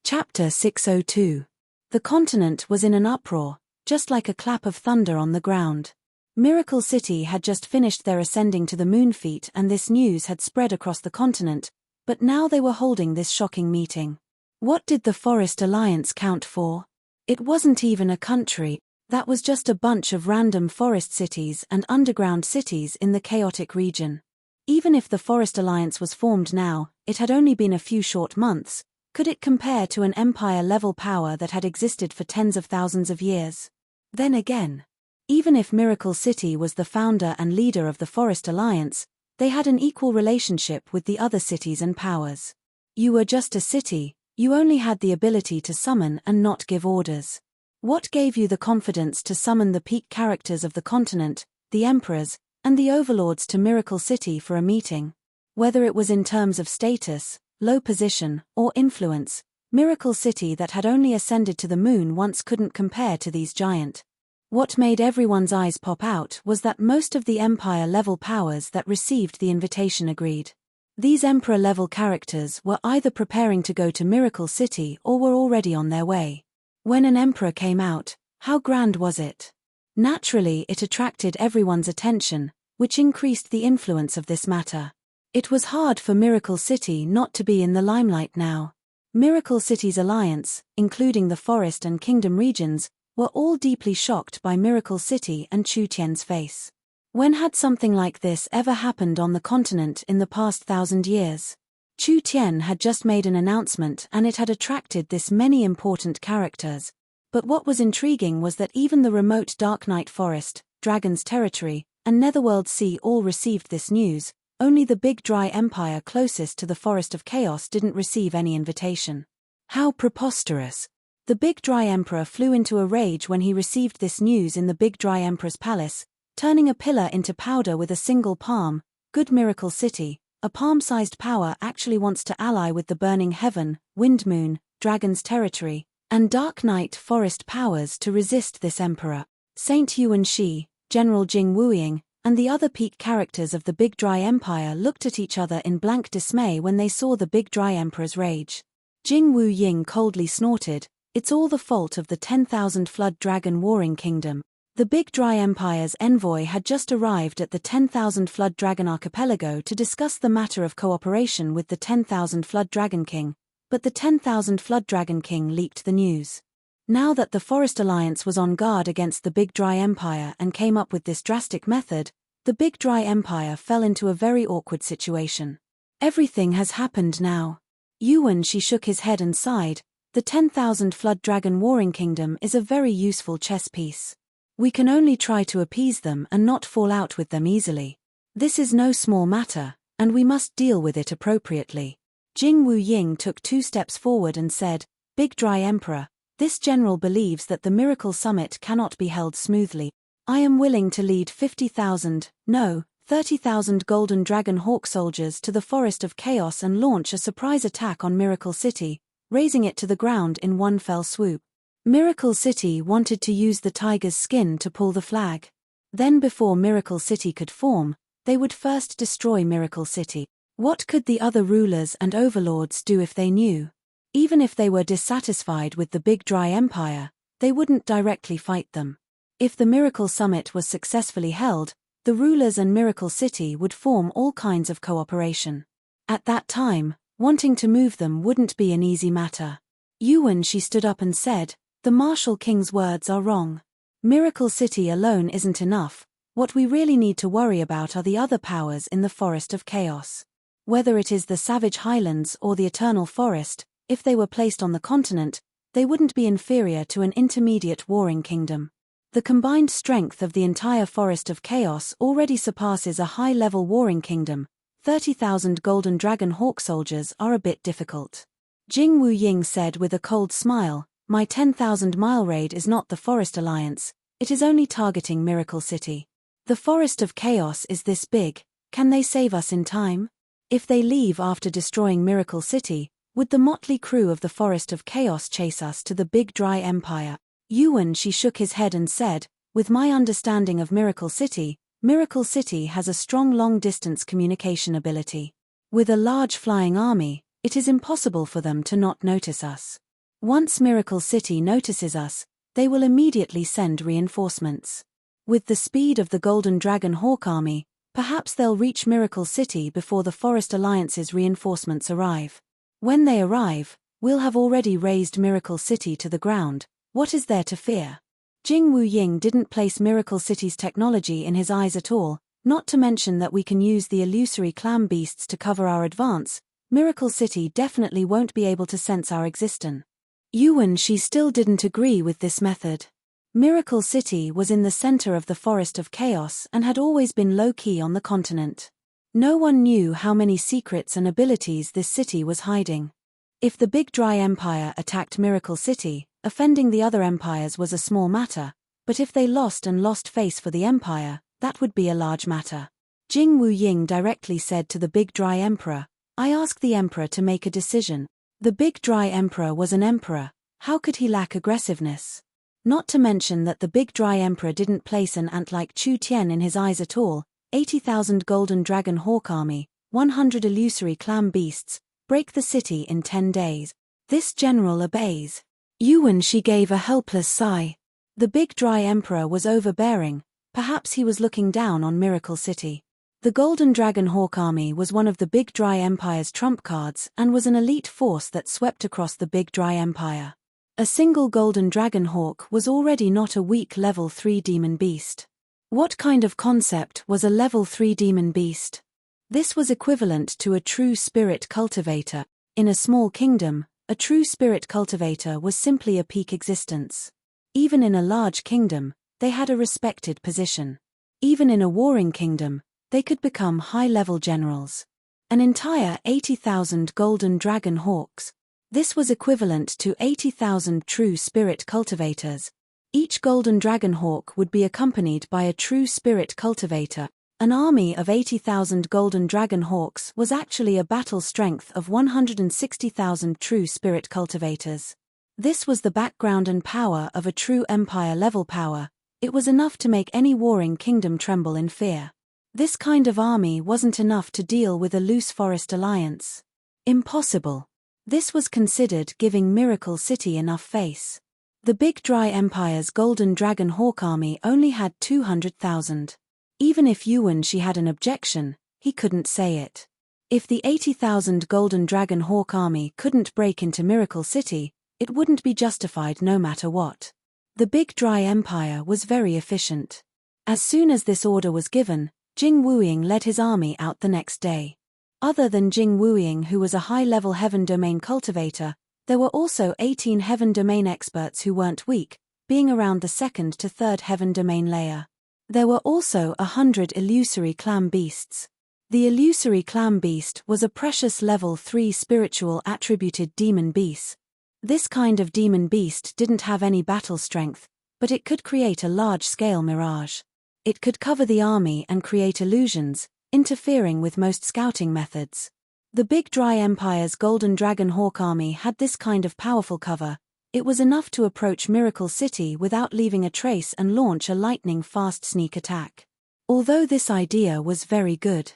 Speaker 1: Chapter 602. The continent was in an uproar, just like a clap of thunder on the ground. Miracle City had just finished their ascending to the moon feat, and this news had spread across the continent. But now they were holding this shocking meeting. What did the Forest Alliance count for? It wasn't even a country, that was just a bunch of random forest cities and underground cities in the chaotic region. Even if the Forest Alliance was formed now, it had only been a few short months. Could it compare to an empire-level power that had existed for tens of thousands of years? Then again, even if Miracle City was the founder and leader of the Forest Alliance, they had an equal relationship with the other cities and powers. You were just a city, you only had the ability to summon and not give orders. What gave you the confidence to summon the peak characters of the continent, the emperors, and the overlords to Miracle City for a meeting? Whether it was in terms of status, low position, or influence, Miracle City that had only ascended to the moon once couldn't compare to these giant. What made everyone's eyes pop out was that most of the Empire-level powers that received the invitation agreed. These Emperor-level characters were either preparing to go to Miracle City or were already on their way. When an Emperor came out, how grand was it? Naturally, it attracted everyone's attention, which increased the influence of this matter. It was hard for Miracle City not to be in the limelight now. Miracle City's alliance, including the Forest and Kingdom regions, were all deeply shocked by Miracle City and Chu Tian's face. When had something like this ever happened on the continent in the past 1,000 years? Chu Tian had just made an announcement and it had attracted this many important characters. But what was intriguing was that even the remote Dark Night Forest, Dragon's Territory, and Netherworld Sea all received this news. Only the Big Dry Empire closest to the Forest of Chaos didn't receive any invitation. How preposterous! The Big Dry Emperor flew into a rage when he received this news in the Big Dry Emperor's palace, turning a pillar into powder with a single palm. Good Miracle City, a palm-sized power actually wants to ally with the Burning Heaven, Wind Moon, Dragon's Territory, and Dark Night Forest powers to resist this emperor. Saint Yuan Shi, General Jing Wuying, and the other peak characters of the Big Dry Empire looked at each other in blank dismay when they saw the Big Dry Emperor's rage. Jing Wuying coldly snorted, "It's all the fault of the 10,000 Flood Dragon Warring Kingdom." The Big Dry Empire's envoy had just arrived at the 10,000 Flood Dragon Archipelago to discuss the matter of cooperation with the 10,000 Flood Dragon King, but the 10,000 Flood Dragon King leaked the news. Now that the Forest Alliance was on guard against the Big Dry Empire and came up with this drastic method, the Big Dry Empire fell into a very awkward situation. Everything has happened now. Yuan Shi shook his head and sighed. The 10,000 Flood Dragon Warring Kingdom is a very useful chess piece. We can only try to appease them and not fall out with them easily. This is no small matter, and we must deal with it appropriately. Jing Wuying took 2 steps forward and said, "Big Dry Emperor, this general believes that the Miracle Summit cannot be held smoothly. I am willing to lead 50,000, no, 30,000 Golden Dragon Hawk soldiers to the Forest of Chaos and launch a surprise attack on Miracle City, razing it to the ground in one fell swoop." Miracle City wanted to use the tiger's skin to pull the flag. Then before Miracle City could form, they would first destroy Miracle City. What could the other rulers and overlords do if they knew? Even if they were dissatisfied with the Big Dry Empire, they wouldn't directly fight them. If the Miracle Summit was successfully held, the rulers and Miracle City would form all kinds of cooperation. At that time, wanting to move them wouldn't be an easy matter. Yuan Shi stood up and said, "The Martial King's words are wrong. Miracle City alone isn't enough. What we really need to worry about are the other powers in the Forest of Chaos. Whether it is the Savage Highlands or the Eternal Forest, if they were placed on the continent, they wouldn't be inferior to an intermediate warring kingdom. The combined strength of the entire Forest of Chaos already surpasses a high-level warring kingdom. 30,000 Golden Dragon Hawk soldiers are a bit difficult." Jing Wuying said with a cold smile, "My 10,000-mile raid is not the Forest Alliance, it is only targeting Miracle City. The Forest of Chaos is this big, can they save us in time? If they leave after destroying Miracle City, would the motley crew of the Forest of Chaos chase us to the Big Dry Empire?" Yuan Shi shook his head and said, "With my understanding of Miracle City has a strong long-distance communication ability. With a large flying army, it is impossible for them to not notice us. Once Miracle City notices us, they will immediately send reinforcements. With the speed of the Golden Dragon Hawk army, Perhaps they'll reach Miracle City before the Forest Alliance's reinforcements arrive. When they arrive, we'll have already razed Miracle City to the ground. What is there to fear? Jing Wuying didn't place Miracle City's technology in his eyes at all, not to mention that we can use the illusory clam beasts to cover our advance. Miracle City definitely won't be able to sense our existence. Yuan Shi still didn't agree with this method. Miracle City was in the center of the Forest of Chaos and had always been low-key on the continent. No one knew how many secrets and abilities this city was hiding. If the Big Dry Empire attacked Miracle City, offending the other empires was a small matter, but if they lost face for the empire, that would be a large matter. Jing Wuying directly said to the Big Dry Emperor, "I ask the emperor to make a decision." The Big Dry Emperor was an emperor, how could he lack aggressiveness? Not to mention that the Big Dry Emperor didn't place an ant like Chu Tian in his eyes at all. 80,000 Golden Dragon Hawk Army, 100 illusory clam beasts, break the city in 10 days. This general obeys. Yuan Shi gave a helpless sigh. The Big Dry Emperor was overbearing, perhaps he was looking down on Miracle City. The Golden Dragon Hawk Army was one of the Big Dry Empire's trump cards and was an elite force that swept across the Big Dry Empire. A single Golden Dragon Hawk was already not a weak level 3 demon beast. What kind of concept was a level 3 demon beast? This was equivalent to a true spirit cultivator. In a small kingdom, a true spirit cultivator was simply a peak existence. Even in a large kingdom, they had a respected position. Even in a warring kingdom, they could become high-level generals. An entire 80,000 Golden Dragon Hawks. This was equivalent to 80,000 true spirit cultivators. Each Golden Dragon Hawk would be accompanied by a true spirit cultivator. An army of 80,000 Golden Dragon Hawks was actually a battle strength of 160,000 true spirit cultivators. This was the background and power of a true empire-level power. It was enough to make any warring kingdom tremble in fear. This kind of army wasn't enough to deal with a loose forest alliance. Impossible. This was considered giving Miracle City enough face. The Big Dry Empire's Golden Dragon Hawk Army only had 200,000. Even if Yuan Shi had an objection, he couldn't say it. If the 80,000 Golden Dragon Hawk Army couldn't break into Miracle City, it wouldn't be justified no matter what. The Big Dry Empire was very efficient. As soon as this order was given, Jing Wuying led his army out the next day. Other than Jing Wuying, who was a high-level Heaven Domain cultivator, there were also 18 Heaven Domain experts who weren't weak, being around the 2nd to 3rd Heaven Domain layer. There were also 100 illusory clam beasts. The illusory clam beast was a precious level 3 spiritual attributed demon beast. This kind of demon beast didn't have any battle strength, but it could create a large-scale mirage. It could cover the army and create illusions, interfering with most scouting methods. The Big Dry Empire's Golden Dragon Hawk Army had this kind of powerful cover. It was enough to approach Miracle City without leaving a trace and launch a lightning-fast sneak attack. Although this idea was very good,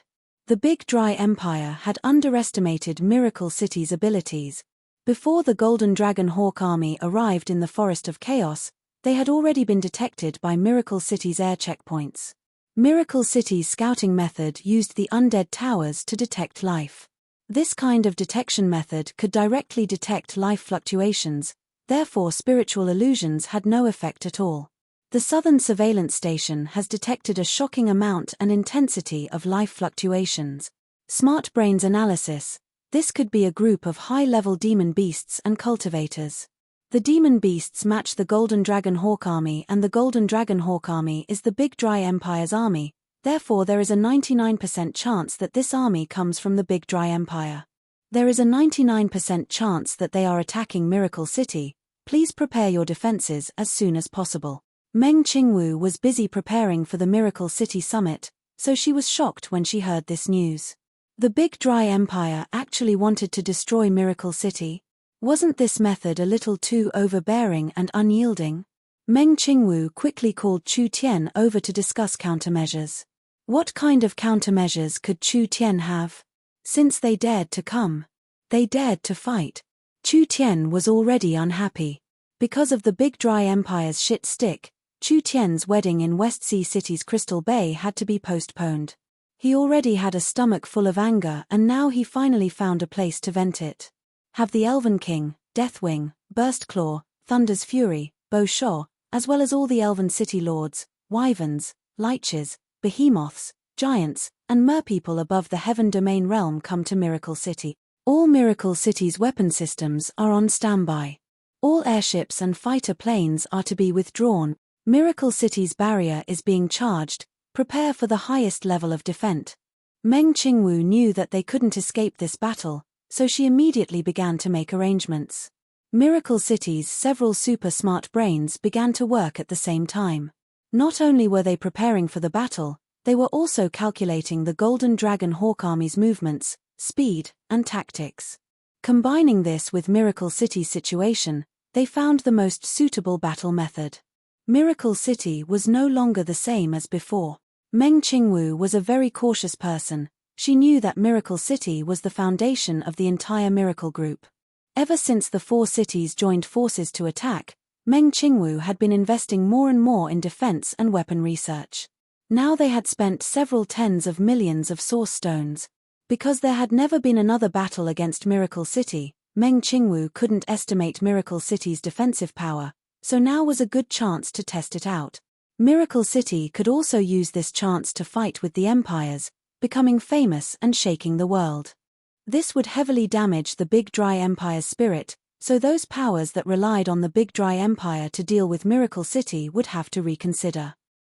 Speaker 1: the Big Dry Empire had underestimated Miracle City's abilities. Before the Golden Dragon Hawk Army arrived in the Forest of Chaos, they had already been detected by Miracle City's air checkpoints. Miracle City's scouting method used the undead towers to detect life. This kind of detection method could directly detect life fluctuations, therefore spiritual illusions had no effect at all. The Southern Surveillance Station has detected a shocking amount and intensity of life fluctuations. Smart Brains Analysis. This could be a group of high-level demon beasts and cultivators. The demon beasts match the Golden Dragon Hawk Army, and the Golden Dragon Hawk Army is the Big Dry Empire's army, therefore there is a 99% chance that this army comes from the Big Dry Empire. There is a 99% chance that they are attacking Miracle City. Please prepare your defenses as soon as possible. Meng Qingwu was busy preparing for the Miracle City Summit, so she was shocked when she heard this news. The Big Dry Empire actually wanted to destroy Miracle City? Wasn't this method a little too overbearing and unyielding? Meng Qingwu quickly called Chu Tian over to discuss countermeasures. What kind of countermeasures could Chu Tian have? Since they dared to come, they dared to fight. Chu Tian was already unhappy. Because of the Big Dry Empire's shit stick, Chu Tian's wedding in West Sea City's Crystal Bay had to be postponed. He already had a stomach full of anger and now he finally found a place to vent it. Have the Elven King, Deathwing, Burstclaw, Thunder's Fury, Boshaw, as well as all the Elven City Lords, Wyverns, Liches, Behemoths, Giants, and Merpeople above the Heaven Domain realm come to Miracle City. All Miracle City's weapon systems are on standby. All airships and fighter planes are to be withdrawn. Miracle City's barrier is being charged. Prepare for the highest level of defense. Meng Qingwu knew that they couldn't escape this battle, so she immediately began to make arrangements. Miracle City's several super smart brains began to work at the same time. Not only were they preparing for the battle, they were also calculating the Golden Dragon Hawk Army's movements, speed, and tactics. Combining this with Miracle City's situation, they found the most suitable battle method. Miracle City was no longer the same as before. Meng Qingwu was a very cautious person. She knew that Miracle City was the foundation of the entire Miracle Group. Ever since the 4 cities joined forces to attack, Meng Qingwu had been investing more and more in defense and weapon research. Now they had spent several tens of millions of source stones. Because there had never been another battle against Miracle City, Meng Qingwu couldn't estimate Miracle City's defensive power, so now was a good chance to test it out. Miracle City could also use this chance to fight with the empires, becoming famous and shaking the world. This would heavily damage the Big Dry Empire's spirit, so those powers that relied on the Big Dry Empire to deal with Miracle City would have to reconsider.